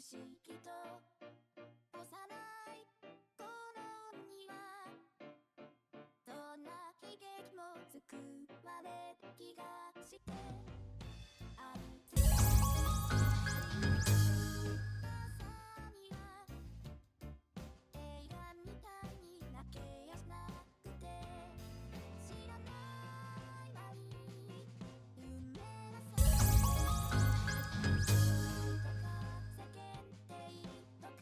不思議と幼い頃にはどんな悲劇も救われる気がしてあいつの朝には映画みたいに泣けやしなくて知らない間に夢なさとか世間体とか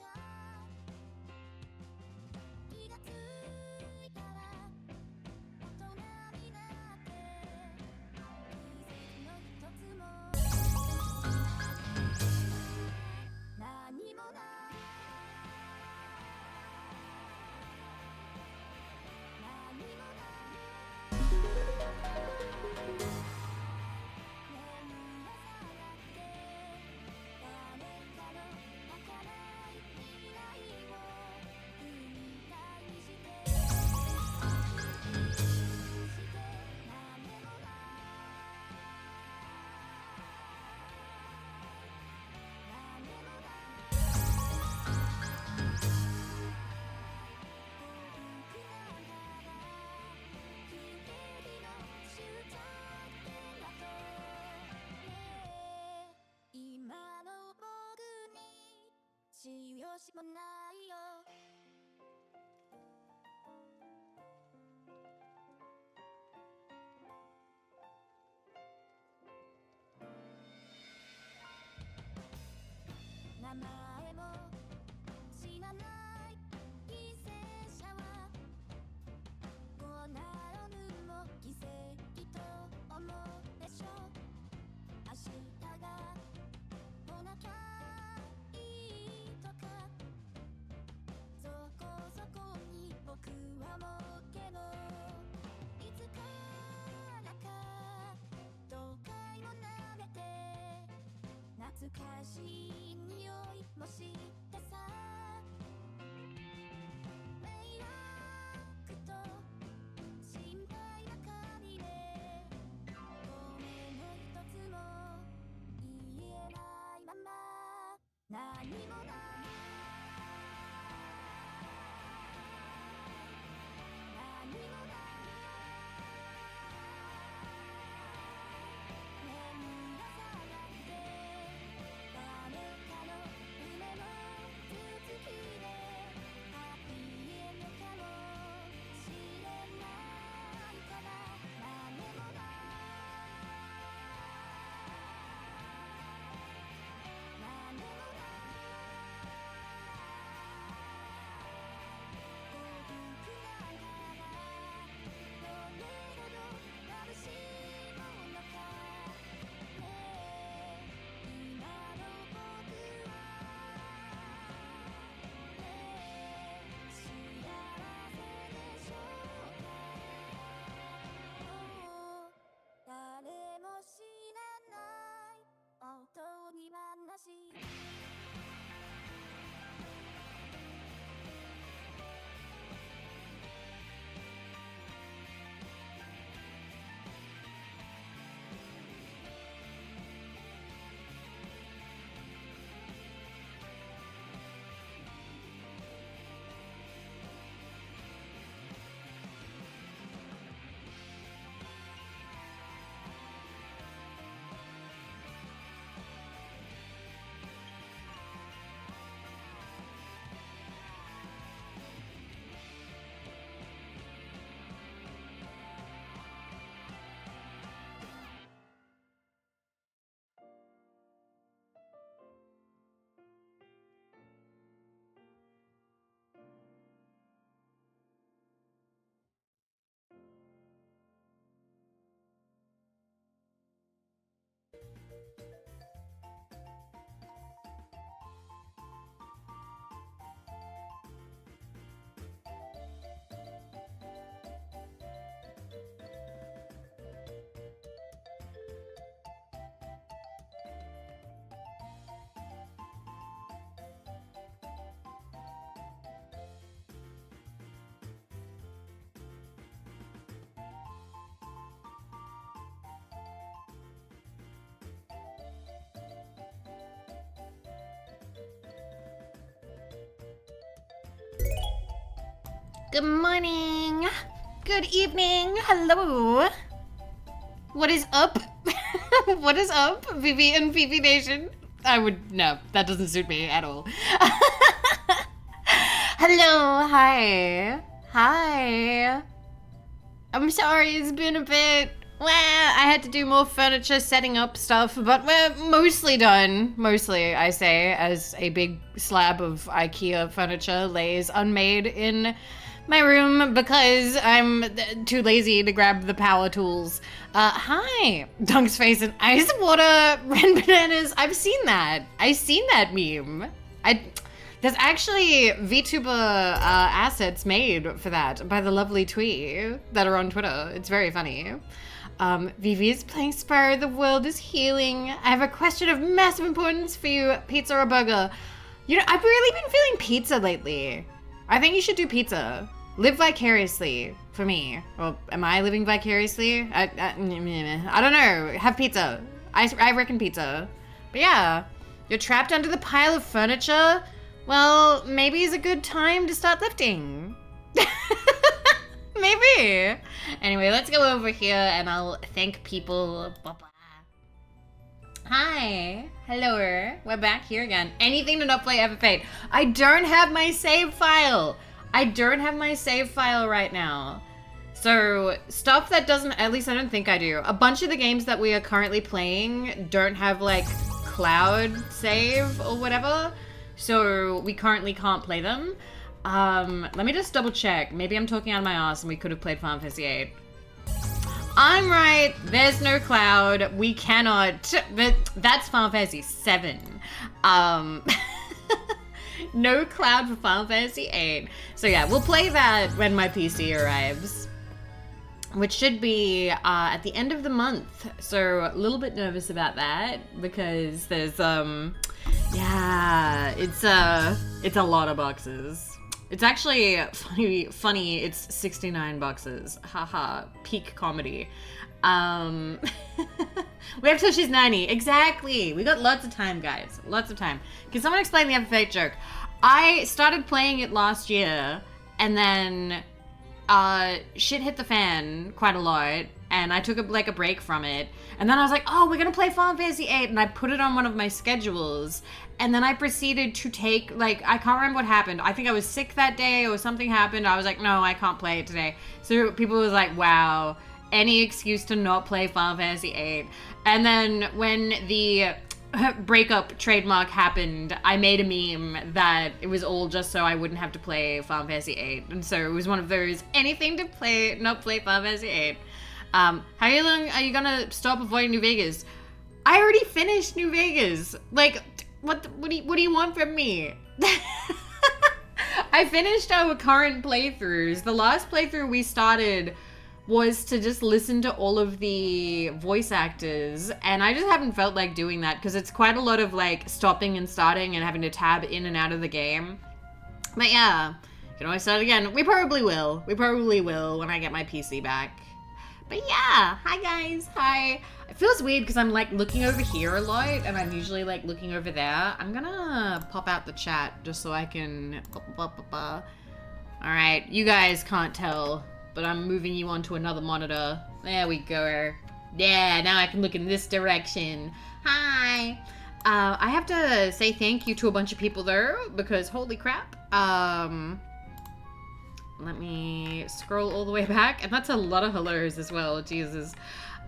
気がついたら大人になって奇跡の一つも何もない何もない眠らされて誰かの儚い未来を踏み台にして何もない何もない幸福ながら奇跡の終着点だとね今の僕に知る由もないよ名前も知らない犠牲者はこうならぬも奇跡と思うでしょ明日が来なきゃいいとかそこそこに僕は思うけどいつからかどっかいも舐めて懐かしい匂いもしてさ迷惑と心配ばかりでごめんの一つも言えないまま何もない何もない眠らされて誰かの夢の Good morning. Good evening. Hello. What is up? What is up, Vivi and Vivi Nation? No, that doesn't suit me at all. Hello, hi. Hi. I'm sorry, it's been a bit. Well, I had to do more furniture setting up stuff, but we're mostly done. Mostly, I say, as a big slab of IKEA furniture lays unmade in my room because I'm too lazy to grab the power tools. Hi. Dunk's face and ice water, red bananas. I've seen that. I've seen that meme. There's actually VTuber assets made for that by the lovely Twee that are on Twitter. It's very funny. Vivi is playing Spyro. The world is healing. I have a question of massive importance for you. Pizza or burger? You know, I've really been feeling pizza lately. I think you should do pizza. Live vicariously for me. Well, am I living vicariously? I don't know. Have pizza. I reckon pizza. But yeah, you're trapped under the pile of furniture. Well, maybe it's a good time to start lifting. Maybe. Anyway, let's go over here and I'll thank people. Hi. Hello. We're back here again. Anything to not play Ever Fate. I don't have my save file. I don't have my save file right now. So stuff that doesn't, at least I don't think I do. A bunch of the games that we are currently playing don't have like cloud save or whatever. So we currently can't play them. Let me just double check. Maybe I'm talking out of my ass and we could have played Final Fantasy VIII. I'm right. There's no cloud. We cannot. But that's Final Fantasy VII. No cloud for Final Fantasy VIII. So yeah, we'll play that when my PC arrives, which should be at the end of the month. So a little bit nervous about that because there's yeah, it's a lot of boxes. It's actually funny. It's 69 boxes. Haha, peak comedy. We have till she's 90. Exactly. We got lots of time, guys. Lots of time. Can someone explain the Ever Fate joke? I started playing it last year, and then shit hit the fan quite a lot, and I took a break from it. And then I was like, oh, we're gonna play Final Fantasy VIII, and I put it on one of my schedules. And then I proceeded to take, I can't remember what happened. I think I was sick that day or something happened. I was like, no, I can't play it today. So people was like, wow, any excuse to not play Final Fantasy VIII. And then when the breakup trademark happened, I made a meme that it was all just so I wouldn't have to play Final Fantasy VIII. And so it was one of those, anything to play, not play Final Fantasy VIII. How long are you gonna stop avoiding New Vegas? I already finished New Vegas. What do you want from me? I finished our current playthroughs. The last playthrough we started was to just listen to all of the voice actors, and I just haven't felt like doing that because it's quite a lot of stopping and starting and having to tab in and out of the game. But yeah, you can always start again. We probably will. We probably will when I get my PC back. But yeah, hi guys, hi. It feels weird because I'm looking over here a lot and I'm usually looking over there. I'm gonna pop out the chat just so I can... All right, you guys can't tell, but I'm moving you onto another monitor. There we go. Yeah, now I can look in this direction. Hi. I have to say thank you to a bunch of people though, because holy crap. Let me scroll all the way back, and that's a lot of hellos as well, Jesus.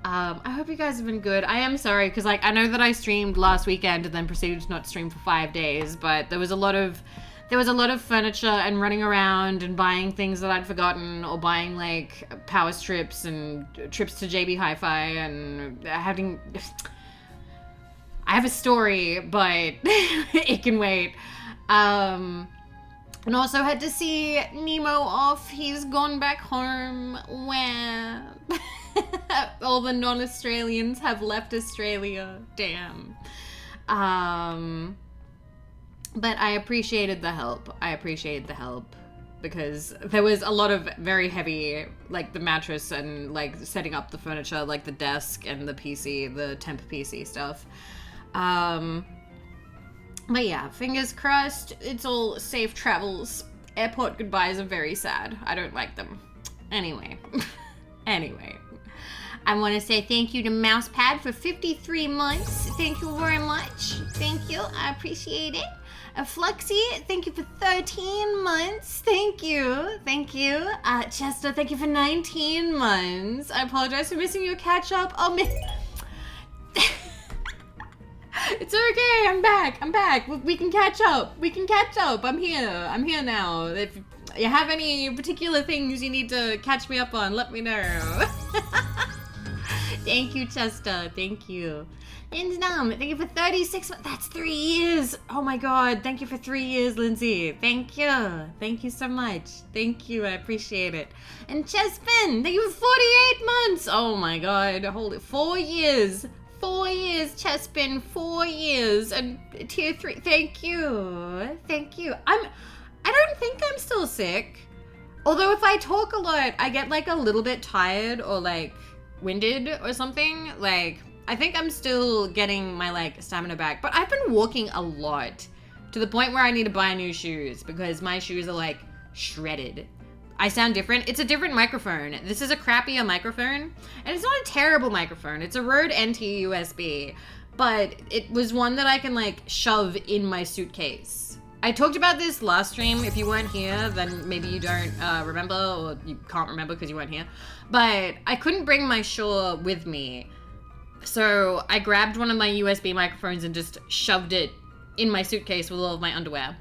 I hope you guys have been good. I am sorry, because I know that I streamed last weekend and then proceeded to not stream for 5 days, but there was a lot of furniture and running around and buying things that I'd forgotten, or buying power strips and trips to JB Hi-Fi and having... I have a story, but it can wait. And also had to see Nemo off. He's gone back home. Where all the non-Australians have left Australia. Damn. But I appreciated the help. Because there was a lot of very heavy, the mattress and setting up the furniture, the desk and the PC, the temp PC stuff. But yeah, fingers crossed, it's all safe travels airport goodbyes are very sad. I don't like them. Anyway. Anyway. I want to say thank you to Mousepad for 53 months. Thank you very much. Thank you. I appreciate it. Fluxy, thank you for 13 months. Thank you. Thank you. Chester, thank you for 19 months. I apologize for missing your catch up. Oh, it's okay. I'm back. I'm back. We can catch up. We can catch up. I'm here. I'm here now. If you have any particular things you need to catch me up on, let me know. Thank you, Chester. Thank you. Linsnum, thank you for 36 months. That's 3 years. Oh my god. Thank you for 3 years, Lindsay. Thank you. Thank you so much. Thank you. I appreciate it. And Chespin, thank you for 48 months. Oh my god. Holy 4 years. 4 years, Chespin. 4 years. And tier 3. Thank you. Thank you. I don't think I'm still sick. Although if I talk a lot, I get like a little bit tired or like winded or something. Like, I think I'm still getting my like stamina back, but I've been walking a lot to the point where I need to buy new shoes because my shoes are like shredded. I sound different. It's a different microphone. This is a crappier microphone, and it's not a terrible microphone. It's a Rode NT USB, but it was one that I can like shove in my suitcase. I talked about this last stream. If you weren't here, then maybe you don't remember, or you can't remember because you weren't here. But I couldn't bring my Shure with me. So I grabbed one of my USB microphones and just shoved it in my suitcase with all of my underwear.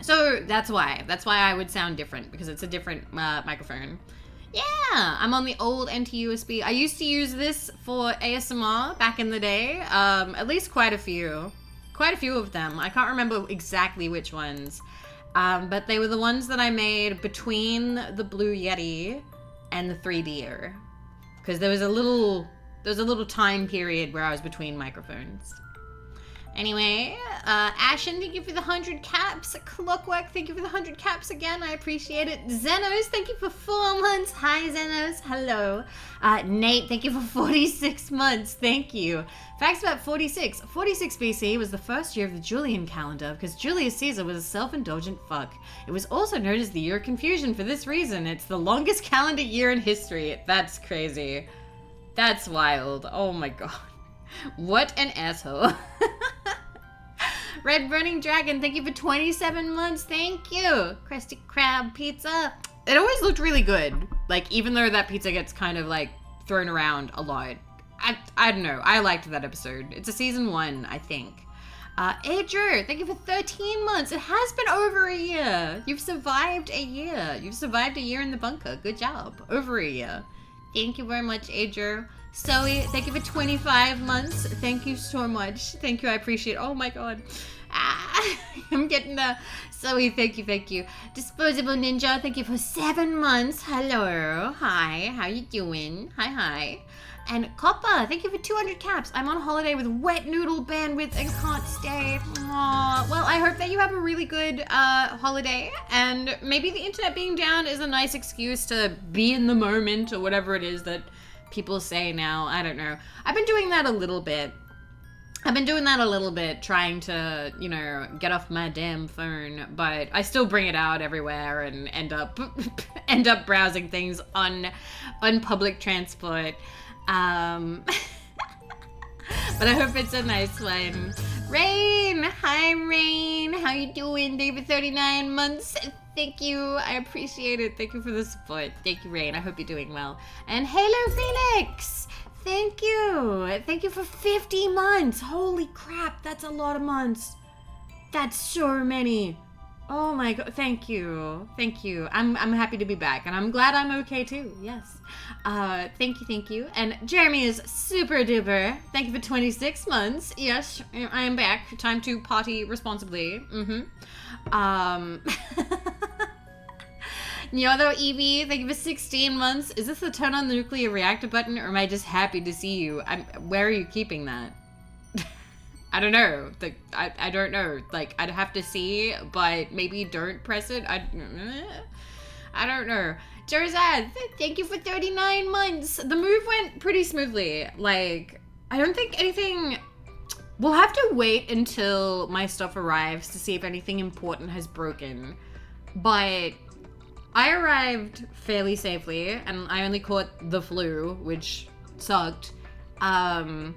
So that's why I would sound different, because it's a different microphone. Yeah, I'm on the old NT USB. I used to use this for ASMR back in the day. At least quite a few of them. I can't remember exactly which ones. But they were the ones that I made between the Blue Yeti and the 3D'er. Because there was a little time period where I was between microphones. Anyway, Ashen, thank you for the 100 caps. Clockwork, thank you for the 100 caps again. I appreciate it. Zenos, thank you for 4 months. Hi, Zenos. Hello. Nate, thank you for 46 months. Thank you. Facts about 46. 46 BC was the first year of the Julian calendar because Julius Caesar was a self-indulgent fuck. It was also known as the Year of Confusion for this reason. It's the longest calendar year in history. That's crazy. That's wild. Oh my god. What an asshole. Red Burning Dragon, thank you for 27 months. Thank you. Krusty Krab pizza. It always looked really good. Like, even though that pizza gets kind of like thrown around a lot. I don't know. I liked that episode. It's a season 1, I think. Adrian, thank you for 13 months. It has been over a year. You've survived a year. You've survived a year in the bunker. Good job. Over a year. Thank you very much, Adrian. Zoe, thank you for 25 months. Thank you so much. Thank you, I appreciate it. Oh my god. I'm getting the... Zoe, thank you. Disposable Ninja, thank you for 7 months. Hello. Hi, how you doing? Hi. And Copper, thank you for 200 caps. I'm on holiday with wet noodle bandwidth and can't stay. Aww. Well, I hope that you have a really good holiday, and maybe the internet being down is a nice excuse to be in the moment or whatever it is that people say now. I don't know. I've been doing that a little bit, trying to, you know, get off my damn phone, but I still bring it out everywhere and end up browsing things on public transport. But I hope it's a nice one. Rain! Hi, Rain! How you doing? David, 39 months. Thank you. I appreciate it. Thank you for the support. Thank you, Rain. I hope you're doing well. And Halo Phoenix! Thank you. Thank you for 50 months. Holy crap, that's a lot of months. That's so many. Oh my god, thank you. I'm happy to be back, and I'm glad I'm okay too. Yes. Thank you. And Jeremy is super duper. Thank you for 26 months. Yes, I am back. Time to party responsibly. Nyodo Evie, thank you for 16 months. Is this the turn on the nuclear reactor button, or am I just happy to see you? Where are you keeping that? I don't know. I don't know. Like, I'd have to see, but maybe don't press it. I don't know. Jerzad, thank you for 39 months. The move went pretty smoothly. Like, I don't think anything... We'll have to wait until my stuff arrives to see if anything important has broken. But I arrived fairly safely, and I only caught the flu, which sucked.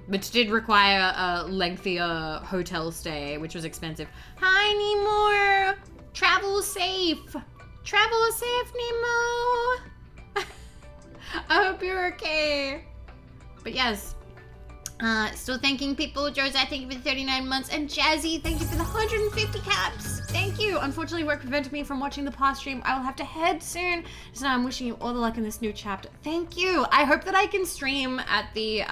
Which did require a lengthier hotel stay, which was expensive. Hi, Nemo! Travel safe! Travel safe, Nemo! I hope you're okay. But yes, still thanking people. Josette, thank you for the 39 months. And Jazzy, thank you for the 150 caps. Thank you. Unfortunately, work prevented me from watching the past stream. I will have to head soon. So now I'm wishing you all the luck in this new chapter. Thank you. I hope that I can stream at the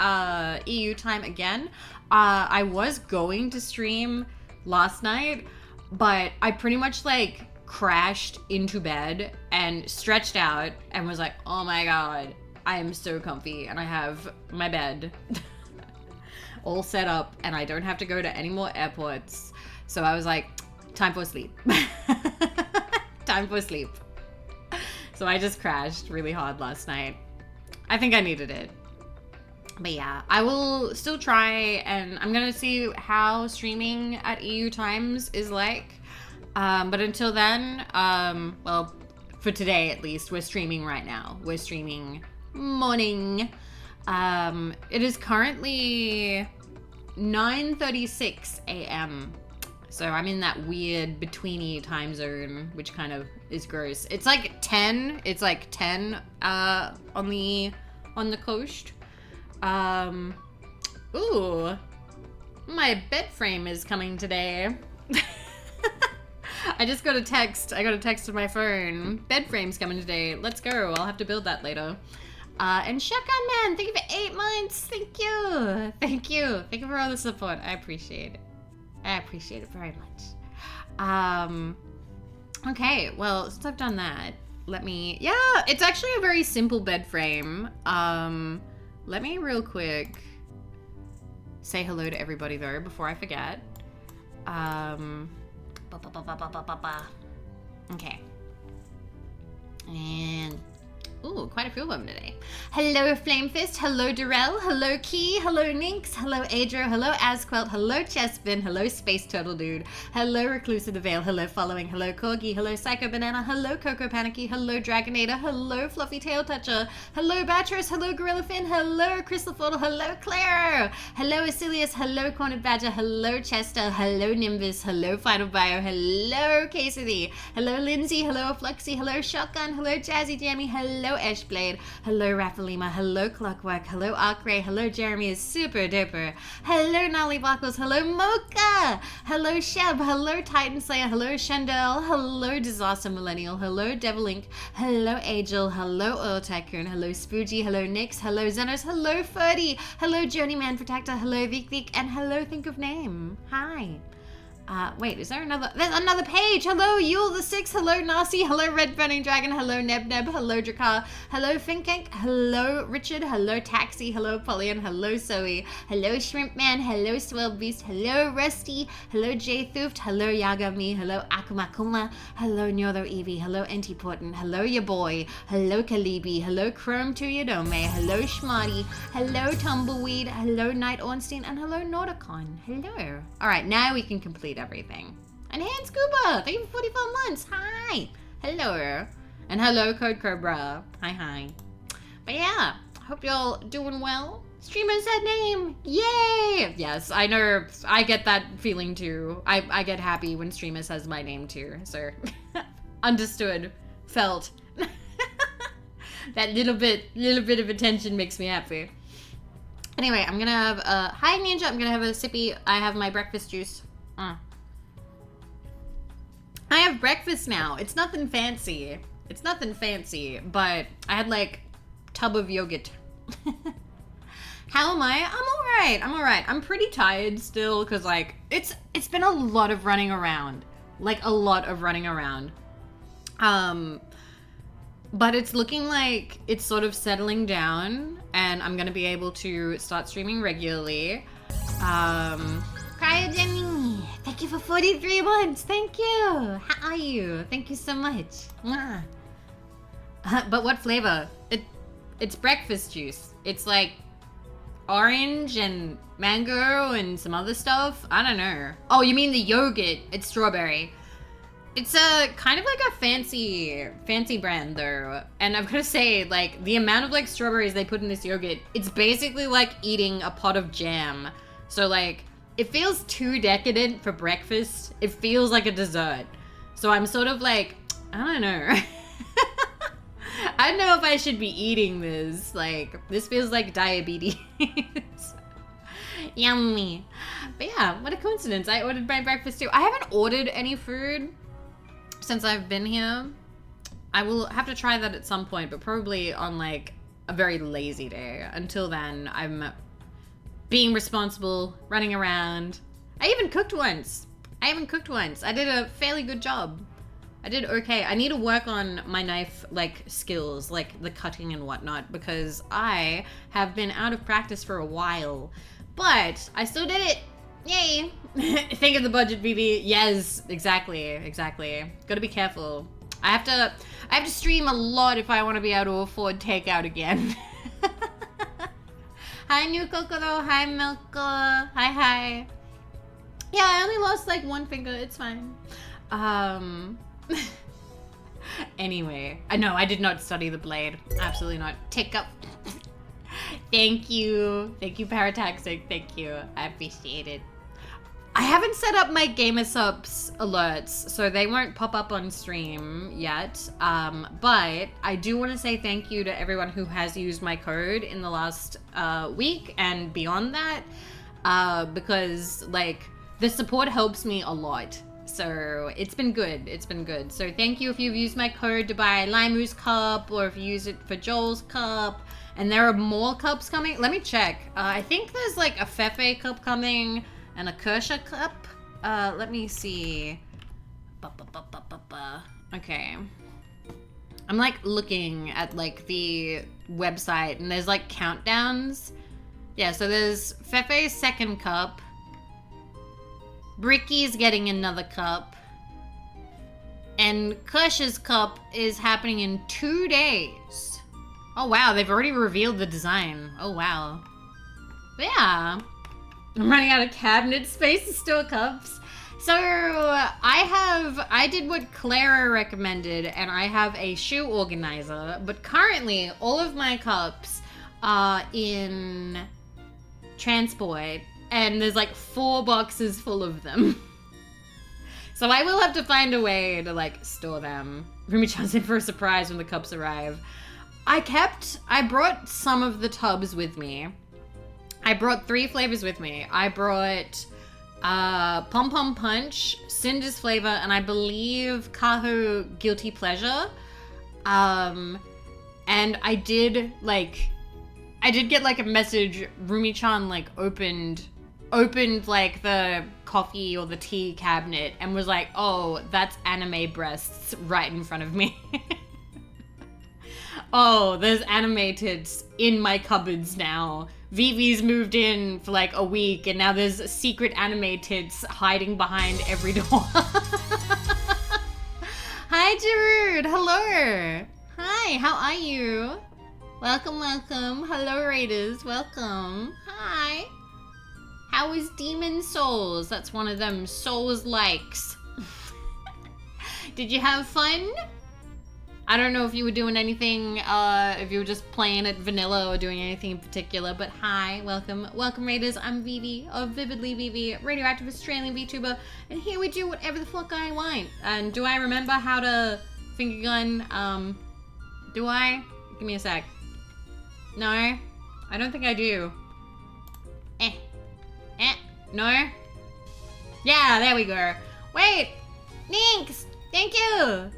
EU time again. I was going to stream last night, but I pretty much like crashed into bed and stretched out and was like, oh my god, I am so comfy and I have my bed all set up and I don't have to go to any more airports. So I was like, time for sleep. Time for sleep. So I just crashed really hard last night. I think I needed it. But yeah, I will still try, and I'm gonna see how streaming at EU times is like. But until then, well, for today at least, we're streaming right now. We're streaming morning. It is currently 9:36 a.m. So I'm in that weird betweeny time zone, which kind of is gross. It's like 10. It's like 10 on the coast. Ooh, my bed frame is coming today. I just got a text. I got a text on my phone. Bed frame's coming today. Let's go. I'll have to build that later. And Shotgun Man, thank you for 8 months. Thank you. Thank you. Thank you for all the support. I appreciate it. I appreciate it very much. Okay, well, since I've done that, yeah, it's actually a very simple bed frame. Let me real quick say hello to everybody though, before I forget. Okay. And ooh, quite a few of them today. Hello, Flamefist. Hello, Durrell. Hello, Key. Hello, Nynx. Hello, Adro. Hello, Asquelt. Hello, Chespin. Hello, Space Turtle Dude. Hello, Recluse of the Veil. Hello, Following. Hello, Corgi. Hello, Psycho Banana. Hello, Coco Panicky. Hello, Dragonator. Hello, Fluffy Tail Toucher. Hello, Batros. Hello, Gorilla Fin. Hello, Crystal Fordle. Hello, Claire. Hello, Asilius. Hello, Cornered Badger. Hello, Chester. Hello, Nimbus. Hello, Final Bio. Hello, Quesady. Hello, Lindsay. Hello, Fluxy. Hello, Shotgun. Hello, Jazzy Jammy. Hello, Eshblade. Hello, Rafalima. Hello, Clockwork. Hello, Arcray. Hello, Jeremy is super duper. Hello, Nolly Buckles. Hello, Mocha. Hello, Sheb. Hello, Titan Slayer. Hello, Shendel. Hello, Disaster Millennial. Hello, Devil Ink. Hello, Angel. Hello, Oil Tycoon. Hello, Spoogie. Hello, Nyx. Hello, Zenos. Hello, Ferdy. Hello, Journeyman Protector. Hello, Vic Vic. And hello, Think of Name. Hi. Wait, is there another? There's another page. Hello, Yule the Six. Hello, Narcy. Hello, Red Burning Dragon. Hello, Neb Neb. Hello, Drakar. Hello, Finkank. Hello, Richard. Hello, Taxi. Hello, Pollian. Hello, Zoe. Hello, Shrimp Man. Hello, Swell Beast. Hello, Rusty. Hello, Jay Thuft. Hello, Yagami. Hello, Akumakuma. Hello, Nyoro Evie. Hello, Antiportant. Hello, your boy. Hello, Kalibi. Hello, Chrome to Yadome. Hello, Schmarty. Hello, Tumbleweed. Hello, Knight Ornstein. And hello, Nauticon. Hello. All right, now we can complete everything. And Hand Scuba, thank you for 44 months. Hi. Hello. And hello, Code Cobra. Hi. But yeah, hope y'all doing well. Streamer said name. Yay. Yes, I know. I get that feeling too. I get happy when streamer says my name too. So understood. Felt. That little bit of attention makes me happy. Anyway, I'm gonna have a hi Ninja. I'm gonna have a sippy. I have my breakfast juice. I have breakfast now. It's nothing fancy. But I had like tub of yogurt. How am I? I'm all right. I'm pretty tired still because like it's been a lot of running around. But it's looking like it's sort of settling down and I'm gonna be able to start streaming regularly. Cryogenny, thank you for 43 months. Thank you. How are you? Thank you so much. Mwah. But what flavor? It's breakfast juice. It's like orange and mango and some other stuff. I don't know. Oh, you mean the yogurt? It's strawberry. It's a kind of like a fancy brand though. And I've got to say, like, the amount of like strawberries they put in this yogurt, it's basically like eating a pot of jam. So like, it feels too decadent for breakfast. It feels like a dessert. So I'm sort of like, I don't know. I don't know if I should be eating this. Like, this feels like diabetes. Yummy. But yeah, what a coincidence. I ordered my breakfast too. I haven't ordered any food since I've been here. I will have to try that at some point, but probably on like a very lazy day. Until then, I'm being responsible, running around. I even cooked once. I did a fairly good job. I did okay. I need to work on my knife like skills, like the cutting and whatnot, because I have been out of practice for a while. But I still did it. Yay. Think of the budget, Vivi. Yes, exactly. Gotta be careful. I have to stream a lot if I want to be able to afford takeout again. Hi, New Kokoro. Hi, Milka. Hi. Yeah, I only lost like one finger. It's fine. Anyway, I know I did not study the blade. Absolutely not. Take up. Thank you, Parataxic. Thank you. I appreciate it. I haven't set up my gamer subs alerts, so they won't pop up on stream yet. But I do want to say thank you to everyone who has used my code in the last week and beyond that, because like the support helps me a lot. So it's been good. So thank you if you've used my code to buy Limu's cup, or if you use it for Joel's cup. And there are more cups coming. Let me check. I think there's like a Fefe cup coming and a Kersha cup. Let me see. Okay. I'm like looking at like the website and there's like countdowns. Yeah, so there's Fefe's second cup. Bricky's getting another cup. And Kersha's cup is happening in 2 days. Oh wow, they've already revealed the design. Oh wow. But yeah. I'm running out of cabinet space to store cups. So I did what Clara recommended, and I have a shoe organizer, but currently all of my cups are in transport, and there's like 4 boxes full of them. So I will have to find a way to like store them. Rumi-chan's in for a surprise when the cups arrive. I brought some of the tubs with me. I brought 3 flavors with me. I brought Pom Pom Punch, Cinder's flavor, and I believe Kaho Guilty Pleasure. And I did get like a message. Rumi-chan like opened like the coffee or the tea cabinet and was like, oh, that's anime breasts right in front of me. Oh, there's anime tits in my cupboards now. Vivi's moved in for like a week and now there's secret anime tits hiding behind every door. Hi, Jarud. Hello. Hi, how are you? Welcome. Hello, Raiders. Welcome. Hi. How is Demon Souls? That's one of them Souls likes. Did you have fun? I don't know if you were doing anything, if you were just playing it vanilla or doing anything in particular, but hi, welcome. Welcome, Raiders. I'm Vivi, of Vividly Vivi, radioactive Australian VTuber, and here we do whatever the fuck I want. And do I remember how to finger gun? Do I? Give me a sec. No? I don't think I do. No? Yeah, there we go. Wait! Ninx! Thank you!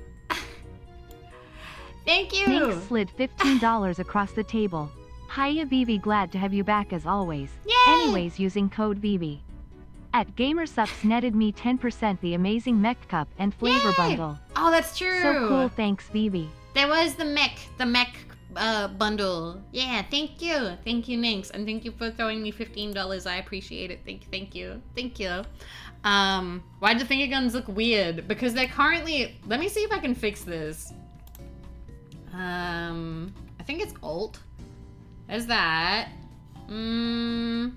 Thank you! Ninx slid $15 across the table. Hiya Vivi, glad to have you back as always. Yay! Anyways, using code Vivi. At GamerSups netted me 10% the amazing mech cup and flavor Yay! bundle. Oh, that's true! So cool, thanks Vivi. There was the mech bundle. Yeah, thank you. Thank you, Ninx. And thank you for throwing me $15. I appreciate it. Thank you. Why do the finger guns look weird? Because they're currently... Let me see if I can fix this. I think it's Alt. There's that. There's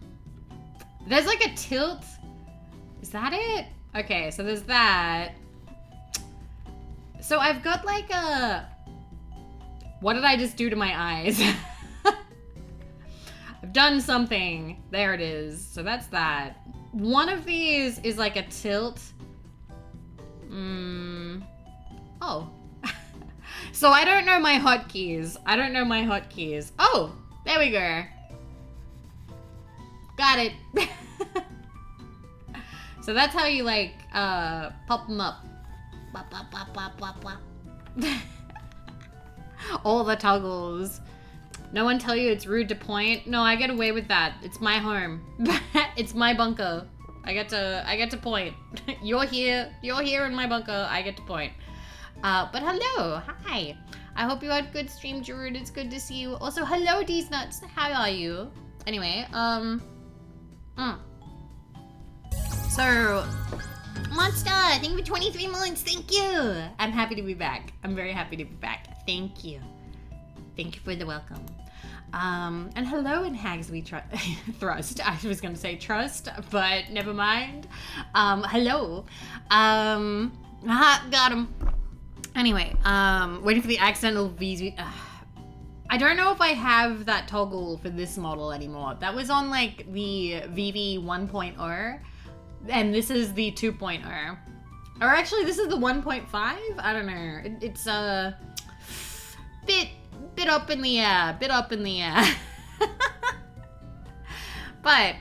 like a tilt. Is that it? Okay, so there's that. So I've got like a... What did I just do to my eyes? I've done something. There it is. So that's that. One of these is like a tilt. Oh. So I don't know my hotkeys. Oh, there we go. Got it. So that's how you like pop them up. Bop, bop, bop, bop, bop, bop. All the toggles. No one tell you it's rude to point? No, I get away with that. It's my home. It's my bunker. I get to point. You're here in my bunker. I get to point. But hello, hi. I hope you had a good stream, Jared. It's good to see you. Also, hello, D's Nuts. How are you? Anyway, So, Monster, thank you for 23 months. Thank you. I'm happy to be back. I'm very happy to be back. Thank you. Thank you for the welcome. And hello in Hags We Thrust. I was gonna say trust, but never mind. Hello. Got him. Anyway, waiting for the accidental Vivi. I don't know if I have that toggle for this model anymore. That was on like the Vivi 1.0, and this is the 2.0. Or actually, this is the 1.5? I don't know. It's a bit up in the air. But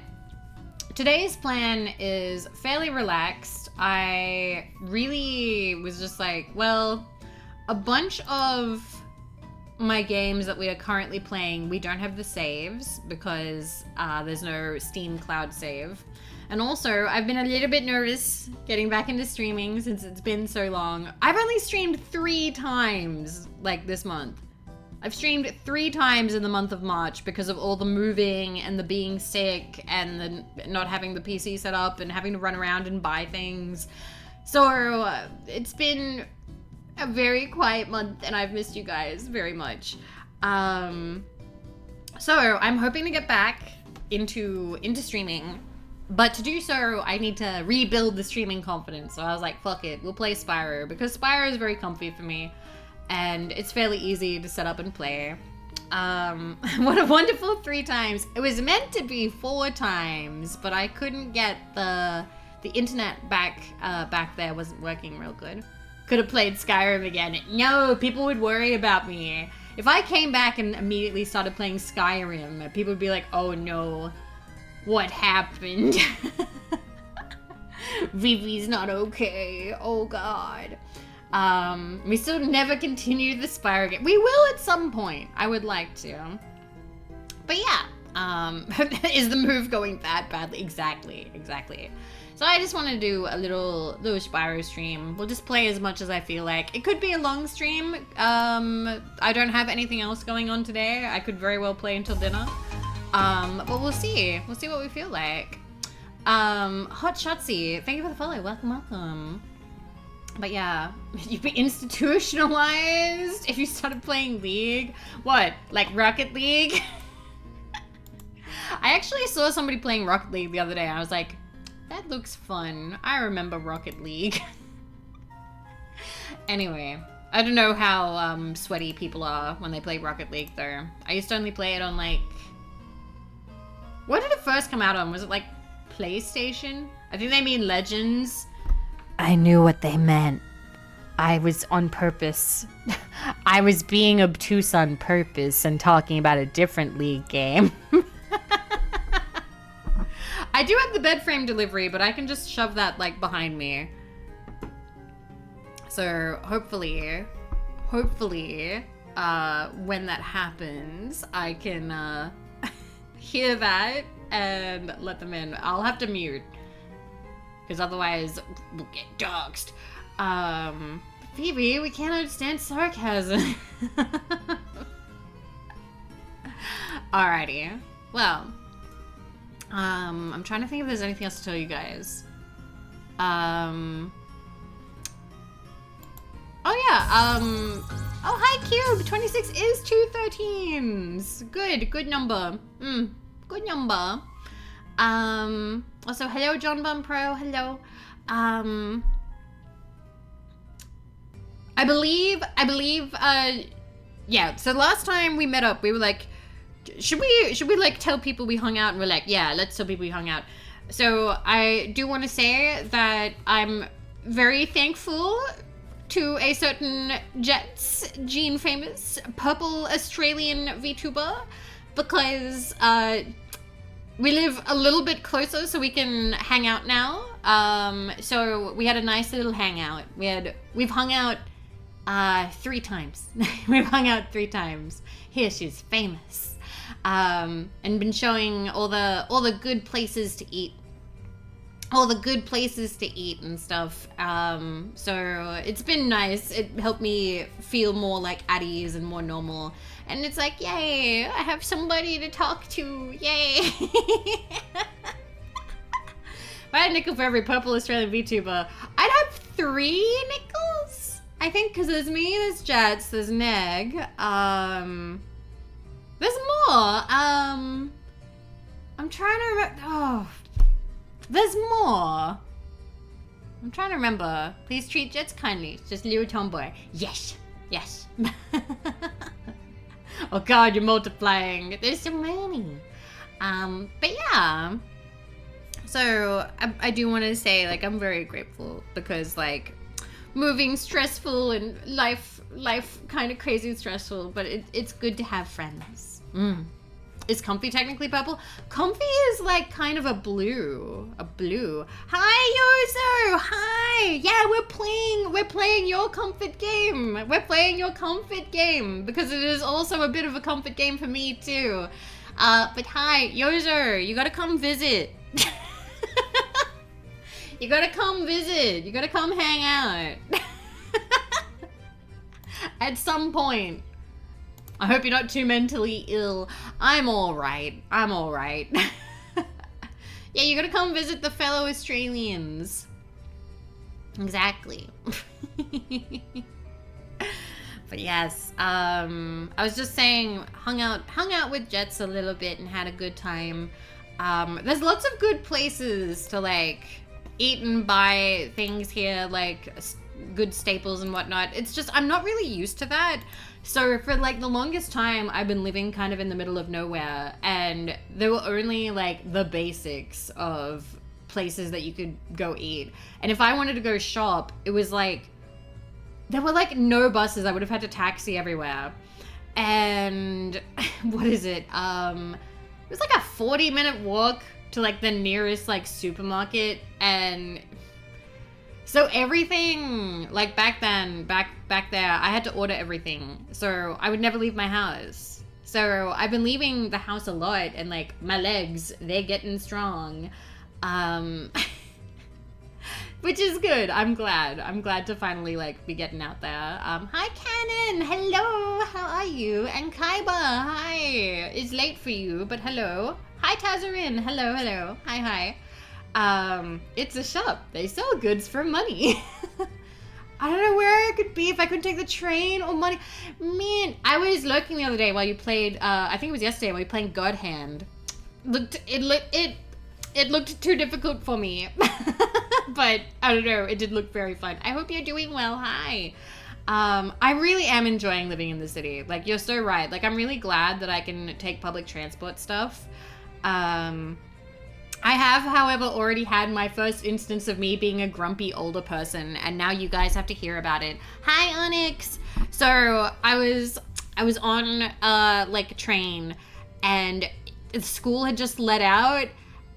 today's plan is fairly relaxed. I really was just like, well, a bunch of my games that we are currently playing, we don't have the saves because there's no Steam Cloud save. And also, I've been a little bit nervous getting back into streaming since it's been so long. I've only streamed 3 times, like, this month. I've streamed 3 times in the month of March because of all the moving and the being sick and the not having the PC set up and having to run around and buy things. So, it's been a very quiet month and I've missed you guys very much. So, I'm hoping to get back into streaming. But to do so, I need to rebuild the streaming confidence. So I was like, fuck it, we'll play Spyro. Because Spyro is very comfy for me. And it's fairly easy to set up and play. What a wonderful 3 times. It was meant to be 4 times, but I couldn't get the internet back there wasn't working real good. Could have played Skyrim again. No, people would worry about me. If I came back and immediately started playing Skyrim, people would be like, oh no. What happened? Vivi's not okay. Oh god. We still never continued the Spyro game. We will at some point. I would like to. But yeah. Is the move going that badly? Exactly. So I just want to do a little Spyro stream. We'll just play as much as I feel like. It could be a long stream. I don't have anything else going on today. I could very well play until dinner. But we'll see. We'll see what we feel like. Hot Shotzi, thank you for the follow. Welcome. But yeah, you'd be institutionalized if you started playing League. What? Like Rocket League? I actually saw somebody playing Rocket League the other day. I was like, that looks fun. I remember Rocket League. Anyway, I don't know how sweaty people are when they play Rocket League though. I used to only play it on like... What did it first come out on? Was it like PlayStation? I think they mean Legends. I knew what they meant. I was on purpose. I was being obtuse on purpose and talking about a different League game. I do have the bed frame delivery, but I can just shove that like behind me. So hopefully, when that happens, I can hear that and let them in. I'll have to mute because otherwise we'll get doxxed. Phoebe, we can't understand sarcasm. Alrighty. Well, I'm trying to think if there's anything else to tell you guys. Oh yeah, oh hi Cube, 26 is 2 13s. Good number. Good number. Also hello John Bum Pro, hello. I believe, yeah, so last time we met up, we were like, should we like tell people we hung out? And we're like, yeah, let's tell people we hung out. So I do want to say that I'm very thankful to a certain Jets, Gene famous, purple Australian VTuber, because we live a little bit closer so we can hang out now. So we had a nice little hangout. We've hung out 3 times. We've hung out 3 times. Here she's famous. And been showing all the good places to eat. All the good places to eat and stuff. So it's been nice. It helped me feel more like at ease and more normal. And it's like, yay, I have somebody to talk to. Yay. If I had a nickel for every purple Australian VTuber, I'd have 3 nickels. I think, because there's me, there's Jets, there's Neg. There's more. I'm trying to remember. Oh, there's more. I'm trying to remember. Please treat Jets kindly. It's just little tomboy. Yes. Yes. Oh God, you're multiplying. There's so many. But yeah. So I do want to say, like, I'm very grateful because, like, moving stressful and life kind of crazy and stressful, but it's good to have friends. Is Comfy technically purple? Comfy is like kind of a blue. Hi Yozo, hi. Yeah, we're playing your comfort game. We're playing your comfort game because it is also a bit of a comfort game for me too. But hi Yozo, you gotta come visit. You gotta come visit. You gotta come hang out. At some point. I hope you're not too mentally ill. I'm alright. Yeah, you gotta come visit the fellow Australians. Exactly. But yes, I was just saying, hung out with Jets a little bit and had a good time. There's lots of good places to like eat and buy things here, like good staples and whatnot. It's just, I'm not really used to that. So for like the longest time, I've been living kind of in the middle of nowhere, and there were only like the basics of places that you could go eat. And if I wanted to go shop, it was like, there were like no buses. I would have had to taxi everywhere. And what is it? It was like a 40-minute walk to like the nearest like supermarket. And so everything, like back then, back there, I had to order everything. So I would never leave my house. So I've been leaving the house a lot, and like my legs, they're getting strong. Which is good. I'm glad to finally like be getting out there. Hi Cannon, hello, how are you? And Kaiba, hi. It's late for you, but hello. Hi Tazarin, hello. Hi. It's a shop. They sell goods for money. I don't know where I could be if I couldn't take the train or money. Man, I was lurking the other day while you played, I think it was yesterday while you were playing God Hand. It looked too difficult for me. But I don't know, it did look very fun. I hope you're doing well. Hi. I really am enjoying living in the city. Like, you're so right. Like, I'm really glad that I can take public transport stuff. I have, however, already had my first instance of me being a grumpy older person, and now you guys have to hear about it. Hi, Onyx. So I was on like a train, and the school had just let out,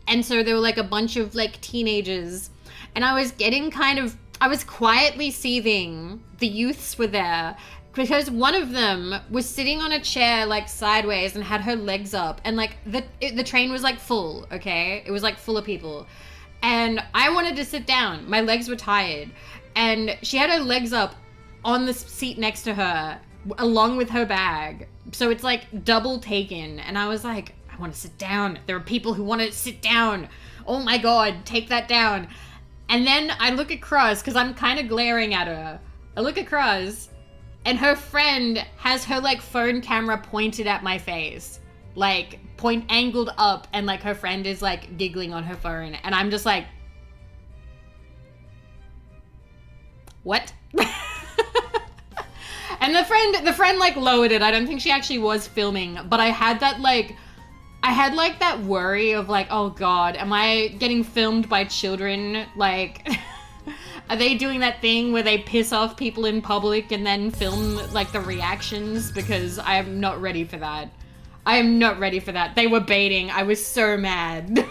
and so there were like a bunch of like teenagers, and I was quietly seething. The youths were there. Because one of them was sitting on a chair like sideways and had her legs up, and like the train was like full, okay? It was like full of people. And I wanted to sit down. My legs were tired. And she had her legs up on the seat next to her along with her bag. So it's like double taken. And I was like, I want to sit down. There are people who want to sit down. Oh my God, take that down. And then I look across because I'm kind of glaring at her. I look across. And her friend has her like phone camera pointed at my face, like angled up, and like her friend is like giggling on her phone, and I'm just like, what? And the friend like lowered it. I don't think she actually was filming, but I had that that worry of like, oh god, am I getting filmed by children? Like, are they doing that thing where they piss off people in public and then film like the reactions? Because I am not ready for that. I am not ready for that. They were baiting. I was so mad.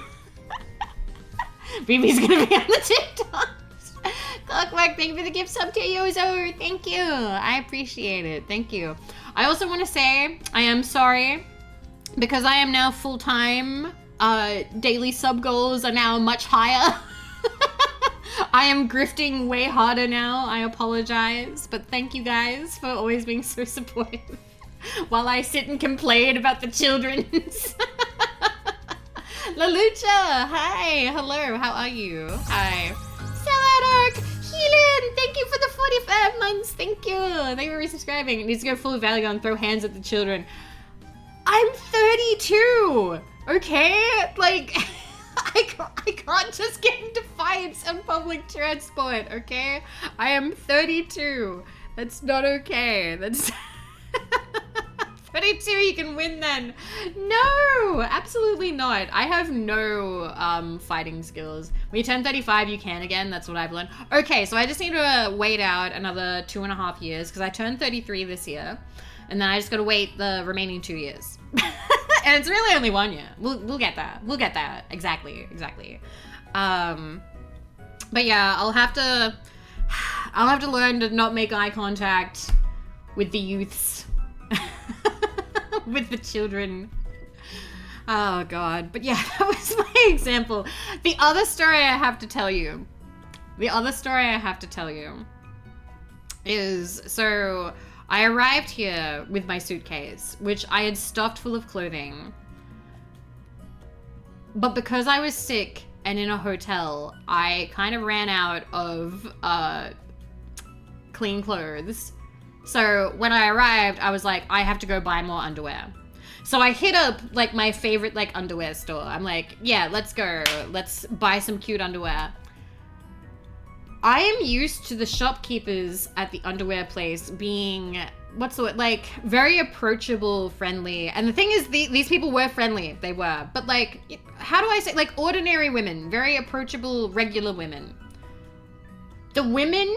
Vivi's gonna be on the TikTok. Clockwork, thank you for the gift sub to Yozo. Thank you. I appreciate it. Thank you. I also want to say I am sorry because I am now full-time. Daily sub goals are now much higher. I am grifting way harder now. I apologize, but thank you guys for always being so supportive while I sit and complain about the children's. La Lucha, hi, hello, how are you? Hi. Saladark, Healing, thank you for the 45 months, thank you. Thank you for resubscribing. It needs to go full Valley and throw hands at the children. I'm 32, okay? Like, I can't just get into fights on public transport, okay? I am 32. That's not okay. That's... 32, you can win then. No, absolutely not. I have no fighting skills. When you turn 35, you can again. That's what I've learned. Okay, so I just need to wait out another 2.5 years because I turned 33 this year. And then I just got to wait the remaining 2 years. And it's really only 1 year. We'll get that. We'll get that. Exactly. But yeah, I'll have to learn to not make eye contact with the youths. With the children. Oh god. But yeah, that was my example. The other story I have to tell you is, so I arrived here with my suitcase, which I had stuffed full of clothing. But because I was sick and in a hotel, I kind of ran out of clean clothes. So when I arrived, I was like, I have to go buy more underwear. So I hit up like my favorite like underwear store. I'm like, yeah, let's go. Let's buy some cute underwear. I am used to the shopkeepers at the underwear place being, what's the word, like very approachable, friendly. And the thing is, these people were friendly. They were. But like, how do I say, like ordinary women, very approachable, regular women. The women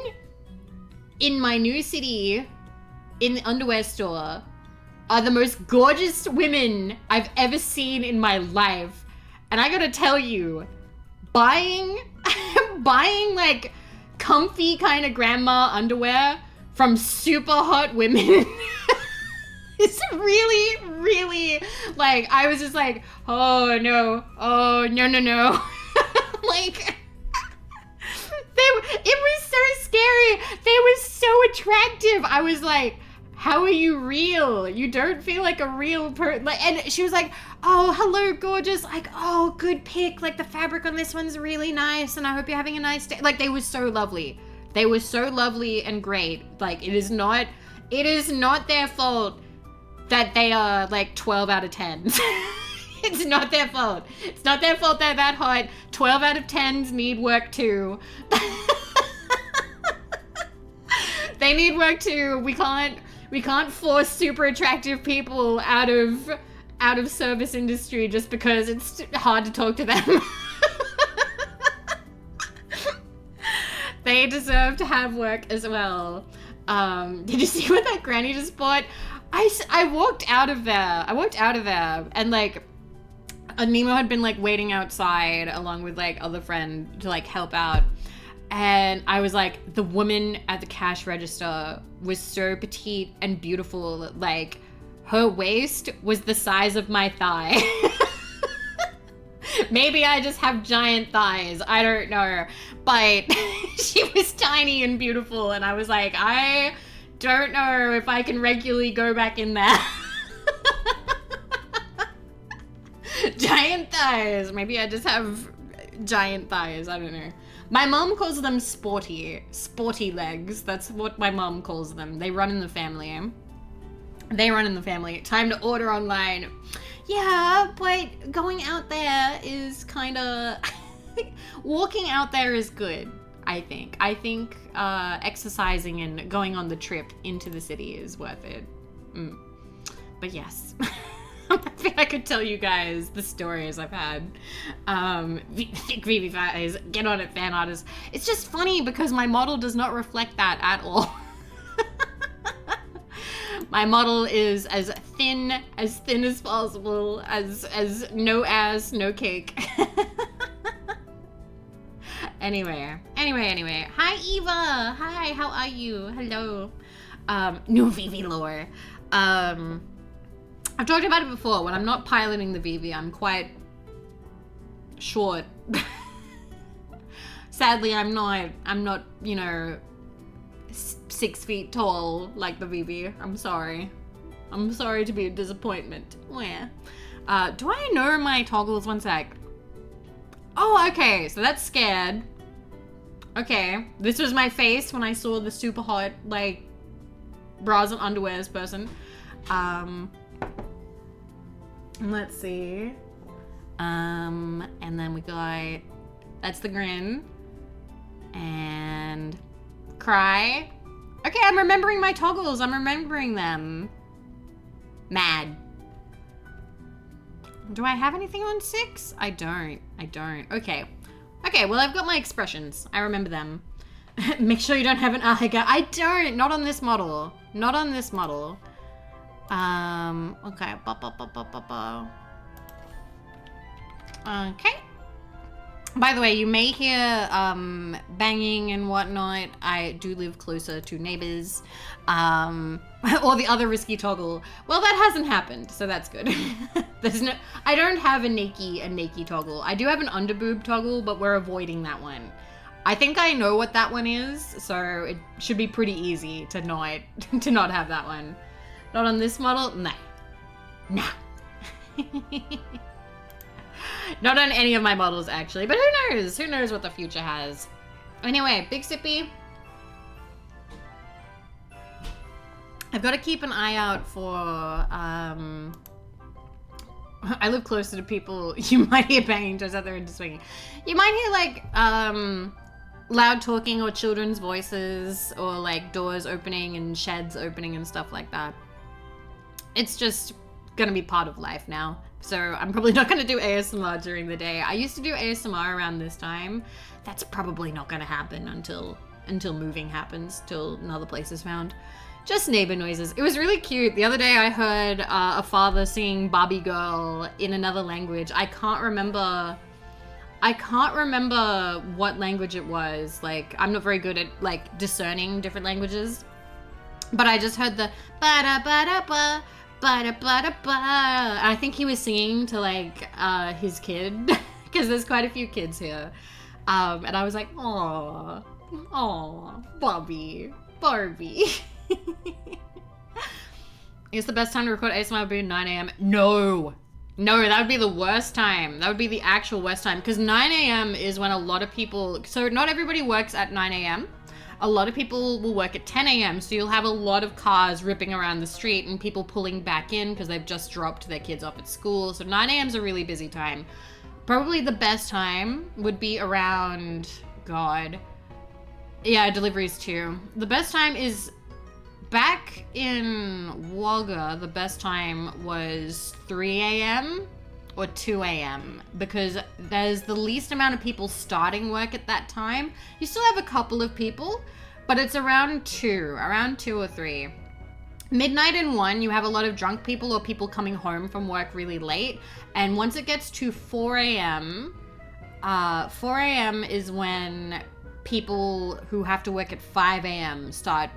in my new city in the underwear store are the most gorgeous women I've ever seen in my life. And I gotta tell you, buying like comfy kind of grandma underwear from super hot women is really, really, like, I was just like, oh no, like, it was so scary. They were so attractive. I was like, how are you real? You don't feel like a real person. Like, and she was like, oh, hello, gorgeous. Like, oh, good pick. Like, the fabric on this one's really nice, and I hope you're having a nice day. Like, they were so lovely. They were so lovely and great. Like, it is not their fault that they are, like, 12 out of 10. It's not their fault. It's not their fault they're that hot. 12 out of 10s need work too. They need work too. We can't force super attractive people out of service industry just because it's hard to talk to them. They deserve to have work as well. Did you see what that granny just bought? I walked out of there and like Nemo had been like waiting outside along with like other friend to like help out. And I was like, the woman at the cash register was so petite and beautiful. Like, her waist was the size of my thigh. Maybe I just have giant thighs. I don't know. But she was tiny and beautiful. And I was like, I don't know if I can regularly go back in there. Giant thighs. Maybe I just have giant thighs. I don't know. My mom calls them sporty legs. That's what my mom calls them. They run in the family. Time to order online. Yeah, but going out there is kind of... Walking out there is good. I think exercising and going on the trip into the city is worth it. But yes, I'm happy I could tell you guys the stories I've had. Thick Vivi eyes, get on it, fan artists. It's just funny because my model does not reflect that at all. My model is as thin as possible, as no ass, no cake. Anyway. Hi, Eva. Hi, how are you? Hello. New Vivi lore. I've talked about it before. When I'm not piloting the Vivi, I'm quite short. Sadly, I'm not, you know, 6 feet tall like the Vivi. I'm sorry. I'm sorry to be a disappointment. Where? Do I know my toggles? One sec. Oh, okay. So that's scared. Okay. This was my face when I saw the super hot, like, bras and underwears person. Let's see. And then we got, that's the grin. And cry. Okay, I'm remembering my toggles. I'm remembering them. Mad. Do I have anything on 6? I don't. Okay. Okay, well, I've got my expressions. I remember them. Make sure you don't have an aha. I don't. Not on this model. Not on this model. Okay. Okay. By the way, you may hear banging and whatnot. I do live closer to neighbors. Or the other risky toggle. Well, that hasn't happened, so that's good. I don't have a naked toggle. I do have an underboob toggle, but we're avoiding that one. I think I know what that one is, so it should be pretty easy to not have that one. Not on this model? Nah. Not on any of my models, actually. But who knows? Who knows what the future has? Anyway, Big Sippy. I've got to keep an eye out for, I live closer to people. You might hear banging toes out there into swinging. You might hear, like, loud talking or children's voices or, like, doors opening and sheds opening and stuff like that. It's just gonna be part of life now. So I'm probably not gonna do ASMR during the day. I used to do ASMR around this time. That's probably not gonna happen until moving happens, till another place is found. Just neighbor noises. It was really cute. The other day I heard a father singing Barbie Girl in another language. I can't remember what language it was. Like, I'm not very good at, like, discerning different languages. But I just heard the ba-da-ba-da-ba. I think he was singing to, like, his kid, because there's quite a few kids here. And I was like, aw, Barbie. It's the best time to record ASMR would be 9 a.m. No, that would be the worst time. That would be the actual worst time, because 9 a.m. is when a lot of people, so not everybody works at 9 a.m. A lot of people will work at 10 a.m. So you'll have a lot of cars ripping around the street and people pulling back in because they've just dropped their kids off at school. So 9 a.m. is a really busy time. Probably the best time would be around, God. Yeah, deliveries too. The best time is back in Wagga. The best time was 3 a.m. or 2 a.m. because there's the least amount of people starting work at that time. You still have a couple of people, but it's around 2 or 3. Midnight and 1, you have a lot of drunk people or people coming home from work really late. And once it gets to 4 a.m., 4 a.m. is when people who have to work at 5 a.m. start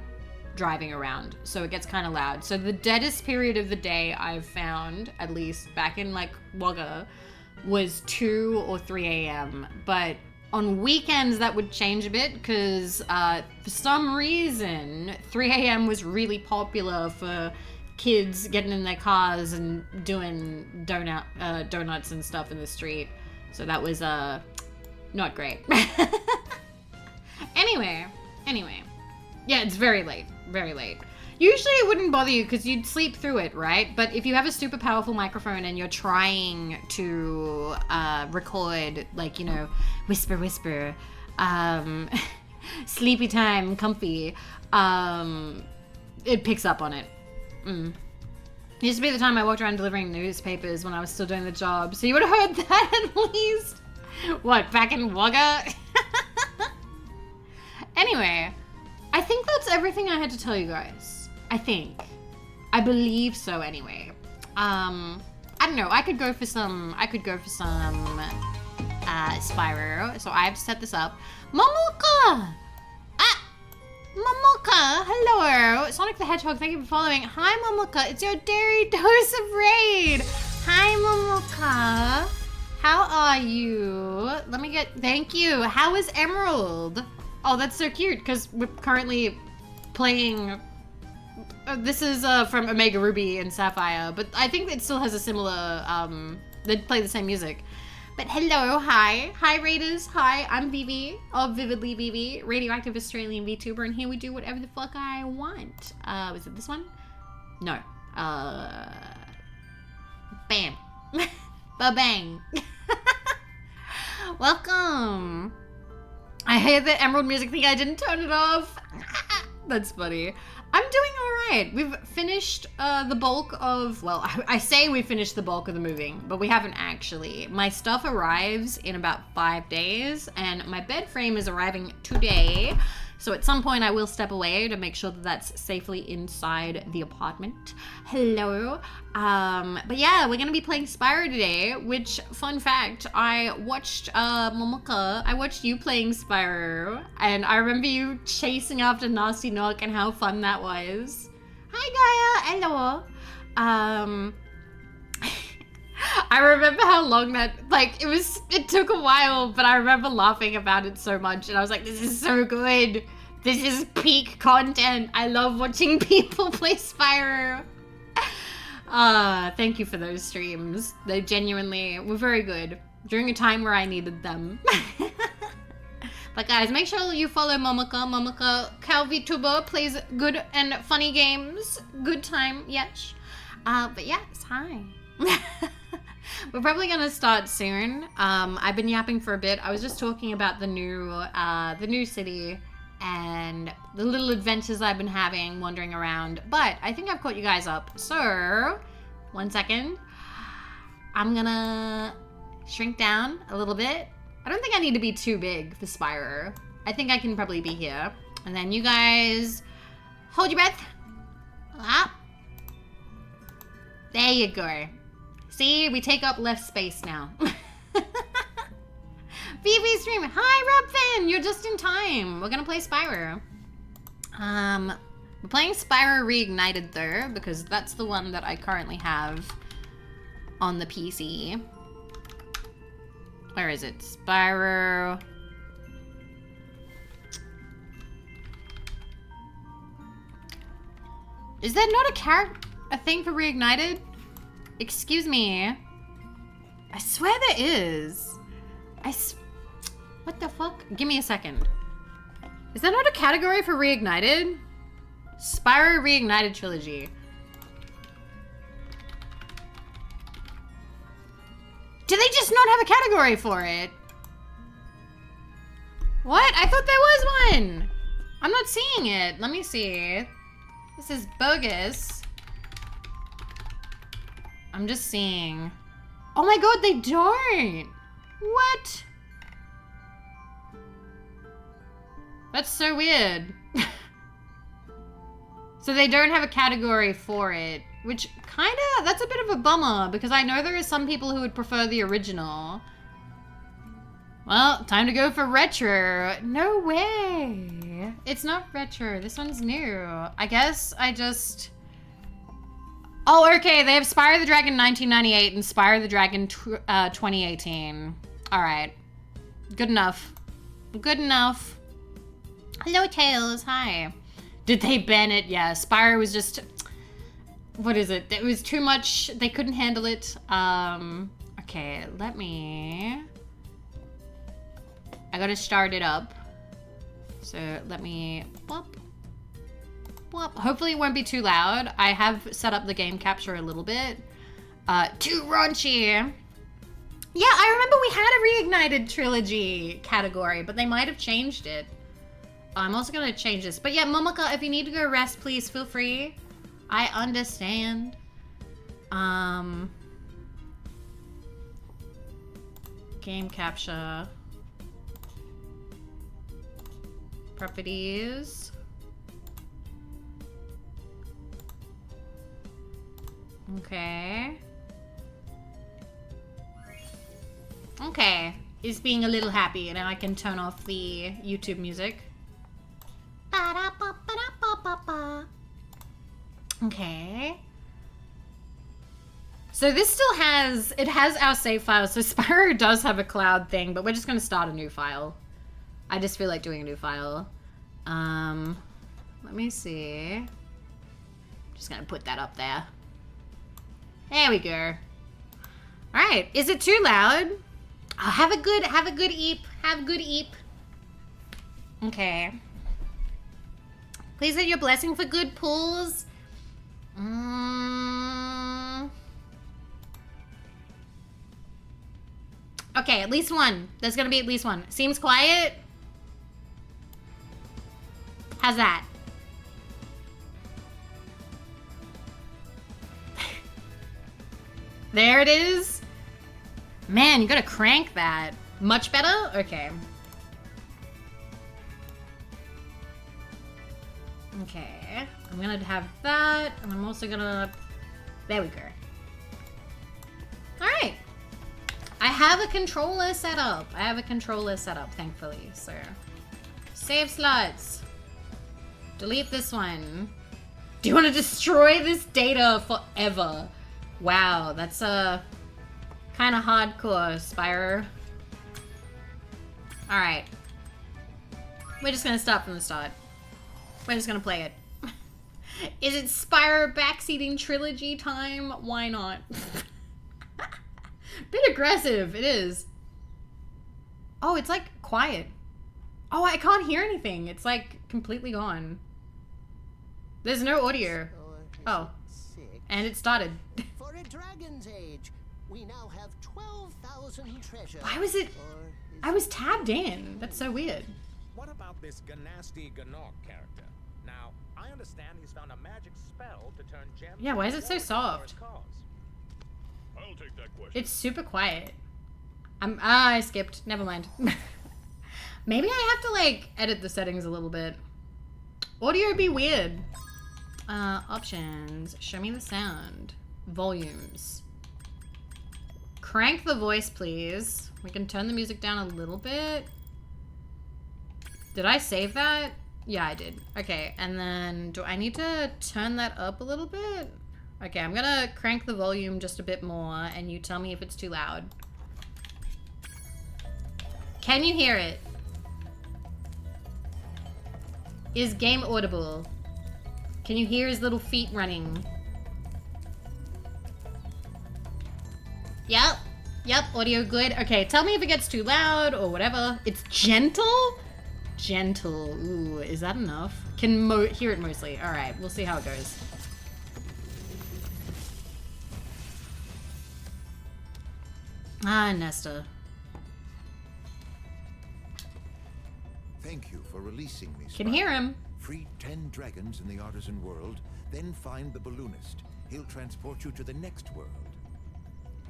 driving around, so it gets kind of loud. So the deadest period of the day I've found, at least back in like Wagga, was 2 or 3 a.m. But on weekends that would change a bit because for some reason 3 a.m. was really popular for kids getting in their cars and doing donuts and stuff in the street. So that was not great. Anyway. Yeah, it's very late. Usually it wouldn't bother you because you'd sleep through it, right? But if you have a super powerful microphone and you're trying to record, like, you know, whisper, sleepy time, comfy, it picks up on it. It used to be the time I walked around delivering newspapers when I was still doing the job, so you would have heard that at least. What, back in Wagga? Anyway, I think that's everything I had to tell you guys. I think. I believe so anyway. I don't know, I could go for some Spyro, so I have to set this up. Momoka! Momoka, hello. Sonic the Hedgehog, thank you for following. Hi, Momoka. It's your daily dose of raid. Hi, Momoka. How are you? Thank you. How is Emerald? Oh, that's so cute, because we're currently playing, this is from Omega Ruby and Sapphire, but I think it still has a similar, they play the same music. But hello, hi. Hi, Raiders. Hi, I'm Vivi of Vividly Vivi, radioactive Australian VTuber, and here we do whatever the fuck I want. Was it this one? No. Bam. Ba-bang. Welcome. I hear the Emerald music thing. I didn't turn it off. That's funny. I'm doing all right. We've finished the bulk of, well, I say we finished the bulk of the moving, but we haven't actually. My stuff arrives in about 5 days, and my bed frame is arriving today. So at some point I will step away to make sure that that's safely inside the apartment. Hello. But yeah, we're gonna be playing Spyro today, which, fun fact, I watched Momoka, I watched you playing Spyro, and I remember you chasing after Nasty Nook and how fun that was. Hi Gaia, hello. I remember how long that, like, it took a while, but I remember laughing about it so much, and I was like, this is so good. This is peak content. I love watching people play Spyro. Thank you for those streams. They genuinely were very good during a time where I needed them. But guys, make sure you follow Momoka. Momoka, VTuber, plays good and funny games. Good time, yes. But yes, hi. We're probably gonna start soon. I've been yapping for a bit. I was just talking about the new city and the little adventures I've been having wandering around, but I think I've caught you guys up. So, 1 second. I'm gonna shrink down a little bit. I don't think I need to be too big for Spyro. I think I can probably be here. And then you guys hold your breath. Up. There you go. See, we take up less space now. Vivi stream. Hi, Robfin. You're just in time. We're gonna play Spyro. We're playing Spyro Reignited though, because that's the one that I currently have on the PC. Where is it? Spyro. Is there not a thing for Reignited? Excuse me. I swear there is. What the fuck? Give me a second. Is there not a category for Reignited? Spyro Reignited Trilogy. Do they just not have a category for it? What? I thought there was one. I'm not seeing it. Let me see. This is bogus. I'm just seeing. Oh my god, they don't. What? That's so weird. So they don't have a category for it, which kinda, that's a bit of a bummer because I know there are some people who would prefer the original. Well, time to go for retro. No way. It's not retro. This one's new. I guess I just... Oh, okay. They have Spyro the Dragon 1998 and Spyro the Dragon 2018. All right. Good enough. Good enough. Hello, Tails. Hi. Did they ban it? Yeah. Spyro was just... What is it? It was too much. They couldn't handle it. Okay. Let me... I gotta start it up. So let me... Whoop. Whoop. Hopefully it won't be too loud. I have set up the game capture a little bit. Too raunchy. Yeah, I remember we had a Reignited Trilogy category, but they might have changed it. I'm also gonna change this. But yeah, Momoka, if you need to go rest, please feel free. I understand. Game capture. Properties. Okay. Okay. It's being a little happy, and now I can turn off the YouTube music. Okay. So this still has, it has our save file. So Spyro does have a cloud thing, but we're just going to start a new file. I just feel like doing a new file. Let me see. Just going to put that up there. There we go. All right. Is it too loud? Oh, have a good eep. Have a good eep. Okay. Please have your blessing for good pulls. Okay, at least one. There's gonna be at least one. Seems quiet. How's that? There it is. Man, you gotta crank that. Much better? Okay. Okay. I'm gonna have that, and I'm also gonna... There we go. Alright. I have a controller set up. Thankfully. So, save slots. Delete this one. Do you want to destroy this data forever? Wow, that's kind of hardcore, Spyro. Alright. We're just gonna start from the start. We're just gonna play it. Is it Spyro Backseating Trilogy time? Why not? Bit aggressive, it is. Oh, it's like quiet. Oh, I can't hear anything. It's like completely gone. There's no audio. Oh, and it started. For a dragon's age, we now have 12,000 treasure. Why was it? I was tabbed in. That's so weird. What about this Ganasty Ganok character? Now, I understand he's found a magic spell to turn gems. Yeah, why is it so soft? I'll take that question. It's super quiet. I skipped. Never mind. Maybe I have to like edit the settings a little bit. Audio would be weird. Options. Show me the sound. Volumes. Crank the voice, please. We can turn the music down a little bit. Did I save that? Yeah, I did. Okay, and then do I need to turn that up a little bit? Okay, I'm gonna crank the volume just a bit more, and you tell me if it's too loud. Can you hear it? Is game audible? Can you hear his little feet running? Yep. Yep, audio good. Okay, tell me if it gets too loud or whatever. It's gentle? Gentle. Ooh, is that enough? Can hear it mostly. All right, we'll see how it goes. Ah, Nesta. Thank you for releasing me, Can Spyro. hear him. Free 10 dragons in the artisan world, then find the balloonist. He'll transport you to the next world.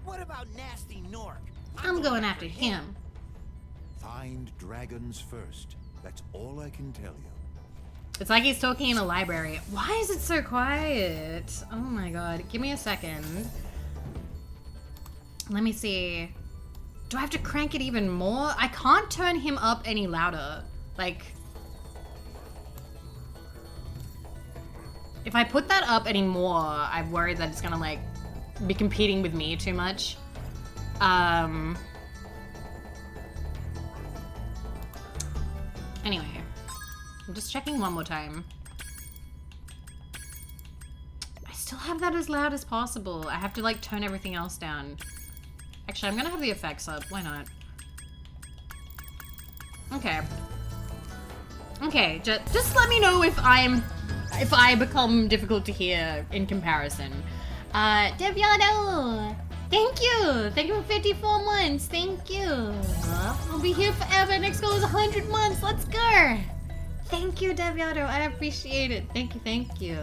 What about Nasty Nork? I'm going after him. Find dragons first. That's all I can tell you. It's like he's talking in a library. Why is it so quiet? Oh my god. Give me a second. Let me see. Do I have to crank it even more? I can't turn him up any louder. Like, if I put that up any more, I'm worried that it's gonna like be competing with me too much. Anyway, I'm just checking one more time. I still have that as loud as possible. I have to like tone everything else down. Actually, I'm gonna have the effects up. Why not? Okay. Okay, just let me know if I become difficult to hear in comparison. Deviano! Thank you! Thank you for 54 months. Thank you. I'll be here forever. Next goal is 100 months. Let's go. Thank you, Deviato. I appreciate it. Thank you, thank you.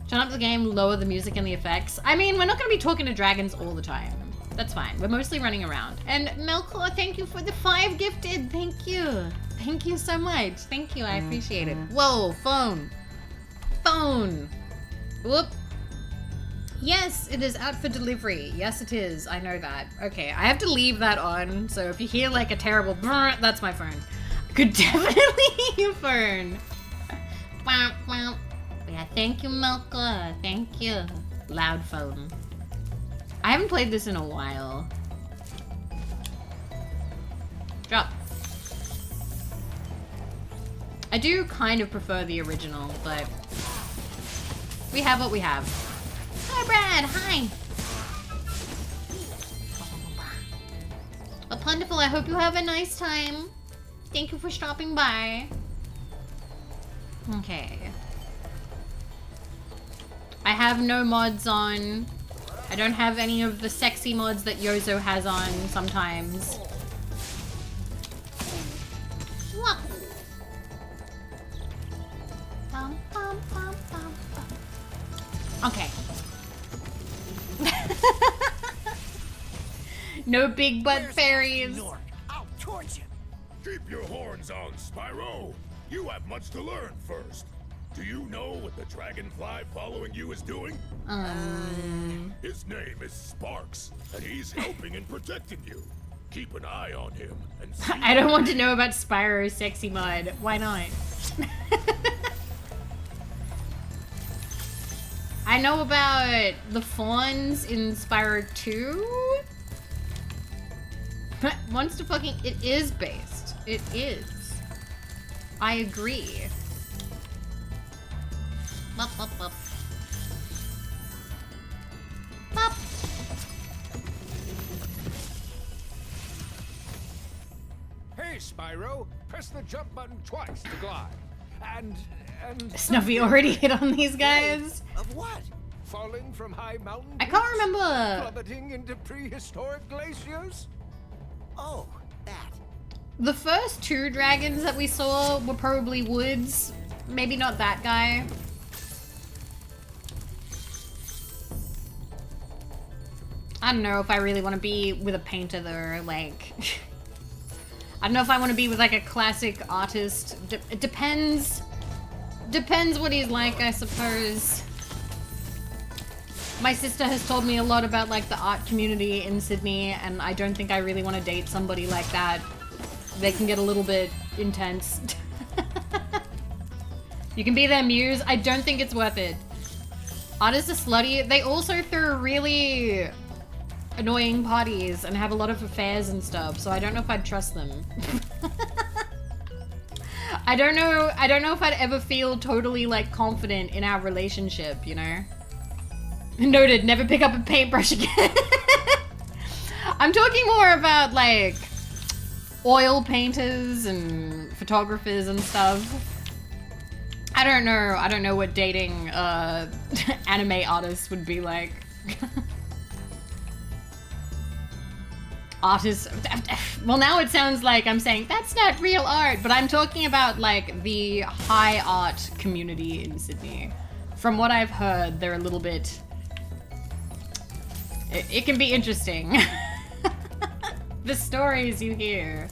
Turn up the game, lower the music and the effects. I mean, we're not going to be talking to dragons all the time. That's fine. We're mostly running around. And Melkor, thank you for the 5 gifted. Thank you. Thank you so much. Thank you. I appreciate it. Whoa, phone. Phone. Whoop. Yes, it is out for delivery. Yes, it is. I know that. Okay, I have to leave that on. So if you hear like a terrible brrr, that's my phone. Could definitely hear your phone. Yeah, thank you, Melka. Thank you. Loud phone. I haven't played this in a while. Drop. I do kind of prefer the original, but we have what we have. Hi, Brad. Hi. Well, Plentiful, I hope you have a nice time. Thank you for stopping by. Okay. I have no mods on. I don't have any of the sexy mods that Yozo has on sometimes. Whoop. Bum, bum, bum, bum, bum. Okay. No big butt fairies. I'll torch you. Keep your horns on, Spyro. You have much to learn first. Do you know what the dragonfly following you is doing? His name is Sparks, and he's helping and protecting you. Keep an eye on him and see. I don't want to know about Spyro's sexy mod. Why not? I know about the fawns in Spyro 2. Monster fucking, it is based. It is. I agree. Bop, bop, bop. Bop. Hey, Spyro, press the jump button twice to glide. And Snuffy already hit on these guys. Of what? falling from high mountain I can't peaks? remember. Plummeting into prehistoric glaciers? Oh, that. The first 2 dragons that we saw were probably woods. Maybe not that guy. I don't know if I really want to be with a painter though, like... I don't know if I want to be with like a classic artist. It depends. Depends what he's like, I suppose. My sister has told me a lot about like the art community in Sydney, and I don't think I really want to date somebody like that. They can get a little bit intense. You can be their muse. I don't think it's worth it. Artists are slutty. They also throw really annoying parties and have a lot of affairs and stuff, so I don't know if I'd trust them. I don't know if I'd ever feel totally like confident in our relationship, you know? Noted, never pick up a paintbrush again. I'm talking more about like oil painters and photographers and stuff. I don't know what dating anime artists would be like. Artists, well now it sounds like I'm saying that's not real art, but I'm talking about like the high art community in Sydney. From what I've heard, they're a little bit, it can be interesting. The stories you hear.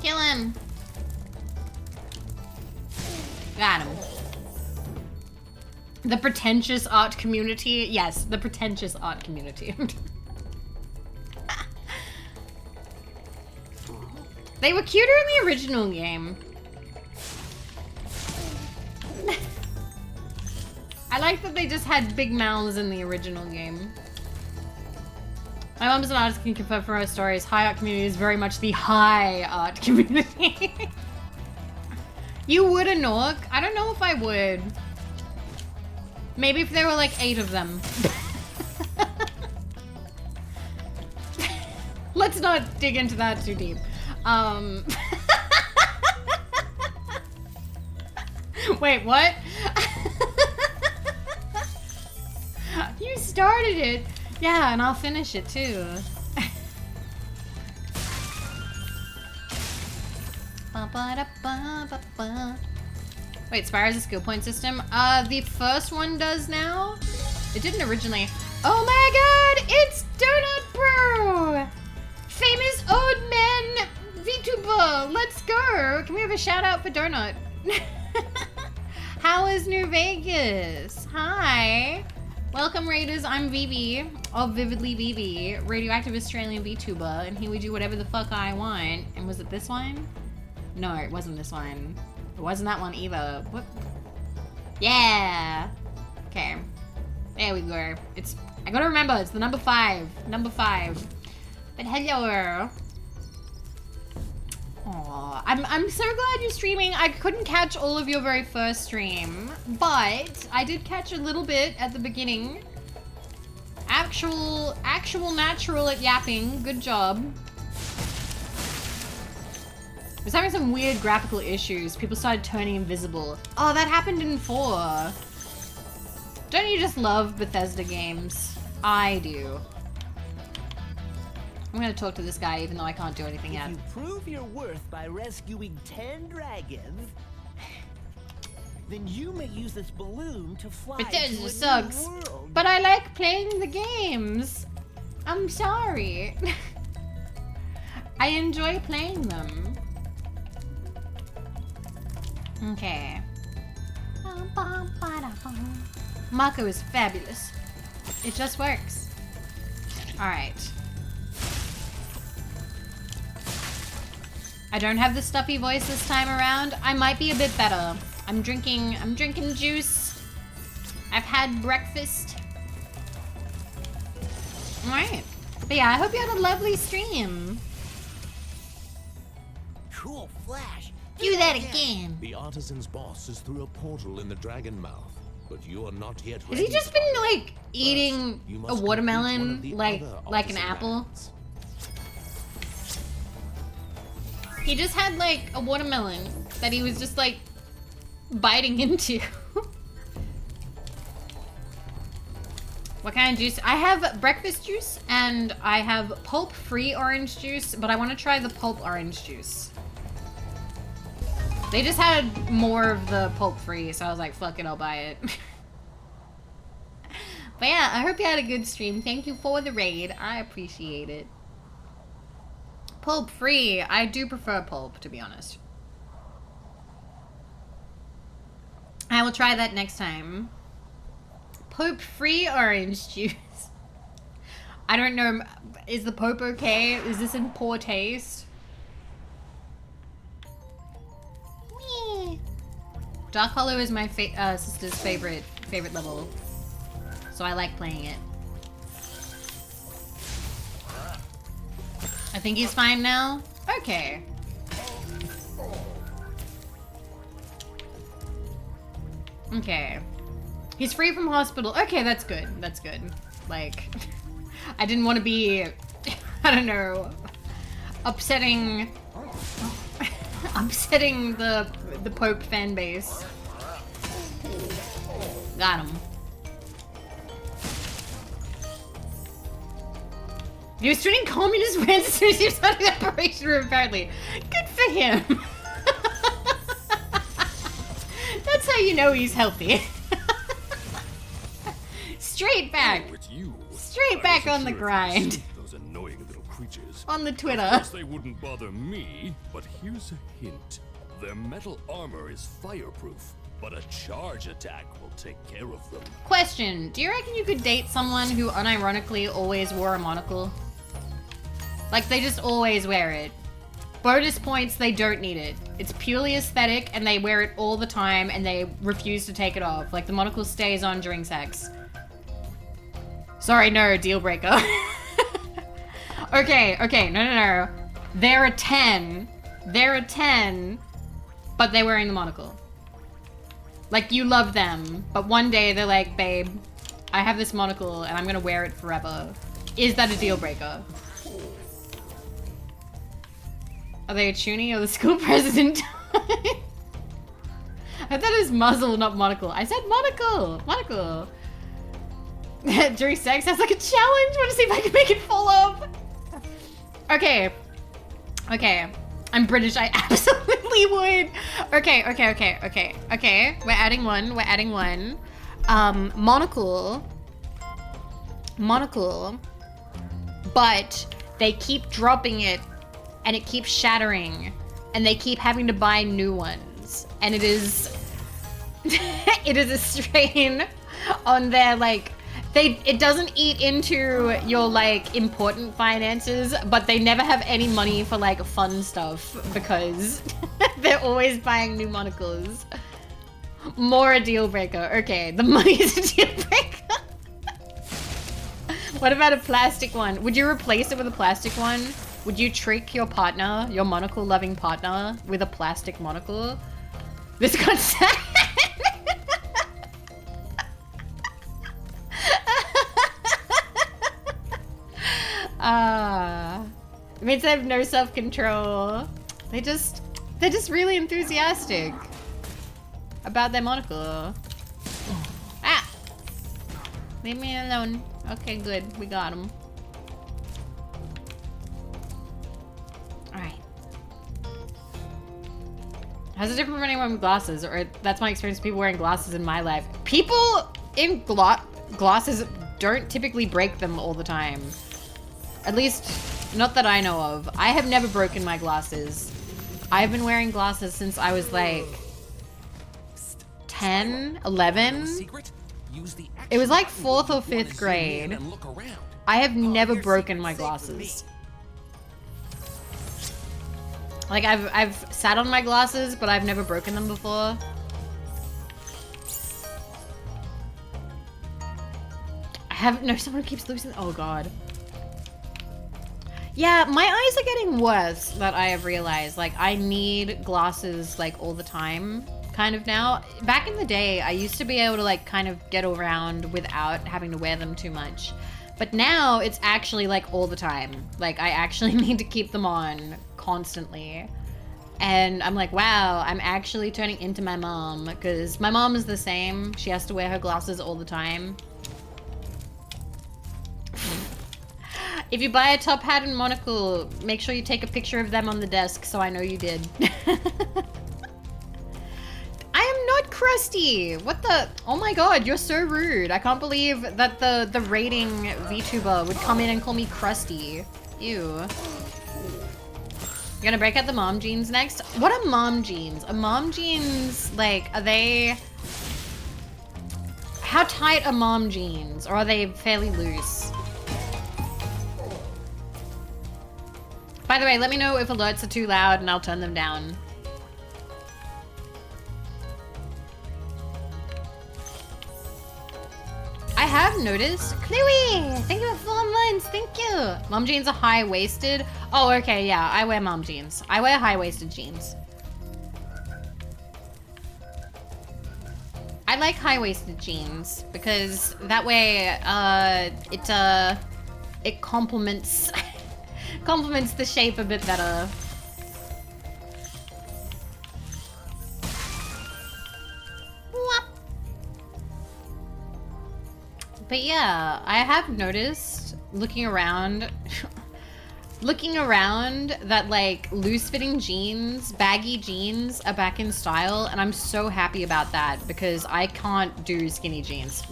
Kill him. Got him. The pretentious art community. Yes, the pretentious art community. They were cuter in the original game. I like that they just had big mouths in the original game. My mom's an artist, can confirm from her stories. High art community is very much the high art community. You would a Nork? I don't know if I would. Maybe if there were like 8 of them. Let's not dig into that too deep. Wait, what? You started it. Yeah, and I'll finish it too. Wait, Spyro's a skill point system? The first one does now? It didn't originally. Oh my god, it's Donut Bro! Famous old man VTuber, let's go! Can we have a shout out for Donut? How is New Vegas? Hi! Welcome Raiders, I'm Vivi, of Vividly Vivi, radioactive Australian VTuber, and here we do whatever the fuck I want. And was it this one? No, it wasn't this one. It wasn't that one either. What? Yeah! Okay. There we go. I gotta remember, it's the number 5. Number 5. But hello. Aww. I'm so glad you're streaming. I couldn't catch all of your very first stream, but I did catch a little bit at the beginning. Actual natural at yapping. Good job. I was having some weird graphical issues. People started turning invisible. Oh, that happened in 4. Don't you just love Bethesda games? I do. I'm gonna talk to this guy even though I can't do anything yet. If you prove your worth by rescuing 10 dragons, then you may use this balloon to fly to a Bethesda new sucks. world. But I like playing the games. I'm sorry. I enjoy playing them. Okay. Mako is fabulous. It just works. Alright. I don't have the stuffy voice this time around. I might be a bit better. I'm drinking juice. I've had breakfast. Alright. But yeah, I hope you had a lovely stream. Cool flash. Do that again. The artisan's boss is through a portal in the dragon mouth, but you are not yet Has ready. he just been like eating You a must complete one watermelon of the like other an artisan apple? lands. He just had like a watermelon that he was just like biting into. What kind of juice? I have breakfast juice and I have pulp-free orange juice, but I want to try the pulp orange juice. They just had more of the pulp-free, so I was like, fuck it, I'll buy it. But yeah, I hope you had a good stream. Thank you for the raid. I appreciate it. Pulp-free. I do prefer pulp, to be honest. I will try that next time. Pulp-free orange juice. I don't know. Is the Pope okay? Is this in poor taste? Whee! Dark Hollow is my sister's favorite level, so I like playing it. I think he's fine now. Okay. Okay. He's free from hospital. Okay, that's good. That's good. Like, I didn't want to be, I don't know, upsetting the Pope fan base. Got him. He was treating communist rants as soon as he was out of the operation room, apparently. Good for him. That's how you know he's healthy. Straight back. Oh, it's you. Straight back on the grind. Those annoying little creatures. On the Twitter. Of course they wouldn't bother me, but here's a hint. Their metal armor is fireproof, but a charge attack will take care of them. Question, do you reckon you could date someone who unironically always wore a monocle? Like, they just always wear it. Bonus points, they don't need it. It's purely aesthetic, and they wear it all the time, and they refuse to take it off. Like, the monocle stays on during sex. Sorry, no, deal breaker. Okay, no. They're a 10. They're a 10, but they're wearing the monocle. Like, you love them, but one day they're like, babe, I have this monocle, and I'm gonna wear it forever. Is that a deal breaker? Are they a toonie or the school president? I thought it was muzzle, not monocle. I said monocle! Monocle! During sex sounds like a challenge. Want to see if I can make it fall off? Okay. I'm British. I absolutely Hollywood. Okay. We're adding one. Monocle. But they keep dropping it and it keeps shattering and they keep having to buy new ones. And it is it is a strain on their like it doesn't eat into your like important finances, but they never have any money for like fun stuff because they're always buying new monocles. More a deal breaker. Okay, the money is a deal breaker. What about a plastic one? Would you replace it with a plastic one? Would you trick your partner, your monocle loving partner, with a plastic monocle? This got sad. It means they have no self-control. They're just really enthusiastic about their monocle. Ah! Leave me alone. Okay, good. We got him. Alright. How's it different from anyone with glasses? Or that's my experience with people wearing glasses in my life. People in glasses don't typically break them all the time. At least, not that I know of. I have never broken my glasses. I've been wearing glasses since I was like 10, 11. It was like 4th or 5th grade. I have never broken my glasses. Like I've sat on my glasses, but I've never broken them before. Someone keeps losing. Oh god. Yeah, my eyes are getting worse that I have realized. Like, I need glasses, like, all the time, kind of now. Back in the day, I used to be able to, like, kind of get around without having to wear them too much. But now, it's actually, like, all the time. Like, I actually need to keep them on constantly. And I'm like, wow, I'm actually turning into my mom. Because my mom is the same. She has to wear her glasses all the time. If you buy a top hat and monocle, make sure you take a picture of them on the desk so I know you did. I am not crusty. What the? Oh my god, you're so rude. I can't believe that the rating VTuber would come in and call me crusty. Ew. You're gonna break out the mom jeans next? What are mom jeans? Are mom jeans, like, are they... How tight are mom jeans? Or are they fairly loose? By the way, let me know if alerts are too loud and I'll turn them down. I have noticed. Chloe! Thank you for 4 months. Thank you. Mom jeans are high-waisted. Oh, okay, yeah. I wear mom jeans. I wear high-waisted jeans. I like high-waisted jeans because that way it complements complements the shape a bit better. But yeah, I have noticed looking around that like loose-fitting jeans, baggy jeans are back in style, and I'm so happy about that because I can't do skinny jeans.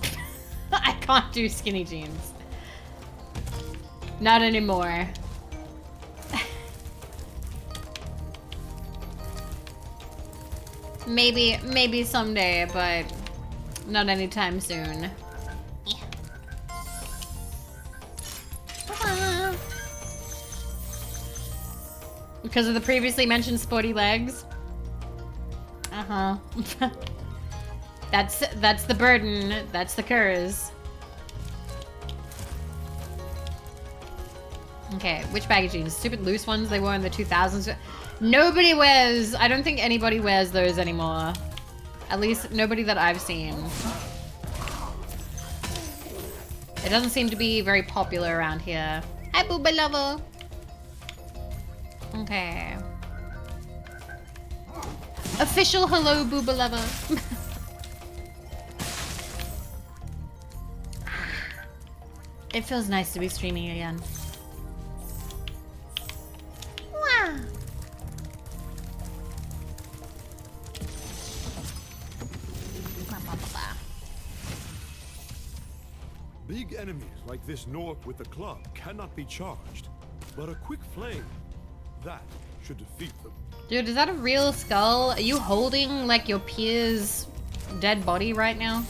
I can't do skinny jeans. Not anymore. Maybe someday, but not anytime soon. Because of the previously mentioned sporty legs. Uh-huh. That's the burden. That's the curse. Okay, which baggy jeans? Stupid loose ones they wore in the 2000s. Nobody wears... I don't think anybody wears those anymore. At least nobody that I've seen. It doesn't seem to be very popular around here. Hi, Booba Lover. Okay. Official hello, Booba Lover. It feels nice to be streaming again. Big enemies like this Gnorc with the club cannot be charged, but a quick flame, that should defeat them. Dude, is that a real skull? Are you holding like your peer's dead body right now?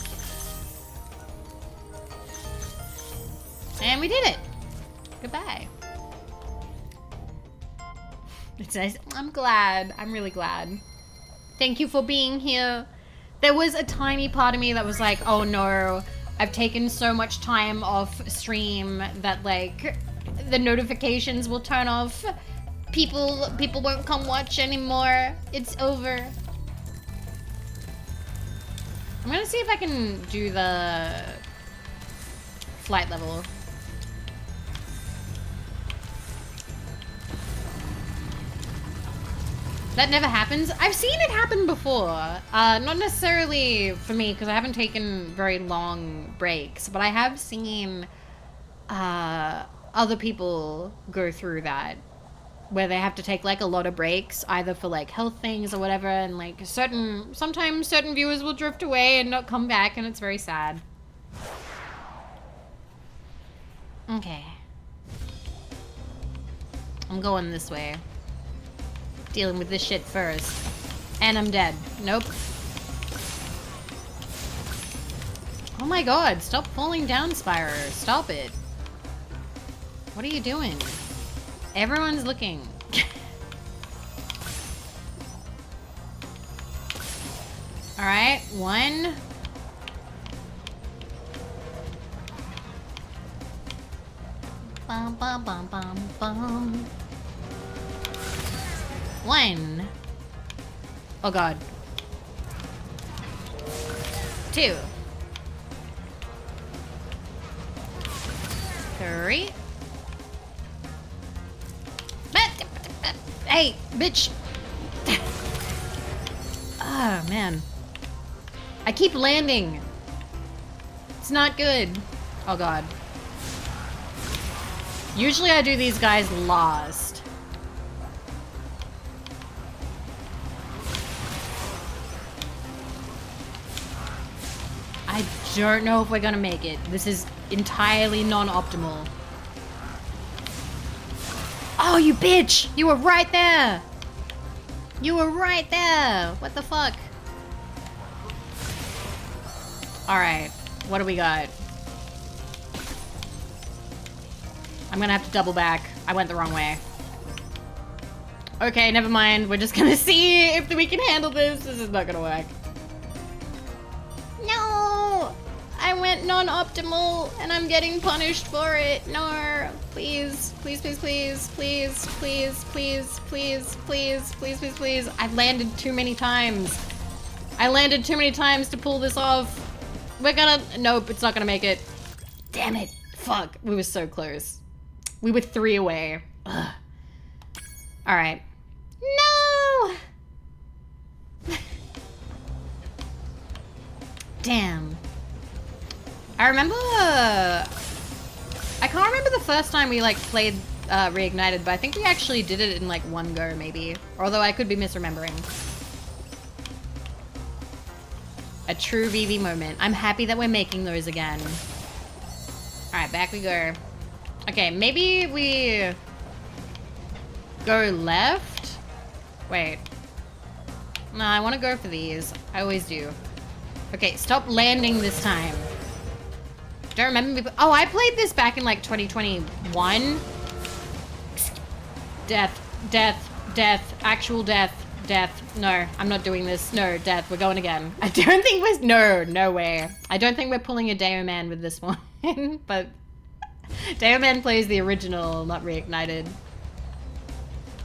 And we did it. Goodbye. It's nice. I'm glad. I'm really glad. Thank you for being here. There was a tiny part of me that was like, oh no, I've taken so much time off stream that like the notifications will turn off. People won't come watch anymore. It's over. I'm gonna see if I can do the flight level. That never happens. I've seen it happen before. Not necessarily for me, because I haven't taken very long breaks, but I have seen other people go through that, where they have to take like a lot of breaks, either for like health things or whatever, and like sometimes certain viewers will drift away and not come back, and it's very sad. Okay. I'm going this way. Dealing with this shit first. And I'm dead. Nope. Oh my god, stop falling down, Spyro. Stop it. What are you doing? Everyone's looking. Alright, one. Bum bum bum bum bum. One. Oh god. Two. Three. Hey, bitch. Oh, man. I keep landing. It's not good. Oh god. Usually I do these guys last. I don't know if we're gonna make it. This is entirely non-optimal. Oh, you bitch! You were right there! You were right there! What the fuck? Alright, what do we got? I'm gonna have to double back. I went the wrong way. Okay, never mind. We're just gonna see if we can handle this. This is not gonna work. No! I went non-optimal and I'm getting punished for it. No, please, please, please, please, please, please, please, please, please, please, please, please. I've landed too many times. I landed too many times to pull this off. We're gonna, nope, it's not gonna make it. Damn it, fuck, we were so close. We were 3 away. Ugh. All right. No! Damn. I remember, I can't remember the first time we like played Reignited, but I think we actually did it in like one go maybe. Although I could be misremembering. A true Vivi moment. I'm happy that we're making those again. All right, back we go. Okay, maybe we go left? Wait. No, I want to go for these. I always do. Okay, stop landing this time. Don't remember. Oh, I played this back in like 2021. Death, death, death, actual death, death. No, I'm not doing this. No, death. We're going again. I don't think we're, no way. I don't think we're pulling a Deo Man with this one. But Deo Man plays the original, not Reignited.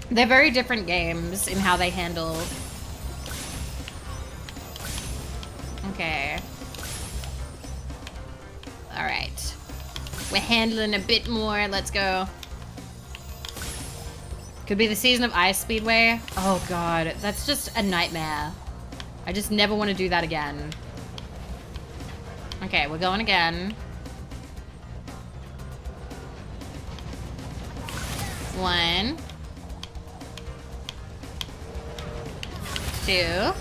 They're very different games in how they handle. Okay. All right. We're handling a bit more. Let's go. Could be the season of Ice Speedway. Oh god, that's just a nightmare. I just never want to do that again. Okay, we're going again. 1, 2,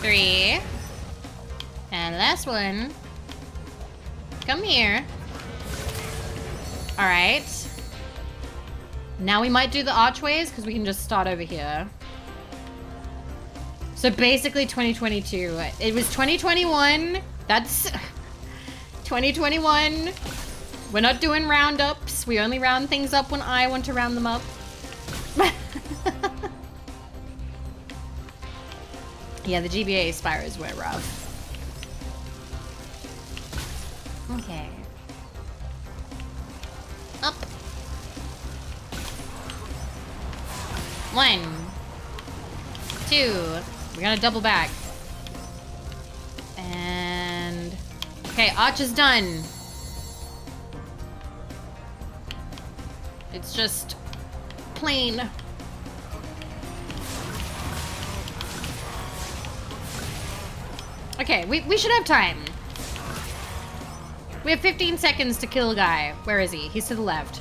3, and last one. Come here. All right. Now we might do the archways because we can just start over here. So basically 2022. It was 2021. That's 2021. We're not doing roundups. We only round things up when I want to round them up. Yeah, the GBA Spyros were rough. Okay. Up. 1, 2. We're gonna double back. And okay, arch is done. It's just plain. Okay, we should have time. We have 15 seconds to kill a guy. Where is he? He's to the left.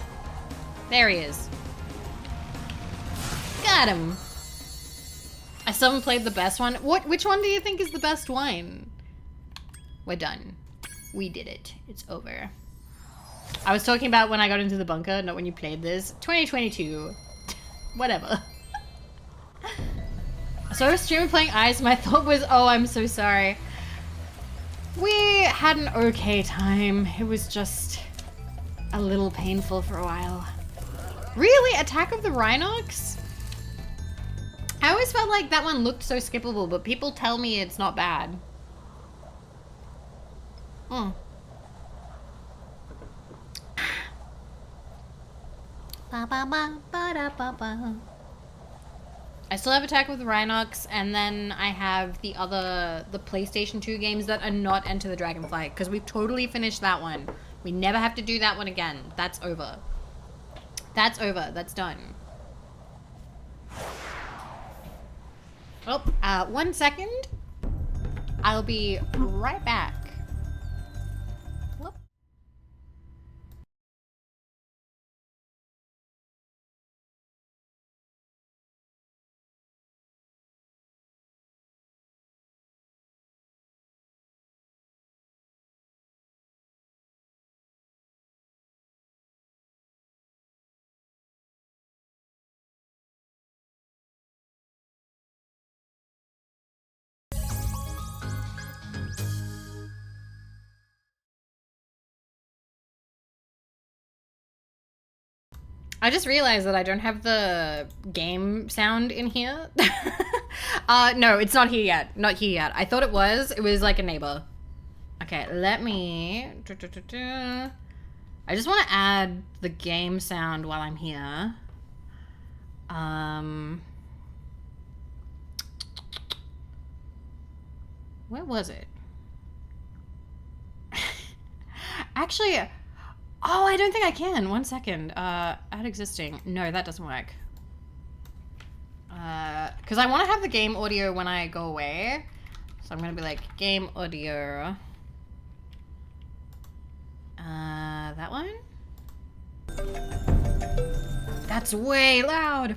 There he is. Got him. I still haven't played the best one. Which one do you think is the best one? We're done. We did it. It's over. I was talking about when I got into the bunker, not when you played this. 2022. Whatever. So I was streaming playing Ice. My thought was, oh, I'm so sorry. We had an okay time. It was just a little painful for a while. Really? Attack of the Rhinox? I always felt like that one looked so skippable, but people tell me it's not bad. Hmm. Ba ba ba ba da ba ba. I still have Attack of the Rhinox, and then I have the PlayStation 2 games that are not Enter the Dragonfly, because we've totally finished that one. We never have to do that one again. That's over. That's over. That's done. Oh, 1 second. I'll be right back. Whoop. I just realized that I don't have the game sound in here. No, it's not here yet. Not here yet. I thought it was. It was like a neighbor. Okay, let me... I just want to add the game sound while I'm here. Where was it? Actually... Oh, I don't think I can. 1 second. Add existing. No, that doesn't work. Because I want to have the game audio when I go away. So I'm going to be like, game audio. That one? That's way loud.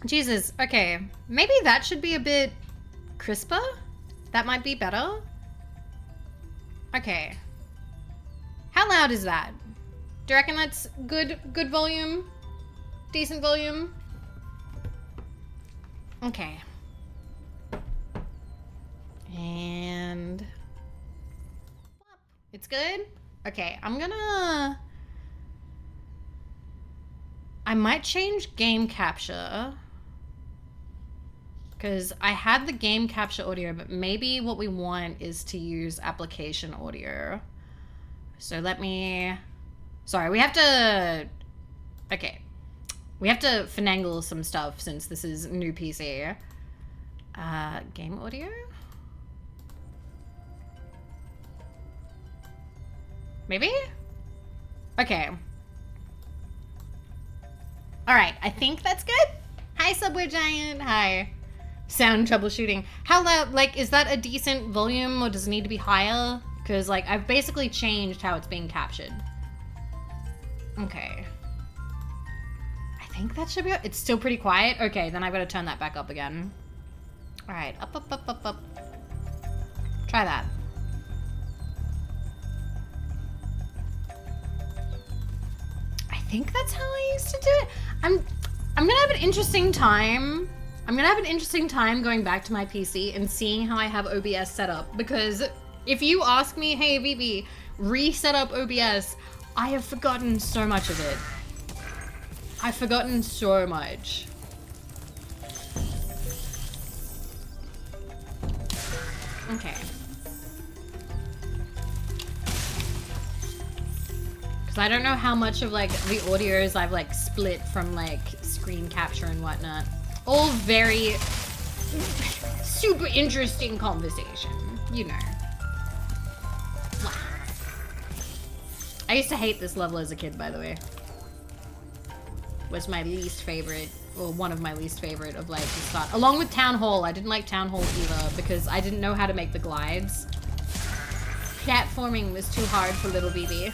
Jesus. Okay. Maybe that should be a bit crisper. That might be better. Okay. How loud is that? Do you reckon that's good volume? Decent volume? Okay. And... It's good? Okay, I'm gonna... I might change game capture. Because I had the game capture audio, but maybe what we want is to use application audio. So let me... Sorry, we have to... Okay. We have to finagle some stuff since this is new PC. Game audio? Maybe? Okay. Alright, I think that's good. Hi, Subway Giant. Hi. Sound troubleshooting. How loud... Like, is that a decent volume or does it need to be higher? Because, like, I've basically changed how it's being captured. Okay. I think that should be... It's still pretty quiet? Okay, then I've got to turn that back up again. Alright, up, up, up, up, up. Try that. think that's how I used to do it. I'm gonna have an interesting time. I'm gonna have an interesting time going back to my PC and seeing how I have OBS set up, because if you ask me, hey Vivi, reset up OBS, I have forgotten so much of it. I've forgotten so much. Okay. Because I don't know how much of like the audios I've like split from like screen capture and whatnot. All very super interesting conversation, you know. I used to hate this level as a kid, by the way. Was my least favorite, or one of my least favorite of like the start. Along with Town Hall. I didn't like Town Hall either because I didn't know how to make the glides. Platforming was too hard for little Vivi.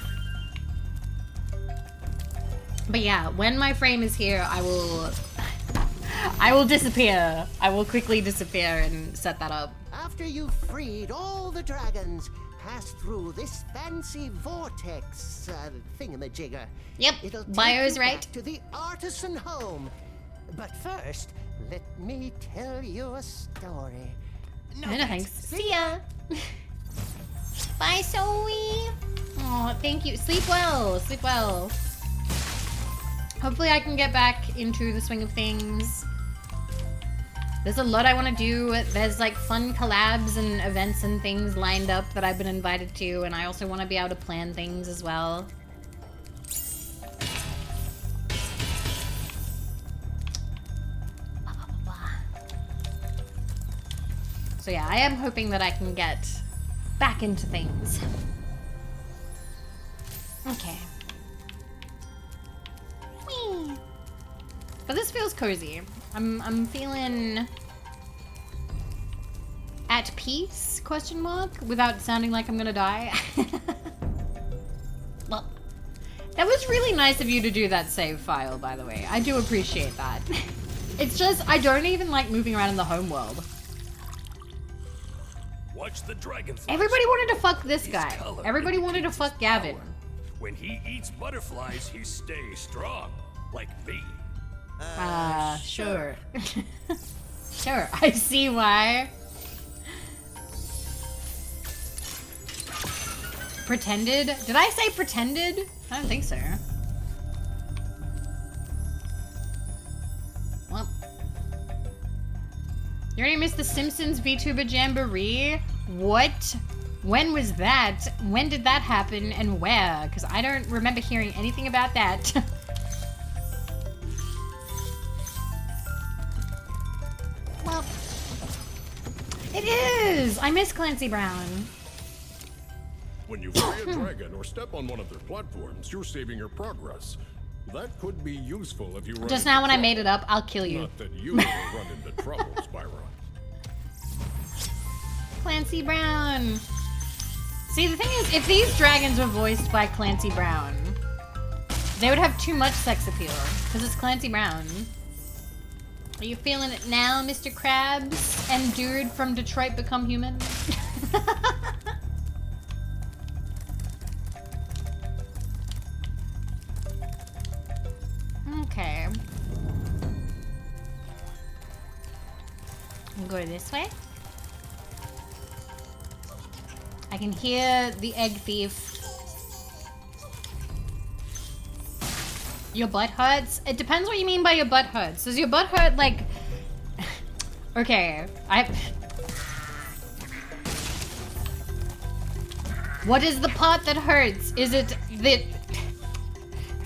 But yeah, when my frame is here, I will disappear. I will quickly disappear and set that up. After you've freed all the dragons, pass through this fancy vortex thingamajigger. Yep, It'll take Bio's you right. back to the artisan home. But first, let me tell you a story. No thanks. See ya. Bye, Zoe. Oh, thank you. Sleep well. Sleep well. Hopefully I can get back into the swing of things. There's a lot I want to do. There's like fun collabs and events and things lined up that I've been invited to, and I also want to be able to plan things as well. So yeah, I am hoping that I can get back into things. Okay. Whee. But this feels cozy. I'm feeling at peace, question mark, without sounding like I'm gonna die. Well, that was really nice of you to do that save file, by the way. I do appreciate that. It's just, I don't even like moving around in the home world. Watch the dragonfly. Everybody wanted to fuck this His guy. color Everybody wanted to indicates fuck his Gavin. power. When he eats butterflies, he stays strong, like me. Sure. Sure, I see why. Pretended? Did I say pretended? I don't think so. Well. You already missed the Simpsons VTuber Jamboree? What? When was that? When did that happen and where? Because I don't remember hearing anything about that. Well, it is! I miss Clancy Brown. When you free a dragon or step on one of their platforms, you're saving your progress. That could be useful if you run Just into now when I trouble. made it up, I'll kill you. Not that you ever run into trouble, Spyro. Clancy Brown. See, the thing is, if these dragons were voiced by Clancy Brown, they would have too much sex appeal, because it's Clancy Brown. Are you feeling it now, Mr. Krabs and Dude from Detroit Become Human? Okay. I'll go this way. I can hear the egg thief. Your butt hurts? It depends what you mean by your butt hurts. Does your butt hurt like... Okay, What is the part that hurts? Is it the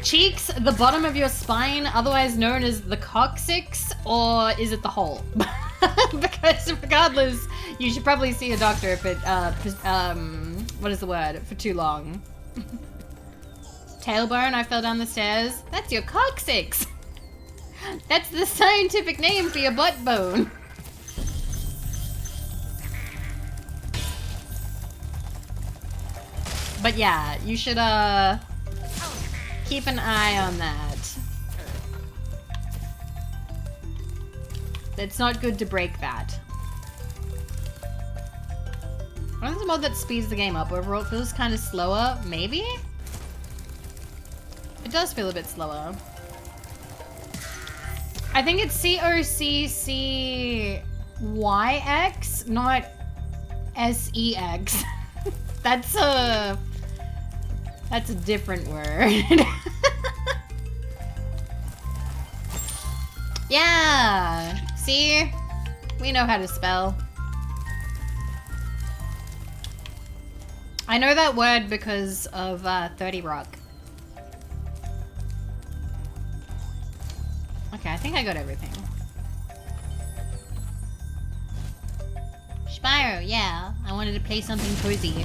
cheeks, the bottom of your spine, otherwise known as the coccyx, or is it the hole? Because regardless, you should probably see a doctor if it, what is the word? For too long. Tailbone, I fell down the stairs. That's your coccyx. That's the scientific name for your butt bone. But yeah, you should, keep an eye on that. It's not good to break that. I think it's a mod that speeds the game up. Overall, it feels kind of slower. Maybe? It does feel a bit slower. I think it's COCCYX, not SEX. That's a different word. Yeah, see? We know how to spell. I know that word because of 30 Rock. Okay, I think I got everything. Spyro, yeah. I wanted to play something cozy.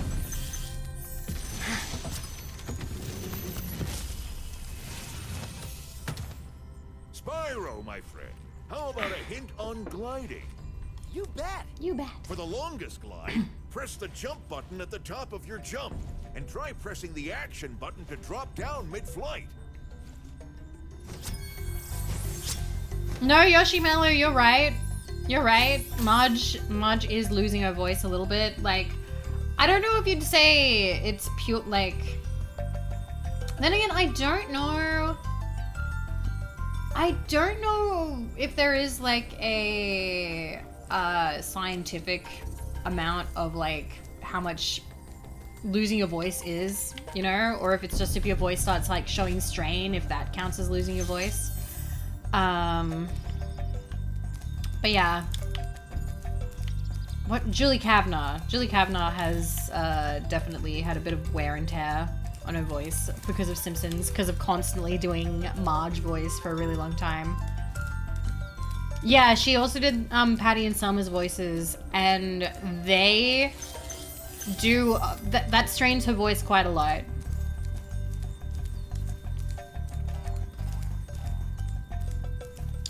Spyro, my friend. How about a hint on gliding? You bet. You bet. For the longest glide, press the jump button at the top of your jump. And try pressing the action button to drop down mid-flight. No, Yoshimello, you're right. You're right. Marge is losing her voice a little bit. Like, I don't know if you'd say it's pure, like... Then again, I don't know if there is, like, a scientific amount of, like, how much losing your voice is, you know? Or if it's just if your voice starts, like, showing strain, if that counts as losing your voice. But yeah. What, Julie Kavanaugh. Julie Kavanaugh has definitely had a bit of wear and tear on her voice because of Simpsons, because of constantly doing Marge voice for a really long time. Yeah, she also did Patty and Selma's voices, and they do, that strains her voice quite a lot.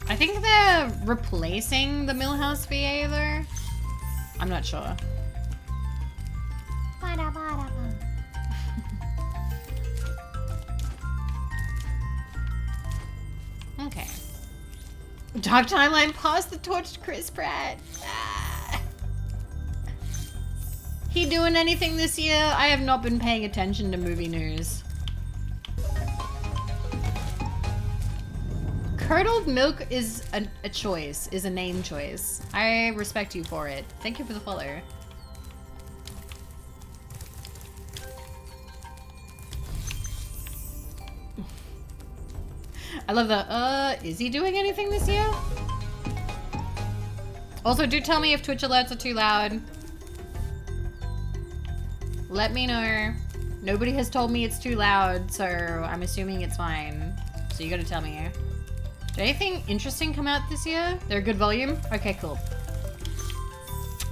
I think they're replacing the Millhouse VA though. I'm not sure. Okay. Dark Timeline passed the torch to Chris Pratt. Ah. He doing anything this year? I have not been paying attention to movie news. Curdled milk is a choice, is a name choice. I respect you for it. Thank you for the follow. I love the, is he doing anything this year? Also, do tell me if Twitch alerts are too loud. Let me know. Nobody has told me it's too loud, so I'm assuming it's fine. So you gotta tell me. Did anything interesting come out this year? They're a good volume? Okay, cool.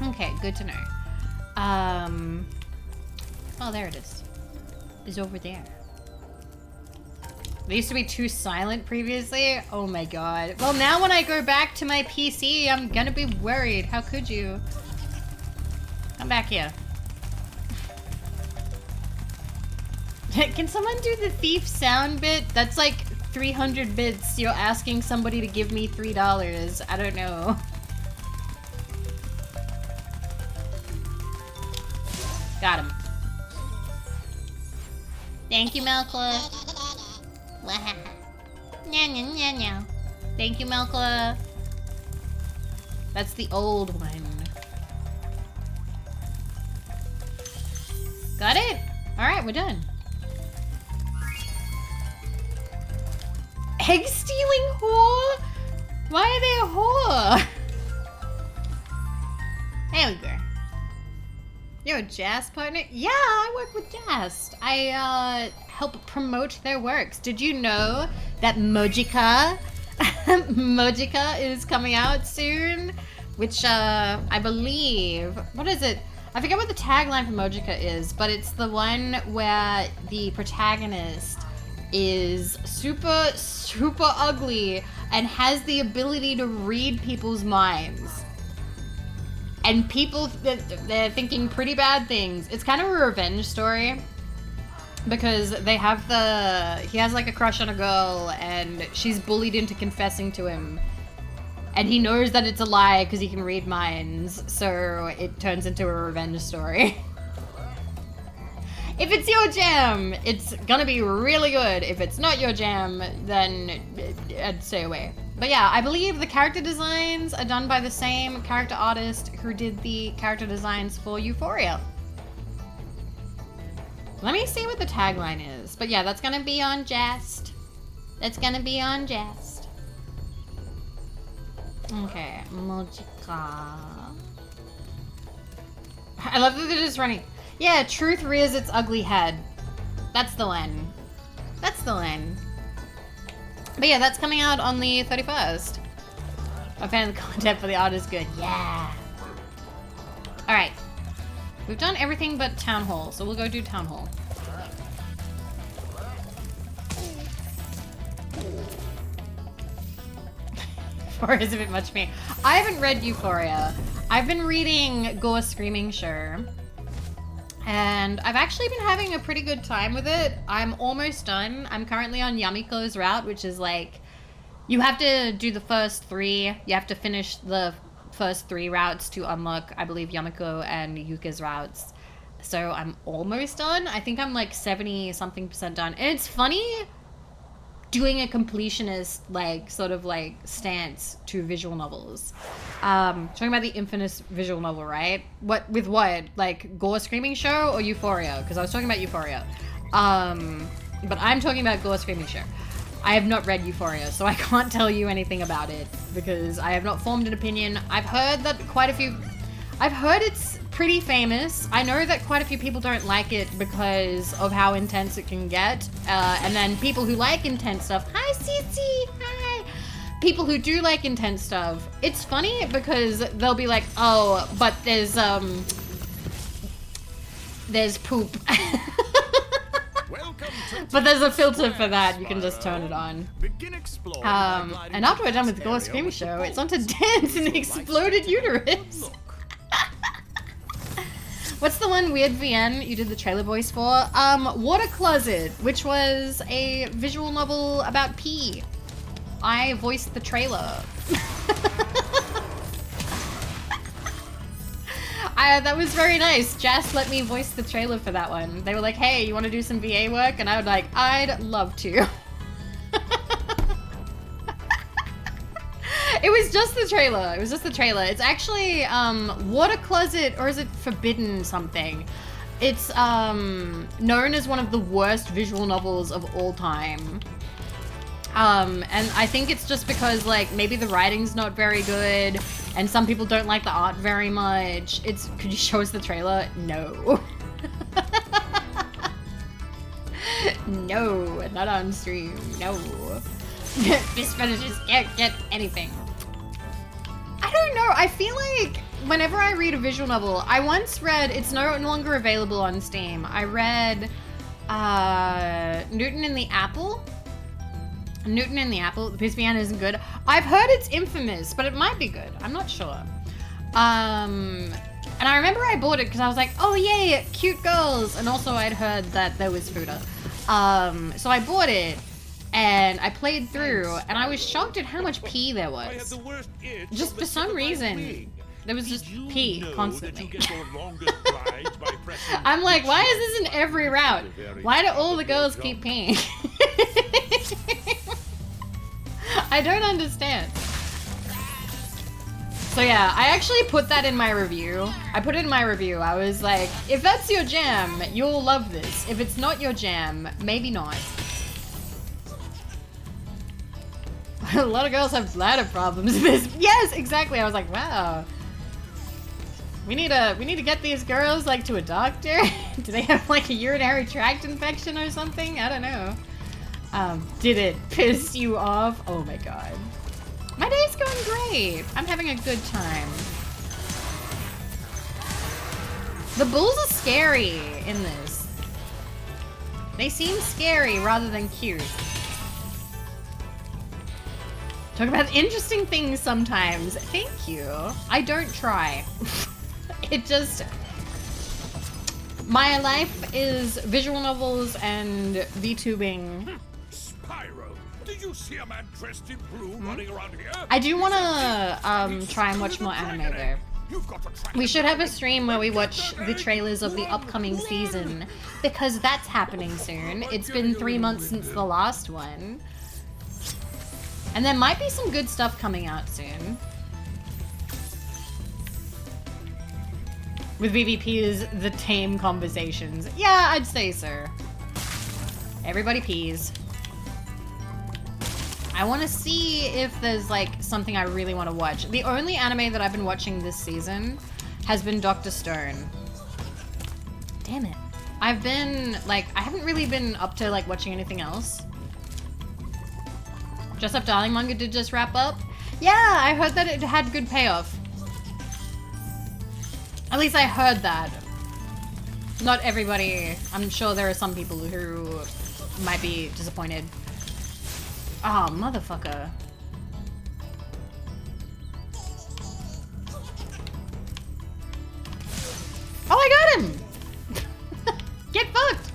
Okay, good to know. Oh, there it is. It's over there. They used to be too silent previously. Oh my god. Well, now when I go back to my PC, I'm gonna be worried. How could you? Come back here. Can someone do the thief sound bit? That's like 300 bits. You're asking somebody to give me $3. I don't know. Got him. Thank you, Melkla. Thank you, Melkla. That's the old one. Got it? Alright, we're done. Egg stealing whore? Why are they a whore? There we go. You're a Jazz partner? Yeah, I work with Jazz. I help promote their works. Did you know that Mojica Mojica is coming out soon? Which I believe, what is it? I forget what the tagline for Mojica is, but it's the one where the protagonist is super, super ugly and has the ability to read people's minds. And people, they're thinking pretty bad things. It's kind of a revenge story. Because they have he has like a crush on a girl and she's bullied into confessing to him. And he knows that it's a lie because he can read minds. So it turns into a revenge story. If it's your jam, it's gonna be really good. If it's not your jam, then I'd stay away. But yeah, I believe the character designs are done by the same character artist who did the character designs for Euphoria. Let me see what the tagline is. But yeah, that's gonna be on Jest. That's gonna be on Jest. Okay, Mojica. I love that they're just running. Yeah, truth rears its ugly head. That's the one. That's the one. But yeah, that's coming out on the 31st. I found the content for the art is good. Yeah. Alright. We've done everything but Town Hall, so we'll go do Town Hall. Euphoria's a bit much for me. I haven't read Euphoria. I've been reading Gore Screaming Show. And I've actually been having a pretty good time with it. I'm almost done. I'm currently on Yamiko's route, which is like, you have to do the first 3. You have to finish the first 3 routes to unlock, I believe, Yamiko and Yuka's routes. So I'm almost done. I think I'm like 70-something% done. And it's funny doing a completionist, like, sort of like stance to visual novels. Talking about the infamous visual novel, right? What, with what? Like, Gore Screaming Show or Euphoria? Because I was talking about Euphoria. But I'm talking about Gore Screaming Show. I have not read Euphoria, so I can't tell you anything about it because I have not formed an opinion. I've heard that I've heard it's pretty famous. I know that quite a few people don't like it because of how intense it can get. And then people who like intense stuff, hi Cici, hi. People who do like intense stuff, it's funny because they'll be like, oh, but there's poop. But there's a filter for that, you can just turn it on. And after we're done with the Gore Screaming Show, it's on to dance in the exploded uterus. What's the one weird VN you did the trailer voice for? Water Closet, which was a visual novel about pee. I voiced the trailer. That was very nice. Jess let me voice the trailer for that one. They were like, hey, you want to do some VA work? And I was like, I'd love to. It was just the trailer. It was just the trailer. It's actually Water Closet, or is it Forbidden something? It's known as one of the worst visual novels of all time. And I think it's just because, like, maybe the writing's not very good and some people don't like the art very much. Could you show us the trailer? No. No, not on stream. No. This fetishes can't get anything. I don't know. I feel like whenever I read a visual novel, I once read, it's no longer available on Steam. I read Newton and the Apple. Newton and the Apple. The PSVN isn't good. I've heard it's infamous, but it might be good. I'm not sure. And I remember I bought it because I was like, oh yay, cute girls. And also I'd heard that there was Fuda. So I bought it and I played through and I was shocked at how much pee there was. Just for some reason, there was just pee constantly. I'm like, why is this in every route? Why do all the girls keep peeing? I don't understand. So yeah, I actually put that in my review. I put it in my review. I was like, if that's your jam, you'll love this. If it's not your jam, maybe not. A lot of girls have bladder problems. Yes, exactly. I was like, wow. We need to get these girls like to a doctor. Do they have like a urinary tract infection or something? I don't know. Did it piss you off? Oh my god. My day's going great. I'm having a good time. The bulls are scary in this. They seem scary rather than cute. Talk about interesting things sometimes. Thank you. I don't try. It just... My life is visual novels and VTubing. Spyro, did you see a man dressed in blue running around here? I do want to try and watch more anime though. You've got to track We the should have a dragon. stream where we watch the trailers of the upcoming season, because that's happening soon. It's been 3 months since the last one. And there might be some good stuff coming out soon. With VVP's The Tame Conversations. Yeah, I'd say so. Everybody pees. I want to see if there's like something I really want to watch. The only anime that I've been watching this season has been Dr. Stone. Damn it. I've been like, I haven't really been up to like watching anything else. Dress Up Darling manga did just wrap up. Yeah, I heard that it had good payoff. At least I heard that. Not everybody. I'm sure there are some people who might be disappointed. Oh, motherfucker. Oh, I got him! Get fucked!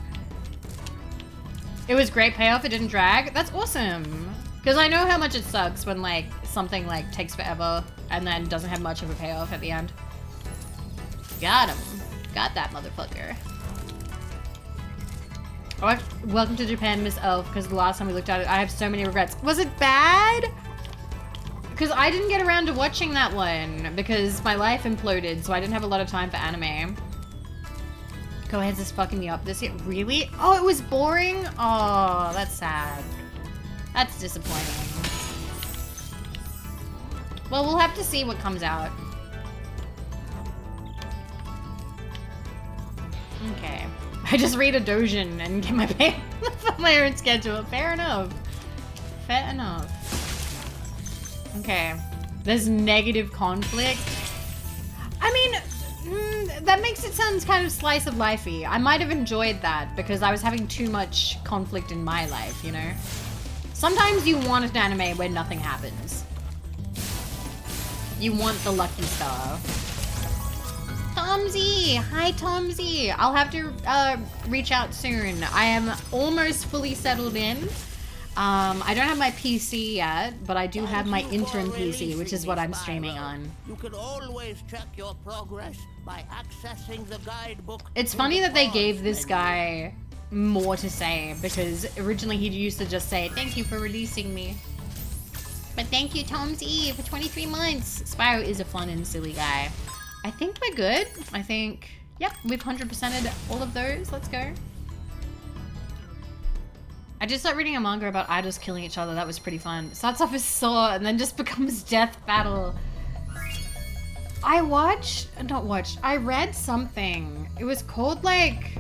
It was great payoff, it didn't drag. That's awesome. Because I know how much it sucks when like something like takes forever and then doesn't have much of a payoff at the end. Got him. Got that motherfucker. Oh, welcome to Japan, Miss Elf, because the last time we looked at it, I have so many regrets. Was it bad? Because I didn't get around to watching that one, because my life imploded, so I didn't have a lot of time for anime. Go ahead, is fucking me up this year. Really? Oh, it was boring? Oh, that's sad. That's disappointing. Well, we'll have to see what comes out. Okay. I just read a dojin and get my pay for my own schedule. Fair enough. Fair enough. Okay. There's negative conflict. I mean, that makes it sound kind of slice of lifey. I might have enjoyed that because I was having too much conflict in my life, you know? Sometimes you want an anime where nothing happens. You want the lucky star. Tomsy! Hi, Tomsy! I'll have to reach out soon. I am almost fully settled in. I don't have my PC yet, but I do have my interim PC, which is what I'm streaming on. You can always check your progress by accessing the guidebook. It's funny that they gave this guy more to say, because originally he used to just say, "Thank you for releasing me." But thank you, Tomsy, for 23 months. Spyro is a fun and silly guy. I think we're good. I think, yep, we've 100%ed all of those. Let's go. I just started reading a manga about idols killing each other. That was pretty fun. Starts off as Saw and then just becomes Death Battle. I read something. It was called like...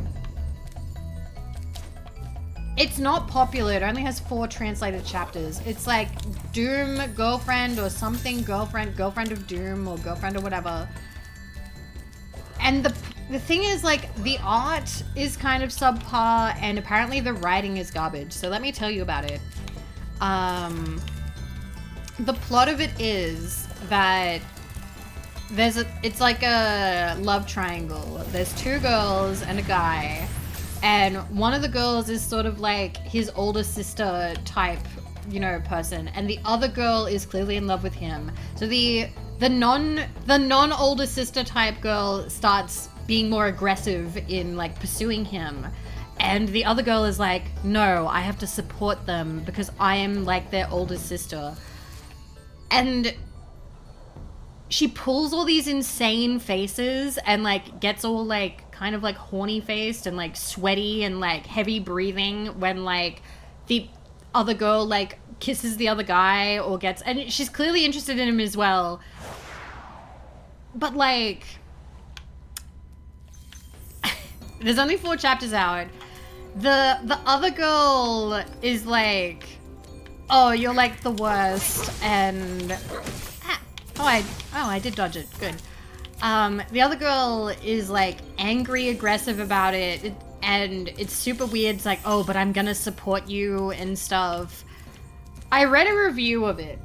It's not popular. It only has 4 translated chapters. It's like Doom Girlfriend or something. Girlfriend of Doom or Girlfriend or whatever. And the thing is, like, the art is kind of subpar and apparently the writing is garbage. So let me tell you about it. The plot of it is that it's like a love triangle. There's 2 girls and a guy. And one of the girls is sort of like his older sister type, you know, person. And the other girl is clearly in love with him. So the non-older sister type girl starts being more aggressive in like pursuing him. And the other girl is like, no, I have to support them because I am like their older sister. And she pulls all these insane faces and like gets all like kind of like horny faced and like sweaty and like heavy breathing when like the other girl like kisses the other guy or gets, and she's clearly interested in him as well. But like, there's only 4 chapters out. The other girl is like, oh, you're like the worst, and I did dodge it. Good. The other girl is like angry, aggressive about it, and it's super weird. It's like, oh, but I'm gonna support you and stuff. I read a review of it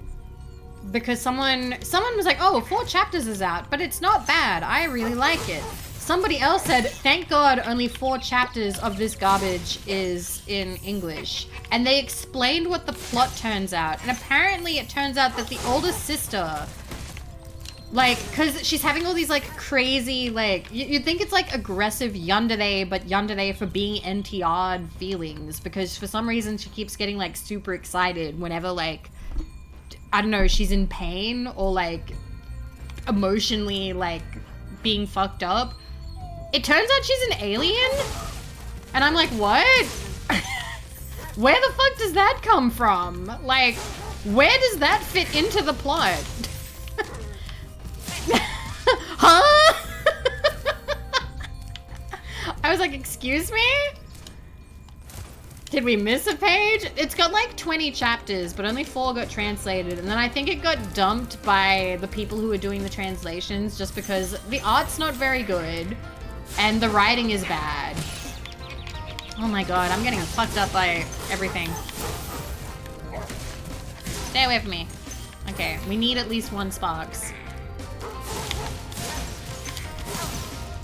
because someone was like, oh, 4 chapters is out, but it's not bad. I really like it. Somebody else said, thank God only 4 chapters of this garbage is in English. And they explained what the plot turns out. And apparently it turns out that the older sister Like, cause she's having all these like crazy, like, you'd think it's like aggressive yandere, but yandere for being NTR'd feelings, because for some reason she keeps getting like super excited whenever like, I don't know, she's in pain or like emotionally like being fucked up. It turns out she's an alien, and I'm like, what? Where the fuck does that come from? Like, where does that fit into the plot? Huh? I was like, excuse me? Did we miss a page? It's got like 20 chapters, but only 4 got translated. And then I think it got dumped by the people who were doing the translations just because the art's not very good and the writing is bad. Oh my god, I'm getting fucked up by everything. Stay away from me. Okay, we need at least 1 Sparks.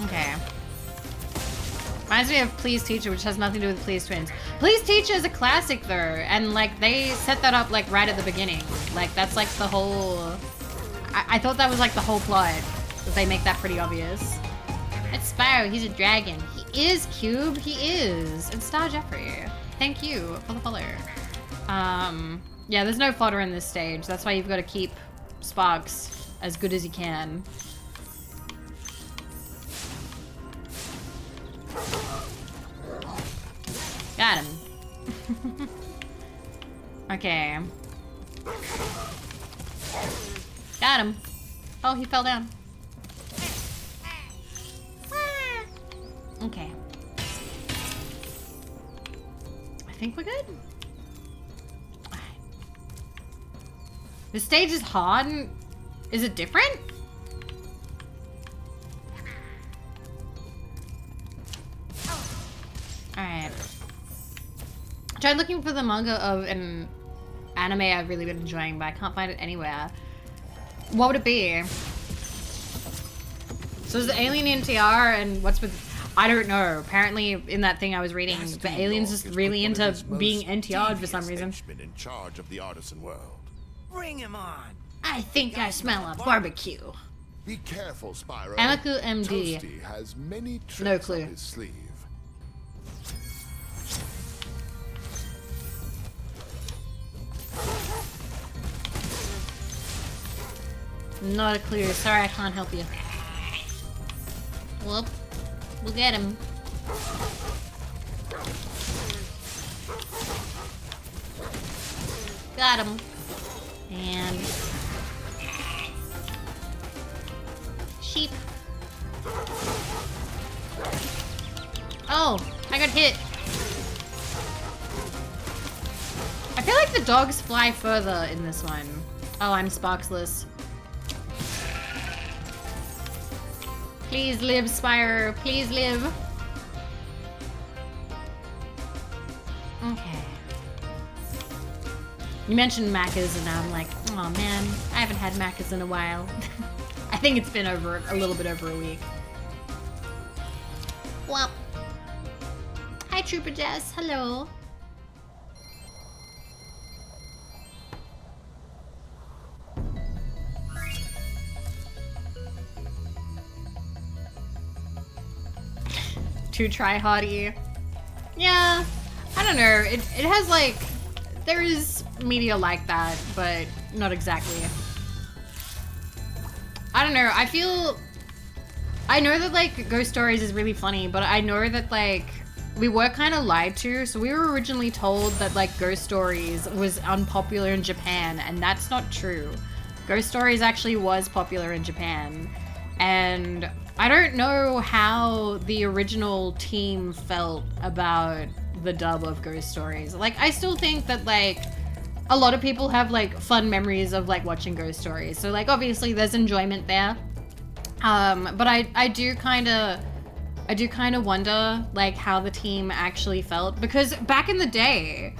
Okay. Reminds me of Please Teacher, which has nothing to do with Please Twins. Please Teacher is a classic though, and like they set that up like right at the beginning. Like that's like the whole... I thought that was like the whole plot, that they make that pretty obvious. It's Spyro, he's a dragon. He is, Cube, he is. And Star Jeffrey, thank you for the follow. Yeah, there's no fodder in this stage. That's why you've got to keep Sparks as good as you can. Got him. Okay. Got him. Oh, he fell down. Okay. I think we're good. This stage is hard. Is it different? Alright. I tried looking for the manga of an anime I've really been enjoying, but I can't find it anywhere. What would it be? So is the alien NTR and what's with... I don't know. Apparently in that thing I was reading, the alien's just really into being NTR'd for some reason. In charge of the artisan world. Bring him on. I think I smell a barbecue. Be careful, Spyro. Amaku MD. Toasty has many tricks No clue. up his sleeve. Not a clue. Sorry, I can't help you. Whoop. We'll get him. Got him. And... sheep. Oh, I got hit. I feel like the dogs fly further in this one. Oh, I'm Sparksless. Please live, Spyro. Please live. Okay. You mentioned Macca's and I'm like, oh man, I haven't had Macca's in a while. I think it's been over a little bit over a week. Well. Hi, Trooper Jess. Hello. Too try-hardy. Yeah, I don't know. It has like, there is media like that, but not exactly. I don't know. I know that like Ghost Stories is really funny, but I know that like we were kind of lied to. So we were originally told that like Ghost Stories was unpopular in Japan, and that's not true. Ghost Stories actually was popular in Japan, and I don't know how the original team felt about the dub of Ghost Stories. Like, I still think that, like, a lot of people have, like, fun memories of, like, watching Ghost Stories. So, like, obviously there's enjoyment there. But I do kind of wonder, like, how the team actually felt. Because back in the day,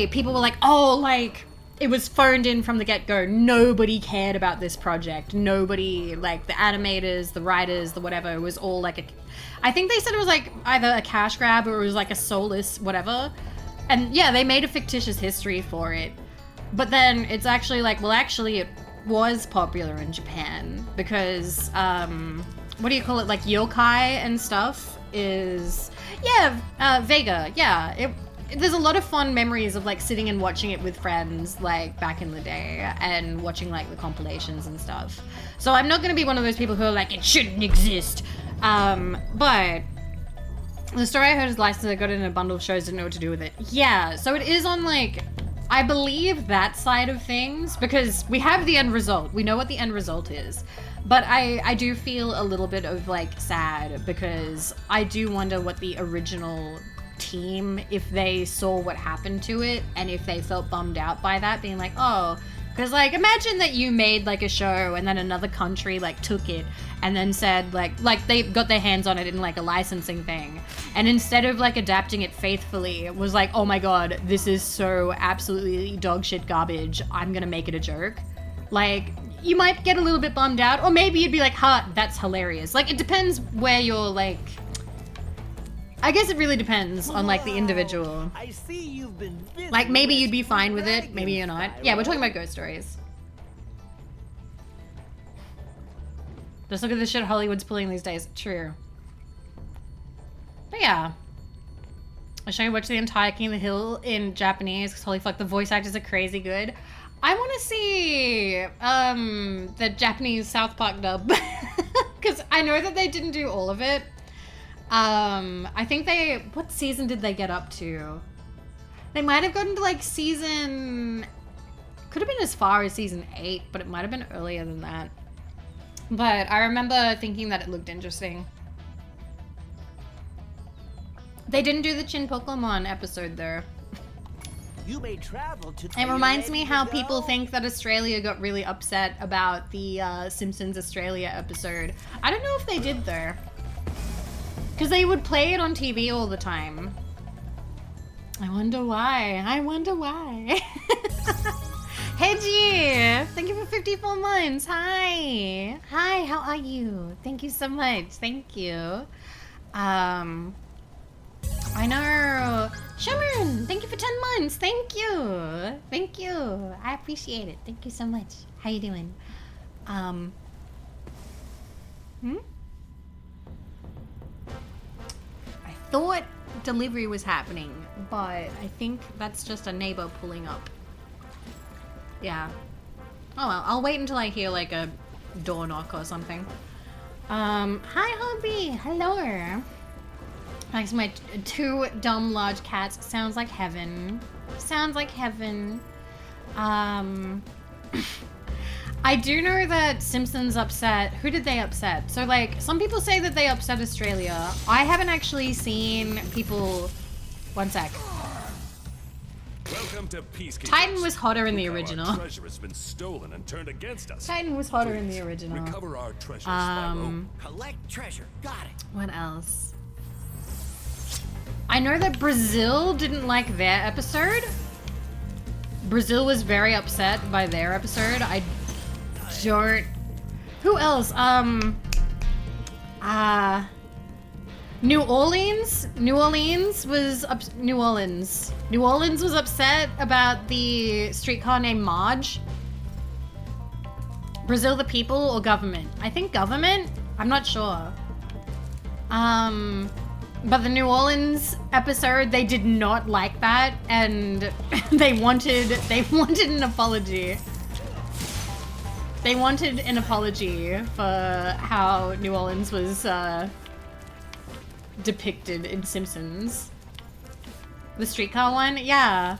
people were like, oh, like... it was phoned in from the get-go. Nobody cared about this project. Nobody, like, the animators, the writers, the whatever, it was all like a... I think they said it was, like, either a cash grab or it was, like, a soulless whatever. And, yeah, they made a fictitious history for it. But then it's actually like, well, actually, was popular in Japan because, what do you call it? Like yokai and stuff is, yeah, Vega. Yeah, there's a lot of fond memories of like sitting and watching it with friends like back in the day and watching like the compilations and stuff. So I'm not gonna be one of those people who are like, it shouldn't exist. But the story I heard is licensed. I got it in a bundle of shows, didn't know what to do with it. Yeah, so it is on like, I believe that side of things because we have the end result. We know what the end result is. But I do feel a little bit of like sad because I do wonder what the original team, if they saw what happened to it and if they felt bummed out by that, being like, oh, because like imagine that you made like a show and then another country like took it and then said like they got their hands on it in like a licensing thing, and instead of like adapting it faithfully, it was like, oh my god, this is so absolutely dog shit garbage, I'm gonna make it a joke. Like, you might get a little bit bummed out, or maybe you'd be like, ha, that's hilarious. Like, it depends where you're like, I guess it really depends on like the individual. I see you've been busy Like maybe you'd be rescuing fine with it, dragons, maybe you're not. Spyro. Yeah, we're talking about ghost stories. Just look at the shit Hollywood's pulling these days. True. But yeah. I should watch the entire King of the Hill in Japanese because holy fuck, the voice actors are crazy good. I want to see the Japanese South Park dub because I know that they didn't do all of it. I think what season did they get up to? They might have gotten to like season, could have been as far as season 8, but it might have been earlier than that. But I remember thinking that it looked interesting. They didn't do the Chin Pokemon episode though. You may travel to. It reminds me how people think that Australia got really upset about the Simpsons Australia episode. I don't know if they did though. Because they would play it on TV all the time. I wonder why. I wonder why. Hedgie, thank you for 54 months. Hi. Hi, how are you? Thank you so much. Thank you. I know. Shumern, thank you for 10 months. Thank you. Thank you. I appreciate it. Thank you so much. How you doing? I thought delivery was happening, but I think that's just a neighbor pulling up. Yeah. Oh well, I'll wait until I hear like a door knock or something. Hi Hobby, hello. Thanks, my 2 dumb large cats. Sounds like heaven. Sounds like heaven. I do know that Simpsons upset. Who did they upset? So, like, some people say that they upset Australia. I haven't actually seen people. One sec. Welcome to Peacekeepers. Titan was hotter in the original. Our treasure has been stolen and turned against us. Titan was hotter in the original. Recover our treasure, Spyro. Collect treasure. Got it. What else? I know that Brazil didn't like their episode. Brazil was very upset by their episode. I don't. Who else? New Orleans. New Orleans was upset about the streetcar named Marge. Brazil, the people or government? I think government. I'm not sure. But the New Orleans episode, they did not like that, and they wanted an apology. They wanted an apology for how New Orleans was depicted in Simpsons. The streetcar one? Yeah.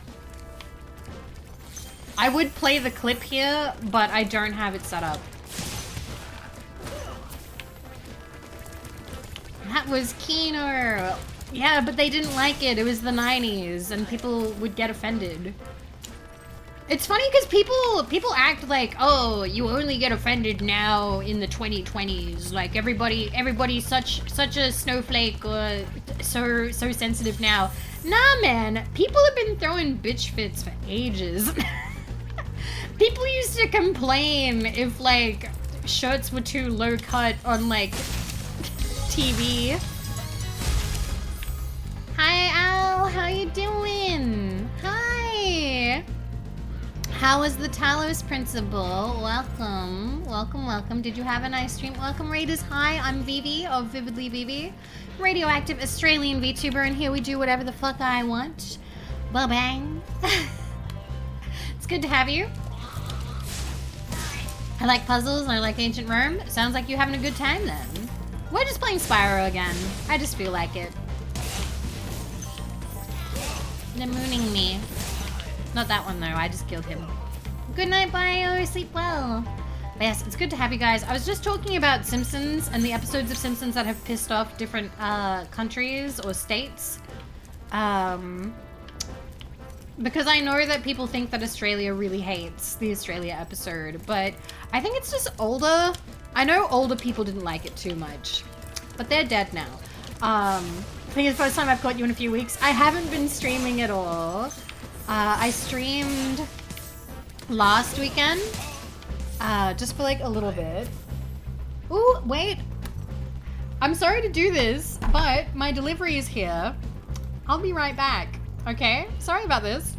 I would play the clip here, but I don't have it set up. That was Keener. Yeah, but they didn't like it. It was the 90s, and people would get offended. It's funny because people act like, oh, you only get offended now in the 2020s. Like everybody's such a snowflake or so sensitive now. Nah, man. People have been throwing bitch fits for ages. People used to complain if like shirts were too low cut on like TV. Hi Al, how you doing? Hi. How was the Talos Principle? Welcome, welcome, welcome. Did you have a nice stream? Welcome, Raiders. Hi, I'm Vivi of Vividly Vivi, radioactive Australian VTuber, and here we do whatever the fuck I want. Ba-bang. It's good to have you. I like puzzles and I like ancient Rome. Sounds like you're having a good time then. We're just playing Spyro again. I just feel like it. They're mooning me. Not that one though, I just killed him. Good night, Bio, sleep well. But yes, it's good to have you guys. I was just talking about Simpsons and the episodes of Simpsons that have pissed off different countries or states. Because I know that people think that Australia really hates the Australia episode, but I think it's just older. I know older people didn't like it too much, but they're dead now. I think it's the first time I've caught you in a few weeks. I haven't been streaming at all. I streamed last weekend, just for like a little bit. Ooh, wait. I'm sorry to do this, but my delivery is here. I'll be right back, okay? Sorry about this.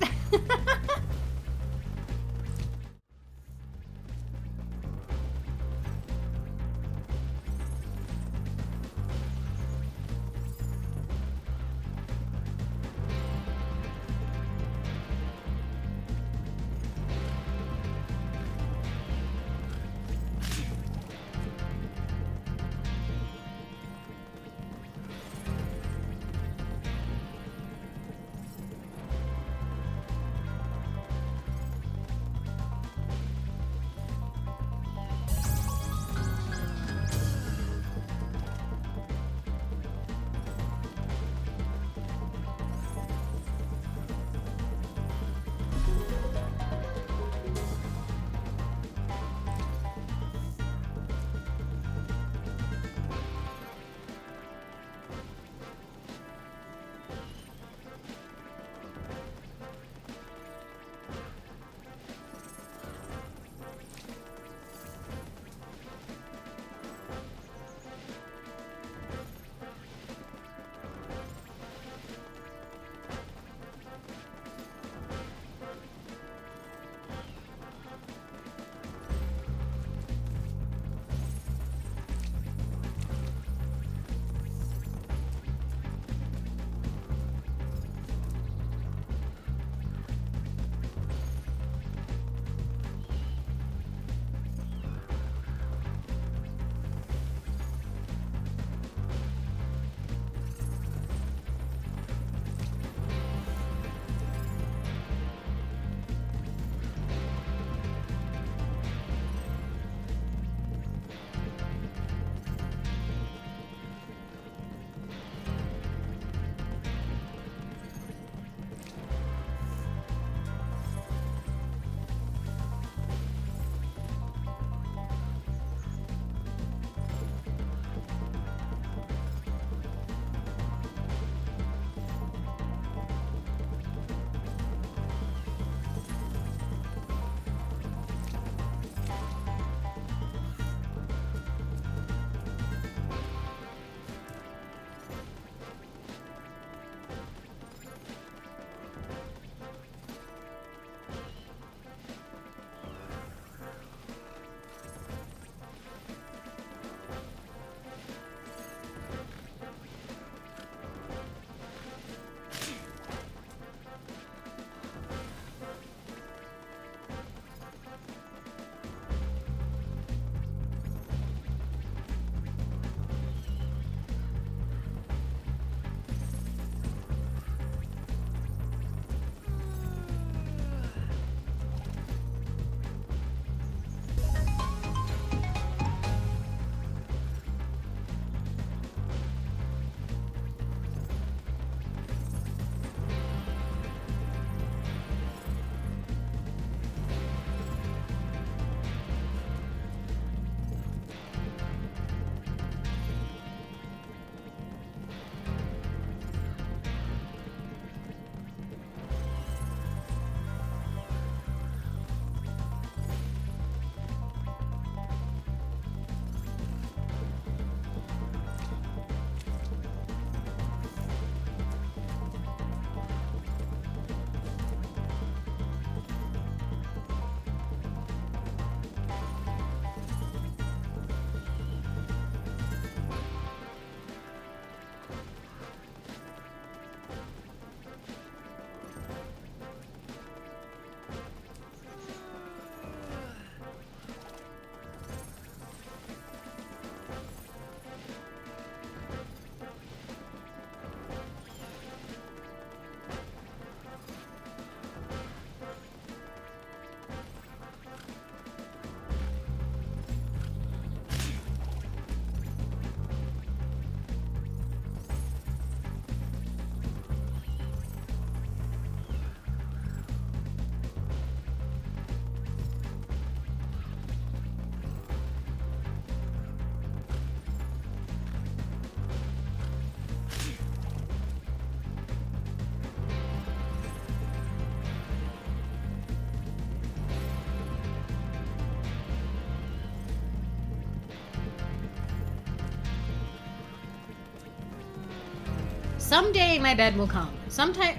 Someday my bed will come. Sometime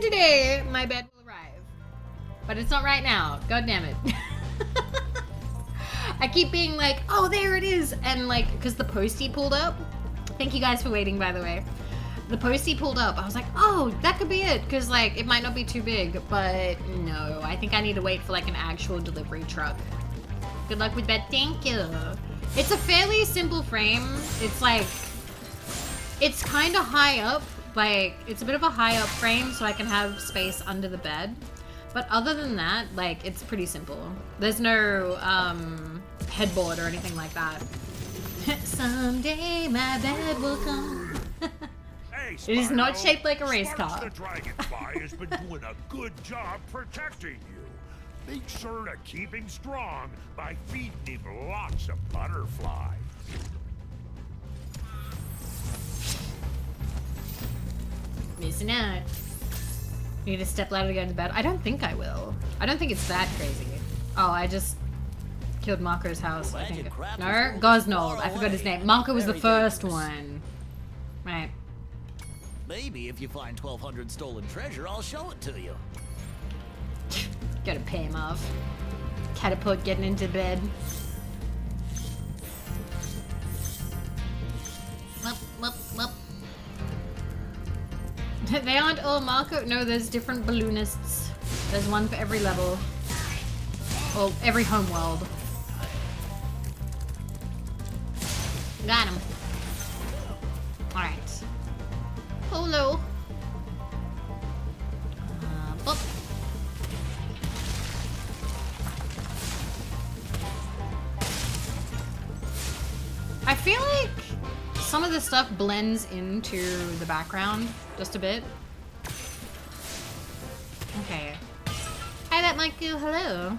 today my bed will arrive. But it's not right now. God damn it. I keep being like, oh, there it is. And like, because the postie pulled up. Thank you guys for waiting, by the way. The postie pulled up. I was like, oh, that could be it. Because like, it might not be too big. But no, I think I need to wait for like an actual delivery truck. Good luck with that. Thank you. It's a fairly simple frame. It's like, it's kind of high up. Like, it's a bit of a high up frame so I can have space under the bed. But other than that, like, it's pretty simple. There's no headboard or anything like that. Someday my bed will come. Hey, It is not shaped like a race Sparks car. the Dragonfly has been doing a good job protecting you. Make sure to keep him strong by feeding him lots of butterflies. Missing out. Need a step ladder to go into bed. I don't think I will. I don't think it's that crazy. Oh, I just killed Marco's house. I think. No, Gosnold. I forgot his name. Marco was the first one. Right. Maybe if you find 1,200 stolen treasure, I'll show it to you. Gotta pay him off. Catapult getting into bed. They aren't all Marco. No, there's different balloonists. There's one for every level. Well, every homeworld. Got him. Alright. Hello. Boop. I feel like some of the stuff blends into the background just a bit. Okay. Hi, that might go. Hello.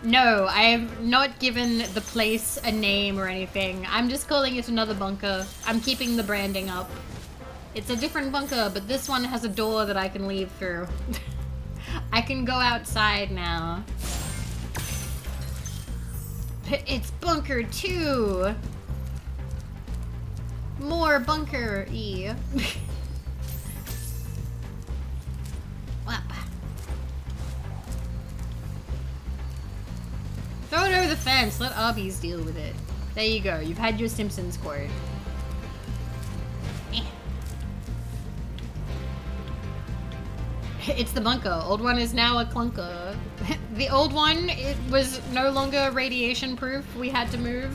No, I have not given the place a name or anything. I'm just calling it another bunker. I'm keeping the branding up. It's a different bunker, but this one has a door that I can leave through. I can go outside now. It's bunker 2. More bunker-y. Whap. Throw it over the fence. Let Arby's deal with it. There you go. You've had your Simpsons quote. It's the bunker. Old one is now a clunker. The old one, it was no longer radiation proof. We had to move.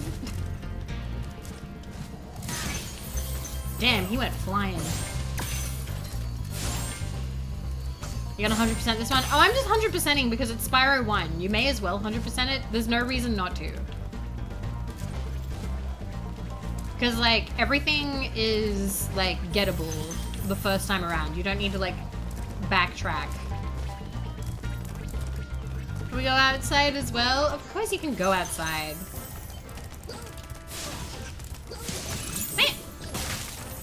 Damn, he went flying. You got 100% this one? Oh, I'm just 100%ing because it's Spyro 1. You may as well 100% it. There's no reason not to. Because, like, everything is, like, gettable the first time around. You don't need to, like, backtrack. Can we go outside as well? Of course you can go outside. Man!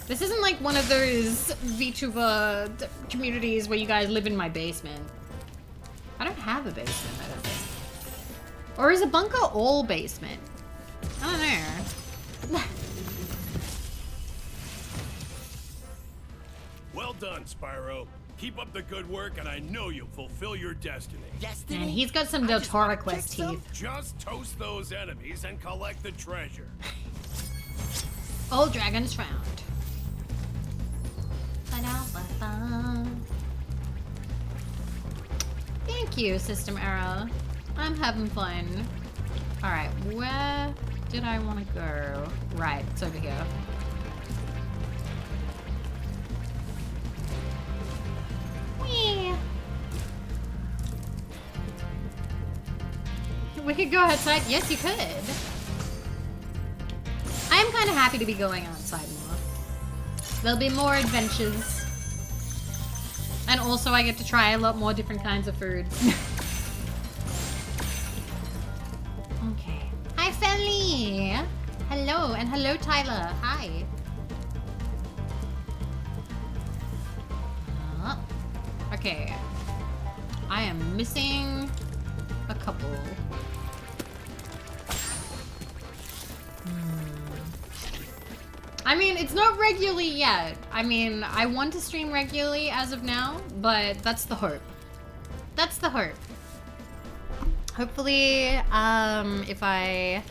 This isn't like one of those VTuber communities where you guys live in my basement. I don't have a basement, I don't think. Or is a bunker all basement? I don't know. Well done, Spyro. Keep up the good work, and I know you'll fulfill your destiny. And he's got some Del Toro-quest teeth. Just toast those enemies and collect the treasure. Old dragons found. Thank you, System Error. I'm having fun. Alright, where did I want to go? Right, it's over here. Whee! We could go outside. Yes, you could. I'm kind of happy to be going outside more. There'll be more adventures. And also I get to try a lot more different kinds of food. Okay. Hi, Felly! Hello, and hello, Tyler. Hi. Okay. I am missing a couple. I mean, it's not regularly yet. I mean, I want to stream regularly as of now, but that's the hope. That's the hope. Hopefully, if I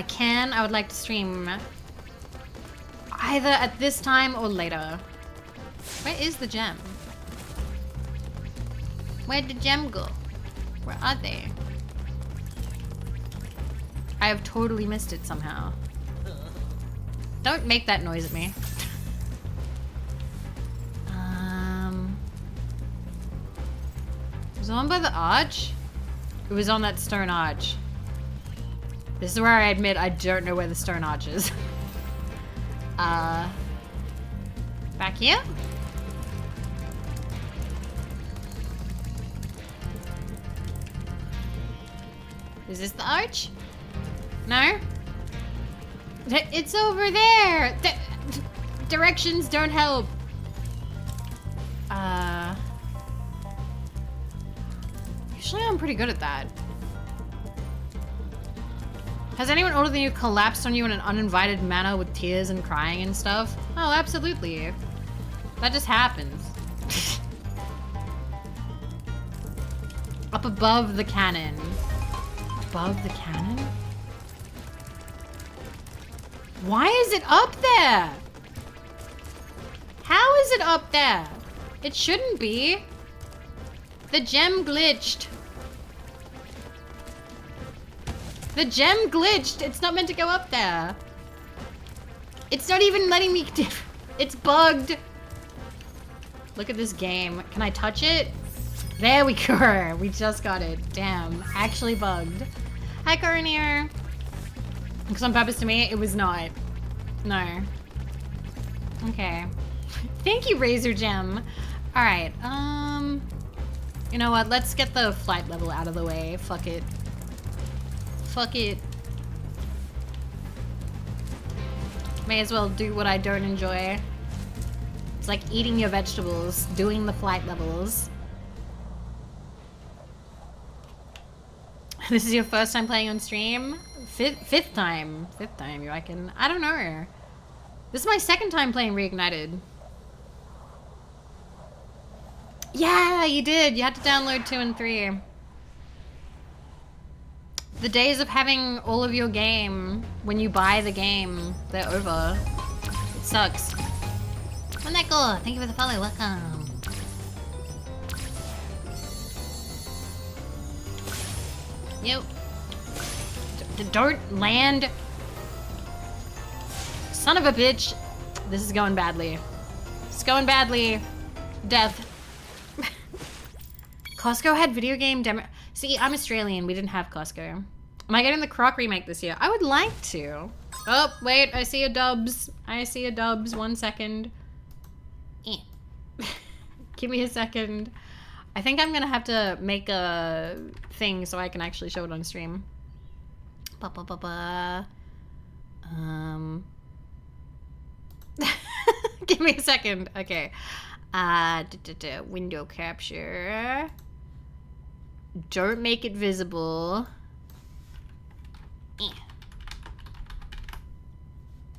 can, I would like to stream either at this time or later. Where is the gem? Where'd the gem go? Where are they? I have totally missed it somehow. Don't make that noise at me. Was it on by the arch? It was on that stone arch. This is where I admit I don't know where the stone arch is. Back here? Is this the arch? No? It's over there! Directions don't help. Usually I'm pretty good at that. Has anyone older than you collapsed on you in an uninvited manner with tears and crying and stuff? Oh, absolutely. That just happens. Up above the cannon. Above the cannon? Why is it up there? How is it up there? It shouldn't be. The gem glitched. The gem glitched. It's not meant to go up there. It's not even letting me. It's bugged. Look at this game. Can I touch it? There we go. We just got it. Damn. Actually bugged. Hi, Coronir. Because on purpose to me, it was not. No. Okay. Thank you, Razor Gem. Alright, you know what? Let's get the flight level out of the way. Fuck it. Fuck it. May as well do what I don't enjoy. It's like eating your vegetables, doing the flight levels. This is your first time playing on stream? Fifth time. Fifth time, you reckon? I don't know. This is my second time playing Reignited. Yeah, you did. You had to download 2 and 3. The days of having all of your game when you buy the game, they're over. It sucks. Maneko, thank you for the follow. Welcome. Yep. Don't land. Son of a bitch. This is going badly. It's going badly. Death. Costco had video game demo. See, I'm Australian. We didn't have Costco. Am I getting the Croc remake this year? I would like to. Oh, wait. I see a dubs. I see a dubs. 1 second. Give me a second. I think I'm gonna have to make a thing so I can actually show it on stream. Give me a second. Okay. Window capture. Don't make it visible.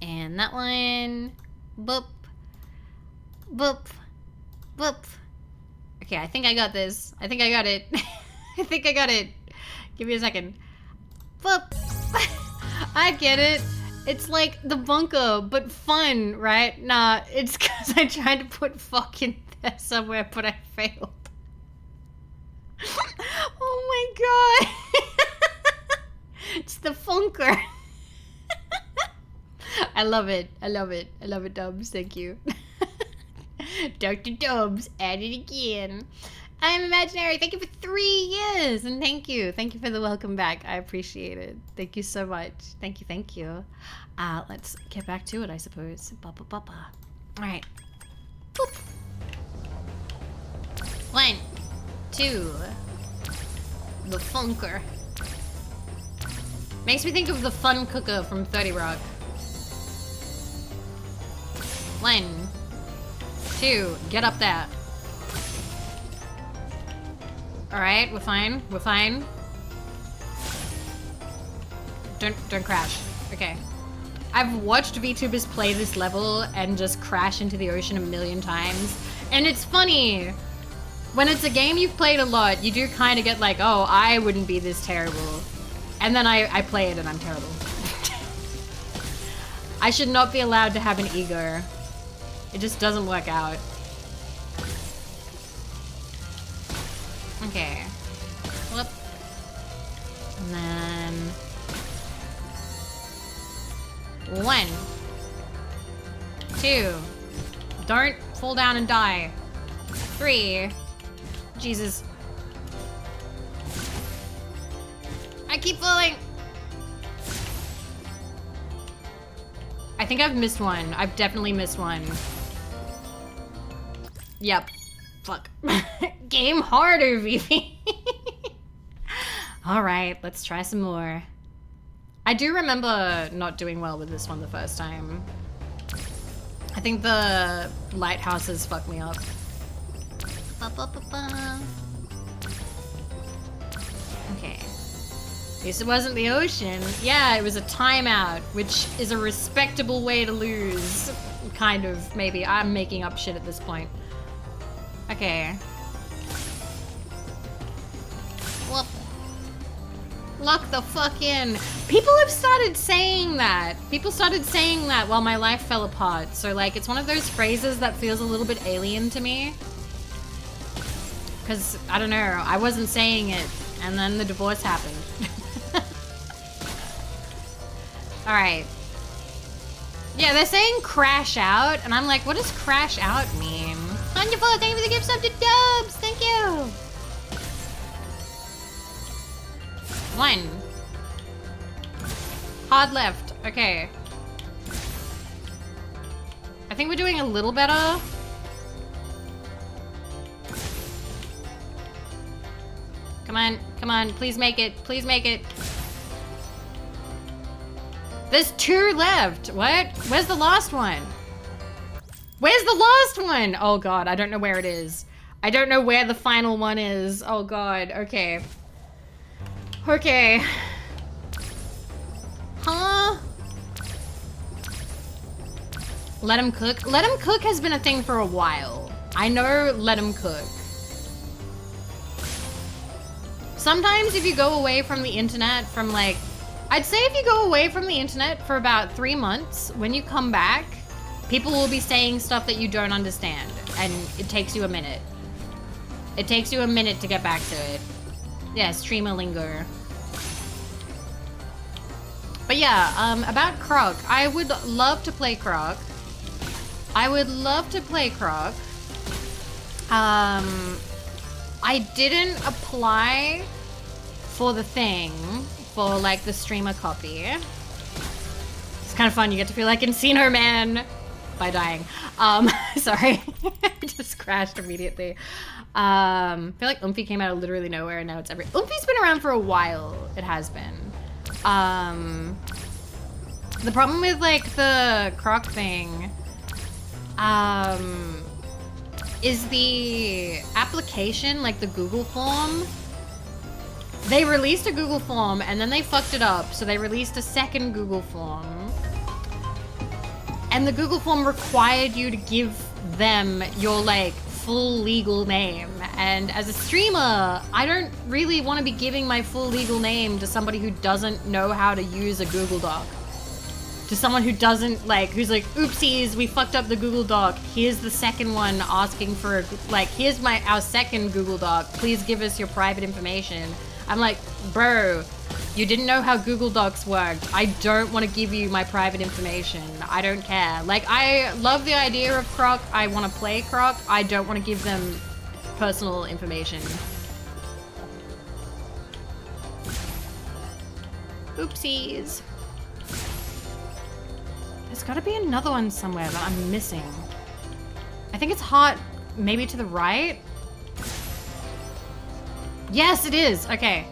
And that one. Boop. Boop. Boop. Okay, I think I got this. I think I got it. I think I got it. Give me a second. Boop. I get it. It's like the bunker, but fun, right? Nah, it's because I tried to put fucking there somewhere, but I failed. Oh my god. It's the funker. I love it. I love it. I love it, Dubs. Thank you. Dr. Dubs, at it again. I am imaginary. Thank you for 3 years. And thank you. Thank you for the welcome back. I appreciate it. Thank you so much. Thank you. Thank you. Let's get back to it, I suppose. All right. Boop. 1, 2. The funker. Makes me think of the fun cooker from 30 Rock. 1, 2. Get up there. Alright, we're fine. We're fine. Don't crash. Okay. I've watched VTubers play this level and just crash into the ocean a million times. And it's funny. When it's a game you've played a lot, you do kind of get like, oh, I wouldn't be this terrible. And then I play it and I'm terrible. I should not be allowed to have an ego. It just doesn't work out. Okay. Whoop. And then... 1. 2. Don't fall down and die. 3. Jesus. I keep falling. I think I've missed one. I've definitely missed one. Yep. Fuck. Game harder, Vivi. Alright, let's try some more. I do remember not doing well with this one the first time. I think the lighthouses fucked me up. Okay. At least it wasn't the ocean. Yeah, it was a timeout, which is a respectable way to lose. Kind of, maybe. I'm making up shit at this point. Okay. Whoop. Lock the fuck in. People have started saying that. People started saying that while my life fell apart. So, like, it's one of those phrases that feels a little bit alien to me. Because, I don't know, I wasn't saying it, and then the divorce happened. Alright. Yeah, they're saying crash out, and I'm like, what does crash out mean? Wonderful, thank you for the gift sub to Dubs! Thank you! 1. Hard left. Okay. I think we're doing a little better. Come on, please make it, please make it. There's 2 left. What? Where's the last one? Where's the last one? Oh god, I don't know where it is. I don't know where the final one is. Oh god, okay. Okay. Huh? Let him cook? Let him cook has been a thing for a while. I know let him cook. Sometimes if you go away from the internet from like, I'd say if you go away from the internet for about 3 months, when you come back, people will be saying stuff that you don't understand, and it takes you a minute. It takes you a minute to get back to it. Yeah, streamer lingo. But yeah, about Croc. I would love to play Croc. I would love to play Croc. I didn't apply for the thing, for like the streamer copy. It's kind of fun, you get to feel like Encino Man by dying. Sorry, I just crashed immediately. I feel like Oomphy came out of literally nowhere and now it's Oomphy's been around for a while, it has been. The problem with like the Croc thing, is the application, like the Google form. They released a Google form and then they fucked it up, so they released a second Google form. And the Google form required you to give them your like full legal name. And as a streamer, I don't really want to be giving my full legal name to somebody who doesn't know how to use a Google Doc. To someone who doesn't like, who's like, oopsies, we fucked up the Google Doc. Here's the second one asking for, like, here's our second Google Doc. Please give us your private information. I'm like, bro, you didn't know how Google Docs worked. I don't want to give you my private information. I don't care. Like, I love the idea of Croc. I want to play Croc. I don't want to give them personal information. Oopsies. There's gotta be another one somewhere that I'm missing. I think it's hot, maybe to the right? Yes, it is. Okay.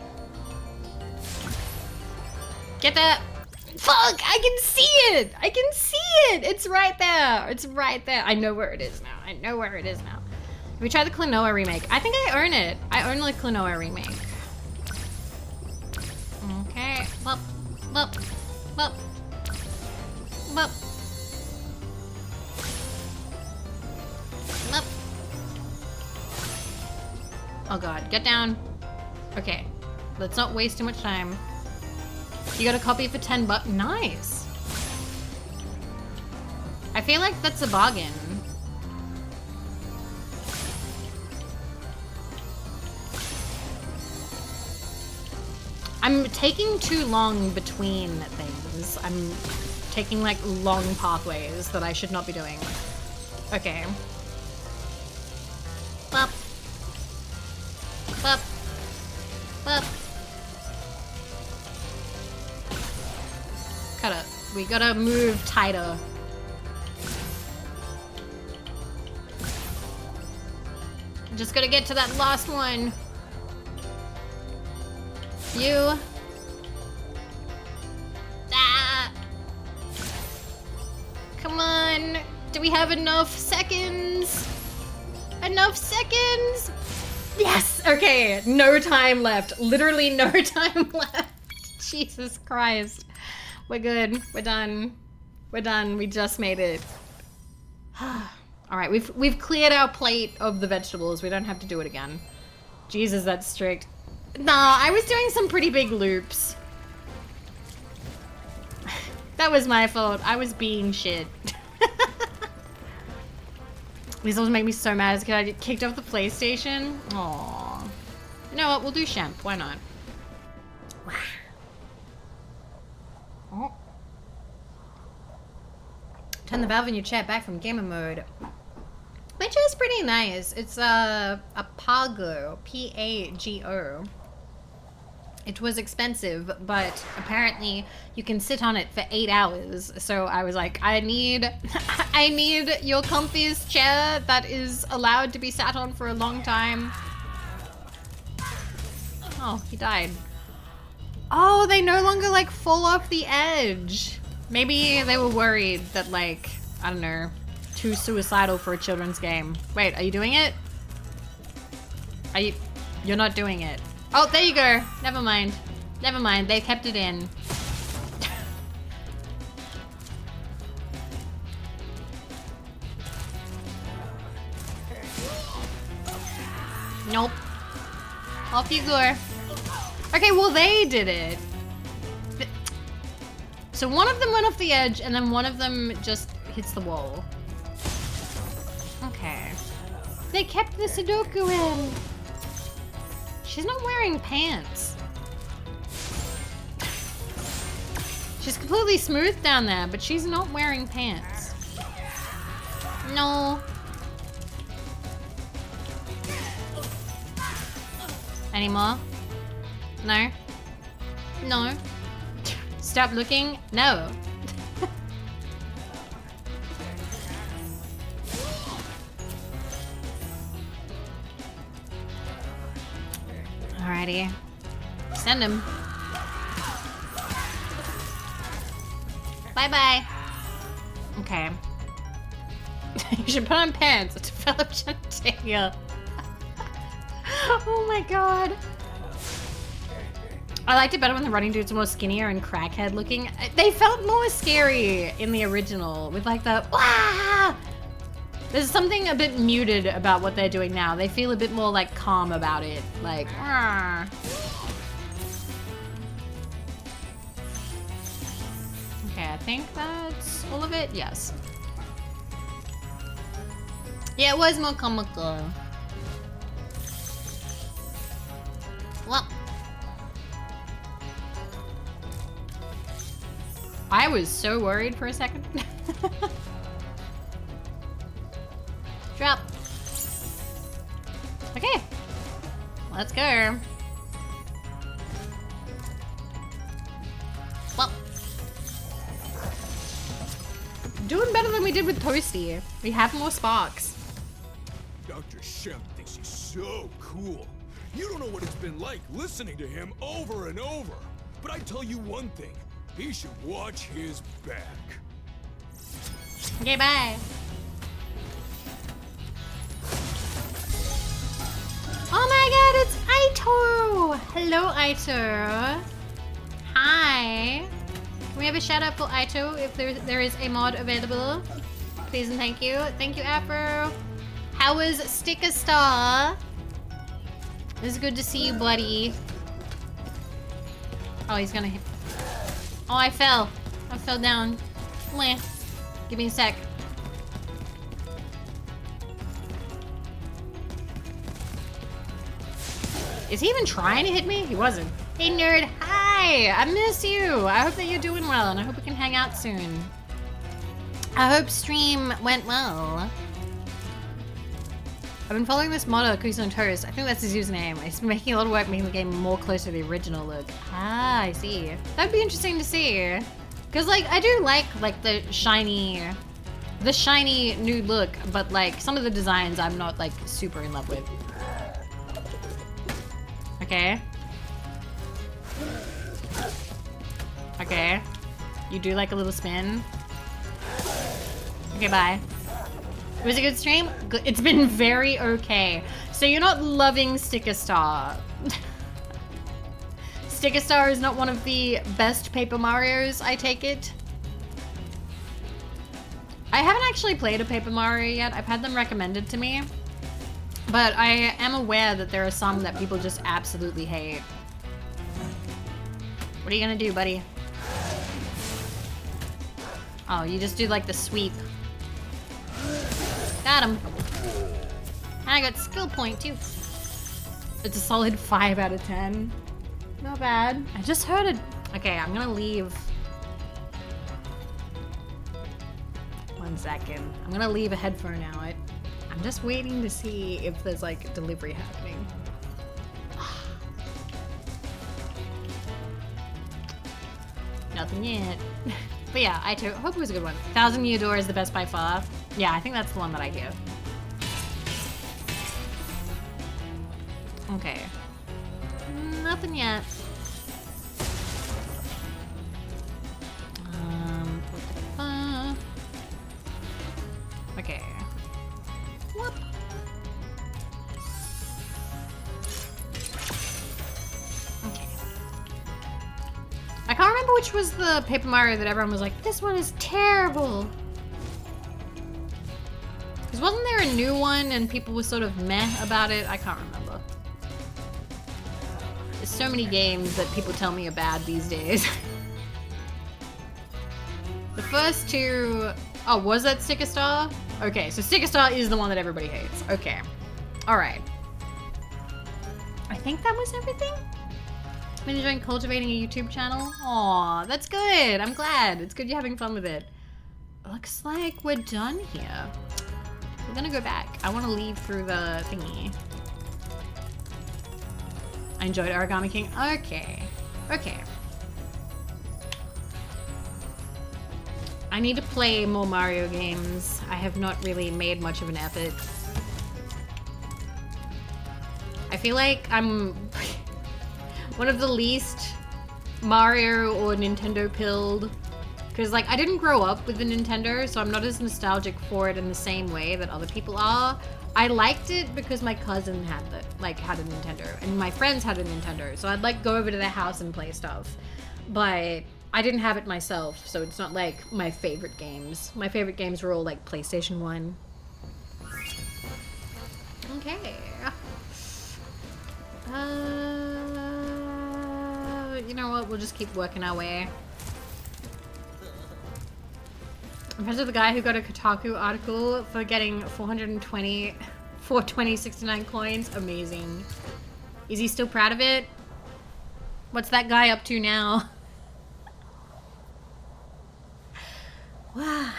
Get that. Fuck, I can see it. I can see it. It's right there. It's right there. I know where it is now. I know where it is now. We try the Klonoa remake. I think I own it. I own the Klonoa remake. Okay. Well. Up. Up. Oh god, get down. Okay, let's not waste too much time. You got a copy for $10. Nice. I feel like that's a bargain. I'm taking too long between things. I'm taking like long pathways that I should not be doing. Okay. Bop. Bop. Bop. We gotta move tighter. Just gotta get to that last one. You. Ah. Come on. Do we have enough seconds? Enough seconds? Yes. Okay. No time left. Literally no time left. Jesus Christ. We're good. We're done. We're done. We just made it. All right. We've cleared our plate of the vegetables. We don't have to do it again. Jesus, that's strict. Nah, I was doing some pretty big loops. That was my fault. I was being shit. These always make me so mad as a kid. I get kicked off the PlayStation. Aww. You know what? We'll do Shemp. Why not? Oh. Turn the valve in your chair back from gamer mode. My chair's pretty nice. It's a Pago. P-A-G-O. It was expensive, but apparently you can sit on it for 8 hours. So I was like, I need your comfiest chair that is allowed to be sat on for a long time. Oh, he died. Oh, they no longer like fall off the edge. Maybe they were worried that like, I don't know, too suicidal for a children's game. Wait, are you doing it? You're not doing it. Oh, there you go. Never mind. Never mind. They kept it in. Nope. Off you go. Okay, well, they did it. So one of them went off the edge, and then one of them just hits the wall. Okay. They kept the Sudoku in. She's not wearing pants. She's completely smooth down there, but she's not wearing pants. No. Any more? No? No? Stop looking? No. Alrighty. Send him. Bye-bye. Okay. You should put on pants. Develop genitalia. Oh my god. I liked it better when the running dudes were more skinnier and crackhead looking. They felt more scary in the original with like the wah! There's something a bit muted about what they're doing now. They feel a bit more like calm about it. Like, wah. Okay, I think that's all of it. Yes. Yeah, it was more comical. Well. I was so worried for a second. Drop. Okay. Let's go. Well. Doing better than we did with Toasty. We have more sparks. Dr. Shemp thinks he's so cool. You don't know what it's been like listening to him over and over. But I tell you one thing. He should watch his back. Okay, bye. Oh my god, it's Aito! Hello, Aito. Hi. we have a shout out for Aito if there is a mod available? Please and thank you. Thank you, Afro. How was Sticker Star? It's good to see you, buddy. Oh, he's gonna hit. Oh, I fell. I fell down. Meh. Give me a sec. Is he even trying to hit me? He wasn't. Hey, nerd. Hi. I miss you. I hope that you're doing well, and I hope we can hang out soon. I hope stream went well. I've been following this modder, Cookies on Toast. I think that's his username. He's making a lot of work making the game more close to the original look. Ah, I see. That'd be interesting to see. Cause like, I do like the shiny new look, but like some of the designs I'm not like super in love with. Okay. Okay. You do like a little spin. Okay, bye. It was a good stream? Good. It's been very okay. So you're not loving Sticker Star. Sticker Star is not one of the best Paper Marios, I take it. I haven't actually played a Paper Mario yet. I've had them recommended to me. But I am aware that there are some that people just absolutely hate. What are you gonna do, buddy? Oh, you just do like the sweep. Got him. And I got skill point too. It's a solid 5 out of 10. Not bad. I just heard it. Okay, I'm gonna leave. 1 second. I'm gonna leave a headphone out. I'm just waiting to see if there's like a delivery happening. Nothing yet. But yeah, I too hope it was a good one. 1,000 Year Door is the best by far. Yeah, I think that's the one that I hear. Okay. Nothing yet. Okay. Whoop. Okay. I can't remember which was the Paper Mario that everyone was like, this one is terrible. Because wasn't there a new one and people were sort of meh about it? I can't remember. There's so many games that people tell me are bad these days. The first two... Oh, was that Sticker Star? Okay, so Sticker Star is the one that everybody hates. Okay. Alright. I think that was everything? I've been enjoying cultivating a YouTube channel. Aw, that's good. I'm glad. It's good you're having fun with it. Looks like we're done here. We're gonna go back. I want to leave through the thingy. I enjoyed Origami King. Okay. Okay. I need to play more Mario games. I have not really made much of an effort. I feel like I'm one of the least Mario or Nintendo pilled. Because like I didn't grow up with the Nintendo, so I'm not as nostalgic for it in the same way that other people are. I liked it because my cousin had a Nintendo and my friends had a Nintendo, so I'd like go over to their house and play stuff. But I didn't have it myself, so it's not like my favorite games. My favorite games were all like PlayStation 1. Okay. You know what? We'll just keep working our way. I'm friends with the guy who got a Kotaku article for getting 420.69 coins. Amazing. Is he still proud of it? What's that guy up to now? Wow.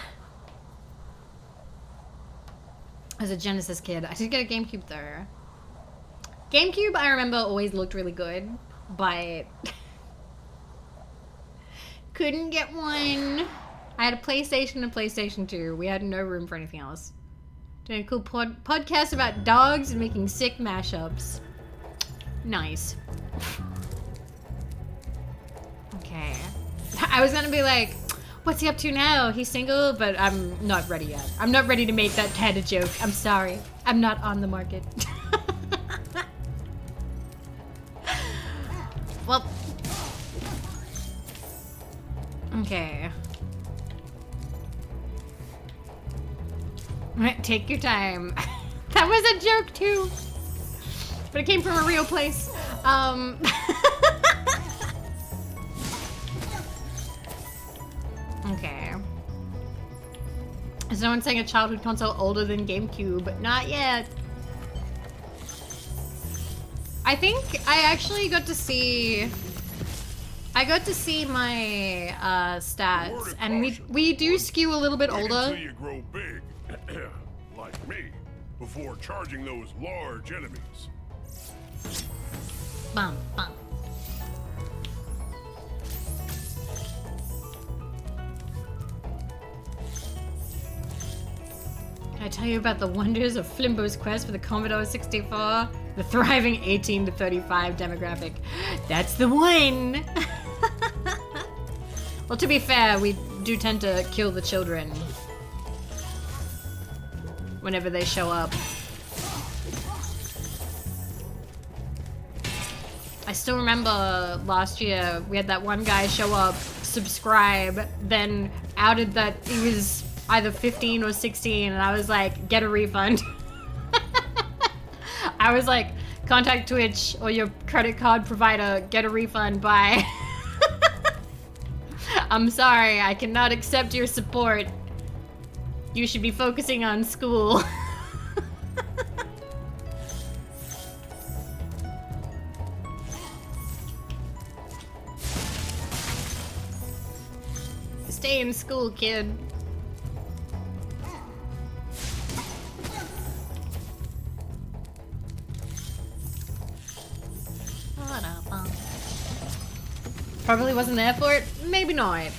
As a Genesis kid, I did get a GameCube though. GameCube, I remember, always looked really good, but couldn't get one. I had a PlayStation and PlayStation 2. We had no room for anything else. Doing a cool podcast about dogs and making sick mashups. Nice. Okay. I was gonna be like, what's he up to now? He's single, but I'm not ready yet. I'm not ready to make that kind of joke. I'm sorry. I'm not on the market. Well. Okay. Take your time. That was a joke too. But it came from a real place. Okay. Is no one saying a childhood console older than GameCube? Not yet. I think I actually got to see my stats, and we do skew a little bit Wait older. until you grow big, like me, before charging those large enemies. Bum, bum. Can I tell you about the wonders of Flimbo's quest for the Commodore 64? The thriving 18 to 35 demographic. That's the one! Well, to be fair, we do tend to kill the children whenever they show up. I still remember last year we had that one guy show up, subscribe, then outed that he was either 15 or 16, and I was like, get a refund. I was like, contact Twitch or your credit card provider, get a refund, bye. I'm sorry, I cannot accept your support. You should be focusing on school. Stay in school, kid. Probably wasn't there for it. Maybe not.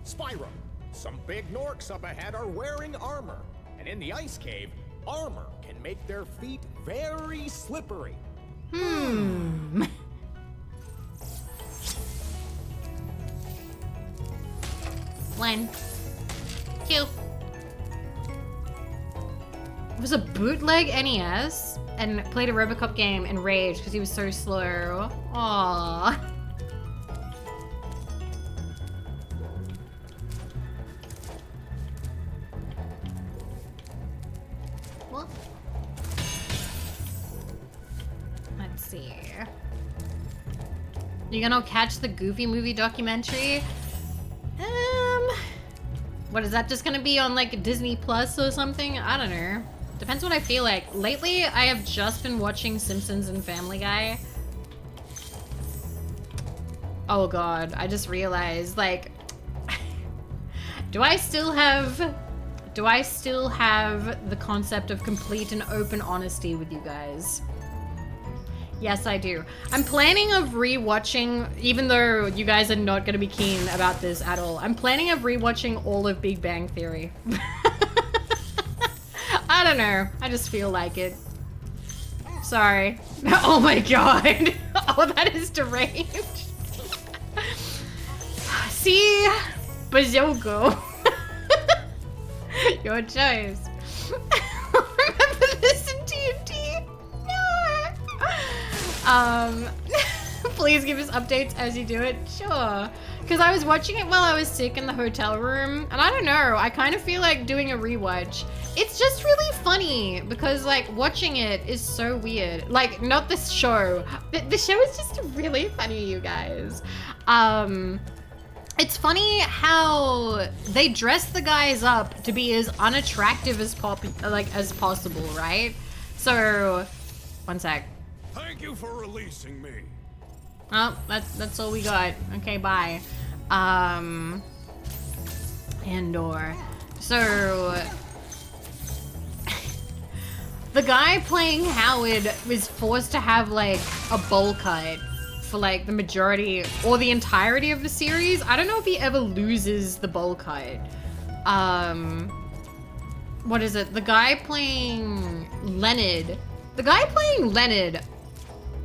Spyro, some big Norks up ahead are wearing armor. And in the ice cave, armor can make their feet very slippery. One. Two. It was a bootleg NES and played a Robocop game and raged because he was so slow. Aww. Well, let's see. You gonna catch the Goofy movie documentary? What is that just gonna be on like Disney Plus or something? I don't know. Depends what I feel like. Lately, I have just been watching Simpsons and Family Guy. Oh god, I just realized, like, do I still have the concept of complete and open honesty with you guys? Yes, I do. I'm planning of rewatching, even though you guys are not going to be keen about this at all, I'm planning of rewatching all of Big Bang Theory. I don't know. I just feel like it. Sorry. Oh my god. Oh, that is deranged. See? Bazooka. Your choice. Remember this in TNT? No. Please give us updates as you do it. Sure. Because I was watching it while I was sick in the hotel room, and I don't know, I kind of feel like doing a rewatch. It's just really funny because, like, watching it is so weird. Like, not this show. The show is just really funny, you guys. It's funny how they dress the guys up to be as unattractive as possible, right? So, one sec. Thank you for releasing me. Oh, that's all we got. Okay, bye. Andor. So, the guy playing Howard was forced to have, like, a bowl cut for, like, the majority or the entirety of the series. I don't know if he ever loses the bowl cut. What is it? The guy playing Leonard. The guy playing Leonard,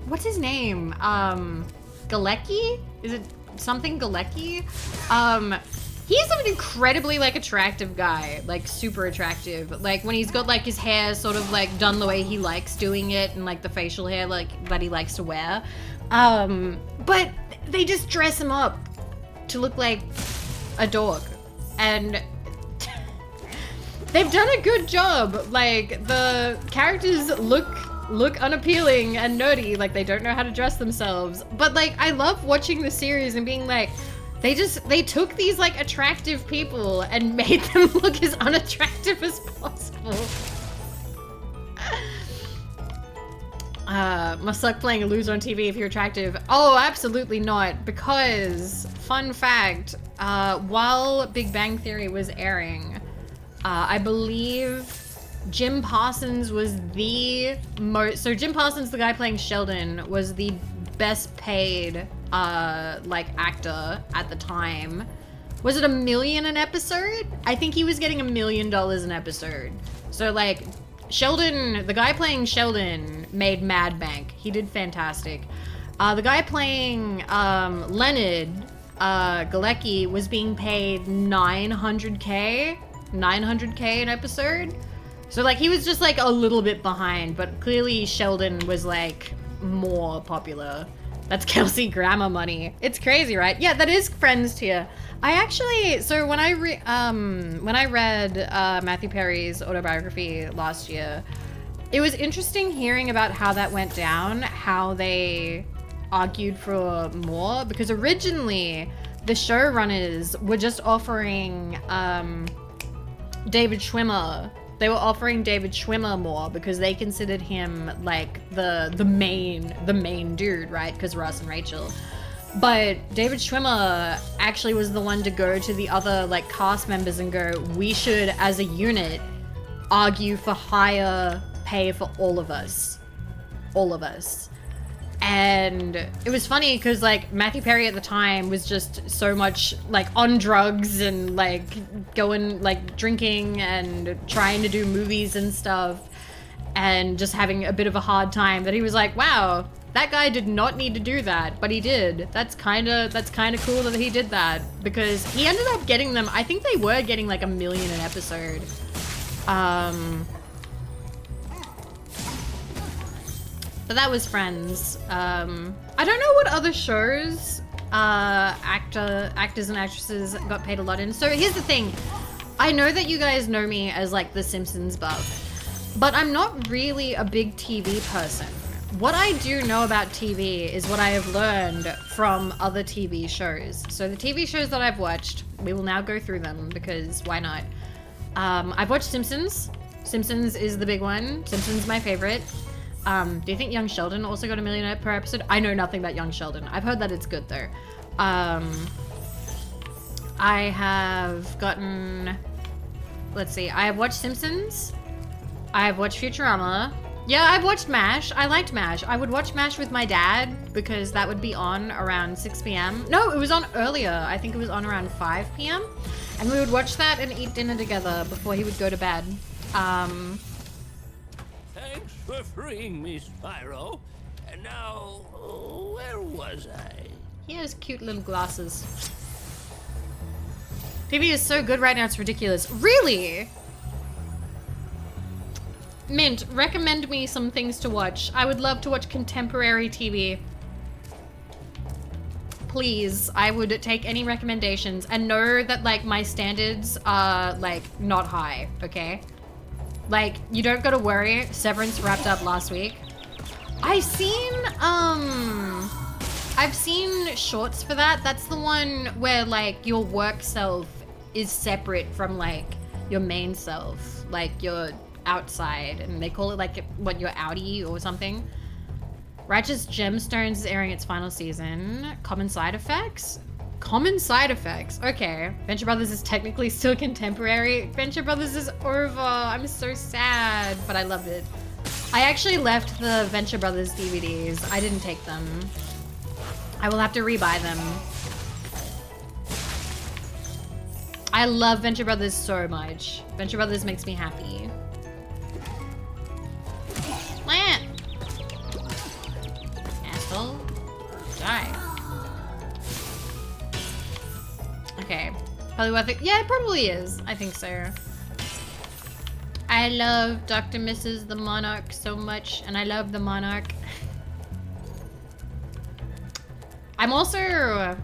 what's his name? Galecki? Is it something Galecki? He's an incredibly, like, attractive guy. Like, super attractive. Like, when he's got, like, his hair sort of, like, done the way he likes doing it and, like, the facial hair, like, that he likes to wear. But they just dress him up to look like a dog. And they've done a good job. Like, the characters look unappealing and nerdy, like they don't know how to dress themselves. But like, I love watching the series and being like, they took these like attractive people and made them look as unattractive as possible. Must suck playing a loser on TV if you're attractive. Oh, absolutely not. Because, fun fact, while Big Bang Theory was airing, I believe Jim Parsons was the most... So Jim Parsons, the guy playing Sheldon, was the best paid, like, actor at the time. Was it $1 million an episode? I think he was getting $1 million an episode. So, like, Sheldon, the guy playing Sheldon made mad bank. He did fantastic. The guy playing Leonard Galecki was being paid $900K an episode. So like he was just like a little bit behind, but clearly Sheldon was like more popular. That's Kelsey Grammer money. It's crazy, right? Yeah, that is Friends tier. I actually, so when I read Matthew Perry's autobiography last year, it was interesting hearing about how that went down, how they argued for more, because originally the showrunners were just offering David Schwimmer. They were offering David Schwimmer more because they considered him like the main dude, right? Because Ross and Rachel. But David Schwimmer actually was the one to go to the other like cast members and go, we should as a unit argue for higher pay for all of us. All of us. And it was funny because like Matthew Perry at the time was just so much like on drugs and like going like drinking and trying to do movies and stuff and just having a bit of a hard time that he was like, wow, that guy did not need to do that, but he did. That's kind of cool that he did that because he ended up getting them. I think they were getting like $1 million an episode. But that was Friends. I don't know what other shows actors and actresses got paid a lot in. So here's the thing. I know that you guys know me as like the Simpsons buff, but I'm not really a big TV person. What I do know about TV is what I have learned from other TV shows. So the TV shows that I've watched, we will now go through them because why not? I've watched Simpsons. Simpsons is the big one. Simpsons my favorite. Do you think Young Sheldon also got $1 million per episode? I know nothing about Young Sheldon. I've heard that it's good though. I have gotten, let's see, I have watched Simpsons. I have watched Futurama. Yeah, I've watched MASH. I liked MASH. I would watch MASH with my dad because that would be on around 6 p.m. No, it was on earlier. I think it was on around 5 p.m. And we would watch that and eat dinner together before he would go to bed. Thanks for freeing me, Spyro. And now, where was I? He has cute little glasses. TV is so good right now, it's ridiculous. Really? Mint, recommend me some things to watch. I would love to watch contemporary TV. Please, I would take any recommendations and know that like my standards are like not high, okay? Like, you don't gotta worry. Severance wrapped up last week. I've seen shorts for that. That's the one where like your work self is separate from like your main self, like your outside, and they call it like what, your outie or something. Righteous Gemstones is airing its final season. Common Side Effects. Common Side Effects. Okay. Venture Brothers is technically still contemporary. Venture Brothers is over. I'm so sad, but I loved it. I actually left the Venture Brothers DVDs. I didn't take them. I will have to rebuy them. I love Venture Brothers so much. Venture Brothers makes me happy. Plant! Asshole. Die. Okay. Probably worth it. Yeah, it probably is. I think so. I love Dr. Mrs. the Monarch so much, and I love the Monarch. I'm also...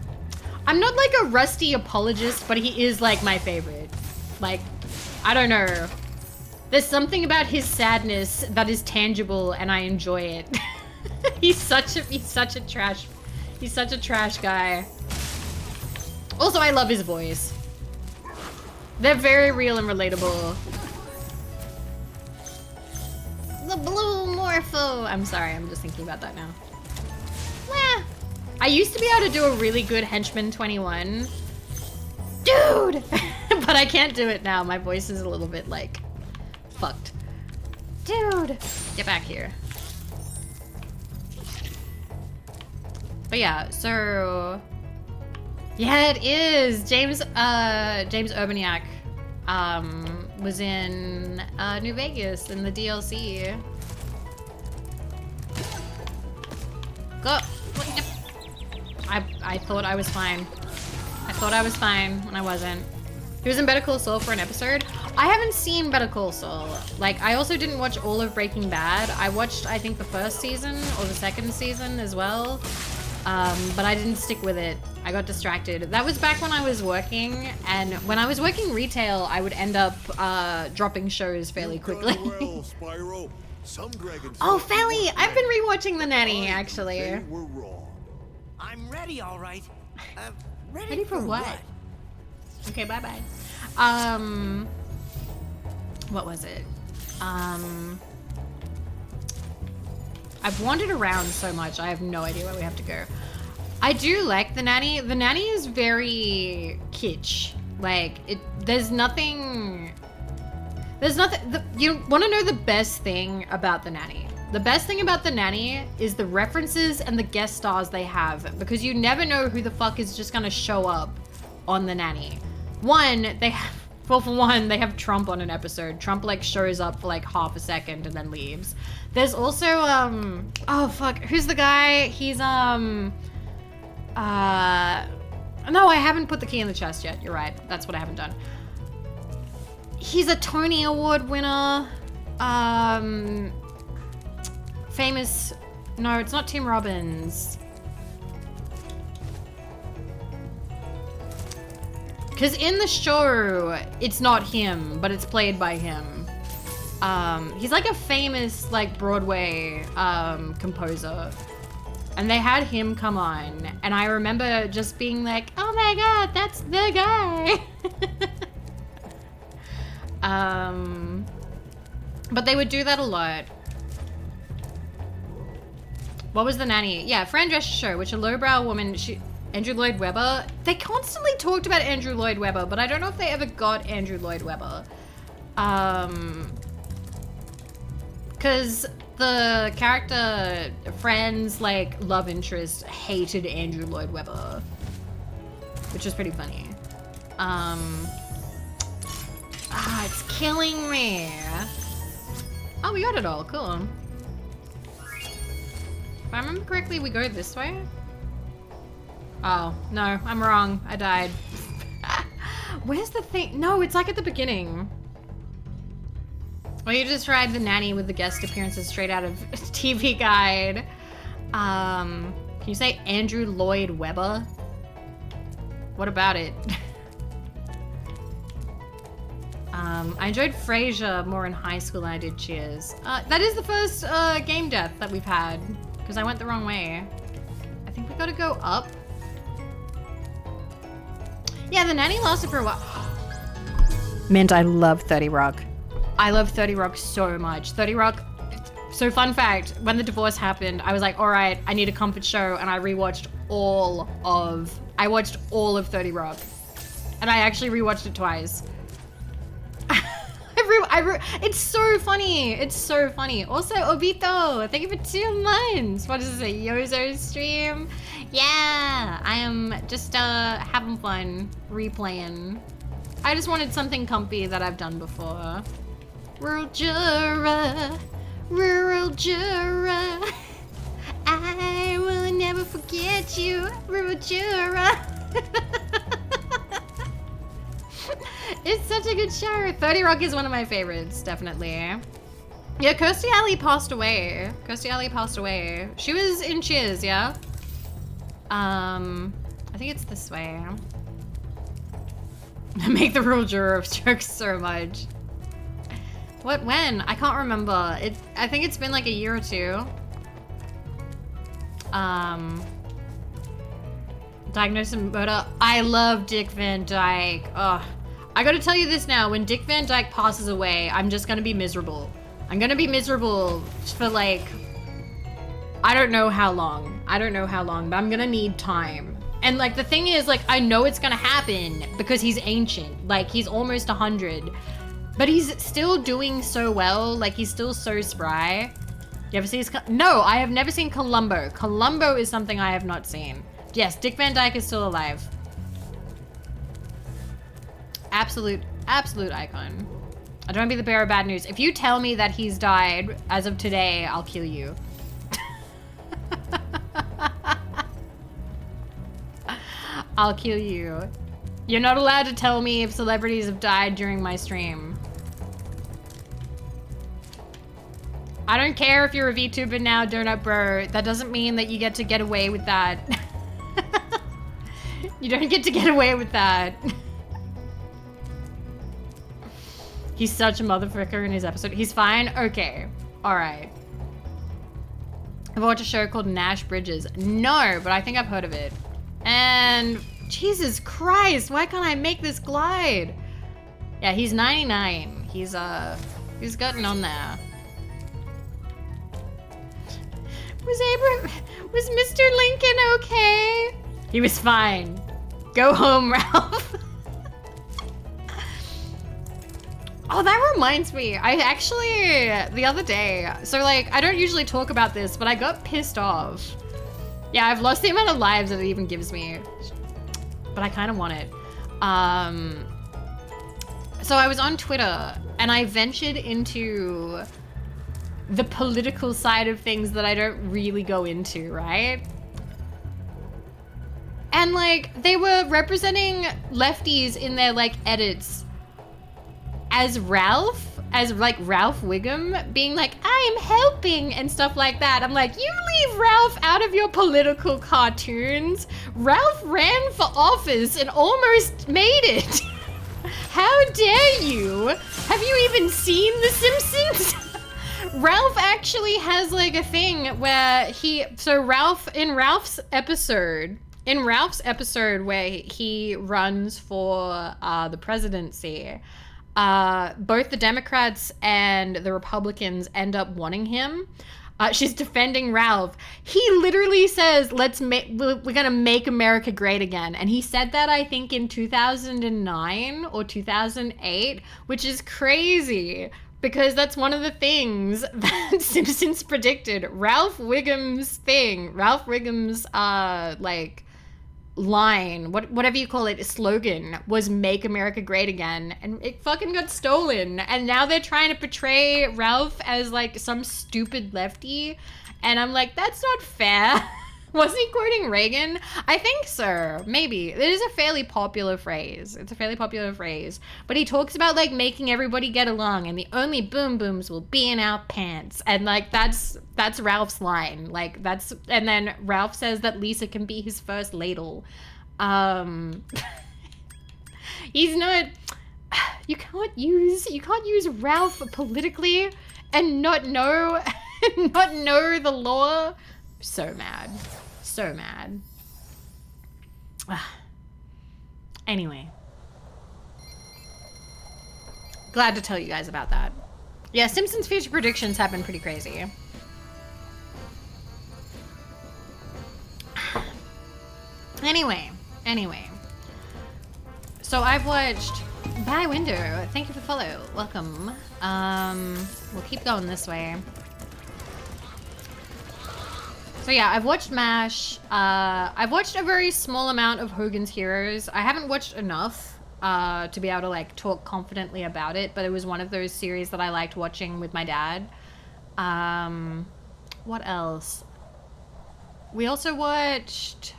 I'm not like a Rusty apologist, but he is like my favorite. Like, I don't know. There's something about his sadness that is tangible, and I enjoy it. He's such a trash guy. Also, I love his voice. They're very real and relatable. The blue morpho. I'm sorry, I'm just thinking about that now. Wah. I used to be able to do a really good henchman 21. Dude! But I can't do it now. My voice is a little bit like fucked. Dude! Get back here. But yeah, so yeah, it is. James Urbaniak was in New Vegas in the DLC. Go. I thought I was fine. I thought I was fine when I wasn't. He was in Better Call Saul for an episode. I haven't seen Better Call Saul. Like, I also didn't watch all of Breaking Bad. I watched, I think, the first season or the second season as well. But I didn't stick with it. I got distracted. That was back when I was working, and when I was working retail, I would end up dropping shows fairly quickly. Well, Spyro. Some dragons Oh, Felly! I've been rewatching The Nanny, actually. They were wrong. I'm ready, all right. Ready for what? Okay, bye-bye. What was it? I've wandered around so much, I have no idea where we have to go. I do like The Nanny. The Nanny is very kitsch. Like, there's nothing... You want to know the best thing about The Nanny? The best thing about The Nanny is the references and the guest stars they have, because you never know who the fuck is just gonna show up on The Nanny. One, they have... Well, for one, they have Trump on an episode. Trump, like, shows up for, like, half a second and then leaves. There's also, oh, fuck. Who's the guy? He's, no, I haven't put the key in the chest yet. You're right. That's what I haven't done. He's a Tony Award winner. Famous... No, it's not Tim Robbins. Because in the show, it's not him, but it's played by him. He's like a famous, like, Broadway composer. And they had him come on, and I remember just being like, oh my god, that's the guy! But they would do that a lot. What was The Nanny? Yeah, Fran Drescher Show, which a lowbrow woman, Andrew Lloyd Webber. They constantly talked about Andrew Lloyd Webber, but I don't know if they ever got Andrew Lloyd Webber. Because the character, Fran's, like, love interest hated Andrew Lloyd Webber, which is pretty funny. It's killing me. Oh, we got it all. Cool. If I remember correctly, we go this way. Oh, no, I'm wrong. I died. Where's the thing? No, it's like at the beginning. Well, you just tried The Nanny with the guest appearances straight out of TV Guide. Can you say Andrew Lloyd Webber? What about it? I enjoyed Frasier more in high school than I did Cheers. That is the first game death that we've had, because I went the wrong way. I think we gotta go up. Yeah, The Nanny lasted for a while. Meant I love 30 Rock. I love 30 Rock so much. 30 Rock, so fun fact, when the divorce happened, I was like, all right, I need a comfort show, and I rewatched I watched all of 30 Rock. And I actually rewatched it twice. It's so funny. It's so funny. Also, Obito, thank you for 2 months. What is this, a Yozo stream? Yeah, I am just having fun replaying. I just wanted something comfy that I've done before. Rural Jura, Rural Jura. I will never forget you, Rural Jura. It's such a good show. 30 Rock is one of my favorites, definitely. Yeah, Kirstie Alley passed away. Kirstie Alley passed away. She was in Cheers, yeah? I think it's this way. I make the Rural Juror jokes so much. What, when? I can't remember. I think it's been like a year or two. Diagnosis of murder. I love Dick Van Dyke. Ugh. I gotta tell you this now. When Dick Van Dyke passes away, I'm just gonna be miserable. I'm gonna be miserable for like, I don't know how long. I don't know how long, but I'm gonna need time. And like, the thing is, like, I know it's gonna happen because he's ancient. Like, he's almost 100. But he's still doing so well. Like, he's still so spry. You ever see his... No, I have never seen Columbo. Columbo is something I have not seen. Yes, Dick Van Dyke is still alive. Absolute icon. I don't want to be the bearer of bad news. If you tell me that he's died as of today, I'll kill you. I'll kill you. You're not allowed to tell me if celebrities have died during my stream. I don't care if you're a VTuber now, Donut Bro. That doesn't mean that you get to get away with that. You don't get to get away with that. He's such a motherfucker in his episode. He's fine? Okay. Alright. I've watched a show called Nash Bridges. No, but I think I've heard of it. And Jesus Christ, why can't I make this glide? Yeah, he's 99. He's gotten on there. Was Mr. Lincoln okay? He was fine. Go home, Ralph. Oh, that reminds me. I actually, the other day, so like, I don't usually talk about this, but I got pissed off. Yeah, I've lost the amount of lives that it even gives me, but I kind of want it. So I was on Twitter and I ventured into the political side of things that I don't really go into, right? And like, they were representing lefties in their like edits as Ralph Wiggum, being like, I am helping and stuff like that. I'm like, you leave Ralph out of your political cartoons. Ralph ran for office and almost made it. How dare you? Have you even seen The Simpsons? Ralph actually has like a thing where in Ralph's episode where he runs for the presidency, both the Democrats and the Republicans end up wanting him. She's defending Ralph. He literally says, we're gonna make America great again. And he said that, I think, in 2009 or 2008, which is crazy because that's one of the things that Simpsons predicted. Ralph Wiggum's like line, whatever you call it, slogan was "Make America Great Again," and it fucking got stolen. And now they're trying to portray Ralph as like some stupid lefty, and I'm like, that's not fair. Wasn't he quoting Reagan? I think so. Maybe. It is a fairly popular phrase. It's a fairly popular phrase. But he talks about like making everybody get along and the only boom booms will be in our pants. And like that's Ralph's line. Like and then Ralph says that Lisa can be his first ladle. He's not, you can't use Ralph politically and not know the law. So mad. So mad. Anyway. Glad to tell you guys about that. Yeah, Simpsons future predictions have been pretty crazy. Anyway. So I've watched By Window. Thank you for the follow. Welcome. We'll keep going this way. So yeah, I've watched MASH. I've watched a very small amount of Hogan's Heroes. I haven't watched enough to be able to like talk confidently about it, but it was one of those series that I liked watching with my dad. What else? We also watched...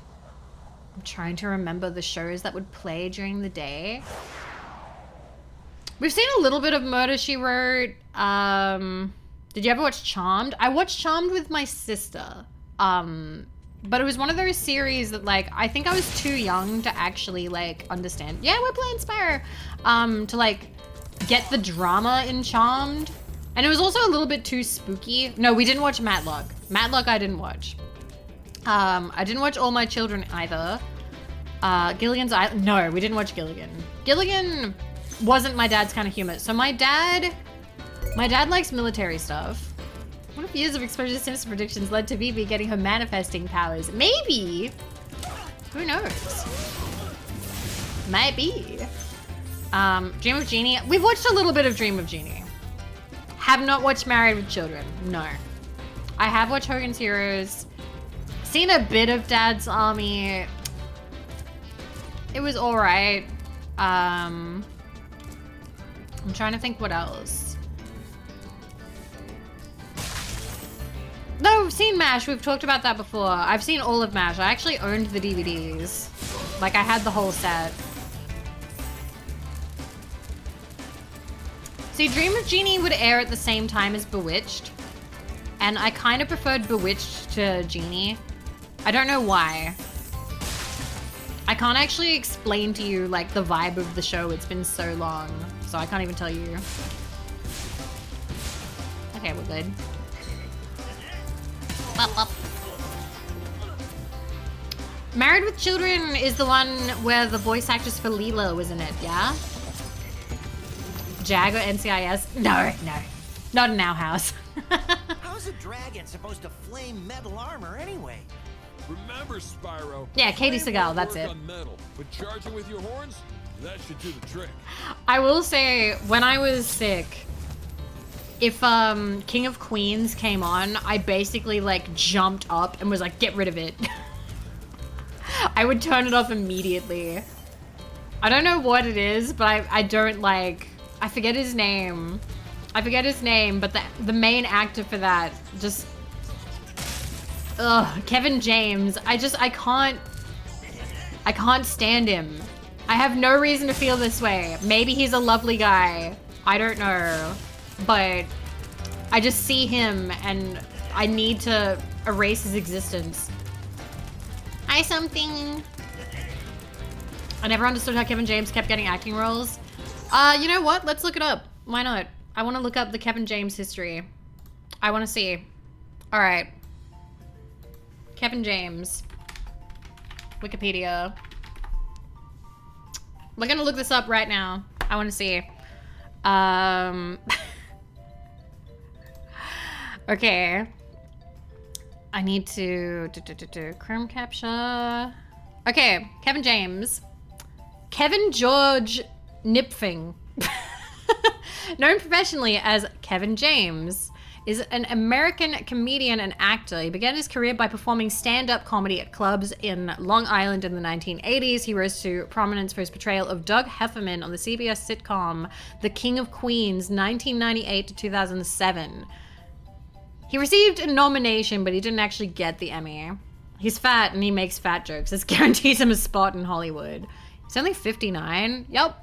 I'm trying to remember the shows that would play during the day. We've seen a little bit of Murder, She Wrote. Did you ever watch Charmed? I watched Charmed with my sister. But it was one of those series that like, I think I was too young to actually like understand. Yeah, we're playing Spyro. To like get the drama in Charmed. And it was also a little bit too spooky. No, we didn't watch Matlock. Matlock I didn't watch. I didn't watch All My Children either. Gilligan's Island. No, we didn't watch Gilligan. Gilligan wasn't my dad's kind of humor. So my dad likes military stuff. What if years of exposure to sinister predictions led to Vivi getting her manifesting powers? Maybe. Who knows? Might be. Dream of Jeannie. We've watched a little bit of Dream of Jeannie. Have not watched Married with Children. No. I have watched Hogan's Heroes. Seen a bit of Dad's Army. It was alright. I'm trying to think what else. No, we've seen MASH. We've talked about that before. I've seen all of MASH. I actually owned the DVDs. Like, I had the whole set. See, Dream of Jeannie would air at the same time as Bewitched. And I kind of preferred Bewitched to Jeannie. I don't know why. I can't actually explain to you, like, the vibe of the show. It's been so long. So I can't even tell you. Okay, we're good. Married with Children is the one where the voice actress for Leela was in it, yeah? Jag or NCIS? No. Not in our house. How's a dragon supposed to flame metal armor anyway? Remember, Spyro. Yeah, Katie flame Segal, won't that's work it. on metal, but charging with your horns, that should do the trick. I will say, when I was sick, if King of Queens came on, I basically like jumped up and was like, get rid of it. I would turn it off immediately. I don't know what it is, but I don't like, I forget his name. But the main actor for that just, Kevin James. I can't stand him. I have no reason to feel this way. Maybe he's a lovely guy. I don't know. But I just see him and I need to erase his existence. Hi, something. I never understood how Kevin James kept getting acting roles. You know what? Let's look it up. Why not? I want to look up the Kevin James history. I want to see. All right. Kevin James. Wikipedia. We're gonna look this up right now. I want to see. Okay. I need to Chrome capture. Okay, Kevin James. Kevin George Nipfing. Known professionally as Kevin James, is an American comedian and actor. He began his career by performing stand-up comedy at clubs in Long Island in the 1980s. He rose to prominence for his portrayal of Doug Heffernan on the CBS sitcom The King of Queens, 1998 to 2007. He received a nomination, but he didn't actually get the Emmy. He's fat and he makes fat jokes. This guarantees him a spot in Hollywood. He's only 59. Yep.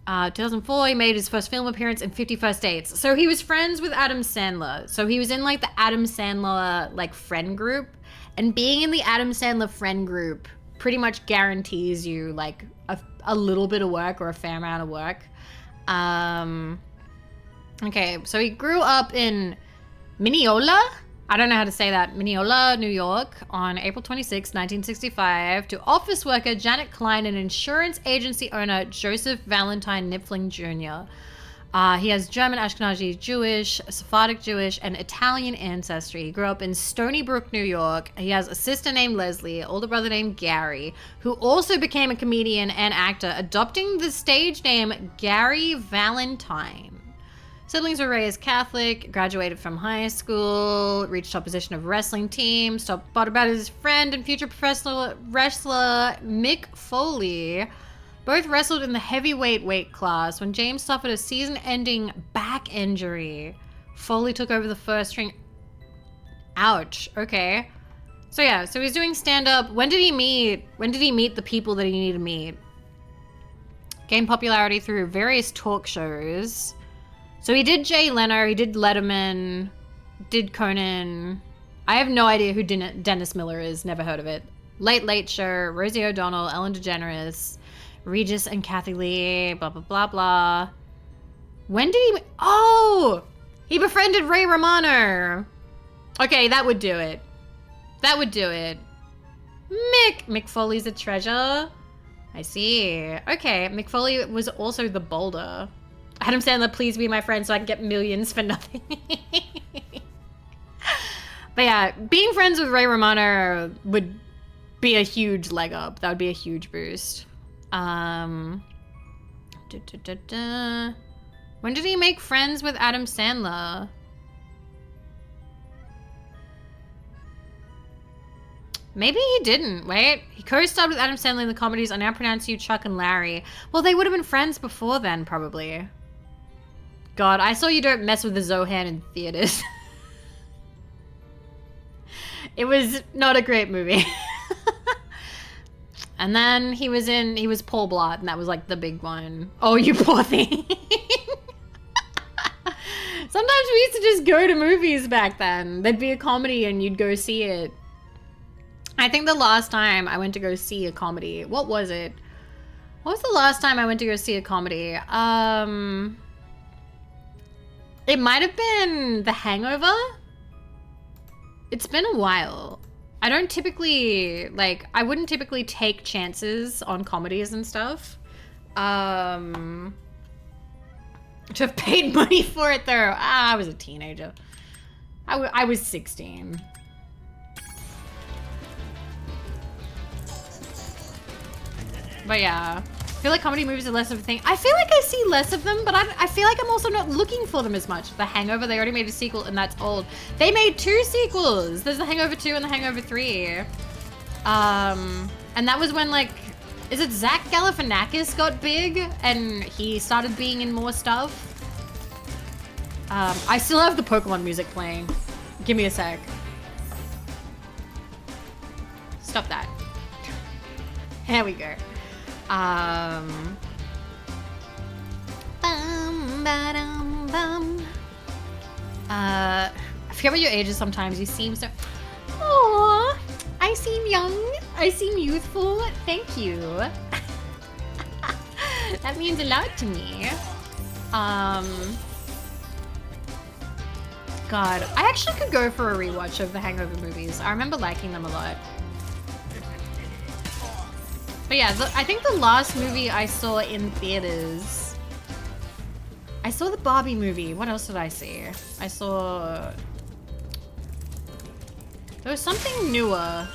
2004, he made his first film appearance in 50 First Dates. So he was friends with Adam Sandler. So he was in like the Adam Sandler like friend group. And being in the Adam Sandler friend group pretty much guarantees you like a little bit of work or a fair amount of work. Okay, so he grew up in Mineola? I don't know how to say that. Mineola, New York, on April 26, 1965, to office worker Janet Klein and insurance agency owner Joseph Valentine Nipfling Jr. He has German, Ashkenazi Jewish, Sephardic Jewish, and Italian ancestry. He grew up in Stony Brook, New York. He has a sister named Leslie, older brother named Gary, who also became a comedian and actor, adopting the stage name Gary Valentine. Siblings were raised Catholic, graduated from high school, reached top position of wrestling team, thought about his friend and future professional wrestler Mick Foley. Both wrestled in the heavyweight weight class when James suffered a season-ending back injury. Foley took over the first ring. Ouch. Okay. So yeah, so he's doing stand-up. When did he meet the people that he needed to meet? Gained popularity through various talk shows. So he did Jay Leno, he did Letterman, did Conan. I have no idea who Dennis Miller is, never heard of it. Late Late Show, Rosie O'Donnell, Ellen DeGeneres, Regis and Kathy Lee, blah, blah, blah, blah. When did he... Oh! He befriended Ray Romano. Okay, that would do it. That would do it. Mick Foley's a treasure. I see. Okay, Mick Foley was also the boulder. Adam Sandler, please be my friend so I can get millions for nothing. But yeah, being friends with Ray Romano would be a huge leg up. That would be a huge boost. When did he make friends with Adam Sandler? Maybe he didn't. Wait. He co-starred with Adam Sandler in the comedies I Now Pronounce You, Chuck, and Larry. Well, they would have been friends before then, probably. God, I Saw You Don't Mess with the Zohan in theaters. It was not a great movie. And then he was Paul Blart, and that was like the big one. Oh, you poor thing. Sometimes we used to just go to movies back then. There'd be a comedy and you'd go see it. I think the last time I went to go see a comedy, what was it? What was the last time I went to go see a comedy? It might have been The Hangover. It's been a while. I don't typically, like, I wouldn't typically take chances on comedies and stuff. To have paid money for it though, I was a teenager. I was 16. But yeah, I feel like comedy movies are less of a thing. I feel like I see less of them, but I feel like I'm also not looking for them as much. The Hangover, they already made a sequel and that's old. They made 2 sequels. There's The Hangover 2 and The Hangover 3. And that was when, like, is it Zach Galifianakis got big and he started being in more stuff? I still have the Pokemon music playing. Give me a sec. Stop that. There we go. Bum, ba-dum, bum. I forget what your age is sometimes. You seem so... Aww, I seem young. I seem youthful. Thank you. That means a lot to me. God, I actually could go for a rewatch of the Hangover movies. I remember liking them a lot. But yeah, I think the last movie I saw in theaters... I saw the Barbie movie. What else did I see? I saw... There was something newer.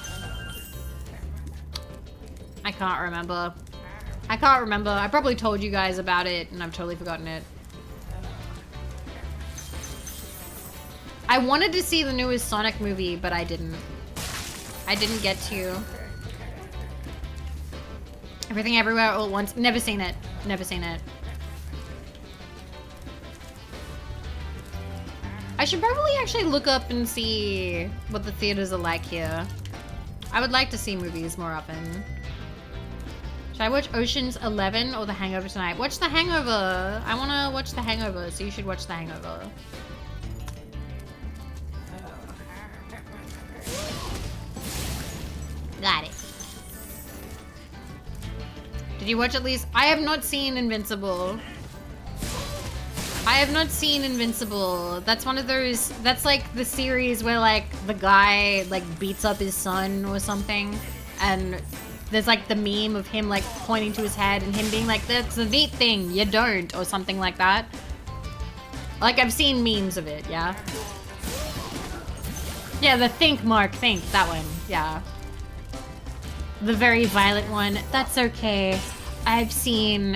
I can't remember. I can't remember. I probably told you guys about it and I've totally forgotten it. I wanted to see the newest Sonic movie, but I didn't. I didn't get to. Everything Everywhere All at Once. Never seen it. Never seen it. I should probably actually look up and see what the theaters are like here. I would like to see movies more often. Should I watch Ocean's 11 or The Hangover tonight? Watch The Hangover. I want to watch The Hangover, so you should watch The Hangover. Got it. Did you watch at least? I have not seen Invincible. I have not seen Invincible. That's one of those, that's like the series where like the guy like beats up his son or something. And there's like the meme of him like pointing to his head and him being like, that's the neat thing, you don't, or something like that. Like I've seen memes of it, yeah. Yeah, the think Mark, think, that one, yeah. The very violent one. That's okay. I've seen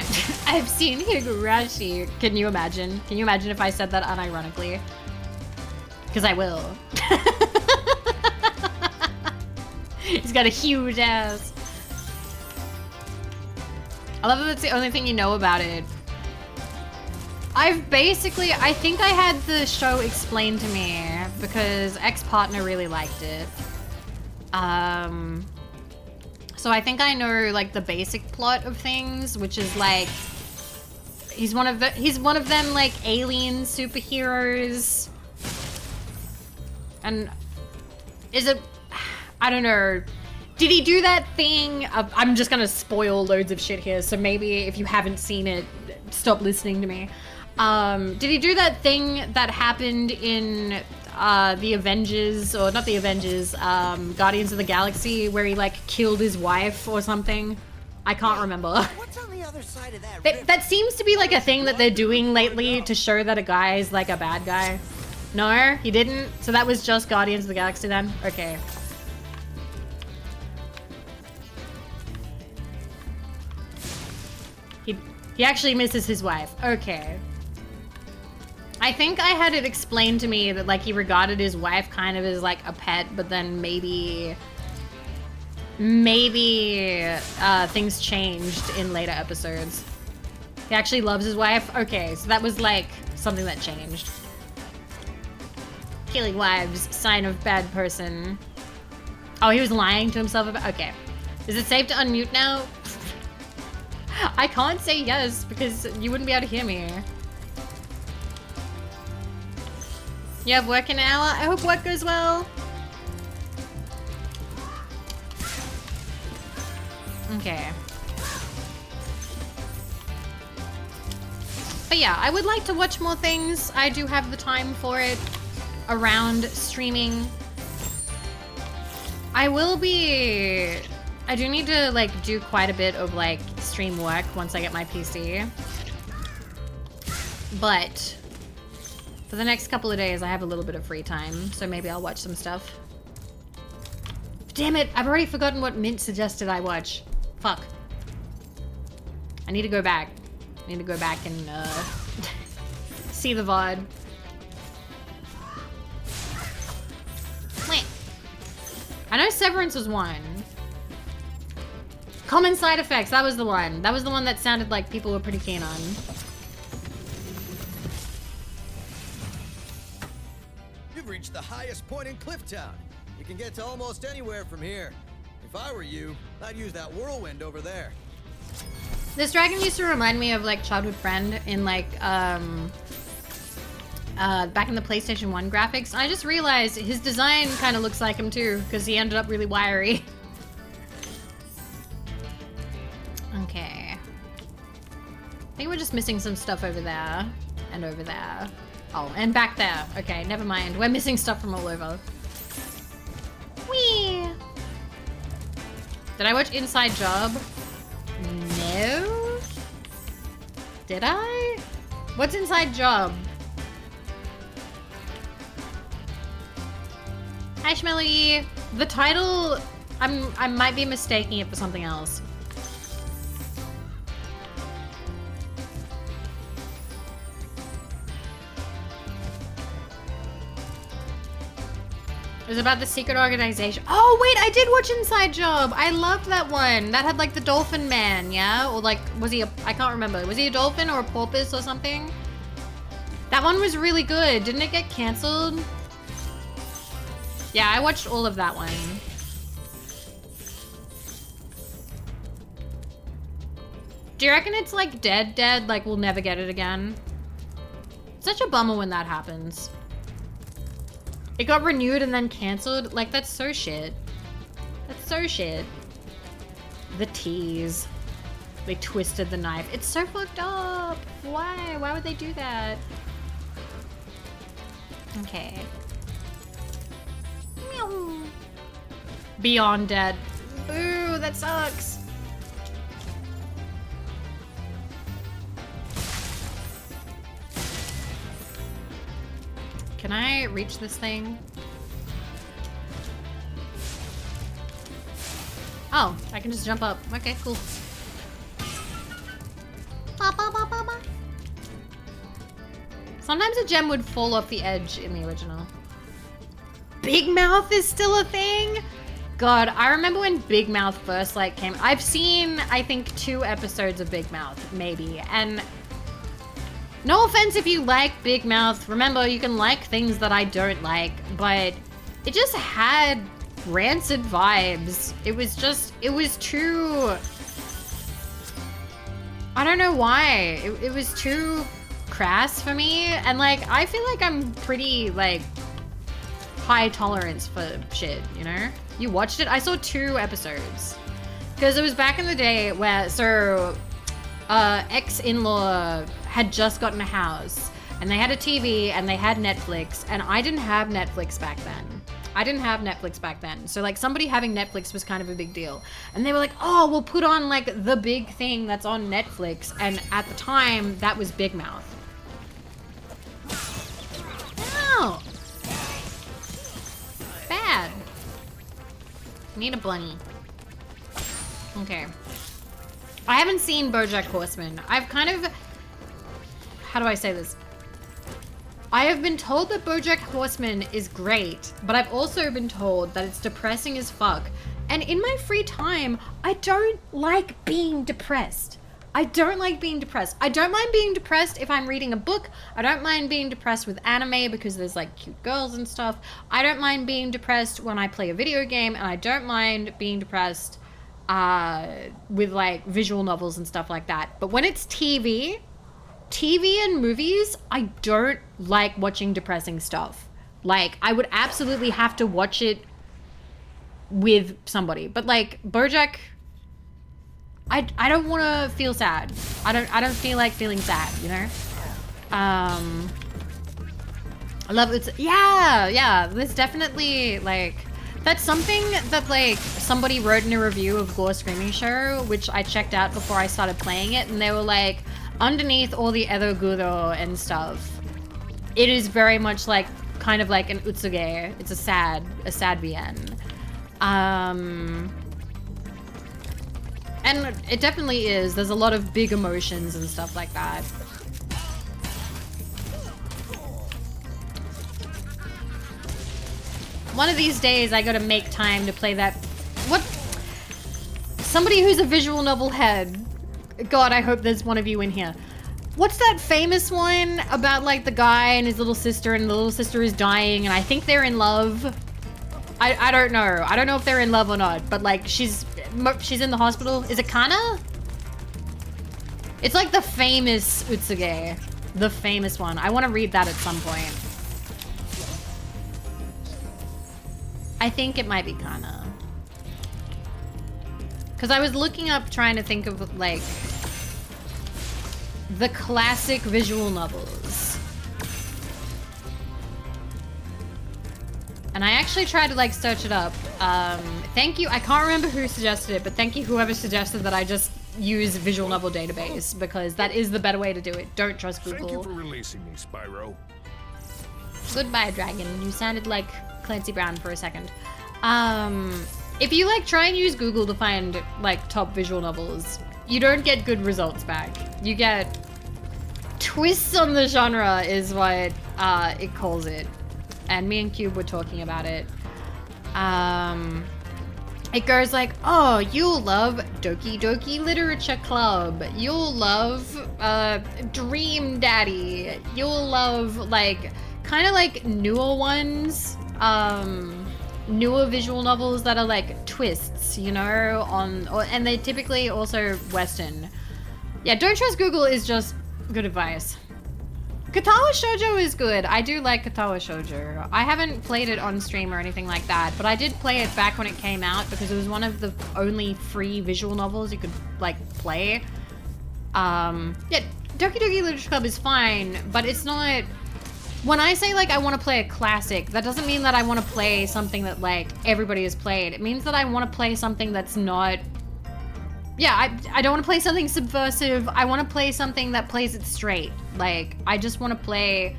Higurashi. Can you imagine? Can you imagine if I said that unironically? Because I will. He's got a huge ass. I love that it's the only thing you know about it. I think I had the show explained to me because ex-partner really liked it. So I think I know like the basic plot of things, which is like he's one of them like alien superheroes. And is it, I don't know. Did he do that thing? I'm just gonna spoil loads of shit here, so maybe if you haven't seen it, stop listening to me. Did he do that thing that happened in the Avengers, or not the Avengers, Guardians of the Galaxy, where he like killed his wife or something? I can't remember. What's on the other side of that? That seems to be like a thing that they're doing lately to show that a guy is like a bad guy. No, he didn't? So that was just Guardians of the Galaxy then? Okay. He actually misses his wife. Okay. I think I had it explained to me that like he regarded his wife kind of as like a pet, but then maybe things changed in later episodes. He actually loves his wife? Okay, so that was like something that changed. Killing wives, sign of bad person. Oh, he was lying to himself about, okay. Is it safe to unmute now? I can't say yes because you wouldn't be able to hear me. You have work in an hour? I hope work goes well. Okay. But yeah, I would like to watch more things. I do have the time for it around streaming. I do need to like do quite a bit of like stream work once I get my PC. But for the next couple of days, I have a little bit of free time, so maybe I'll watch some stuff. Damn it, I've already forgotten what Mint suggested I watch. Fuck. I need to go back. I need to go back and see the VOD. Wait. I know Severance was one. Common Side Effects, that was the one. That was the one that sounded like people were pretty keen on. You've reached the highest point in Clifftown. You can get to almost anywhere from here. If I were you, I'd use that whirlwind over there. This dragon used to remind me of like childhood friend in like back in the PlayStation 1 graphics. I just realized his design kind of looks like him too, because he ended up really wiry. Okay. I think we're just missing some stuff over there and over there. Oh, and back there. Okay, never mind. We're missing stuff from all over. Whee! Did I watch Inside Job? No? Did I? What's Inside Job? Hi, Schmelly. The title, I might be mistaking it for something else. It was about the secret organization. Oh, wait, I did watch Inside Job. I loved that one. That had like the dolphin man, yeah? Or like, was he I can't remember. Was he a dolphin or a porpoise or something? That one was really good. Didn't it get canceled? Yeah, I watched all of that one. Do you reckon it's like dead? Like we'll never get it again? Such a bummer when that happens. It got renewed and then canceled. Like, that's so shit. That's so shit. The tease. They twisted the knife. It's so fucked up. Why? Why would they do that? Okay. Meow. Beyond dead. Boo, that sucks. Can I reach this thing? Oh, I can just jump up. Okay, cool. Sometimes a gem would fall off the edge in the original. Big Mouth is still a thing? God, I remember when Big Mouth first like came. I've seen, I think, 2 episodes of Big Mouth, maybe, and no offense if you like Big Mouth. Remember, you can like things that I don't like, but it just had rancid vibes. It was too, I don't know why. It was too crass for me. And like, I feel like I'm pretty like high tolerance for shit, you know? You watched it? I saw 2 episodes. Because it was back in the day where, so ex-in-law had just gotten a house, and they had a TV, and they had Netflix, and I didn't have Netflix back then. So like somebody having Netflix was kind of a big deal. And they were like, oh, we'll put on like the big thing that's on Netflix. And at the time, that was Big Mouth. Ow! Bad. Need a bunny. Okay. I haven't seen BoJack Horseman. I've kind of... How do I say this? I have been told that BoJack Horseman is great, but I've also been told that it's depressing as fuck. And in my free time, I don't like being depressed. I don't like being depressed. I don't mind being depressed if I'm reading a book. I don't mind being depressed with anime because there's like cute girls and stuff. I don't mind being depressed when I play a video game, and I don't mind being depressed with like visual novels and stuff like that. But when it's TV and movies, I don't like watching depressing stuff. Like, I would absolutely have to watch it with somebody. But like BoJack, I don't want to feel sad. I don't feel like feeling sad, you know? I love it. Yeah, there's definitely like, that's something that like somebody wrote in a review of Gore Screaming Show, which I checked out before I started playing it, and they were like, underneath all the edoguro and stuff, it is very much like kind of like an utsuge. It's a sad VN. And it definitely is. There's a lot of big emotions and stuff like that. One of these days, I gotta make time to play that. What? Somebody who's a visual novel head. God, I hope there's one of you in here. What's that famous one about like the guy and his little sister, and the little sister is dying, and I think they're in love? I don't know. I don't know if they're in love or not, but like she's in the hospital. Is it Kana? It's like the famous Utsuge. The famous one. I want to read that at some point. I think it might be Kana. Because I was looking up trying to think of like the classic visual novels. And I actually tried to like search it up. Thank you. I can't remember who suggested it, but thank you whoever suggested that I just use visual novel database, because that is the better way to do it. Don't trust Google. Thank you for releasing me, Spyro. Goodbye, dragon. You sounded like Clancy Brown for a second. If you like try and use Google to find like top visual novels, you don't get good results back. You get twists on the genre is what it calls it. And me and Cube were talking about it. It goes like, oh, you'll love Doki Doki Literature Club. You'll love Dream Daddy. You'll love like kind of like newer ones. Newer visual novels that are like twists, you know, and they typically also Western. Yeah, don't trust Google is just good advice. Katawa Shoujo is good. I do like Katawa Shoujo. I haven't played it on stream or anything like that, but I did play it back when it came out because it was one of the only free visual novels you could like play. Yeah, Doki Doki Literature Club is fine, but it's not. When I say like I want to play a classic, that doesn't mean that I want to play something that like everybody has played. It means that I want to play something that's not. Yeah, I don't want to play something subversive. I want to play something that plays it straight. Like, I just want to play...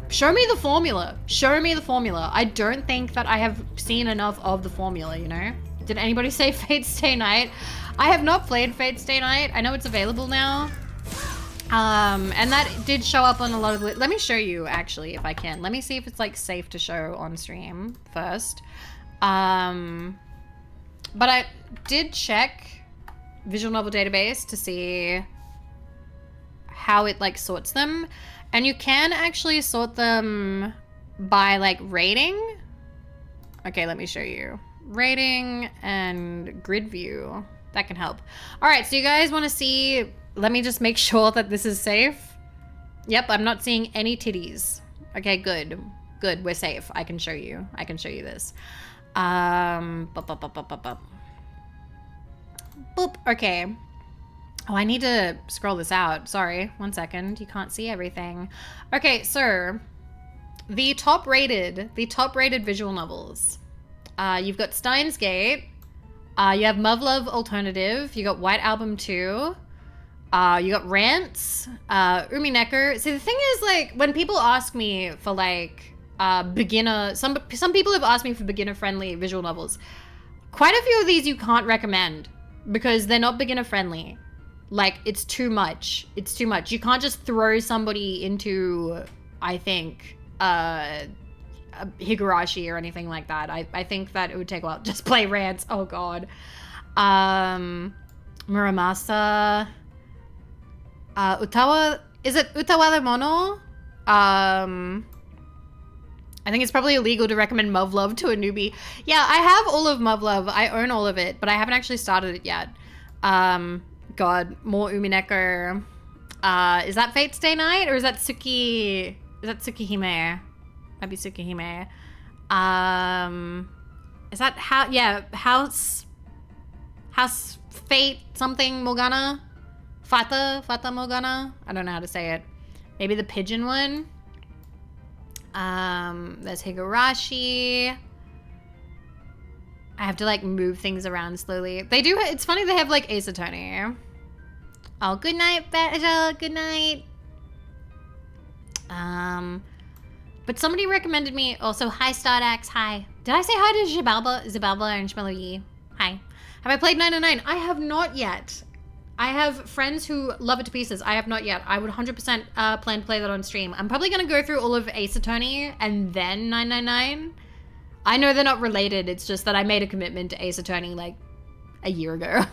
Show me the formula. Show me the formula. I don't think that I have seen enough of the formula, you know? Did anybody say Fate Stay Night? I have not played Fate Stay Night. I know it's available now. And that did show up on a lot of... Let me show you, actually, if I can. Let me see if it's, like, safe to show on stream first. But I did check Visual Novel Database to see how it like sorts them. And you can actually sort them by like rating. Okay, let me show you. Rating and grid view. That can help. All right, so you guys want to see, let me just make sure that this is safe. Yep, I'm not seeing any titties. Okay, good. Good, we're safe. I can show you. I can show you this. Boop. Okay. Oh, I need to scroll this out. Sorry. 1 second. You can't see everything. Okay, so the top rated visual novels. You've got Steins Gate. You have Muv-Luv Alternative. You got White Album 2. You got Rants. Umineko. See, the thing is, like, when people ask me for, like, beginner... Some people have asked me for beginner-friendly visual novels. Quite a few of these you can't recommend because they're not beginner-friendly. Like, it's too much. It's too much. You can't just throw somebody into, I think, a Higurashi or anything like that. I think that it would take a while. Just play Rants. Oh, God. Muramasa. Utawa. Is it Utawa de Mono? I think it's probably illegal to recommend Muv-Luv to a newbie. Yeah, I have all of Muv-Luv. I own all of it, but I haven't actually started it yet. God, more Umineko. Is that Fate Stay Night or is that Tsukihime? Might be Tsukihime. Is that House Fate something Morgana? Fata Morgana? I don't know how to say it. Maybe the pigeon one. There's Higurashi. I have to, like, move things around slowly. They do, it's funny they have, like, Ace Attorney. Oh, good night, Better. Good night. But somebody recommended me, also, hi, Stardax, hi. Did I say hi to Zabalba and Shmeloyi? Hi. Have I played 909? I have not yet. I have friends who love it to pieces. I have not yet. I would 100% plan to play that on stream. I'm probably going to go through all of Ace Attorney and then 999. I know they're not related. It's just that I made a commitment to Ace Attorney like a year ago.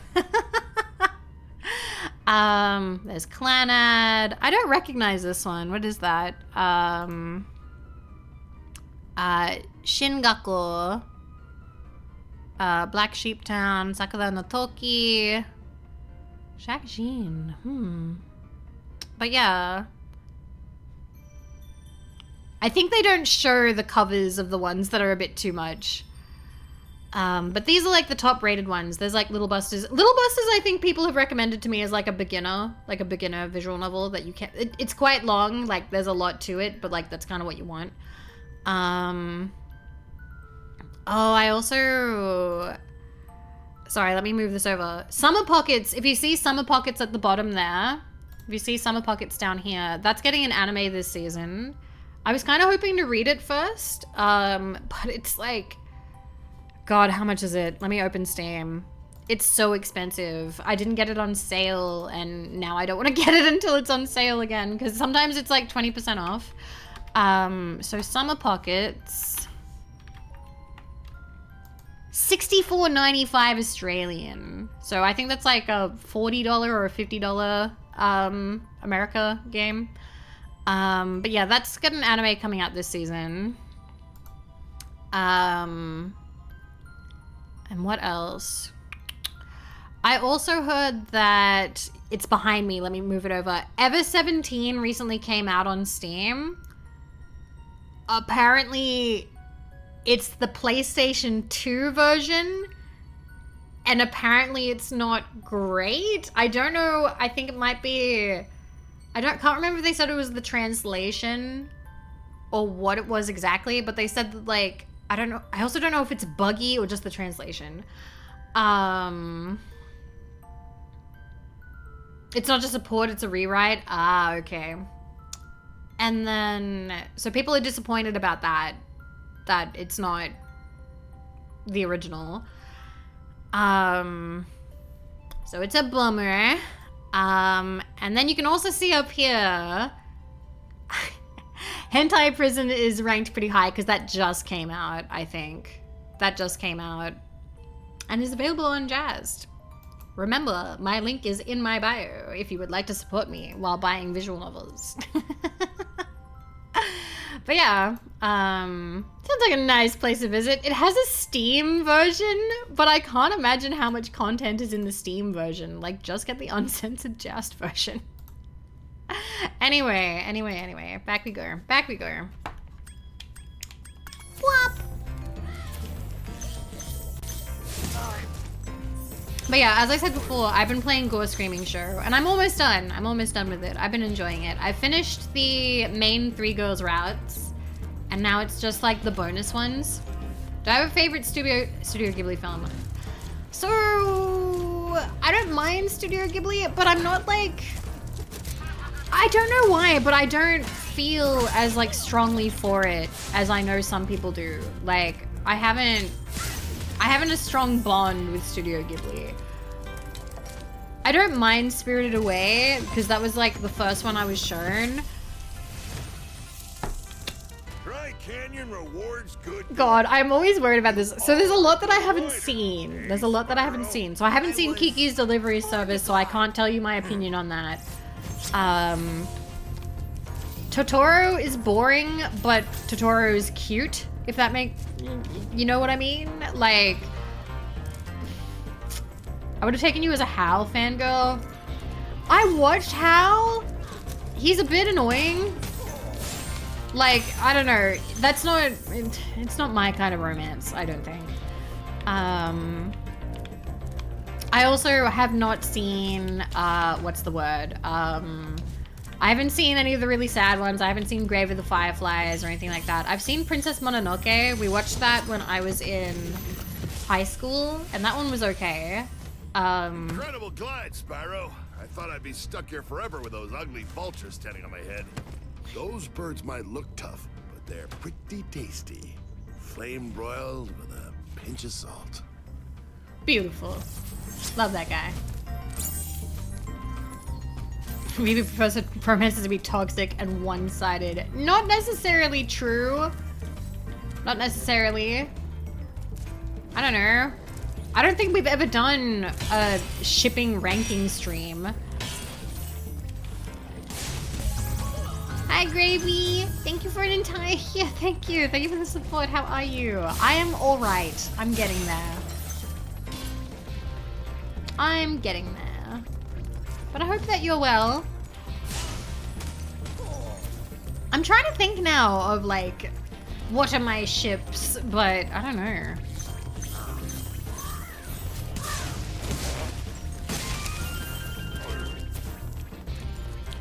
There's Clanad. I don't recognize this one. What is that? Shingaku. Black Sheep Town. Sakura no Toki. Shakjin. But yeah. I think they don't show the covers of the ones that are a bit too much. But these are like the top rated ones. There's like Little Busters. Little Busters I think people have recommended to me as like a beginner visual novel that you can't, it's quite long. Like there's a lot to it, but like that's kind of what you want. Oh, I also, sorry, let me move this over. Summer Pockets, if you see Summer Pockets at the bottom there, if you see Summer Pockets down here, that's getting an anime this season. I was kind of hoping to read it first, but it's like, God, how much is it? Let me open Steam. It's so expensive. I didn't get it on sale, and now I don't want to get it until it's on sale again, because sometimes it's like 20% off. So Summer Pockets, $64.95 Australian. So I think that's like a $40 or a $50 America game. But yeah, that's got an anime coming out this season. And what else? I also heard that it's behind me. Let me move it over. Ever 17 recently came out on Steam. Apparently, it's the PlayStation 2 version. And apparently it's not great. I don't know. I think it might be... can't remember if they said it was the translation or what it was exactly, but they said that, like, I don't know. I also don't know if it's buggy or just the translation. It's not just a port, it's a rewrite. Ah, okay. And then, so people are disappointed about that it's not the original. So it's a bummer. And then you can also see up here, Hentai Prison is ranked pretty high because that just came out, I think. That just came out and is available on Jazzed. Remember, my link is in my bio if you would like to support me while buying visual novels. But yeah, sounds like a nice place to visit. It has a Steam version, but I can't imagine how much content is in the Steam version. Like, just get the uncensored Just version. Anyway, back we go. Whop! But yeah, as I said before, I've been playing Gore Screaming Show, and I'm almost done. I'm almost done with it. I've been enjoying it. I finished the main 3 girls routes, and now it's just like the bonus ones. Do I have a favorite Studio Ghibli film? So, I don't mind Studio Ghibli, but I'm not like... I don't know why, but I don't feel as like strongly for it as I know some people do. Like, I haven't a strong bond with Studio Ghibli. I don't mind Spirited Away, because that was like the first one I was shown. Dry Canyon rewards good. God, I'm always worried about this. So there's a lot that I haven't seen. There's a lot that I haven't seen. So I haven't seen Kiki's Delivery Service, so I can't tell you my opinion on that. Totoro is boring, but Totoro is cute, if that makes... You know what I mean? Like... I would have taken you as a Howl fangirl. I watched Howl. He's a bit annoying. Like, I don't know. That's not... It's not my kind of romance, I don't think. I also have not seen... what's the word? I haven't seen any of the really sad ones. I haven't seen Grave of the Fireflies or anything like that. I've seen Princess Mononoke. We watched that when I was in high school, and that one was okay. Incredible glide, Spyro. I thought I'd be stuck here forever with those ugly vultures standing on my head. Those birds might look tough, but they're pretty tasty. Flame broiled with a pinch of salt. Beautiful. Love that guy. Vivi prefers romances to be toxic and one-sided. Not necessarily true. Not necessarily. I don't know. I don't think we've ever done a shipping ranking stream. Hi, Gravy. Thank you for an entire... Yeah, thank you. Thank you for the support. How are you? I am all right. I'm getting there. I'm getting there. But I hope that you're well. I'm trying to think now of, like, what are my ships, but I don't know.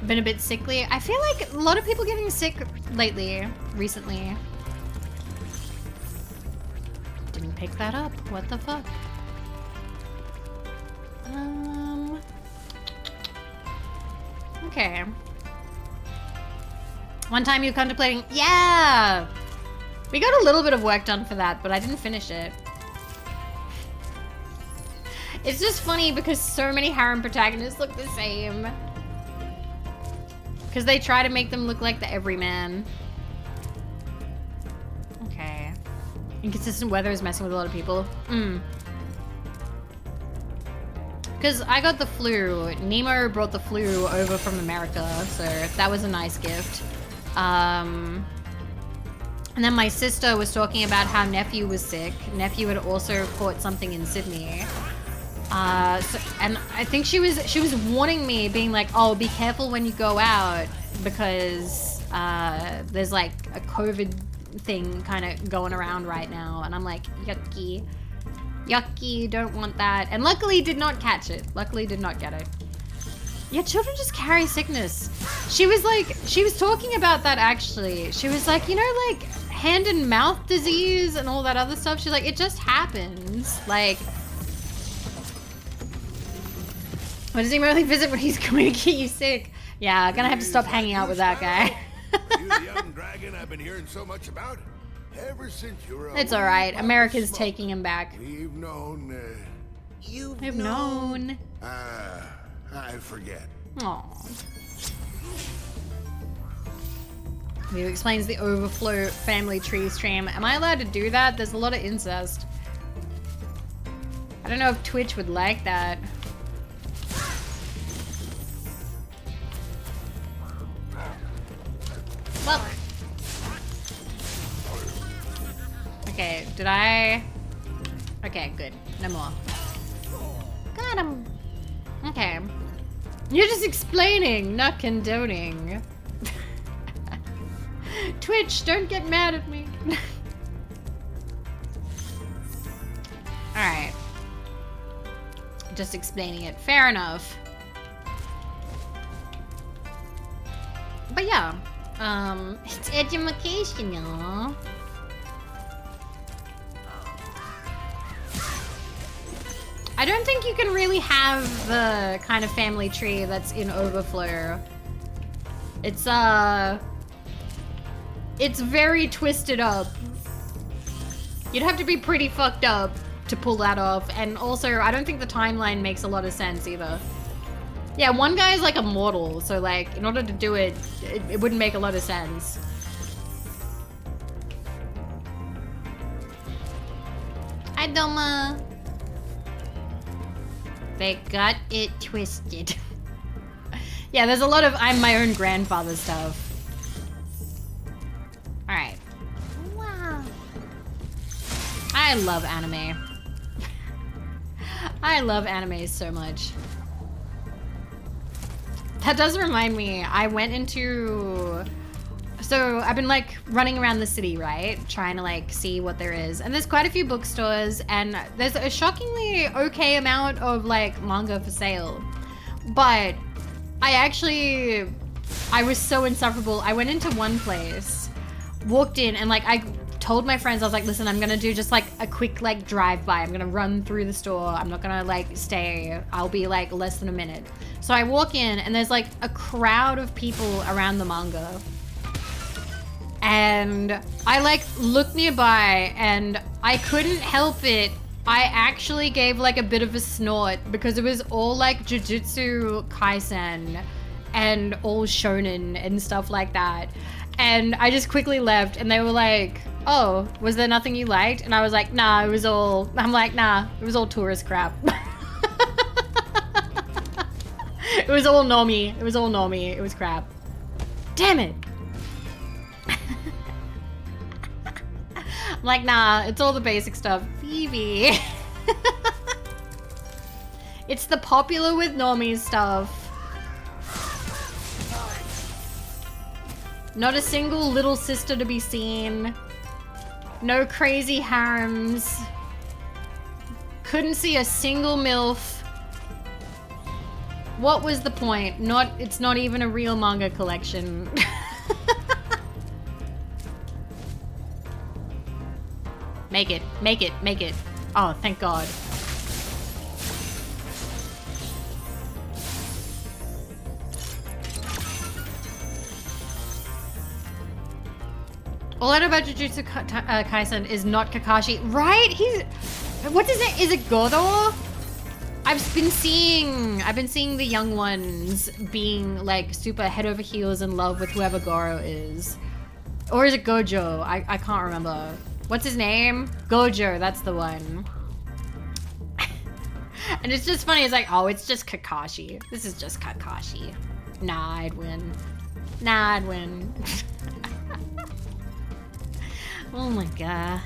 Been a bit sickly. I feel like a lot of people getting sick recently. Didn't pick that up. What the fuck? Okay. One time you were contemplating... Yeah! We got a little bit of work done for that, but I didn't finish it. It's just funny because so many harem protagonists look the same. Because they try to make them look like the everyman. Okay. Inconsistent weather is messing with a lot of people. Because I got the flu. Nemo brought the flu over from America, so that was a nice gift. And then my sister was talking about how nephew was sick. Nephew had also caught something in Sydney. And I think she was warning me, being like, oh, be careful when you go out, because there's like a COVID thing kind of going around right now. And I'm like, yucky. Yucky, don't want that. And luckily did not catch it. Luckily did not get it. Yeah, children just carry sickness. She was talking about that actually. She was like, you know, like hand and mouth disease and all that other stuff. She's like, it just happens. Like, why does he only visit when he's coming to get you sick? Yeah, I'm gonna have to stop hanging out with that guy. You the young dragon I've been hearing so much about? Ever since you were... It's alright. America's taking him back. We've known... You've known. I forget. Aww. He explains the overflow family tree stream. Am I allowed to do that? There's a lot of incest. I don't know if Twitch would like that. Well. Okay, did I... Okay, good. No more. Got him. Okay. You're just explaining, not condoning. Twitch, don't get mad at me. Alright. just explaining it. Fair enough. But yeah, it's educational. I don't think you can really have the kind of family tree that's in Overflow. It's very twisted up. You'd have to be pretty fucked up to pull that off. And also, I don't think the timeline makes a lot of sense either. Yeah, one guy is like immortal, so like, in order to do it, it wouldn't make a lot of sense. Hi, Doma. They got it twisted. Yeah, there's a lot of I'm my own grandfather stuff. Alright. Wow. I love anime. I love anime so much. That does remind me, I went into... So I've been like running around the city, right? Trying to like see what there is. And there's quite a few bookstores and there's a shockingly okay amount of like manga for sale. But I was so insufferable. I went into one place, walked in and like I told my friends, I was like, listen, I'm gonna do just like a quick like drive by. I'm gonna run through the store. I'm not gonna like stay. I'll be like less than a minute. So I walk in and there's like a crowd of people around the manga. And I like looked nearby and I couldn't help it. I actually gave like a bit of a snort because it was all like Jujutsu Kaisen and all shonen and stuff like that. And I just quickly left and they were like, oh, was there nothing you liked? And I was like, nah, it was all tourist crap. It was all normie. It was all normie. It was crap. Damn it. I'm like, nah, it's all the basic stuff. Vivi. It's the popular with normies stuff. Not a single little sister to be seen. No crazy harems. Couldn't see a single MILF. What was the point? It's not even a real manga collection. Make it, make it, make it. Oh, thank God. All I know about Jujutsu Kaisen is not Kakashi. Right? What's his name? Is it Godor? I've been seeing the young ones being like super head over heels in love with whoever Goro is. Or is it Gojo? I can't remember. What's his name? Gojo, that's the one. And it's just funny, it's like, oh, it's just Kakashi. This is just Kakashi. Nah, I'd win. Nah, I'd win. Oh my god.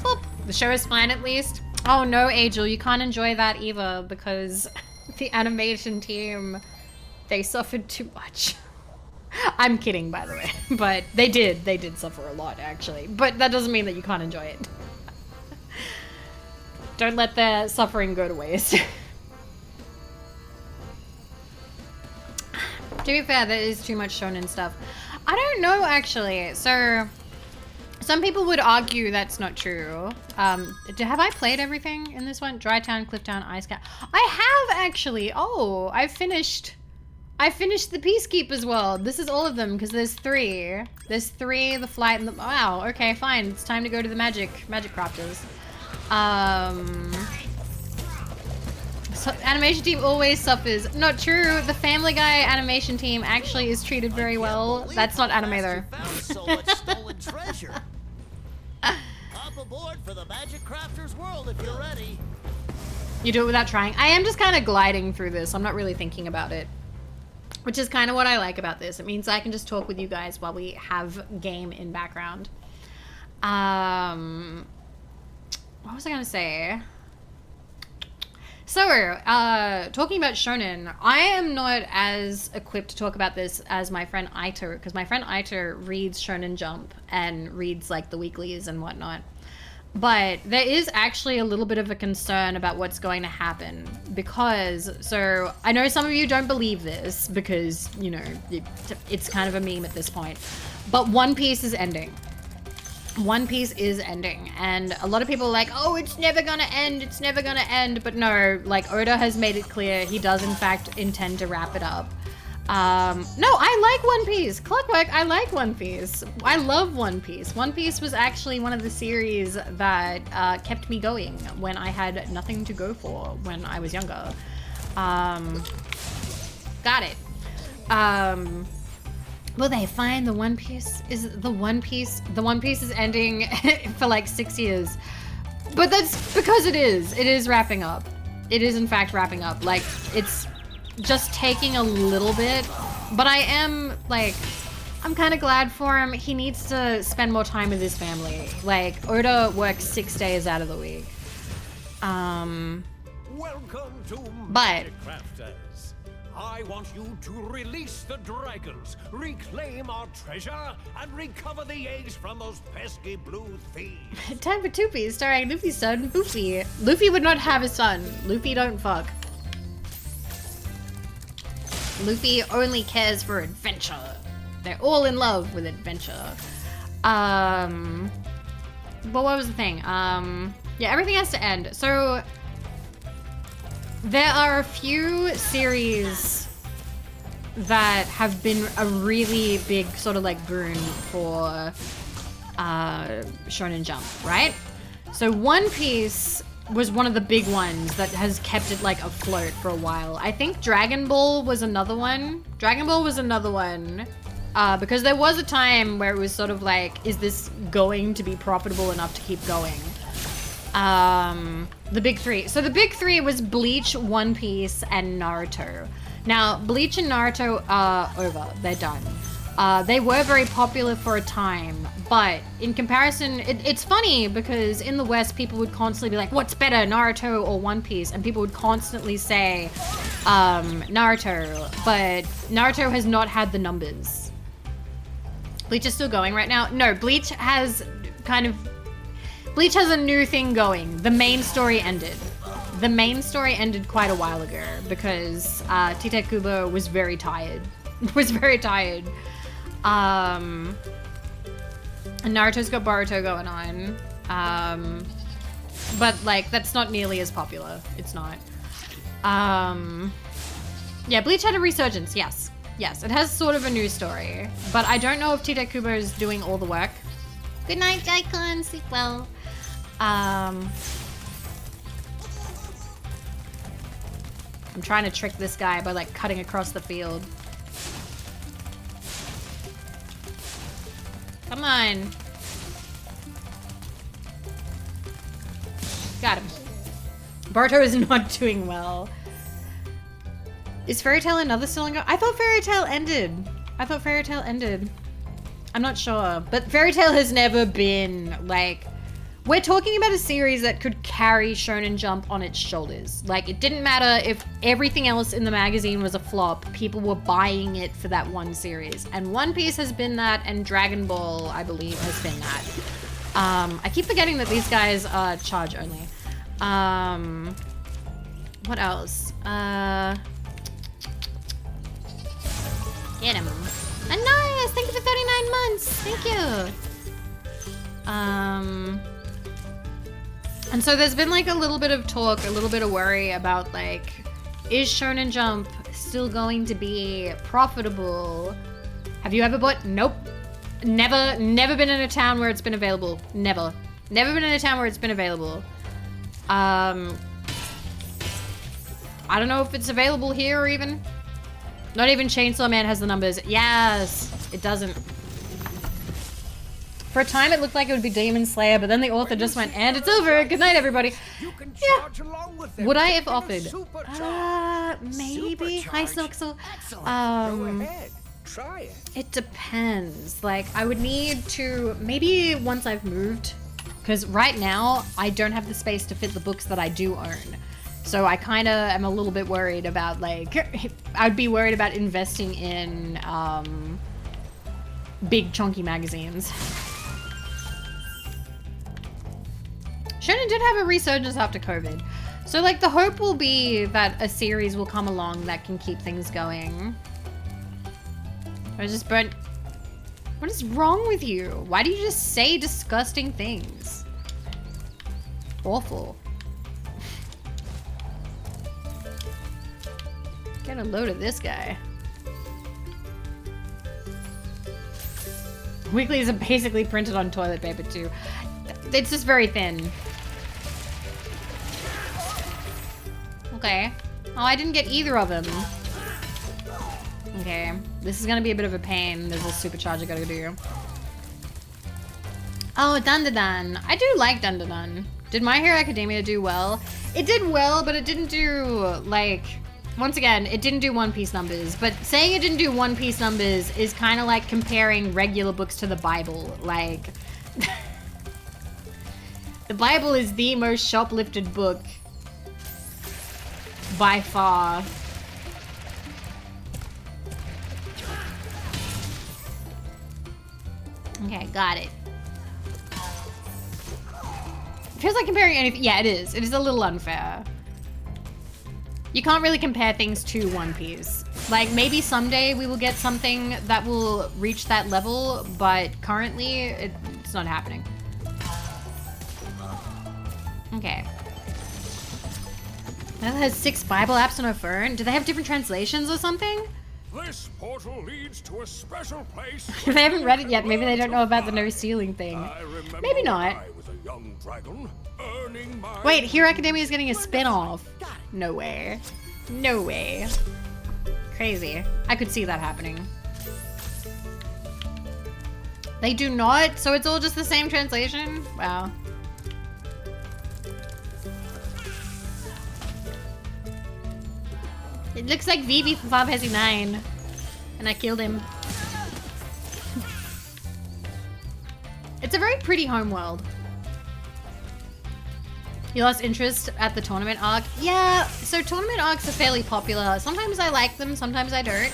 Boop. The show is fine at least. Oh no, Angel, you can't enjoy that either because the animation team, they suffered too much. I'm kidding, by the way, but they did suffer a lot actually, but that doesn't mean that you can't enjoy it. Don't let their suffering go to waste. To be fair, there is too much shonen stuff. I don't know actually, so some people would argue that's not true. Have I played everything in this one? Dry Town, Cliff Town, Ice Cat. I have actually. Oh, I finished the Peacekeep as well. This is all of them because there's 3. There's 3, the flight and the, wow, okay, fine. It's time to go to the magic crafters. So animation team always suffers. Not true. The Family Guy animation team actually is treated very well. That's not anime though. So much stolen treasure. Hop aboard for the Magic Crafters world if you're ready. You do it without trying. I am just kind of gliding through this. I'm not really thinking about it. Which is kind of what I like about this. It means I can just talk with you guys while we have game in background. What was I gonna say? So, talking about shonen, I am not as equipped to talk about this as my friend Aito, because my friend Aito reads Shonen Jump and reads like the weeklies and whatnot. But there is actually a little bit of a concern about what's going to happen because, so I know some of you don't believe this because, you know, it's kind of a meme at this point, but One Piece is ending. One Piece is ending, and a lot of people are like, oh, it's never gonna end, it's never gonna end, but no, like, Oda has made it clear he does in fact intend to wrap it up. No, I like One Piece. Clockwork, I like One Piece. I love One Piece. One Piece was actually one of the series that kept me going when I had nothing to go for when I was younger. Got it. Will they find the One Piece? The One Piece is ending for like 6 years. But that's because it is wrapping up. It is in fact wrapping up. Like, it's just taking a little bit, but I am like, I'm kind of glad for him. He needs to spend more time with his family. Like, Oda works 6 days out of the week. Welcome to Magic Crafters. I want you to release the dragons, reclaim our treasure, and recover the eggs from those pesky blue thieves. Time for Tupi, starring Luffy's son, Luffy. Luffy would not have a son. Luffy don't fuck. Luffy only cares for adventure. They're all in love with adventure. But what was the thing? Yeah, everything has to end. So there are a few series that have been a really big sort of like boon for Shonen Jump, right? So One Piece was one of the big ones that has kept it like afloat for a while. I think Dragon Ball was another one. Because there was a time where it was sort of like, is this going to be profitable enough to keep going? The big three. So the big three was Bleach, One Piece, and Naruto. Now, Bleach and Naruto are over. They're done. They were very popular for a time, but in comparison, it's funny because in the West, people would constantly be like, what's better, Naruto or One Piece? And people would constantly say Naruto, but Naruto has not had the numbers. Bleach is still going right now. No, Bleach has a new thing going. The main story ended. The main story ended quite a while ago because Tite Kubo was very tired. And Naruto's got Boruto going on. But like, that's not nearly as popular. It's not. Yeah, Bleach had a resurgence, yes. Yes, it has sort of a new story. But I don't know if Tite Kubo is doing all the work. Good night, Daikon. Sleep well. I'm trying to trick this guy by like cutting across the field. Come on. Got him. Boruto is not doing well. Is Fairy Tail another still ongoing? I thought Fairy Tail ended. I'm not sure. But Fairy Tail has never been like... We're talking about a series that could carry Shonen Jump on its shoulders. Like, it didn't matter if everything else in the magazine was a flop, people were buying it for that one series. And One Piece has been that, and Dragon Ball, I believe, has been that. I keep forgetting that these guys are charge only. What else? Get him. Anarias, thank you for 39 months. Thank you. And so there's been like a little bit of talk, a little bit of worry about like, is Shonen Jump still going to be profitable? Have you ever bought? Nope. Never been in a town where it's been available. Never been in a town where it's been available. I don't know if it's available here or even. Not even Chainsaw Man has the numbers. Yes, it doesn't. For a time, it looked like it would be Demon Slayer, but then the author just went, and it's over. Good night, everybody. Yeah. Would I have offered? Maybe. Hi, Snoxel. Go ahead. Try it. It depends. Like, I would need to, maybe once I've moved, because right now, I don't have the space to fit the books that I do own. So I kind of am a little bit worried about, like, I'd be worried about investing in big chunky magazines. Shonen did have a resurgence after COVID. So, like, the hope will be that a series will come along that can keep things going. I just burnt... What is wrong with you? Why do you just say disgusting things? Awful. Get a load of this guy. Weeklies are basically printed on toilet paper too. It's just very thin. Okay. Oh, I didn't get either of them. Okay. This is gonna be a bit of a pain. There's a supercharge I gotta do. Oh, Dandadan. I do like Dandadan. Did My Hero Academia do well? It did well, but it didn't do, like... Once again, it didn't do One Piece numbers, but saying it didn't do One Piece numbers is kind of like comparing regular books to the Bible. Like, the Bible is the most shoplifted book by far. Okay, got it. Feels like comparing anything. Yeah, it is. It is a little unfair. You can't really compare things to One Piece. Like, maybe someday we will get something that will reach that level, but currently, it's not happening. Okay. That has 6 Bible apps on her phone. Do they have different translations or something? This portal leads to a special place. If they haven't read it yet, maybe they don't know about the no stealing thing. Maybe not. I was a young dragon, earning my... Wait, Hero Academia is getting a spin-off. No way. No way. Crazy. I could see that happening. They do not? So it's all just the same translation? Wow. It looks like Vivi from Final Fantasy 9. And I killed him. It's a very pretty homeworld. You lost interest at the tournament arc? Yeah, so tournament arcs are fairly popular. Sometimes I like them, sometimes I don't.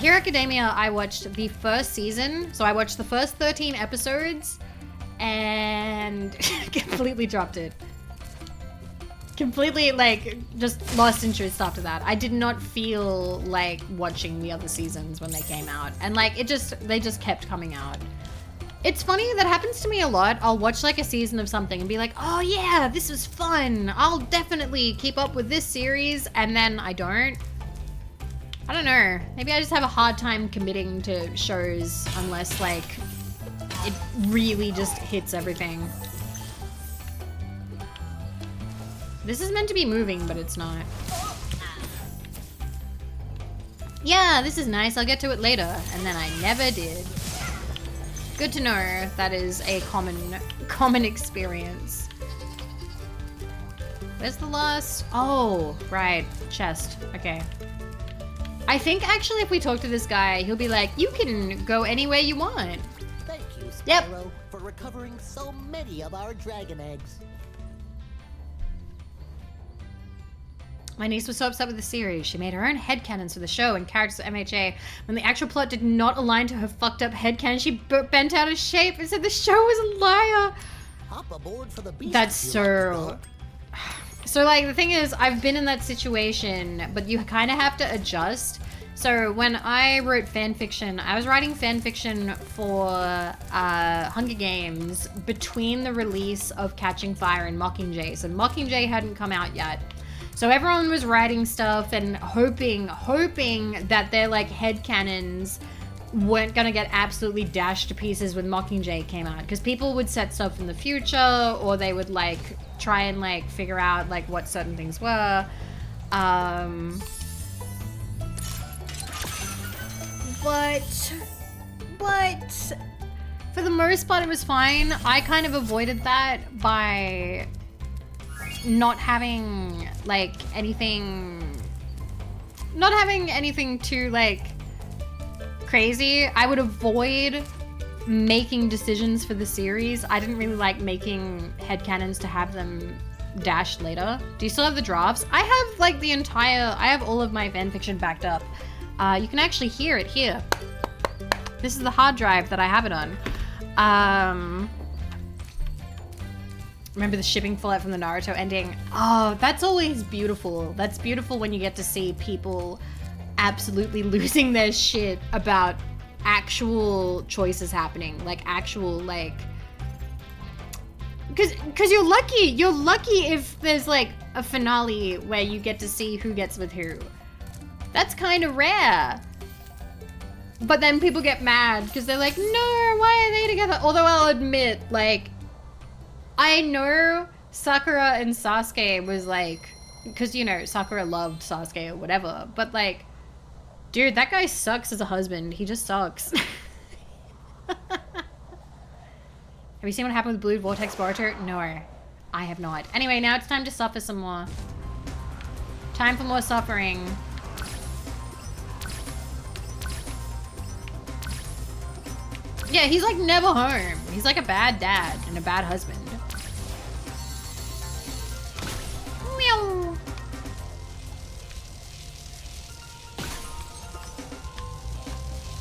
Hero Academia, I watched the first season. So I watched the first 13 episodes and completely dropped it. Completely, like, just lost interest after that. I did not feel like watching the other seasons when they came out. And, like, they just kept coming out. It's funny, that happens to me a lot. I'll watch, like, a season of something and be like, oh, yeah, this was fun. I'll definitely keep up with this series. And then I don't. I don't know. Maybe I just have a hard time committing to shows unless, like, it really just hits everything. This is meant to be moving, but it's not. Yeah, this is nice. I'll get to it later. And then I never did. Good to know that is a common experience. Where's the last? Oh, right. Chest. Okay. I think actually if we talk to this guy, he'll be like, you can go anywhere you want. Thank you, Spyro, yep. for recovering so many of our dragon eggs. My niece was so upset with the series. She made her own headcanons for the show and characters at MHA. When the actual plot did not align to her fucked up headcanon, she bent out of shape and said the show was a liar. Hop aboard for the beast. That's so... So, like, the thing is, I've been in that situation, but you kind of have to adjust. So, when I wrote fanfiction, I was writing fanfiction for Hunger Games between the release of Catching Fire and Mockingjay. So, Mockingjay hadn't come out yet. So everyone was writing stuff and hoping that their, like, headcanons weren't gonna get absolutely dashed to pieces when Mockingjay came out. Because people would set stuff in the future, or they would, like, try and, like, figure out, like, what certain things were. But for the most part, it was fine. I kind of avoided that by not having, like, anything too, like, crazy. I would avoid making decisions for the series. I didn't really like making headcanons to have them dashed later. Do you still have the drafts? I have like I have all of my fanfiction backed up. You can actually hear it here. This is the hard drive that I have it on. Remember the shipping fallout from the Naruto ending? Oh, that's always beautiful. That's beautiful when you get to see people absolutely losing their shit about actual choices happening. Like actual, like... Cause you're lucky if there's like a finale where you get to see who gets with who. That's kind of rare. But then people get mad because they're like, no, why are they together? Although I'll admit, like, I know Sakura and Sasuke was like, because, you know, Sakura loved Sasuke or whatever, but like, dude, that guy sucks as a husband. He just sucks. Have you seen what happened with Blue Vortex Boruto? No, I have not. Anyway, now it's time to suffer some more. Time for more suffering. Yeah, he's like never home. He's like a bad dad and a bad husband. Meow.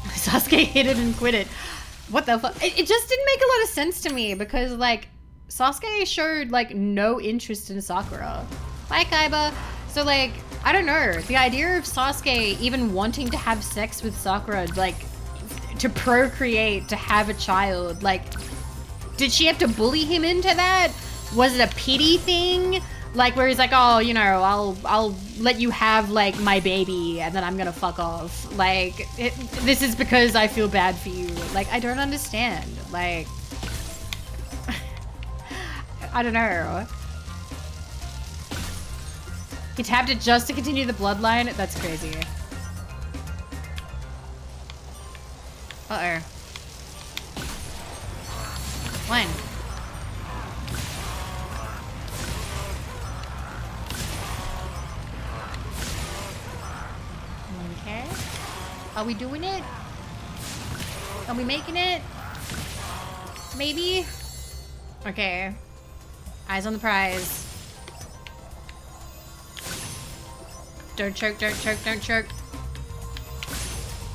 Sasuke hit it and quit it. What the fuck? It just didn't make a lot of sense to me because like Sasuke showed like no interest in Sakura. Bye, Kaiba. So like, I don't know. The idea of Sasuke even wanting to have sex with Sakura, like to procreate, to have a child, like, did she have to bully him into that? Was it a pity thing? Like where he's like, oh, you know, I'll let you have like my baby and then I'm gonna fuck off. Like, this is because I feel bad for you. Like, I don't understand. Like, I don't know. He tapped it just to continue the bloodline? That's crazy. Uh-oh. One. Okay. Are we doing it? Are we making it? Maybe? Okay. Eyes on the prize. Don't choke, don't choke, don't choke.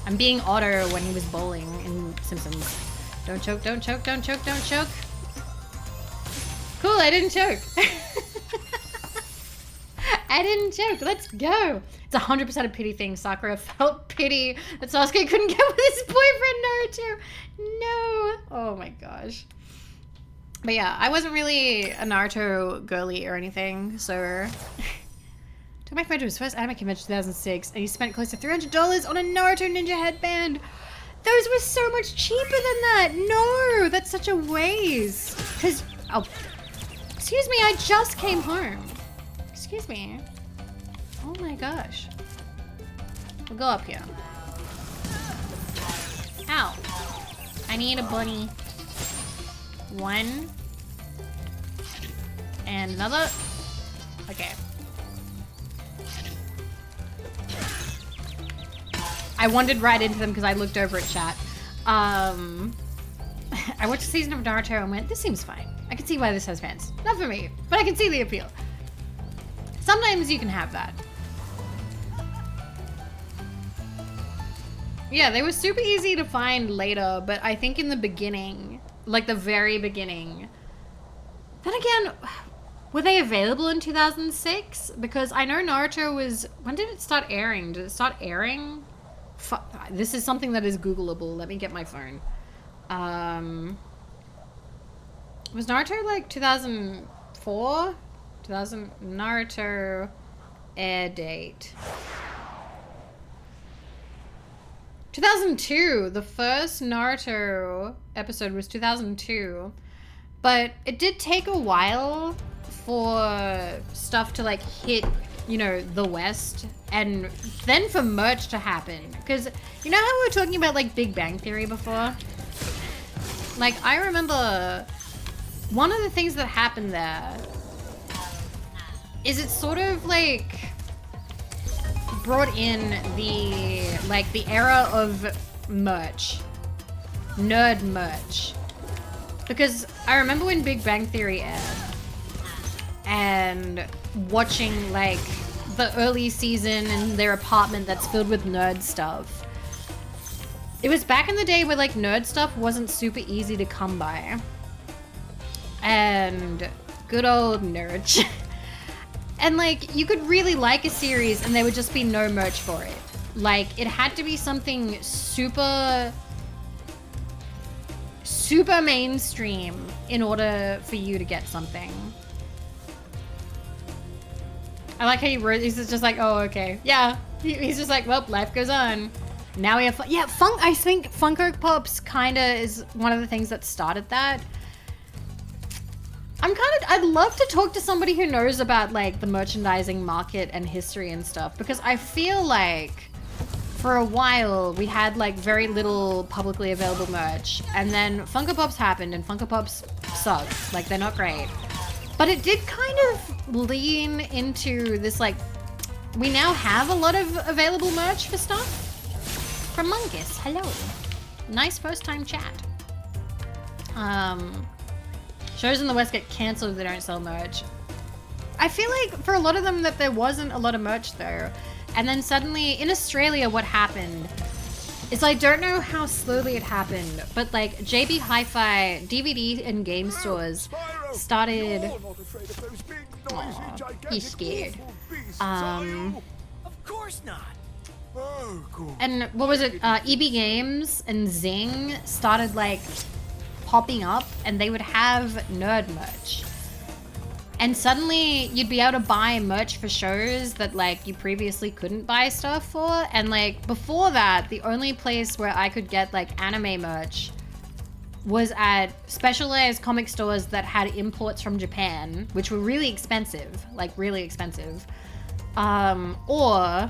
I'm being Otter when he was bowling in Simpsons. Don't choke, don't choke, don't choke, don't choke. Cool, I didn't choke. I didn't choke, let's go. It's 100% a pity thing. Sakura felt pity that Sasuke couldn't get with his boyfriend Naruto. No. Oh my gosh. But yeah, I wasn't really a Naruto girly or anything, so... Took my friend to his first anime convention in 2006, and he spent close to $300 on a Naruto ninja headband. Those were so much cheaper than that. No, that's such a waste. Cause, oh, excuse me, I just came home. Excuse me. Oh my gosh. We'll go up here. Ow. I need a bunny. One. And another. Okay. I wandered right into them because I looked over at chat. I watched a season of Naruto and went, this seems fine. I can see why this has fans. Not for me, but I can see the appeal. Sometimes you can have that. Yeah, they were super easy to find later, but I think in the beginning, like the very beginning. Then again, were they available in 2006? Because I know Naruto was, when did it start airing? Did it start airing? This is something that is Googleable. Let me get my phone. Was Naruto like 2004? 2000 Naruto air date. 2002. The first Naruto episode was 2002. But it did take a while for stuff to like hit, you know, the West, and then for merch to happen. Because you know how we were talking about like Big Bang Theory before? Like, I remember one of the things that happened there is it sort of like brought in the like the era of merch, nerd merch. Because I remember when Big Bang Theory aired, and and watching like the early season in their apartment that's filled with nerd stuff. It was back in the day where like nerd stuff wasn't super easy to come by. And good old nerds. And like you could really like a series and there would just be no merch for it. Like it had to be something super mainstream in order for you to get something. I like how he wrote, he's just like, oh, okay. Yeah, he's just like, well, life goes on. Now we have, yeah, I think Funko Pops kind of is one of the things that started that. I'd love to talk to somebody who knows about like the merchandising market and history and stuff, because I feel like for a while we had like very little publicly available merch, and then Funko Pops happened and Funko Pops suck. Like they're not great. But it did kind of lean into this like, we now have a lot of available merch for stuff. From Mungus, hello. Nice first time chat. Shows in the West get cancelled if they don't sell merch. I feel like for a lot of them that there wasn't a lot of merch though. And then suddenly in Australia what happened is, I don't know how slowly it happened, but like JB Hi-Fi DVD and game stores started... Aww, he's scared. Of course not. And what was it? EB Games and Zing started like popping up, and they would have nerd merch. And suddenly you'd be able to buy merch for shows that like you previously couldn't buy stuff for. And like before that, the only place where I could get like anime merch was at specialized comic stores that had imports from Japan, which were really expensive, like really expensive. Or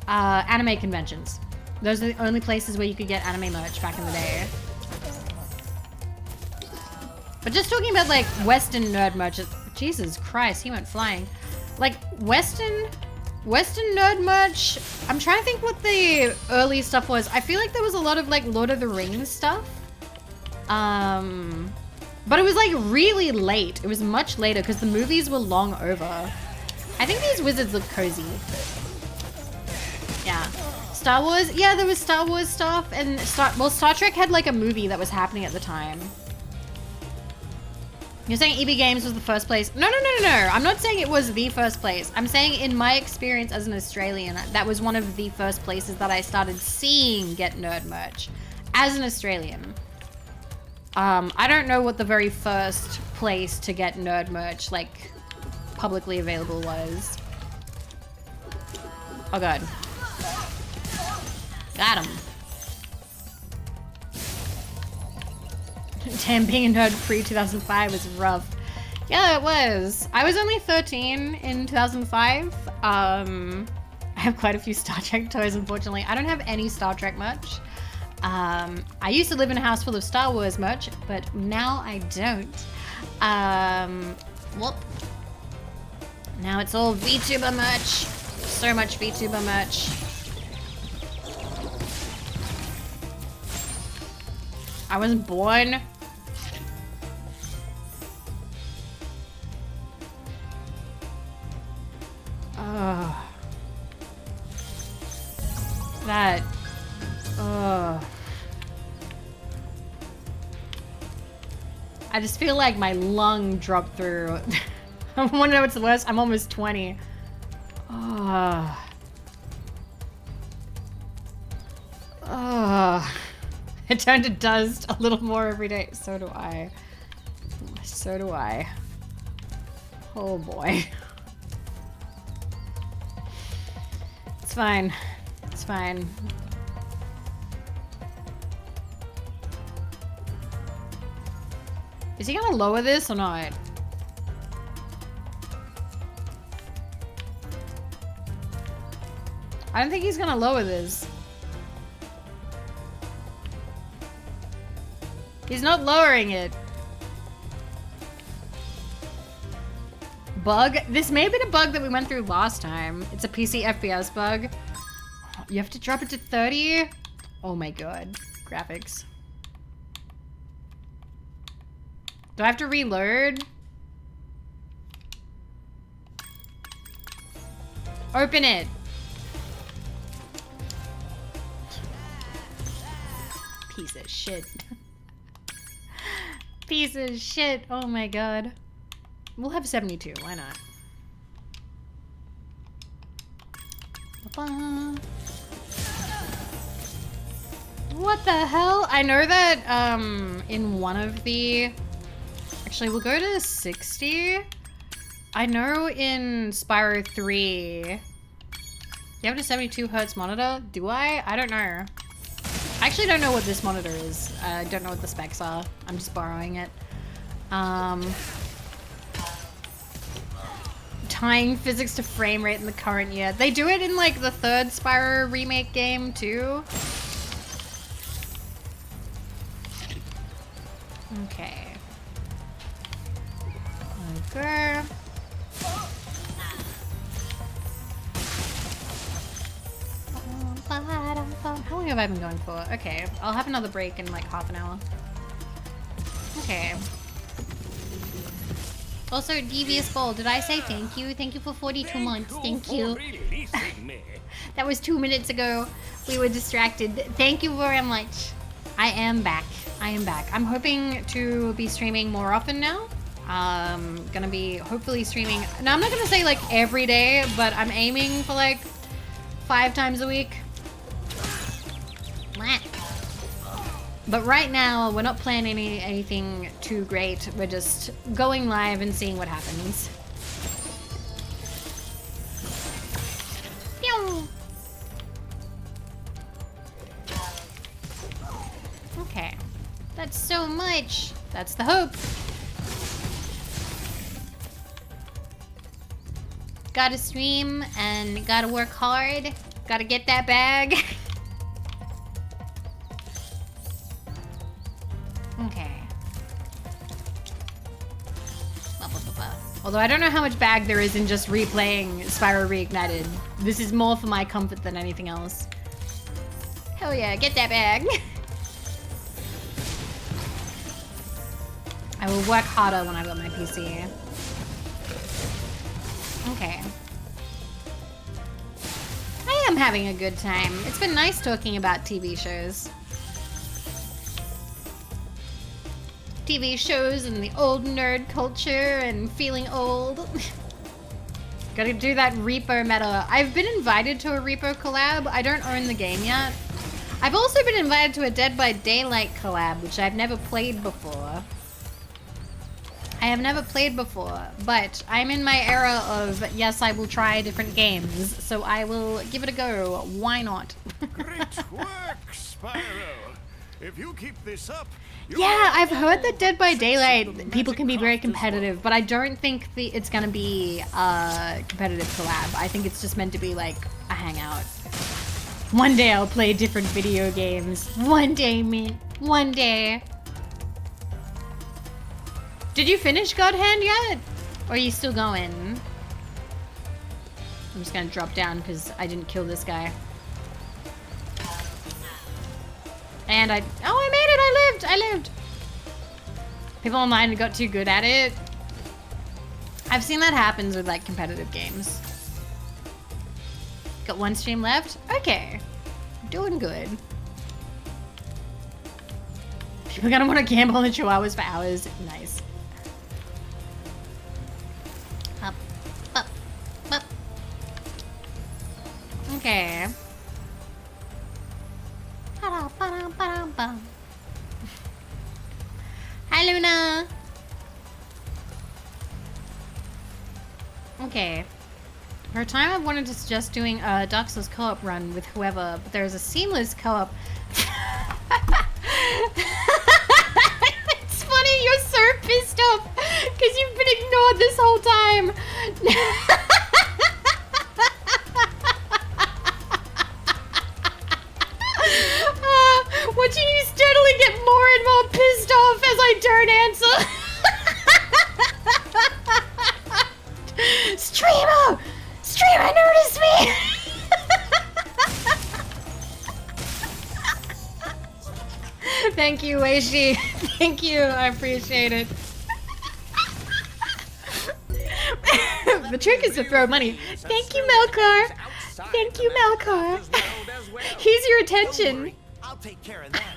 anime conventions. Those are the only places where you could get anime merch back in the day. But just talking about like Western nerd merch, Jesus Christ, he went flying. Like Western nerd merch, I'm trying to think what the early stuff was. I feel like there was a lot of like Lord of the Rings stuff. But it was like really late. It was much later because the movies were long over. I think these wizards look cozy. Yeah. Star Wars, yeah, there was Star Wars stuff, and Star Trek had like a movie that was happening at the time. You're saying EB Games was the first place? No. I'm not saying it was the first place. I'm saying in my experience as an Australian, that was one of the first places that I started seeing get nerd merch as an Australian. I don't know what the very first place to get nerd merch, like, publicly available was. Oh god. Got him. Damn, being a nerd pre-2005 was rough. Yeah, it was. I was only 13 in 2005. I have quite a few Star Trek toys, unfortunately. I don't have any Star Trek merch. I used to live in a house full of Star Wars merch, but now I don't. Whoop. Now it's all VTuber merch. So much VTuber merch. I wasn't born. That. I just feel like my lung dropped through. I want to know what's the worst. I'm almost 20. I turn to dust a little more every day. So do I. So do I. Oh boy. It's fine. It's fine. Is he gonna lower this or not? I don't think he's gonna lower this. He's not lowering it. Bug? This may have been a bug that we went through last time. It's a PC FPS bug. You have to drop it to 30? Oh my god. Graphics. Do I have to reload? Open it. Piece of shit. Piece of shit. Oh my god. We'll have 72. Why not? Ba-ba. What the hell? I know that in one of the... Actually, we'll go to 60. I know in Spyro 3... You have a 72 hertz monitor? Do I? I don't know. I actually don't know what this monitor is. I don't know what the specs are. I'm just borrowing it. Tying physics to frame rate in the current year. They do it in like the third Spyro remake game too. Okay. Okay. How long have I been going for? Okay, I'll have another break in like half an hour. Okay. Also, Devious Ball, did I say thank you? Thank you for 42 months. Thank you. That was 2 minutes ago. We were distracted. Thank you very much. I am back. I am back. I'm hoping to be streaming more often now. Gonna be hopefully streaming. Now, I'm not gonna say like every day, but I'm aiming for like 5 times a week. But right now, we're not planning anything too great. We're just going live and seeing what happens. Pew! Okay. That's so much. That's the hope. Gotta stream and gotta work hard. Gotta get that bag. Okay. Although I don't know how much bag there is in just replaying Spyro Reignited. This is more for my comfort than anything else. Hell yeah, get that bag. I will work harder when I've got my PC. Okay. I am having a good time. It's been nice talking about TV shows. TV shows and the old nerd culture and feeling old. Gotta do that Reaper meta. I've been invited to a Reaper collab. I don't own the game yet. I've also been invited to a Dead by Daylight collab, which I've never played before. I have never played before, but I'm in my era of, yes, I will try different games, so I will give it a go. Why not? Great work, Spyro. If you keep this up, yeah, I've heard that Dead by Daylight people can be very competitive, but I don't think it's gonna be a competitive collab. I think it's just meant to be like a hangout. One day I'll play different video games. One day, me. One day. Did you finish God Hand yet? Or are you still going? I'm just gonna drop down because I didn't kill this guy. And I made it, I lived. People online got too good at it. I've seen that happens with like competitive games. Got one stream left? Okay. Doing good. People are gonna want to gamble on the chihuahuas for hours. Nice. Up, up, up. Okay. Hi, Luna. Okay. For a time, I wanted to suggest doing a Dark Souls co-op run with whoever, but there's a seamless co-op. It's funny, you're so pissed off because you've been ignored this whole time. Watching you steadily get more and more pissed off as I don't answer. Streamer! Streamer, notice me! Thank you, Weishi. Thank you, I appreciate it. The trick is to throw money. Thank you, Melkor. Thank you, Melkor. Here's your attention. I'll take care of that.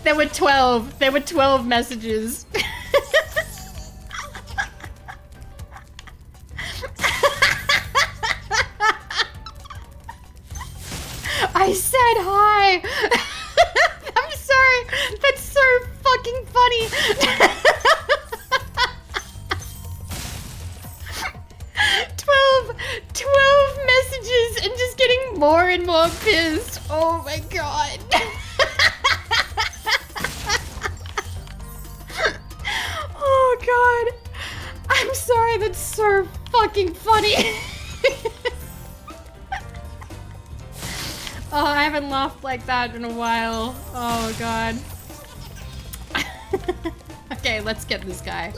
There were 12. There were 12 messages. I said hi. I'm sorry. That's so fucking funny. 12 messages and just getting more and more pissed. Oh my god. Oh god. I'm sorry, that's so fucking funny. Oh, I haven't laughed like that in a while. Oh god. Okay, let's get this guy.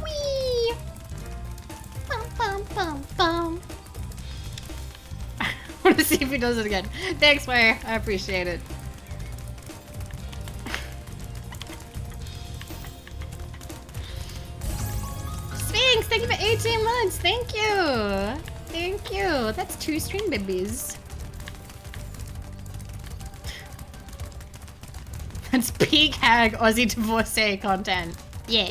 Whee! Bum, bum, bum, bum. I want to see if he does it again. Thanks, Way. I appreciate it. Sphinx, thank you for 18 months. Thank you. Thank you. That's 2 stream babies. That's peak hag Aussie divorcee content. Yeah.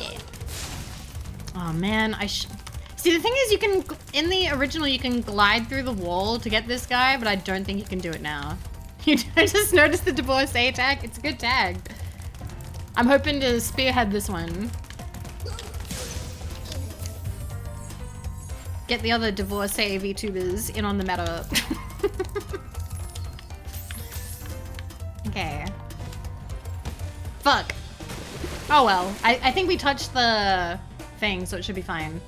Oh man, see, the thing is, you can, in the original, you can glide through the wall to get this guy, but I don't think you can do it now. I just noticed the divorcee tag. It's a good tag. I'm hoping to spearhead this one. Get the other divorcee VTubers in on the meta. Okay. Fuck. Oh well. I think we touched the thing, so it should be fine.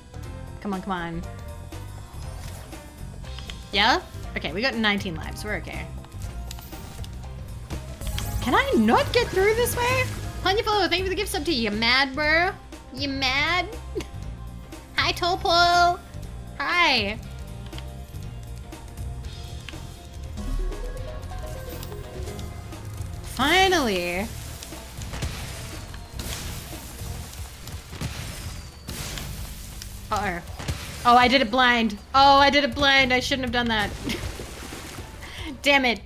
Come on, come on. Yeah? Okay, we got 19 lives. We're okay. Can I not get through this way? Honeyful, thank you for the gift sub to you. You mad, bro? You mad? Hi, Topol. Hi. Finally. Uh-oh. Oh, I did it blind. Oh, I did it blind. I shouldn't have done that. Damn it.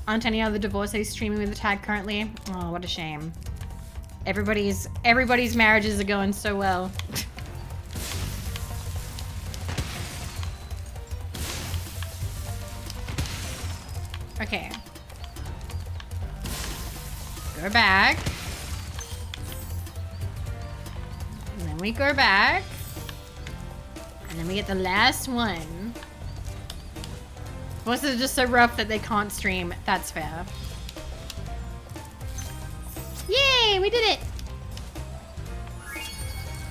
Aren't any other divorcees streaming with the tag currently? Oh, what a shame. Everybody's marriages are going so well. Okay. Go back. And then we go back. And then we get the last one. Bosses are just so rough that they can't stream. That's fair. Yay, we did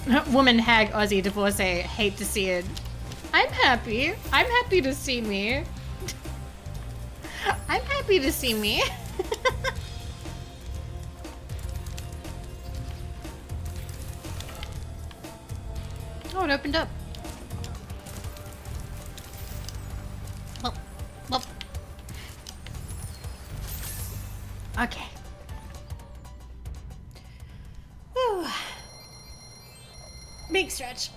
it! Woman, hag, Aussie, divorcee. Hate to see it. I'm happy. I'm happy to see me. I'm happy to see me. Oh, it opened up. Well, well. Okay. Whew. Big stretch.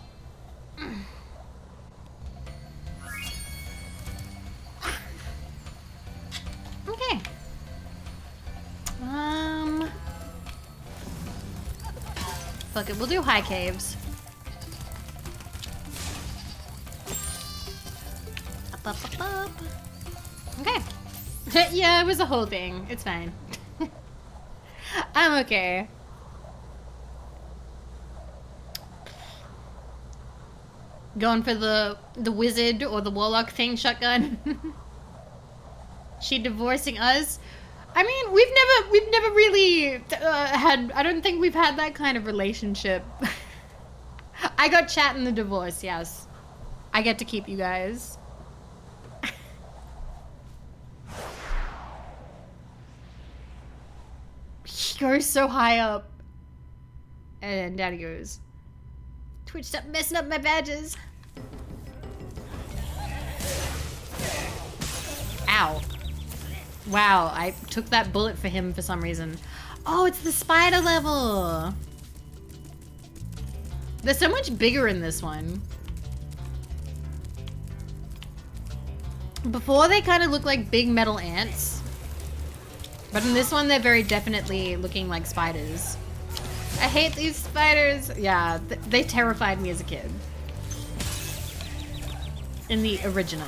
Okay. Fuck it, we'll do high caves. Up, up, up, up. Okay. Yeah, it was a whole thing. It's fine. I'm okay. Going for the wizard or the warlock thing shotgun. She divorcing us. I mean, we've never really had. I don't think we've had that kind of relationship. I got chat in the divorce. Yes, I get to keep you guys. He goes so high up, and down he goes. Twitch, stop messing up my badges. Ow. Wow, I took that bullet for him for some reason. Oh, it's the spider level. They're so much bigger in this one. Before they kind of look like big metal ants. But in this one, they're very definitely looking like spiders. I hate these spiders. Yeah, they terrified me as a kid. In the original.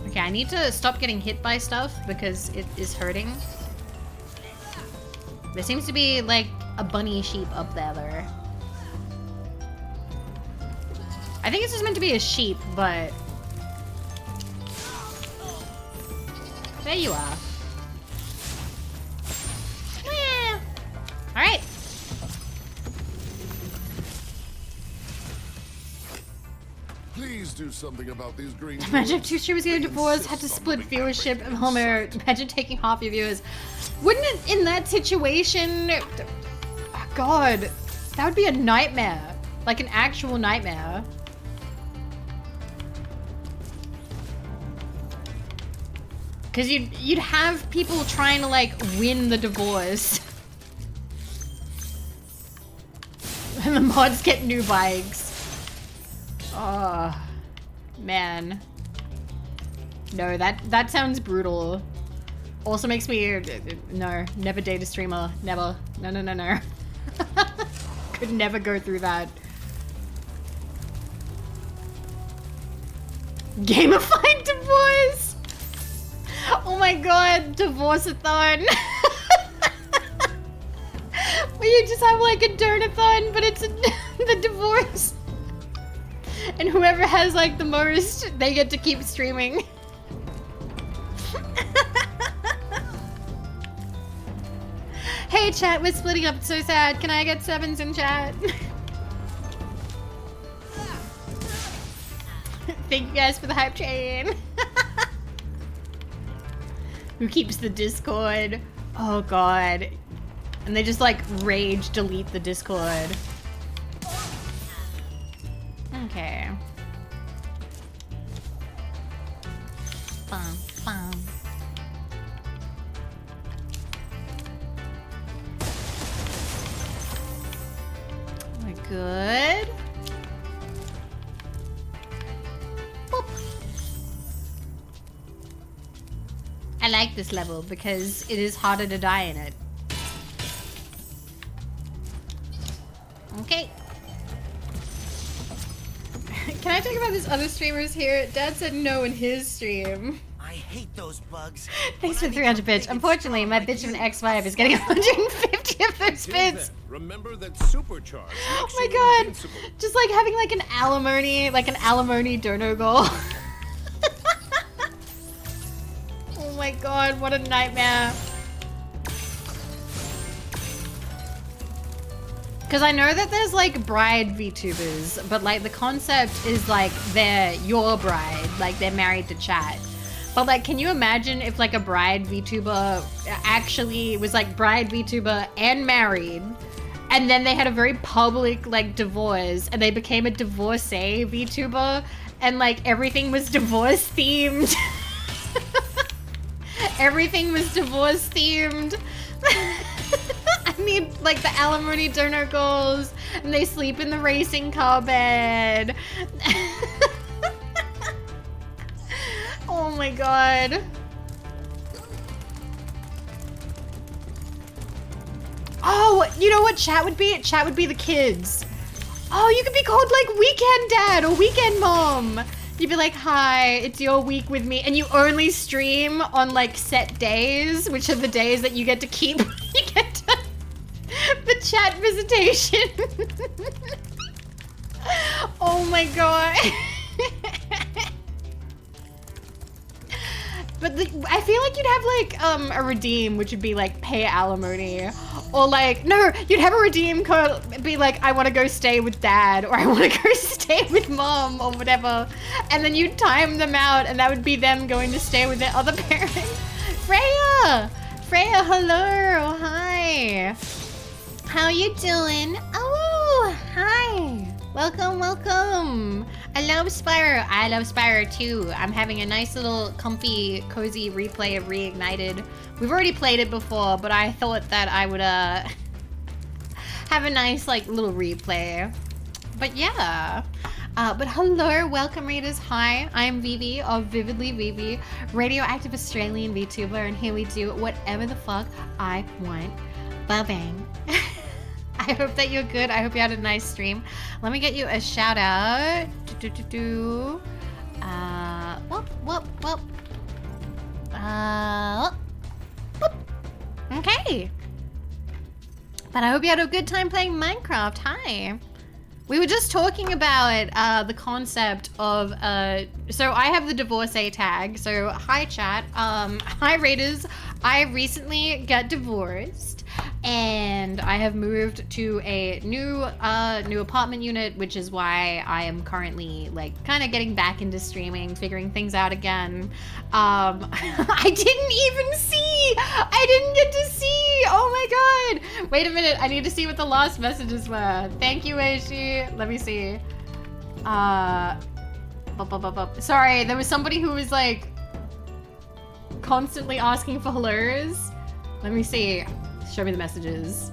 Okay, I need to stop getting hit by stuff because it is hurting. There seems to be like a bunny sheep up there though. I think it's just meant to be a sheep, but... There you are. Alright. Please do something about these green. Imagine if two streamers getting divorced, had to split viewership and Homer. Imagine taking half your viewers. Wouldn't it, in that situation... Oh God. That would be a nightmare. Like an actual nightmare. Because you'd have people trying to like win the divorce. And the mods get new bikes. Oh, man. No, that sounds brutal. Also makes me, no, never date a streamer. Never. No, no, no, no. Could never go through that. Gamified divorce! Oh my God, divorce-a-thon. Where you just have like a donathon, but it's the divorce. And whoever has like the most, they get to keep streaming. Hey chat, we're splitting up, it's so sad. Can I get 7s in chat? Thank you guys for the hype train. Who keeps the Discord? Oh God. And they just like rage delete the Discord. Okay. Bum, bum. We're good. Boop. I like this level because it is harder to die in it. Okay. Can I talk about this other streamers here? Dad said no in his stream. I hate those bugs. Thanks for 300 bits. Unfortunately, my bitch of an ex-wife is getting 150 of those bits. Remember that supercharge. Oh my God. Just like having like an alimony dono goal. Oh my God, what a nightmare. Because I know that there's like bride VTubers, but like the concept is like they're your bride, like they're married to chat. But like, can you imagine if like a bride VTuber actually was like bride VTuber and married, and then they had a very public like divorce and they became a divorcee VTuber and like everything was divorce themed. Everything was divorce themed. I need like the alimony donor goals and they sleep in the racing car bed. Oh my God. Oh, you know what chat would be? Chat would be the kids. Oh, you could be called like weekend dad or weekend mom. You'd be like, hi, it's your week with me. And you only stream on like set days, which are the days that you get to keep. You get to the chat visitation. Oh my God. But I feel like you'd have like a redeem, which would be like pay alimony. Or like, no, you'd have a redeem code, be like, I want to go stay with dad, or I want to go stay with mom, or whatever. And then you'd time them out, and that would be them going to stay with their other parent. Freya! Freya, hello, hi. How you doing? Oh, hi. Welcome, welcome. I love Spyro. I love Spyro too. I'm having a nice little comfy, cozy replay of Reignited. We've already played it before, but I thought that I would have a nice like little replay. But yeah. But hello, welcome readers. Hi, I'm Vivi of Vividly Vivi, radioactive Australian VTuber, and here we do whatever the fuck I want. Ba-bang. I hope that you're good. I hope you had a nice stream. Let me get you a shout out. Okay. But I hope you had a good time playing Minecraft. Hi. We were just talking about the concept of so I have the divorcee tag. So hi chat. Hi raiders. I recently got divorced and I have moved to a new apartment unit, which is why I am currently like kind of getting back into streaming, figuring things out again. I didn't even see. I didn't get to see. Oh my god. Wait a minute. I need to see what the last messages were. Thank you, Aishi. Let me see. Sorry, there was somebody who was like constantly asking for hellos. Let me see. Show me the messages.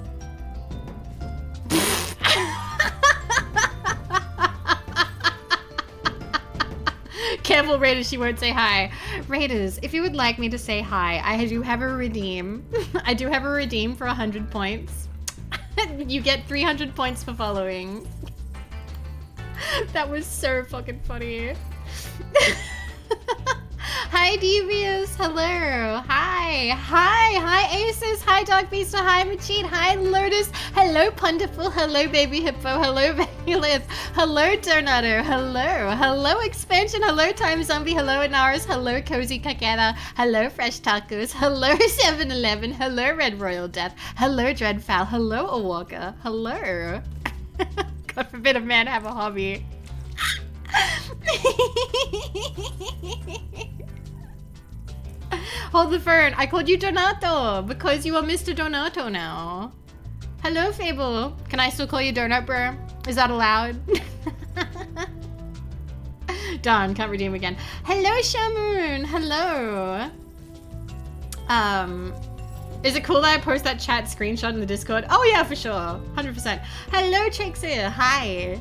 Careful, Raiders, she won't say hi. Raiders, if you would like me to say hi, I do have a redeem. I do have a redeem for 100 points. You get 300 points for following. That was so fucking funny. Hi, Devious. Hello. Hi, Aces. Hi, Dog Beast. Hi, Machine. Hi, Lotus. Hello, Punderful. Hello, Baby Hippo. Hello, Baby Liz. Hello, Donato. Hello, Expansion. Hello, Time Zombie. Hello, Anaris. Hello, Cozy Kakera. Hello, Fresh Tacos. Hello, 7-Eleven. Hello, Red Royal Death. Hello, Dreadfowl. Hello, Awaka. Hello. God forbid a man have a hobby. Hold the phone. I called you Donato because you are Mr. Donato now. Hello, Fable. Can I still call you Donut, bro? Is that allowed? Darn, can't redeem again. Hello, Shamoon. Hello. Is it cool that I post that chat screenshot in the Discord? Oh yeah, for sure. 100%. Hello, Trixie. Hi.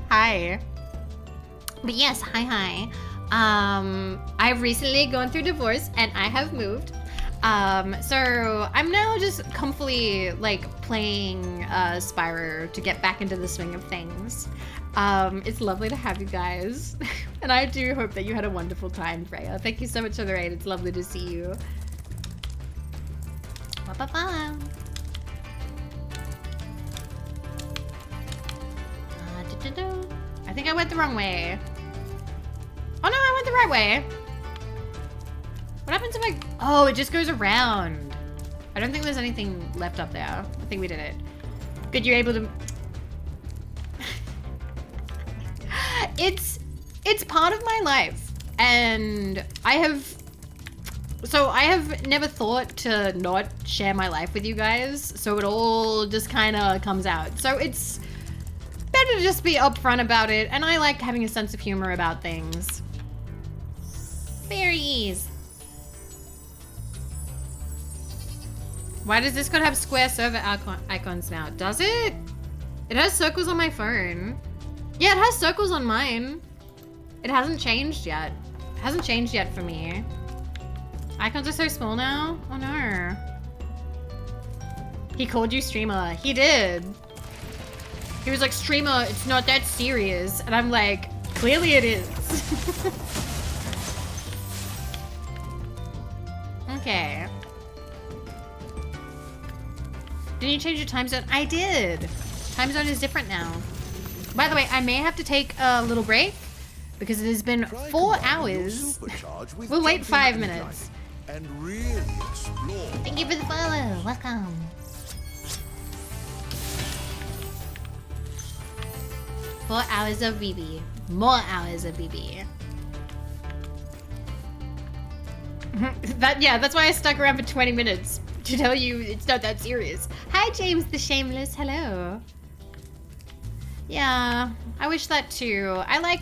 But yes, hi. I've recently gone through divorce and I have moved. So I'm now just comfily like playing Spyro to get back into the swing of things. It's lovely to have you guys. And I do hope that you had a wonderful time, Freya. Thank you so much for the raid. It's lovely to see you. Ba-ba-ba. I think I went the wrong way. Oh no, I went the right way. What happens if I... Oh, it just goes around. I don't think there's anything left up there. I think we did it. Good, you're able to... It's part of my life. And I have never thought to not share my life with you guys. So it all just kind of comes out. So it's better to just be upfront about it. And I like having a sense of humor about things. Berries. Why does Discord have square server icons now? Does it? It has circles on my phone. Yeah, it has circles on mine. It hasn't changed yet. It hasn't changed yet for me. Icons are so small now? Oh no. He called you streamer. He did. He was like, streamer, it's not that serious. And I'm like, clearly it is. Okay. Did you change your time zone? I did. Time zone is different now. By the way, I may have to take a little break because it has been 4 hours. We'll wait 5 minutes. And really explore. Thank you for the follow. Welcome. Four hours of Vivi. More hours of Vivi. That's why I stuck around for 20 minutes. To tell you it's not that serious. Hi, James the Shameless. Hello. Yeah, I wish that too. I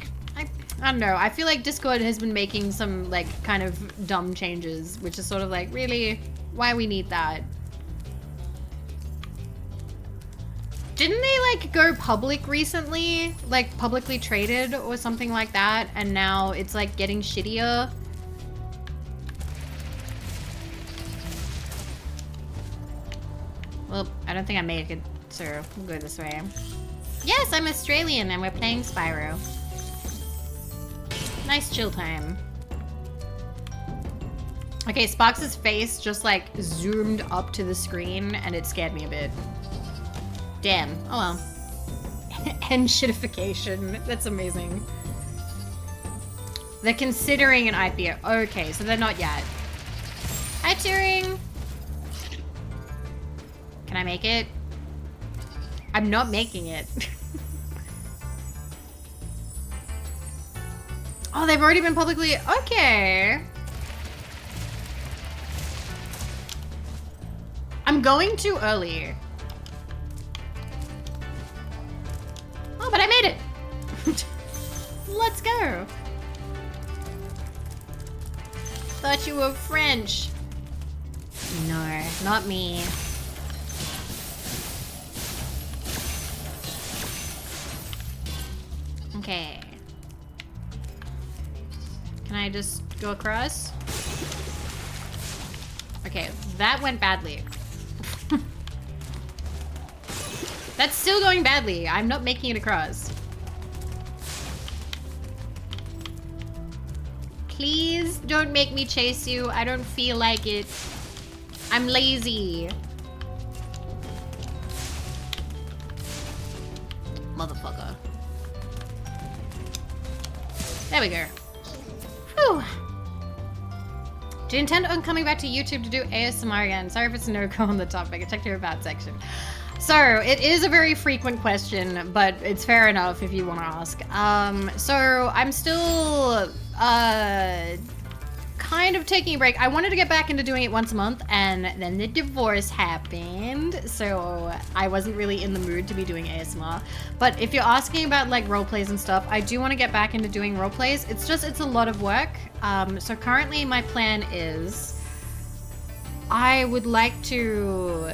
don't know, I feel like Discord has been making some like kind of dumb changes, which is sort of like, really, why we need that? Didn't they like go public recently? Like publicly traded or something like that, and now it's like getting shittier? Well, I don't think I made it, so we'll go this way. Yes, I'm Australian and we're playing Spyro. Nice chill time. Okay, Sparks' face just like zoomed up to the screen and it scared me a bit. Damn. Oh well. End shitification. That's amazing. They're considering an IPO. Okay, so they're not yet. Hi, Turing. Can I make it? I'm not making it. Oh, they've already been publicly... Okay. I'm going too early. Oh, but I made it. Let's go. Thought you were French. No, not me. Okay. Can I just go across? Okay, that went badly. That's still going badly. I'm not making it across. Please don't make me chase you. I don't feel like it. I'm lazy. Motherfucker. There we go. Whew. Do you intend on coming back to YouTube to do ASMR again? Sorry if it's a no-go on the topic. I checked your about section. So, it is a very frequent question, but it's fair enough if you want to ask. So, I'm still, kind of taking a break. I wanted to get back into doing it once a month, and then the divorce happened, so I wasn't really in the mood to be doing ASMR. But if you're asking about, like, roleplays and stuff, I do want to get back into doing roleplays. It's just, it's a lot of work. So currently my plan is I would like to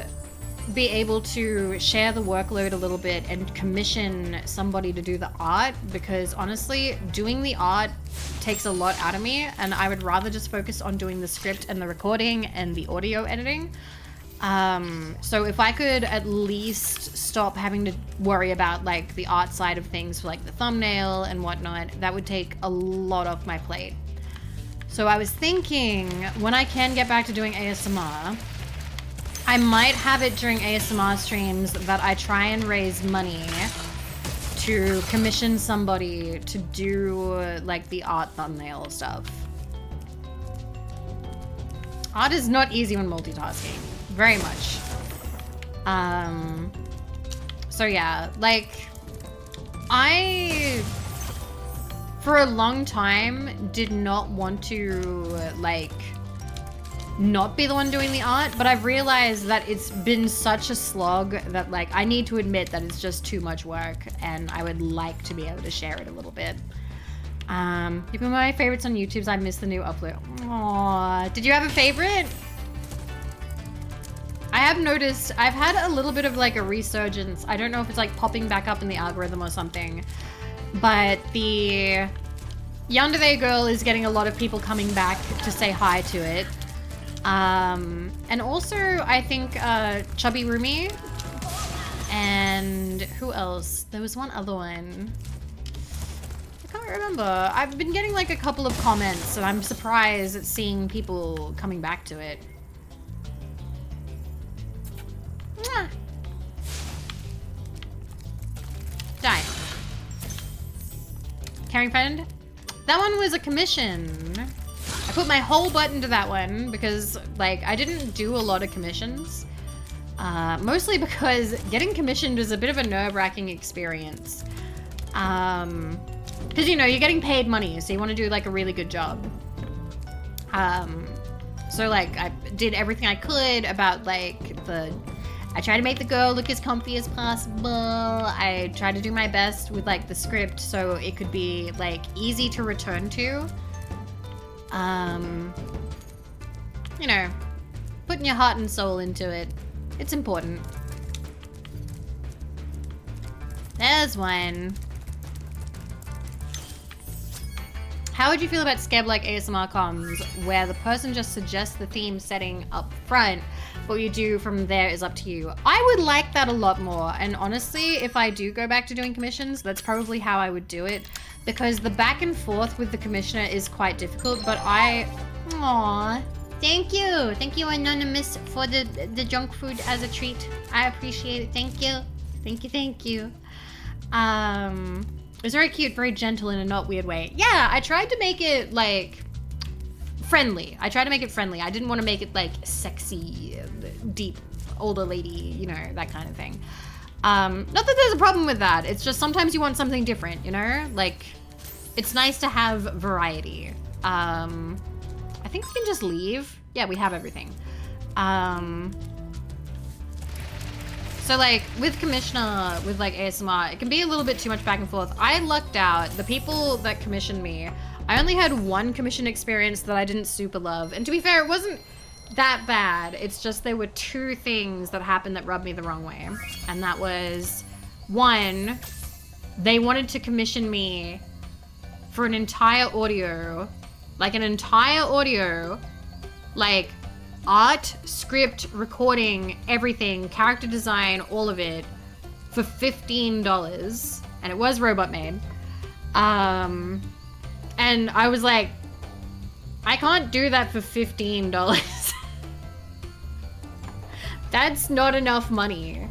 be able to share the workload a little bit and commission somebody to do the art, because honestly, doing the art takes a lot out of me, and I would rather just focus on doing the script and the recording and the audio editing. So if I could at least stop having to worry about like the art side of things for like the thumbnail and whatnot, that would take a lot off my plate. So I was thinking, when I can get back to doing ASMR, I might have it during ASMR streams that I try and raise money to commission somebody to do like the art thumbnail stuff. Art is not easy when multitasking, very much. So yeah, like I, for a long time, did not want to like not be the one doing the art, but I've realized that it's been such a slog that like I need to admit that it's just too much work, and I would like to be able to share it a little bit. You've been my favorites on YouTube, so I missed the new upload. Aww, did you have a favorite? I have noticed I've had a little bit of like a resurgence. I don't know if it's like popping back up in the algorithm or something, but the Yandere girl is getting a lot of people coming back to say hi to it. And also I think Chubby Rumi, and who else? There was one other one. I can't remember. I've been getting like a couple of comments, so I'm surprised at seeing people coming back to it. Mwah. Die. Caring friend? That one was a commission. I put my whole butt into that one because like I didn't do a lot of commissions. Mostly because getting commissioned is a bit of a nerve-wracking experience. Because you know, you're getting paid money, so you want to do like a really good job. So like I did everything I could about like the I try to make the girl look as comfy as possible. I try to do my best with like the script so it could be like easy to return to. You know, putting your heart and soul into it. It's important. There's one. How would you feel about Skeb-like ASMR comms where the person just suggests the theme setting up front, but what you do from there is up to you? I would like that a lot more, and honestly, if I do go back to doing commissions, that's probably how I would do it, because the back and forth with the commissioner is quite difficult, but Aww. Thank you, Anonymous, for the junk food as a treat. I appreciate it. Thank you. Thank you. It was very cute, very gentle in a not weird way. Yeah, I tried to make it like friendly. I didn't want to make it like sexy, deep, older lady, you know, that kind of thing. Not that there's a problem with that. It's just sometimes you want something different, you know? Like, it's nice to have variety. I think we can just leave. Yeah, we have everything. So like with Commissioner, with like ASMR, it can be a little bit too much back and forth. I lucked out. The people that commissioned me, I only had one commission experience that I didn't super love. And to be fair, it wasn't that bad. It's just there were two things that happened that rubbed me the wrong way. And that was, one, they wanted to commission me for an entire audio, like art, script, recording, everything, character design, all of it, for $15, and it was robot made. And I was like, I can't do that for $15. That's not enough money.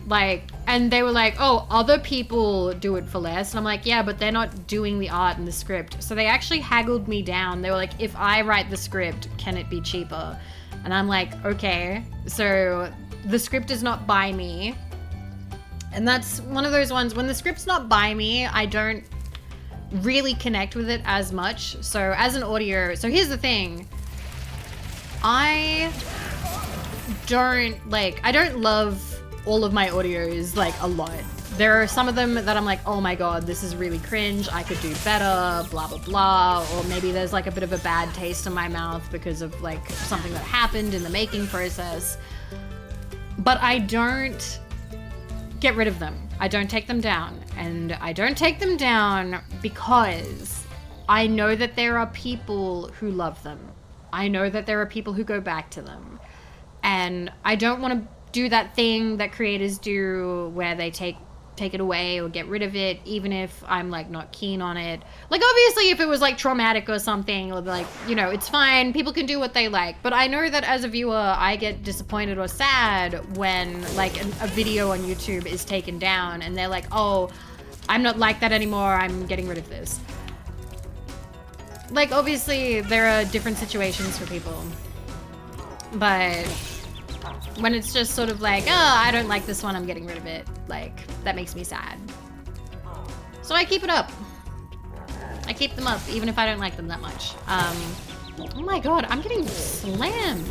Like, and they were like, oh, other people do it for less. And I'm like, yeah, but they're not doing the art and the script. So they actually haggled me down. They were like, if I write the script, can it be cheaper? And I'm like, okay. So the script is not by me. And that's one of those ones, when the script's not by me, I don't really connect with it as much. So as an audio, so here's the thing. I don't love all of my audios like a lot. There are some of them that I'm like, oh my god, this is really cringe, I could do better, blah blah blah, or maybe there's like a bit of a bad taste in my mouth because of like something that happened in the making process. But I don't get rid of them. I don't take them down. And I don't take them down because I know that there are people who love them. I know that there are people who go back to them. And I don't want to do that thing that creators do where they take it away or get rid of it, even if I'm like not keen on it. Like obviously if it was like traumatic or something, or like, you know, it's fine, people can do what they like, but I know that as a viewer I get disappointed or sad when like a video on YouTube is taken down and they're like, oh, I'm not like that anymore, I'm getting rid of this. Like obviously there are different situations for people, but when it's just sort of like, oh, I don't like this one, I'm getting rid of it, like, that makes me sad. So I keep it up. I keep them up, even if I don't like them that much. Oh my god, I'm getting slammed.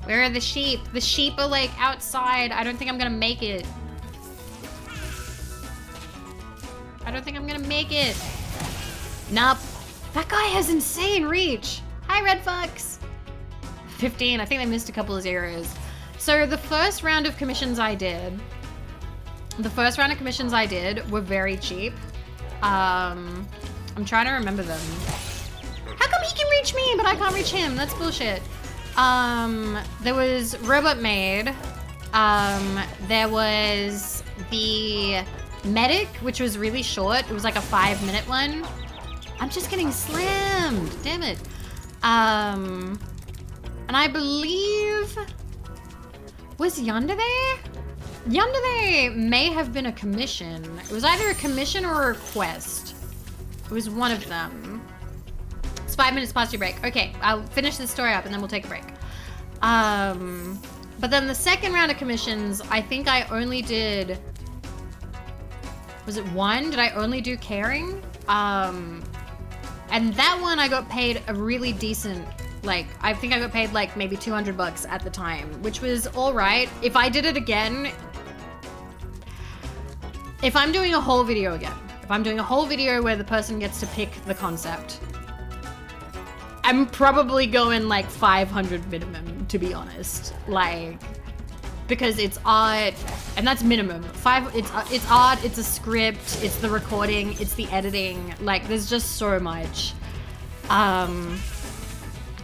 Where are the sheep? The sheep are like outside. I don't think I'm gonna make it. I don't think I'm gonna make it. Nope. That guy has insane reach. Hi, Red Fox. 15, I think they missed a couple of zeros. So the first round of commissions I did were very cheap. I'm trying to remember them. How come he can reach me, but I can't reach him? That's bullshit. There was Robot Maid. There was the Medic, which was really short. It was like a 5-minute one. I'm just getting slammed, damn it. And I believe, was Yandere? Yandere may have been a commission. It was either a commission or a request. It was one of them. It's 5 minutes past your break. Okay, I'll finish this story up and then we'll take a break. But then the second round of commissions, I think I only did, was it one? Did I only do caring? And that one I got paid a really decent Like, I think I got paid like maybe $200 at the time, which was all right. If I did it again, if I'm doing a whole video again, if I'm doing a whole video where the person gets to pick the concept, I'm probably going like 500 minimum, to be honest. Like, because it's art, and that's minimum. It's art, it's a script, it's the recording, it's the editing. Like, there's just so much.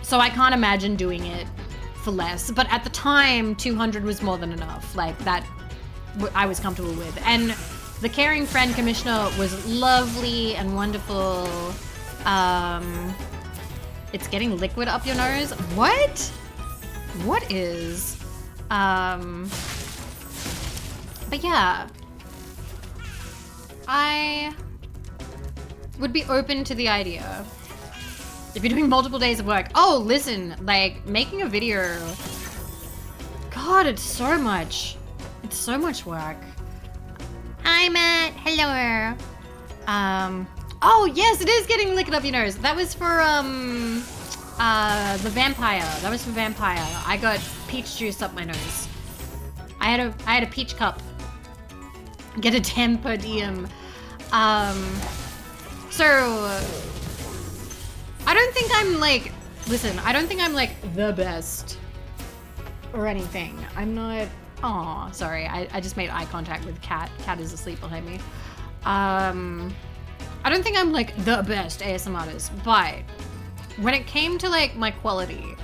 So I can't imagine doing it for less. But at the time, 200 was more than enough. Like, that I was comfortable with. And the caring friend commissioner was lovely and wonderful. It's getting liquid up your nose. What? What is? But yeah, I would be open to the idea. If you're doing multiple days of work. Oh, listen, like making a video. God, it's so much. It's so much work. Hi, Matt. Hello. Oh, yes, it is getting liquid up your nose. That was for, the vampire. That was for vampire. I got peach juice up my nose. I had a peach cup. Get a 10 per diem. So I don't think I'm like, listen, I don't think I'm like the best or anything. I'm not, aw, sorry. I just made eye contact with Kat. Kat is asleep behind me. I don't think I'm like the best ASMR artist, but when it came to like my quality,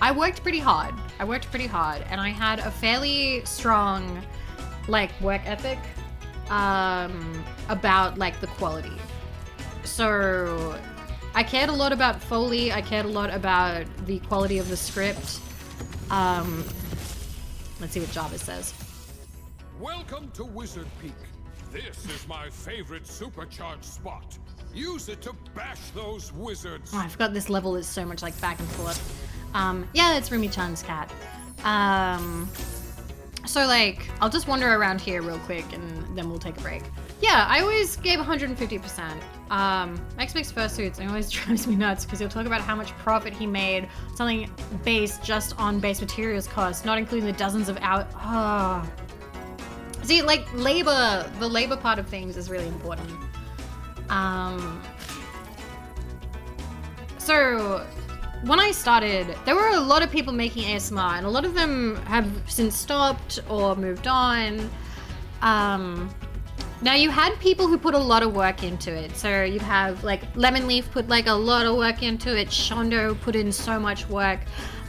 I worked pretty hard. And I had a fairly strong like work ethic about like the quality. So I cared a lot about Foley. I cared a lot about the quality of the script. Let's see what Jarvis says. Welcome to Wizard Peak. This is my favorite supercharged spot. Use it to bash those wizards. Oh, I forgot this level is so much like back and forth. Yeah, it's Rumi-chan's cat. So like, I'll just wander around here real quick and then we'll take a break. Yeah, I always gave 150%. Max makes fursuits and it always drives me nuts because he'll talk about how much profit he made, something based just on base materials costs, not including the dozens of See, like labor, the labor part of things is really important. So when I started, there were a lot of people making ASMR and a lot of them have since stopped or moved on. Now you had people who put a lot of work into it. So you'd have like Lemon Leaf put like a lot of work into it. Shondo put in so much work.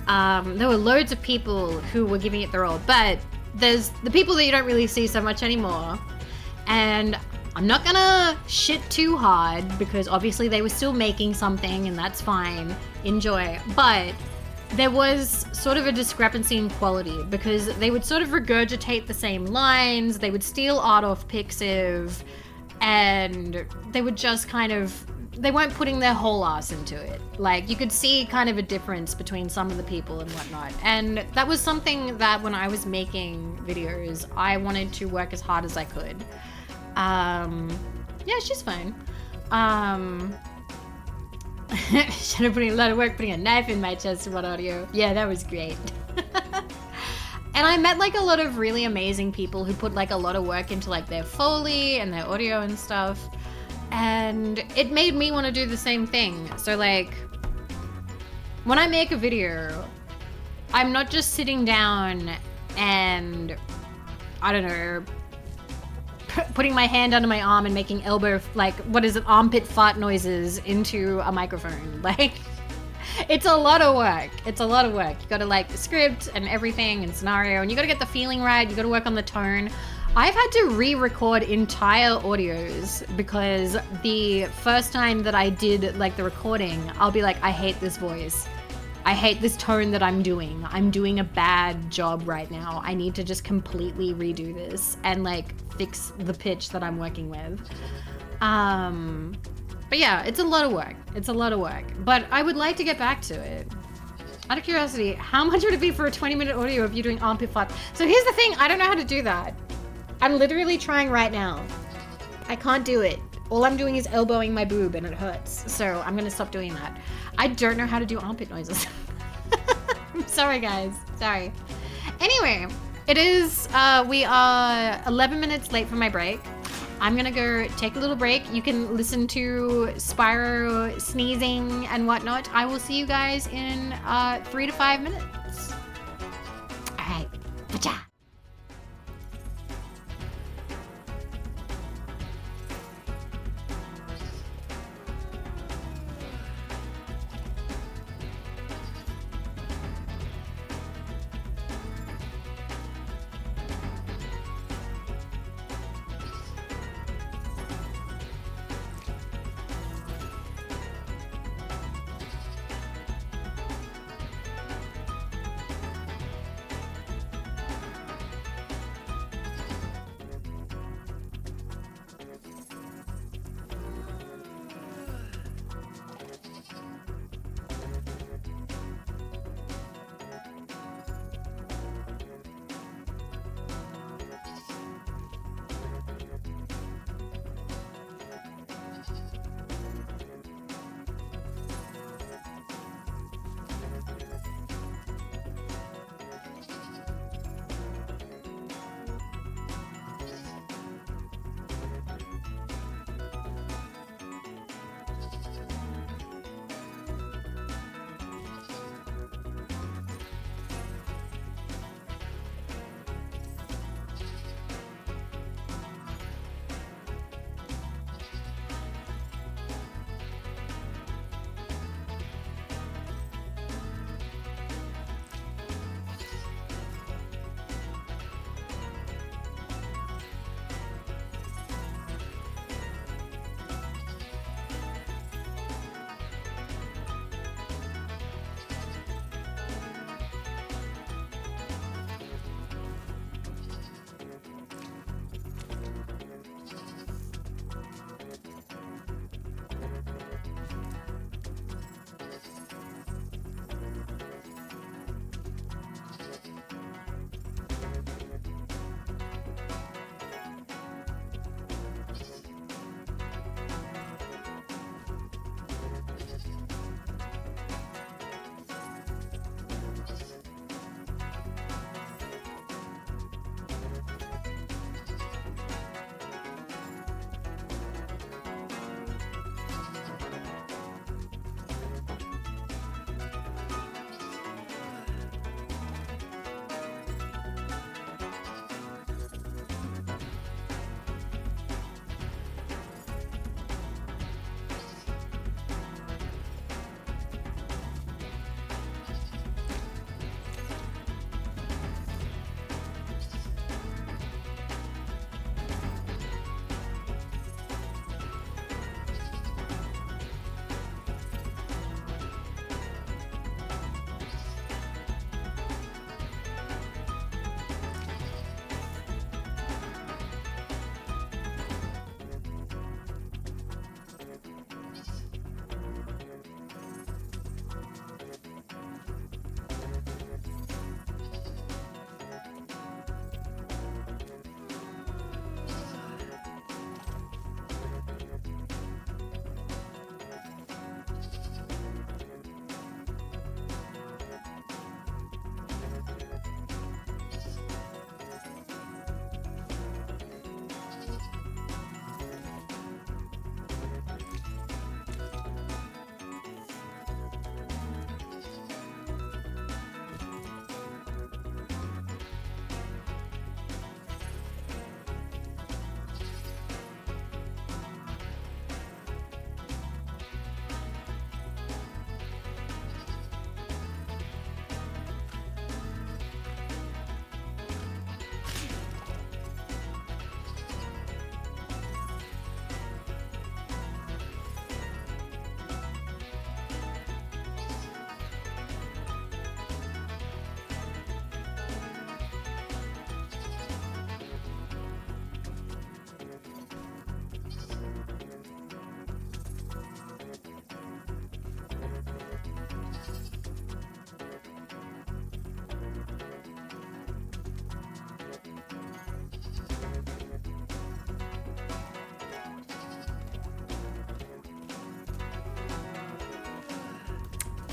There were loads of people who were giving it their all, but there's the people that you don't really see so much anymore. And I'm not gonna shit too hard because obviously they were still making something and that's fine. Enjoy. But there was sort of a discrepancy in quality because they would sort of regurgitate the same lines, they would steal art off Pixiv, and they would just kind of, they weren't putting their whole ass into it. Like, you could see kind of a difference between some of the people and whatnot. And that was something that when I was making videos, I wanted to work as hard as I could. Yeah, she's fine. Should have put in a lot of work putting a knife in my chest for audio. Yeah, that was great. And I met like a lot of really amazing people who put like a lot of work into like their Foley and their audio and stuff. And it made me want to do the same thing. So like, when I make a video, I'm not just sitting down and, I don't know, putting my hand under my arm and making elbow, like, what is it, armpit fart noises into a microphone. Like, it's a lot of work. It's a lot of work. You gotta like script and everything and scenario, and you gotta get the feeling right. You gotta work on the tone. I've had to re-record entire audios because the first time that I did like the recording, I'll be like, I hate this voice. I hate this tone that I'm doing. I'm doing a bad job right now. I need to just completely redo this and like fix the pitch that I'm working with. But yeah, it's a lot of work. It's a lot of work, but I would like to get back to it. Out of curiosity, how much would it be for a 20-minute audio if you're doing armpit fart? So here's the thing, I don't know how to do that. I'm literally trying right now. I can't do it. All I'm doing is elbowing my boob and it hurts. So I'm gonna stop doing that. I don't know how to do armpit noises. I'm sorry, guys. Sorry. Anyway, it is, we are 11 minutes late for my break. I'm gonna go take a little break. You can listen to Spyro sneezing and whatnot. I will see you guys in 3 to 5 minutes. All right. Pacha.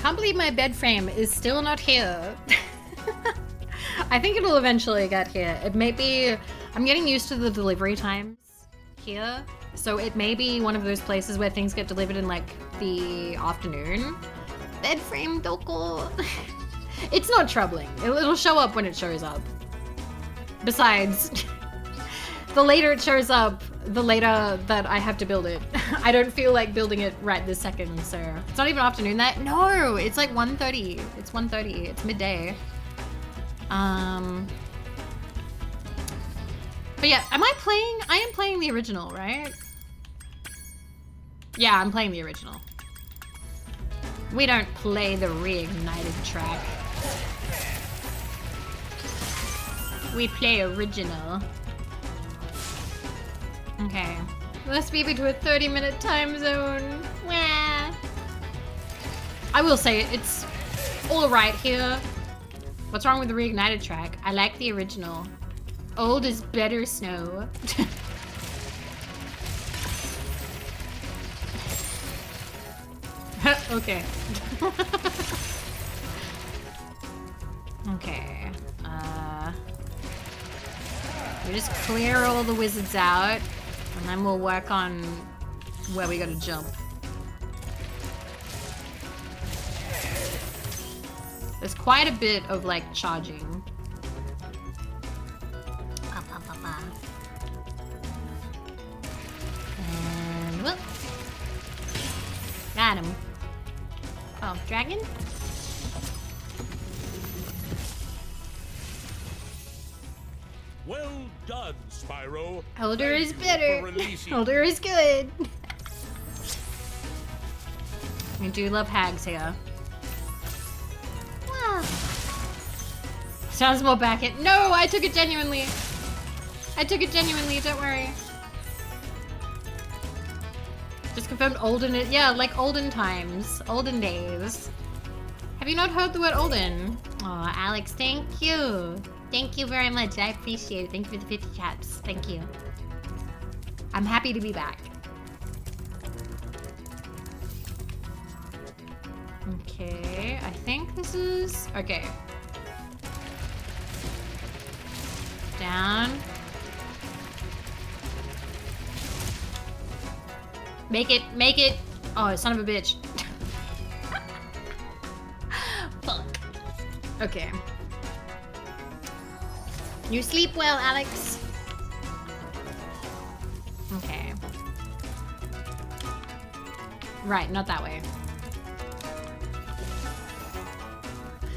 can't believe my bed frame is still not here. I think it'll eventually get here. It may be, I'm getting used to the delivery times here. So it may be one of those places where things get delivered in like the afternoon. Bed frame doko. It's not troubling. It'll show up when it shows up. Besides, the later it shows up, the later that I have to build it. I don't feel like building it right this second, so. It's not even afternoon that, no, it's like 1:30. It's 1:30, it's midday. But yeah, I am playing the original, right? Yeah, I'm playing the original. We don't play the Reignited track. We play original. Okay. Let's be to a 30-minute time zone. Wah. I will say it's all right here. What's wrong with the Reignited track? I like the original. Old is better, Snow. Okay. Okay. We just clear all the wizards out, and then we'll work on where we gotta jump. There's quite a bit of like charging. And whoop. Got him. Oh, dragon? Well done, Spyro. Older is Thank you better. for releasing Older is good. We do love hags here. Wow. Sounds more back it. No, I took it genuinely. I took it genuinely, don't worry. Just confirmed olden, yeah, like olden times, olden days. Have you not heard the word olden? Oh, Alex, thank you. Thank you very much, I appreciate it. Thank you for the 50 chats, thank you. I'm happy to be back. Okay, I think this is, okay. Down. Make it, make it. Oh, son of a bitch. Fuck. Okay. You sleep well, Alex. Okay. Right, not that way.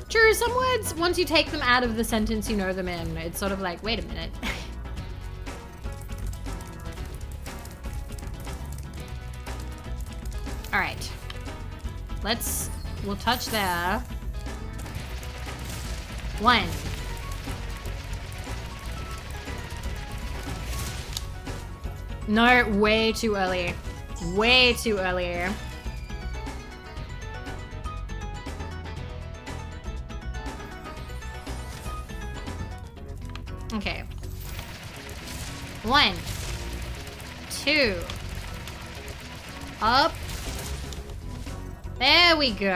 True, some words, once you take them out of the sentence you know them in, it's sort of like, wait a minute. All right, we'll touch there. 1. No, way too early. Way too early. Okay. 1, 2. Up. There we go.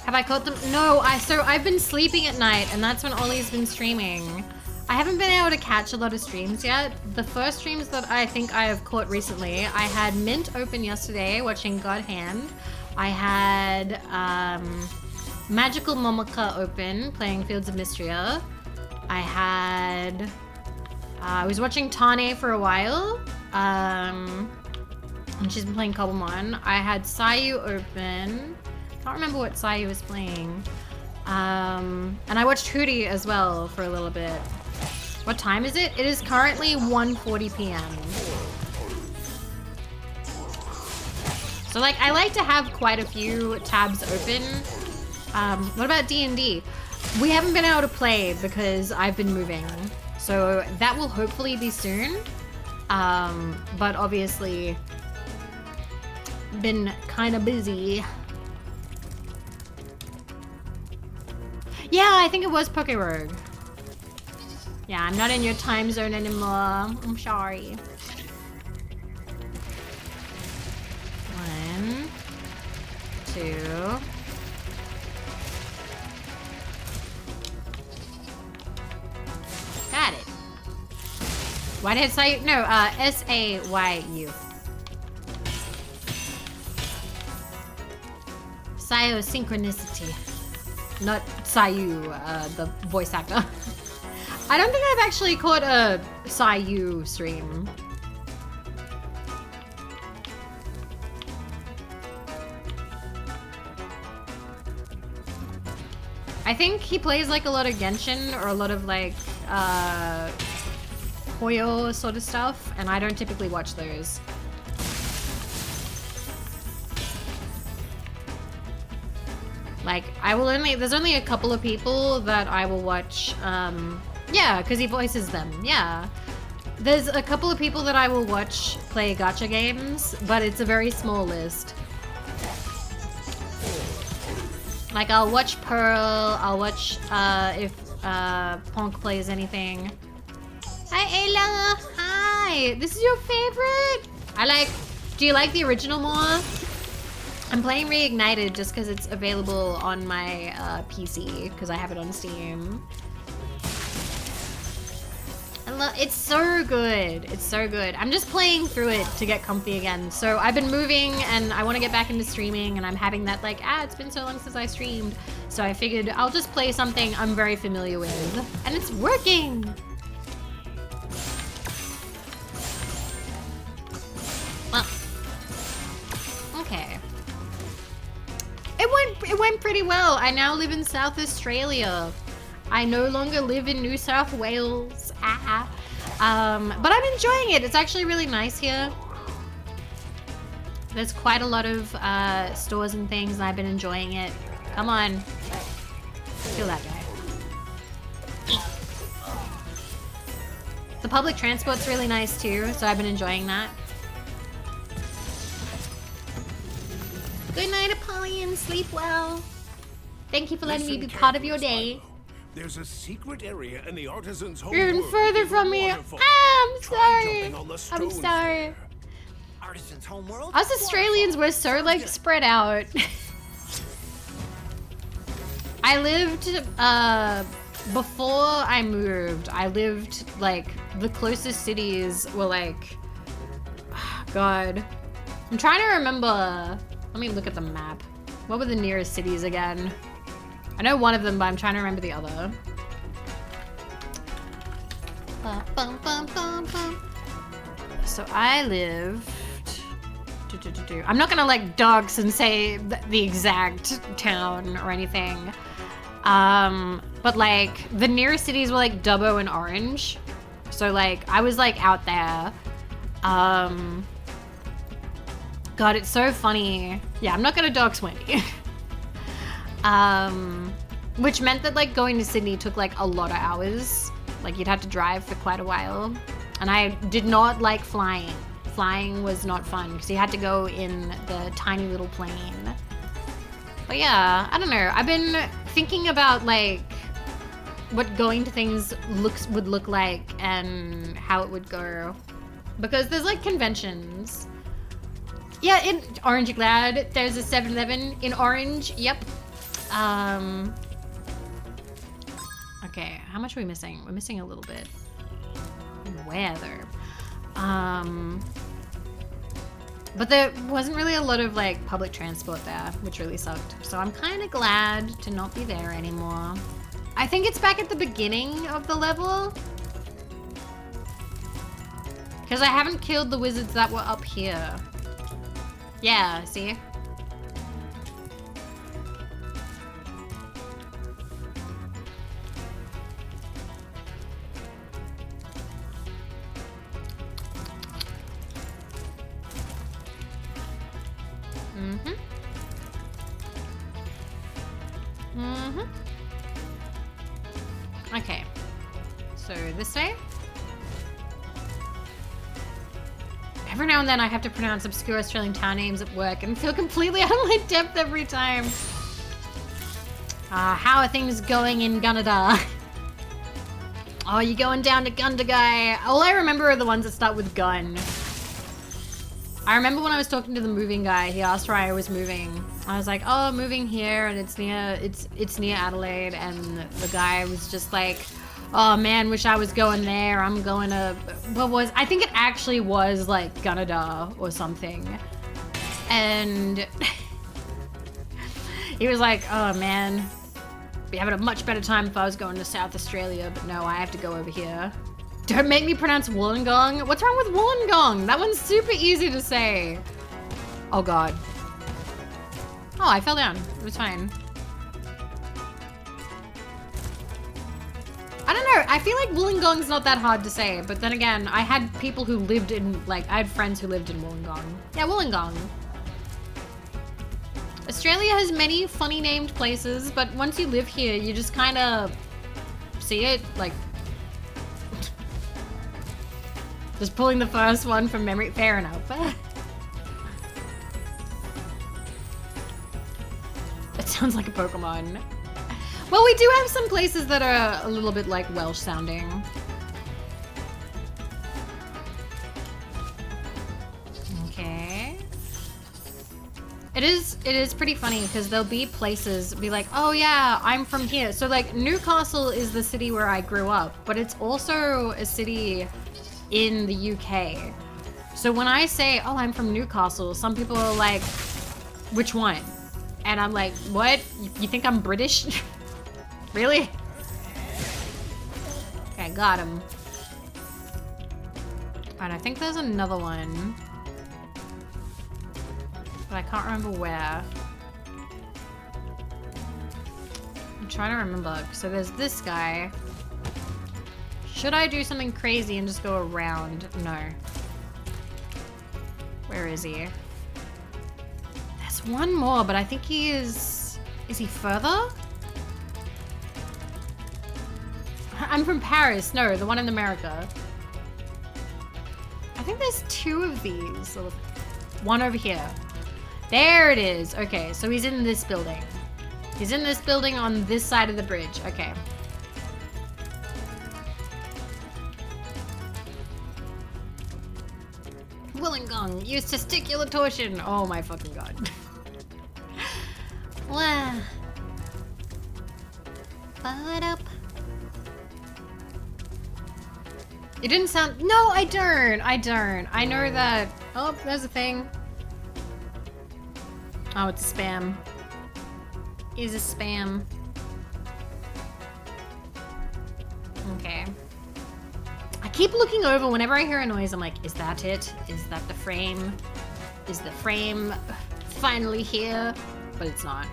Have I caught them? No, I've been sleeping at night, and that's when Ollie's been streaming. I haven't been able to catch a lot of streams yet. The first streams that I think I have caught recently, I had Mint open yesterday watching God Hand. I had Magical Momoka open playing Fields of Mystria. I was watching Tane for a while. And she's been playing Cobblemon. I had Sayu open. Can't remember what Sayu was playing. And I watched Hootie as well for a little bit. What time is it? It is currently 1:40 p.m. So like, I like to have quite a few tabs open. What about D&D? We haven't been able to play because I've been moving. So that will hopefully be soon. But obviously, been kind of busy. Yeah, I think it was Poke Rogue. Yeah, I'm not in your time zone anymore. I'm sorry. 2. Got it. Why did I say no? S-A-Y-U. Synchronicity. Not Sayu, the voice actor. I don't think I've actually caught a Sayu stream. I think he plays like a lot of Genshin or a lot of like Hoyo sort of stuff, and I don't typically watch those. Like, there's only a couple of people that I will watch, yeah, because he voices them, yeah. There's a couple of people that I will watch play gacha games, but it's a very small list. Like, I'll watch Pearl, I'll watch, if, Ponk plays anything. Hi, Ayla! Hi! This is your favorite? Do you like the original more? I'm playing Reignited just because it's available on my PC, because I have it on Steam. It's so good. It's so good. I'm just playing through it to get comfy again. So I've been moving and I want to get back into streaming, and I'm having that like, it's been so long since I streamed. So I figured I'll just play something I'm very familiar with. And it's working! Well, okay. It went pretty well. I now live in South Australia. I no longer live in New South Wales. But I'm enjoying it. It's actually really nice here. There's quite a lot of stores and things, and I've been enjoying it. Come on. Kill that guy. The public transport's really nice too, so I've been enjoying that. Good night, Apollyon. Sleep well. Thank you for letting me be part of your day. There's a secret area in the artisan's home. You're even further from me. I'm sorry. I'm sorry. Artisan's home world? Us Australians were so like spread out. I lived before I moved. I lived like the closest cities were like, God. I'm trying to remember. Let me look at the map. What were the nearest cities again? I know one of them, but I'm trying to remember the other. So I lived... I'm not gonna like dox and say the exact town or anything. But like the nearest cities were like Dubbo and Orange. So like I was like out there. God, it's so funny. Yeah, I'm not gonna dox Wendy. Which meant that like going to Sydney took like a lot of hours. Like you'd have to drive for quite a while. And I did not like flying. Flying was not fun because you had to go in the tiny little plane. But yeah, I don't know. I've been thinking about like what going to things would look like and how it would go. Because there's like conventions. Yeah, in Orange Glad, there's a 7-Eleven in Orange. Yep. Okay, how much are we missing? We're missing a little bit. Where though? But there wasn't really a lot of like public transport there, which really sucked. So I'm kind of glad to not be there anymore. I think it's back at the beginning of the level. Because I haven't killed the wizards that were up here. Yeah, see? Okay, so this way. Every now and then I have to pronounce obscure Australian town names at work and feel completely out of my depth every time. How are things going in Gunnedah? Oh, you going down to Gundagai? All I remember are the ones that start with gun. I remember when I was talking to the moving guy, he asked where I was moving. I was like, oh, moving here, and it's near Adelaide, and the guy was just like, oh man, wish I was going there. I'm going to, I think it actually was like Gunnedah or something. And he was like, oh man, be having a much better time if I was going to South Australia, but no, I have to go over here. Don't make me pronounce Wollongong. What's wrong with Wollongong? That one's super easy to say. Oh god. Oh, I fell down. It was fine. I don't know. I feel like Wollongong's not that hard to say, but then again, I had people who lived in, like, I had friends who lived in Wollongong. Yeah, Wollongong. Australia has many funny named places, but once you live here, you just kind of see it, like, just pulling the first one from memory. Fair enough. It sounds like a Pokemon. Well, we do have some places that are a little bit like Welsh sounding. Okay. It is pretty funny because there'll be places be like, oh yeah, I'm from here. So like Newcastle is the city where I grew up, but it's also a city in the UK. So when I say, oh, I'm from Newcastle, some people are like, which one? And I'm like, what? You think I'm British? Really? Okay, got him. Alright, I think there's another one. But I can't remember where. I'm trying to remember. So there's this guy. Should I do something crazy and just go around? No. Where is he? There's one more, but I think he is... Is he further? I'm from Paris. No, the one in America. I think there's two of these. One over here. There it is. Okay, so he's in this building. He's in this building on this side of the bridge. Okay. Wollongong, use testicular torsion. Oh my fucking god. Wow. But up. You didn't sound. No, I don't. I don't. I know that. Oh, there's a thing. Oh, it's a spam. Is a spam. Okay. I keep looking over whenever I hear a noise. I'm like, is that it? Is that the frame? Is the frame finally here? But it's not.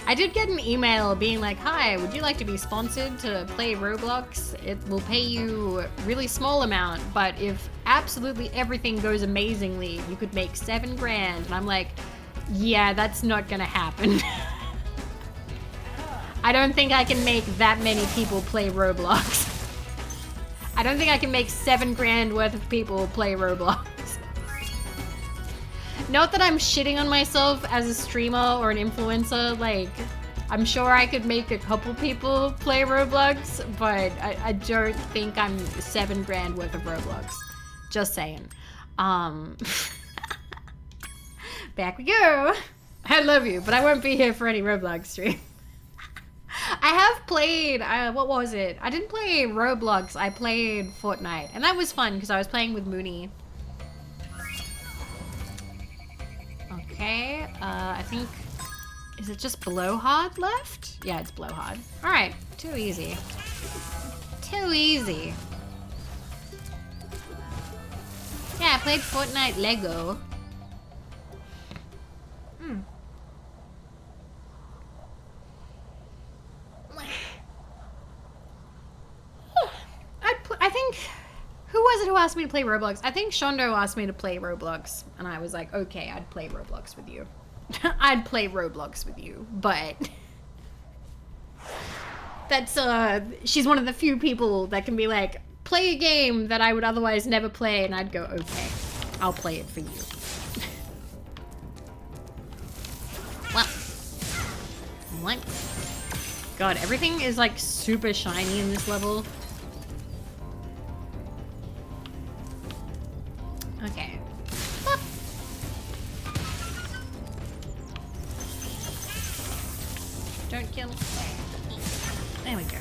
I did get an email being like, hi, would you like to be sponsored to play Roblox? It will pay you a really small amount, but if absolutely everything goes amazingly, you could make $7 grand. And I'm like, yeah, that's not gonna happen. I don't think I can make that many people play Roblox. I don't think I can make $7 grand worth of people play Roblox. Not that I'm shitting on myself as a streamer or an influencer, like, I'm sure I could make a couple people play Roblox, but I don't think I'm $7 grand worth of Roblox. Just saying. Back we go. I love you, but I won't be here for any Roblox stream. I have played, what was it? I didn't play Roblox, I played Fortnite, and that was fun because I was playing with Mooney. Okay, I think, is it just Blowhard left? Yeah, it's Blowhard. All right, too easy. Too easy. Yeah, I played Fortnite Lego. I think, who was it who asked me to play Roblox? I think Shondo asked me to play Roblox, and I was like, okay, I'd play Roblox with you. I'd play Roblox with you, but that's, she's one of the few people that can be like, play a game that I would otherwise never play, and I'd go, okay, I'll play it for you. What? God, everything is like super shiny in this level. Okay. Boop. Don't kill. There we go.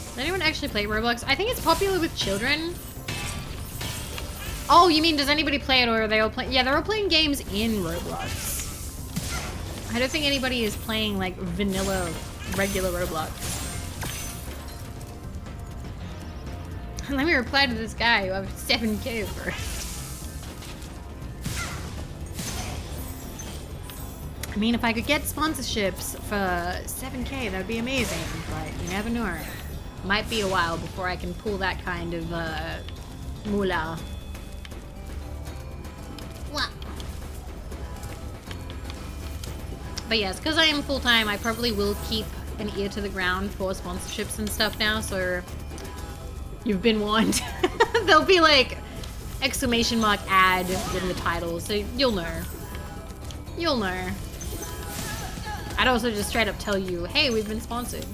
Does anyone actually play Roblox? I think it's popular with children. Oh, you mean does anybody play it, or are they all playing? Yeah, they're all playing games in Roblox. I don't think anybody is playing like vanilla, regular Roblox. Let me reply to this guy who have 7K first. I mean, if I could get sponsorships for 7K, that would be amazing, but you never know. Might be a while before I can pull that kind of moolah. What? But yes, because I am full-time, I probably will keep an ear to the ground for sponsorships and stuff now, so you've been warned. There'll be like exclamation mark ad in the title, so you'll know. You'll know. I'd also just straight up tell you, hey, we've been sponsored.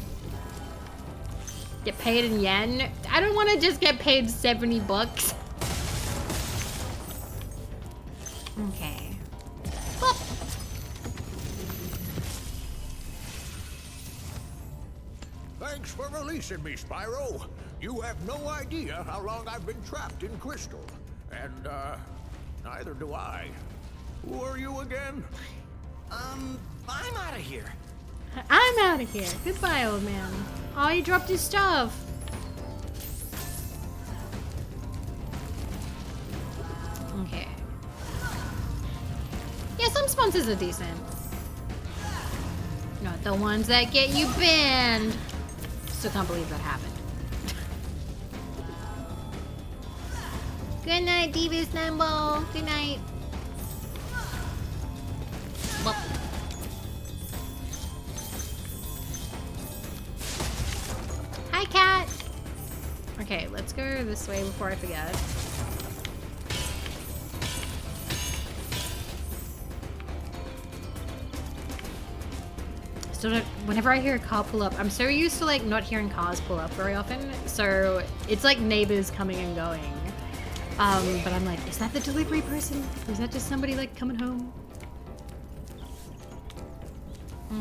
Get paid in yen. I don't want to just get paid 70 bucks. Okay. Boop. Thanks for releasing me, Spyro. You have no idea how long I've been trapped in Crystal. And, neither do I. Who are you again? I'm out of here. I'm out of here. Goodbye, old man. Oh, he dropped his stuff. Okay. Yeah, some sponsors are decent. Not the ones that get you banned. Still can't believe that happened. Good night, Divas Nimble. Good night. Well. Hi, cat. Okay, let's go this way before I forget. Still don't, whenever I hear a car pull up, I'm so used to like not hearing cars pull up very often. So it's like neighbors coming and going. But I'm like, is that the delivery person? Or is that just somebody like coming home?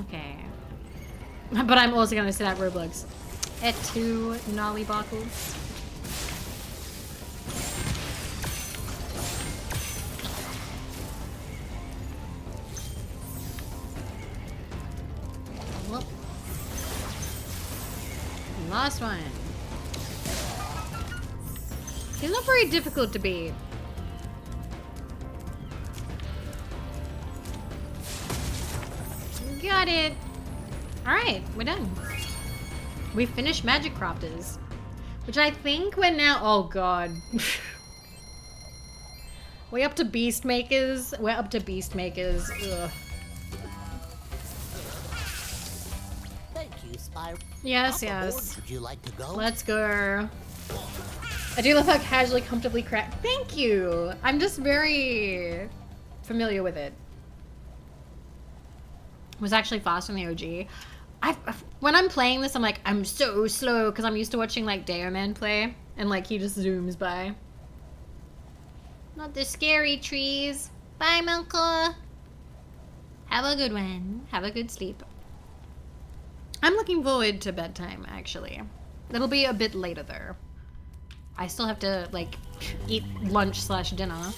Okay. But I'm also gonna sit at Roblox. At 2 gnarly bottles. Whoop. Last one. He's not very difficult to beat. Got it. Alright, we're done. We finished Magic Crafters. Which I think we're now... Oh god. We're up to Beast Makers. We're up to Beast Makers. Ugh. Thank you, Spyro. Yes, Up yes. aboard. Would you like to go? Let's go. I do love how casually, comfortably cracked. Thank you. I'm just very familiar with it. It was actually fast in the OG. When I'm playing this, I'm like, I'm so slow because I'm used to watching like Dayoman play, and like he just zooms by. Not the scary trees. Bye, Milka. Have a good one. Have a good sleep. I'm looking forward to bedtime, actually. It'll be a bit later though. I still have to like eat lunch/dinner.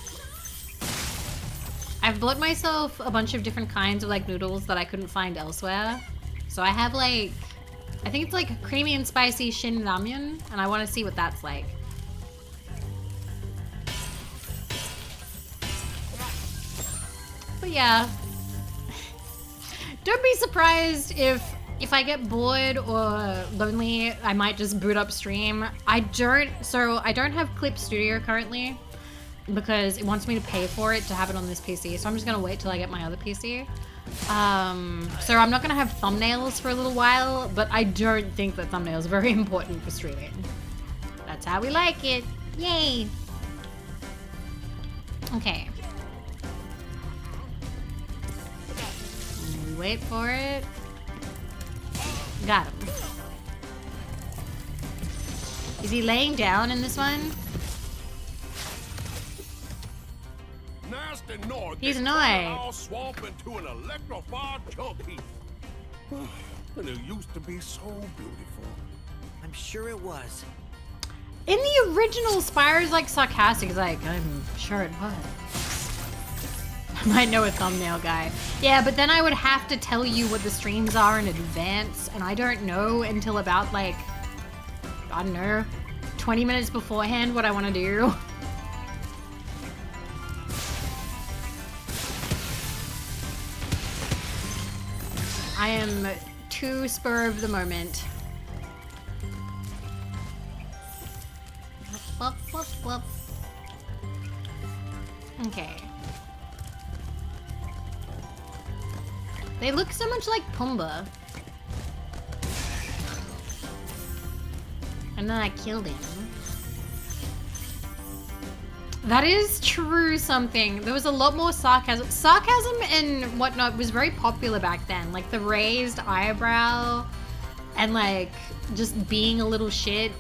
I've bought myself a bunch of different kinds of like noodles that I couldn't find elsewhere. So I have like, I think it's like creamy and spicy shin ramyun, and I want to see what that's like. But yeah, don't be surprised if I get bored or lonely, I might just boot up stream. I don't have Clip Studio currently because it wants me to pay for it to have it on this PC. So I'm just gonna wait till I get my other PC. So I'm not gonna have thumbnails for a little while, but I don't think that thumbnails are very important for streaming. That's how we like it. Yay. Okay. Wait for it. Got him. Is he laying down in this one? nasty noise. He's they not. turn our swamp into an electrified chunk heap. And it used to be so beautiful. I'm sure it was. In the original, Spyro's like sarcastic. He's like, I'm sure it was. I might know a thumbnail guy. Yeah, but then I would have to tell you what the streams are in advance, and I don't know until about like, I don't know, 20 minutes beforehand what I want to do. I am too spur of the moment. Whoop, whoop, whoop. Okay. They look so much like Pumbaa. And then I killed him. That is true something. There was a lot more sarcasm. Sarcasm and whatnot was very popular back then. Like the raised eyebrow and like just being a little shit.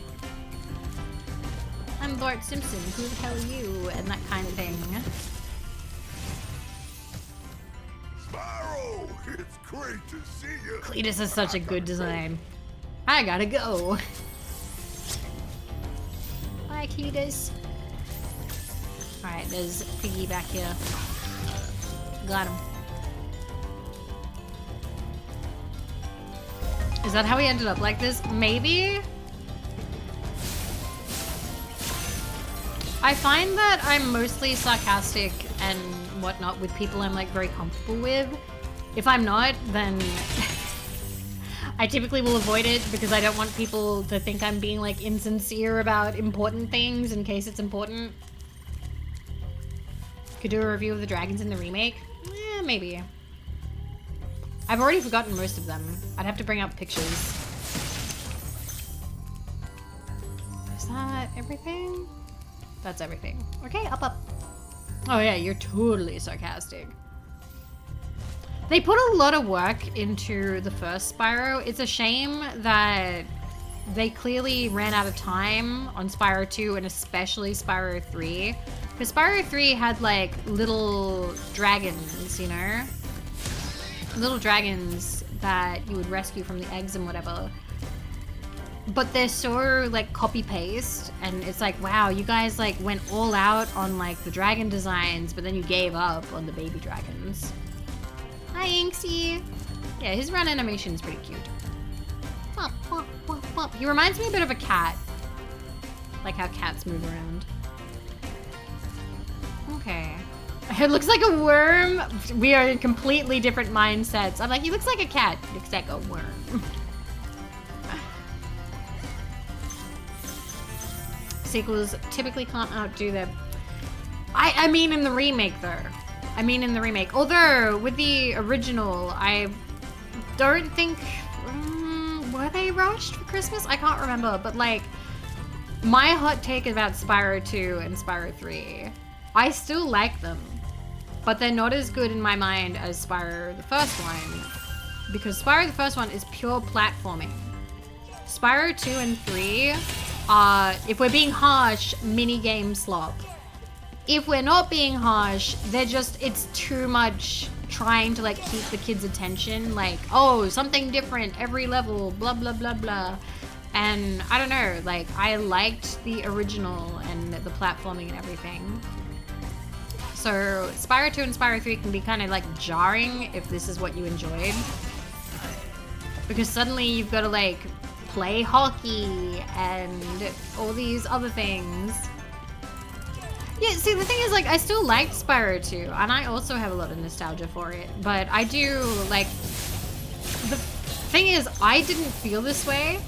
I'm Bart Simpson, who the hell are you? And that kind of thing. Spyro, it's great to see you. Cletus is such a good design. I gotta go. Bye, Cletus. Alright, there's Piggy back here. Got him. Is that how he ended up like this? Maybe? I find that I'm mostly sarcastic and whatnot with people I'm like very comfortable with. If I'm not, then I typically will avoid it because I don't want people to think I'm being like insincere about important things in case it's important. Could do a review of the dragons in the remake? Yeah, maybe. I've already forgotten most of them. I'd have to bring up pictures. Is that everything? That's everything. Okay, up, up. Oh yeah, you're totally sarcastic. They put a lot of work into the first Spyro. It's a shame that they clearly ran out of time on Spyro 2 and especially Spyro 3. Because Spyro 3 had like little dragons, you know? Little dragons that you would rescue from the eggs and whatever. But they're so like copy paste and it's like, wow, you guys like went all out on like the dragon designs, but then you gave up on the baby dragons. Hi, Inksy. Yeah, his run animation is pretty cute. Pop, pop, pop, pop. He reminds me a bit of a cat. Like how cats move around. Okay. It looks like a worm. We are in completely different mindsets. I'm like, he looks like a cat. He looks like a worm. Sequels typically can't outdo them. I mean in the remake though. I mean in the remake. Although with the original, I don't think were they rushed for Christmas? I can't remember, but like my hot take about Spyro 2 and Spyro 3, I still like them, but they're not as good in my mind as Spyro the first one because Spyro the first one is pure platforming. Spyro 2 and 3 are, if we're being harsh, mini-game slop. If we're not being harsh, they're just, it's too much trying to like keep the kids' attention. Like, oh, something different every level, blah, blah, blah, blah. And I don't know, like I liked the original and the platforming and everything. So Spyro 2 and Spyro 3 can be kind of like jarring if this is what you enjoyed. Because suddenly you've got to like play hockey and all these other things. Yeah, see, the thing is, like, I still liked Spyro 2, and I also have a lot of nostalgia for it, but I do, like, the thing is, I didn't feel this way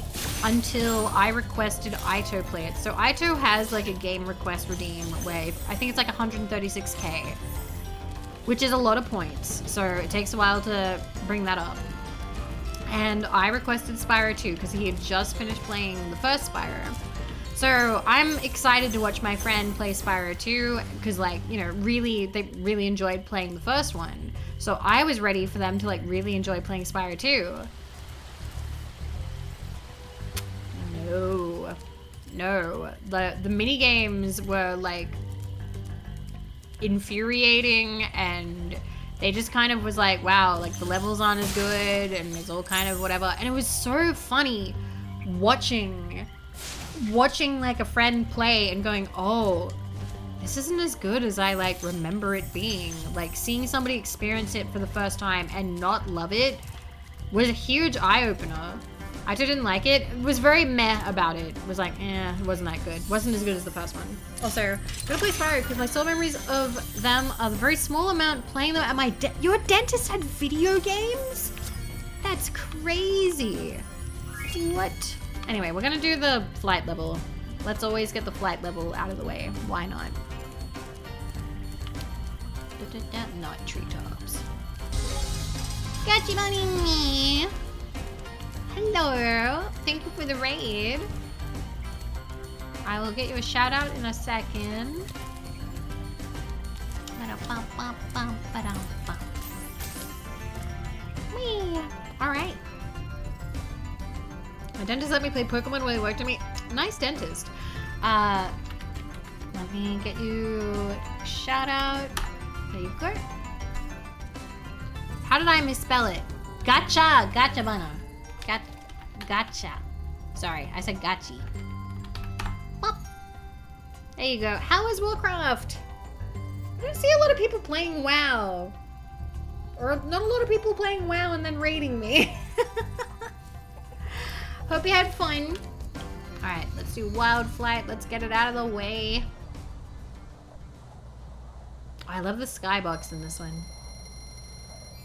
until I requested Ito play it. So Ito has, like, a game request redeem where I think it's, like, 136k, which is a lot of points, so it takes a while to bring that up. And I requested Spyro 2 because he had just finished playing the first Spyro. So I'm excited to watch my friend play Spyro 2 because, like, you know, they really enjoyed playing the first one. So I was ready for them to, like, really enjoy playing Spyro 2. No. The mini games were, like, infuriating, and they just kind of was like, wow, like the levels aren't as good and it's all kind of whatever. And it was so funny watching like a friend play and going, oh, this isn't as good as I like remember it being. Like seeing somebody experience it for the first time and not love it was a huge eye-opener. I didn't like it. It was very meh about it. It was like, it wasn't that good. Wasn't as good as the first one. Also, gonna play Spyro because my sole memories of them are a very small amount playing them at my your dentist had video games? That's crazy. What? Anyway, we're gonna do the flight level. Let's always get the flight level out of the way. Why not? Not treetops. Gotcha, bunny. Hello. Thank you for the raid. I will get you a shout out in a second. Whee. All right. My dentist let me play Pokemon while he worked on me. Nice dentist. Let me get you a shout out. There you go. How did I misspell it? Gotcha. Gotcha, Bana. Gotcha. Sorry, I said gotchi. Well, there you go. How is Warcraft? I don't see a lot of people playing WoW. Or not a lot of people playing WoW and then raiding me. Hope you had fun. Alright, let's do Wild Flight. Let's get it out of the way. Oh, I love the skybox in this one.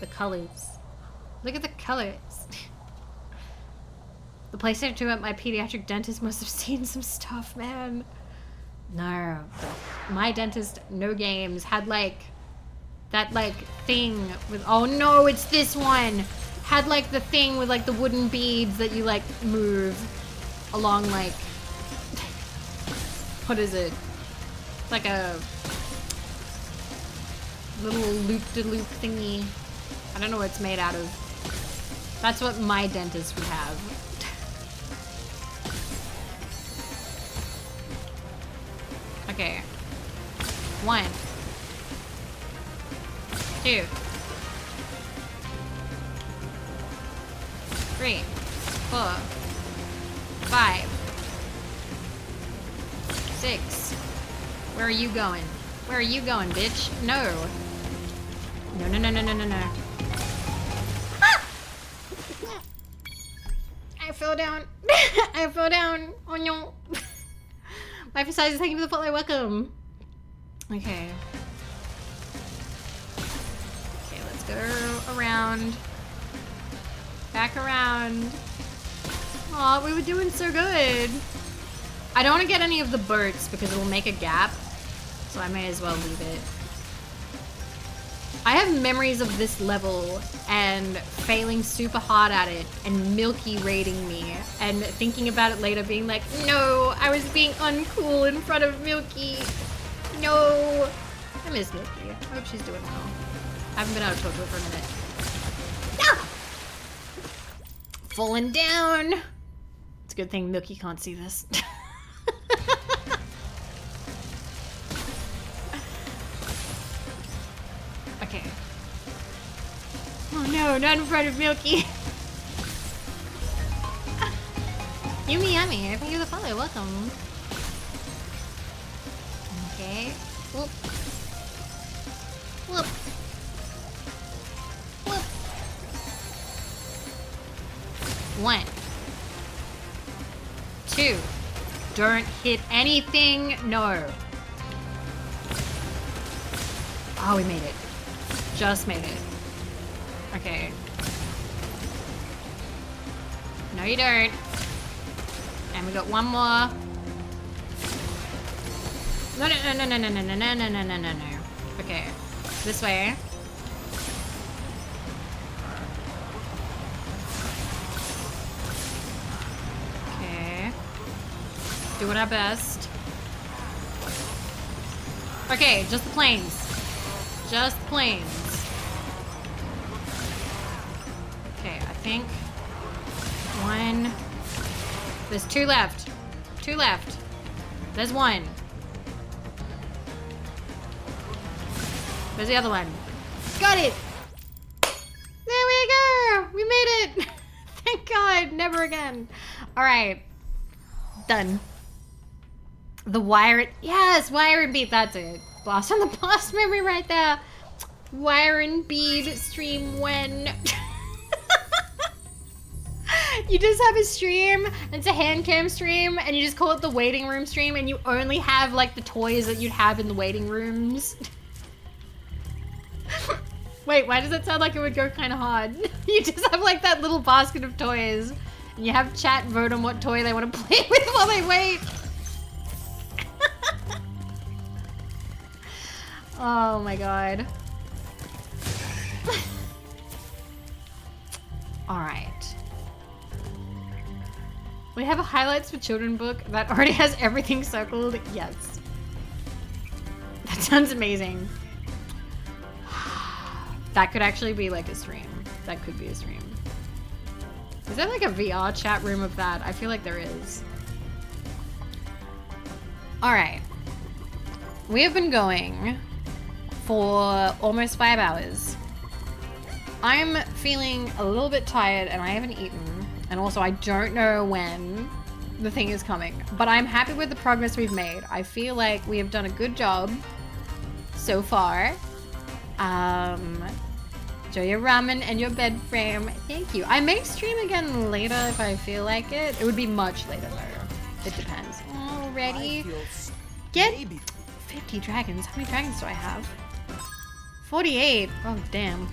The colors. Look at the colors. The PlayStation 2 at my pediatric dentist must have seen some stuff, man. No. My dentist, no games, had like that like thing with, oh no, it's this one. Had like the thing with like the wooden beads that you like move along like, what is it? Like a little loop-de-loop thingy. I don't know what it's made out of. That's what my dentist would have. Okay. 1, 2, 3, 4, 5, 6. Where are you going? Where are you going, bitch? No. No, no, no, no, no, no, no. Ah! I fell down. I fell down. Oh no. My size is taking me to the follow. Welcome. Okay. Okay, let's go around. Back around. Aw, we were doing so good. I don't want to get any of the birds because it will make a gap. So I may as well leave it. I have memories of this level and failing super hard at it and Milky raiding me and thinking about it later being like, no, I was being uncool in front of Milky. No. I miss Milky. I hope she's doing well. I haven't been out of talk to her for a minute. Ah! Falling down. It's a good thing Milky can't see this. Okay. Oh no, not in front of Milky. Yummy yummy, I think you're the follow, welcome. Okay. Whoop. Whoop. Whoop. 1, 2. Don't hit anything, no. Oh, we made it. Just made it. Okay. No, you don't. And we got one more. No, no, no, no, no, no, no, no, no, no, no, no, no. Okay. This way. Okay. Doing our best. Okay, just the planes. Just the planes. Okay, I think 1. There's 2 left. 2 left. There's 1. Where's the other one? Got it! There we go! We made it! Thank God, never again. All right, done. The wire, yes, wire and bead, that's it. Blast from the past memory right there. Wire and bead stream when. You just have a stream, it's a hand cam stream, and you just call it the waiting room stream, and you only have like the toys that you'd have in the waiting rooms. Wait, why does it sound like it would go kind of hard? You just have like that little basket of toys, and you have chat vote on what toy they want to play with while they wait. Oh my God. All right. We have a highlights for children book that already has everything circled. Yes. That sounds amazing. That could actually be like a stream. That could be a stream. Is there like a VR chat room of that? I feel like there is. All right. We have been going for almost 5 hours. I'm feeling a little bit tired and I haven't eaten. And also I don't know when the thing is coming, but I'm happy with the progress we've made. I feel like we have done a good job so far. Enjoy your ramen and your bed frame. Thank you. I may stream again later if I feel like it. It would be much later though. It depends. Already. Get 50 dragons. How many dragons do I have? 48. Oh, damn.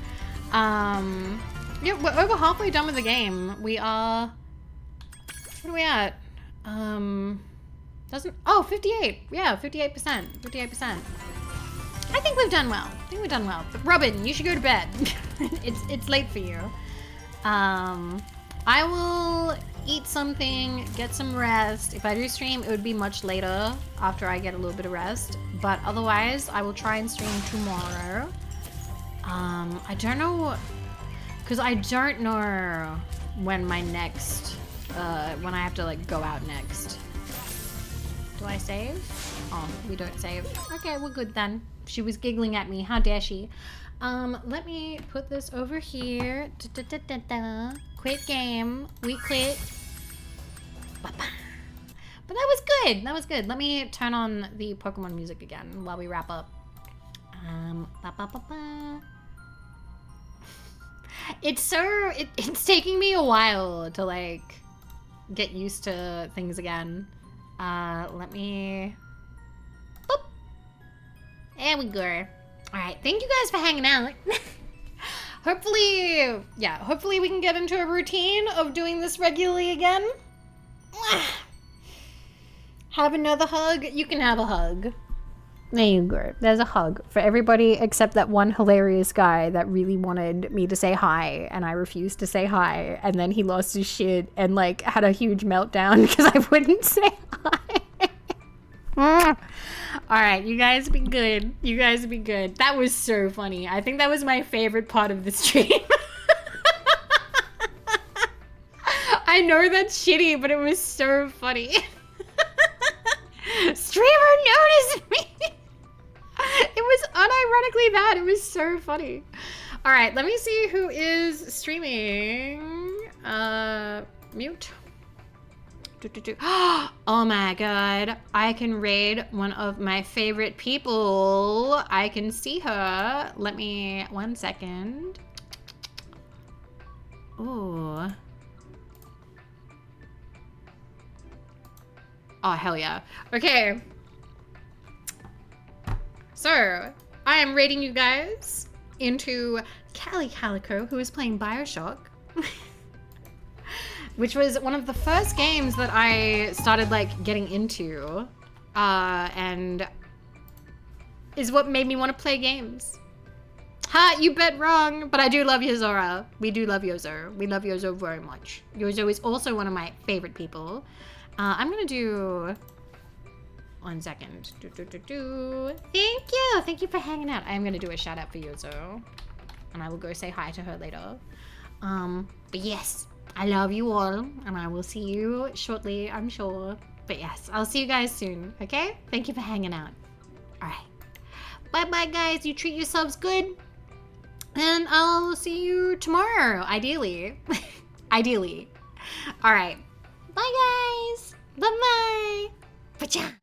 Yeah, we're over halfway done with the game. We are... What are we at? Doesn't... Oh, 58. Yeah, 58%. 58%. I think we've done well. I think we've done well. But Robin, you should go to bed. It's late for you. I will eat something, get some rest. If I do stream, it would be much later after I get a little bit of rest. But otherwise, I will try and stream tomorrow. I don't know... Because I don't know when my next, when I have to like go out next. Do I save? Oh, we don't save. Okay, we're good then. She was giggling at me, how dare she? Let me put this over here. Quit game, we quit. But that was good, that was good. Let me turn on the Pokemon music again while we wrap up. It's taking me a while to like get used to things again. Let me, boop. There we go. All right, thank you guys for hanging out. Hopefully we can get into a routine of doing this regularly again. Have another hug? You can have a hug. There you go. There's a hug for everybody except that one hilarious guy that really wanted me to say hi and I refused to say hi, and then he lost his shit and like had a huge meltdown because I wouldn't say hi. Alright, you guys be good. You guys be good. That was so funny. I think that was my favorite part of the stream. I know that's shitty, but it was so funny. Streamer noticed me! It was unironically that. It was so funny. All right, let me see who is streaming. Mute. Oh my God. I can raid one of my favorite people. I can see her. Let me, 1 second. Ooh. Oh, hell yeah. Okay. So, I am rating you guys into Callie Calico, who is playing Bioshock. Which was one of the first games that I started like getting into. And is what made me want to play games. Ha, you bet wrong, but I do love Yozora. We do love Yozo. We love Yozo very much. Yozo is also one of my favorite people. I'm gonna do... 1 second. Thank you. Thank you for hanging out. I am going to do a shout out for Yozo. And I will go say hi to her later. But yes, I love you all. And I will see you shortly, I'm sure. But yes, I'll see you guys soon. Okay? Thank you for hanging out. All right. Bye-bye, guys. You treat yourselves good. And I'll see you tomorrow, ideally. Ideally. All right. Bye, guys. Bye-bye. Pacha.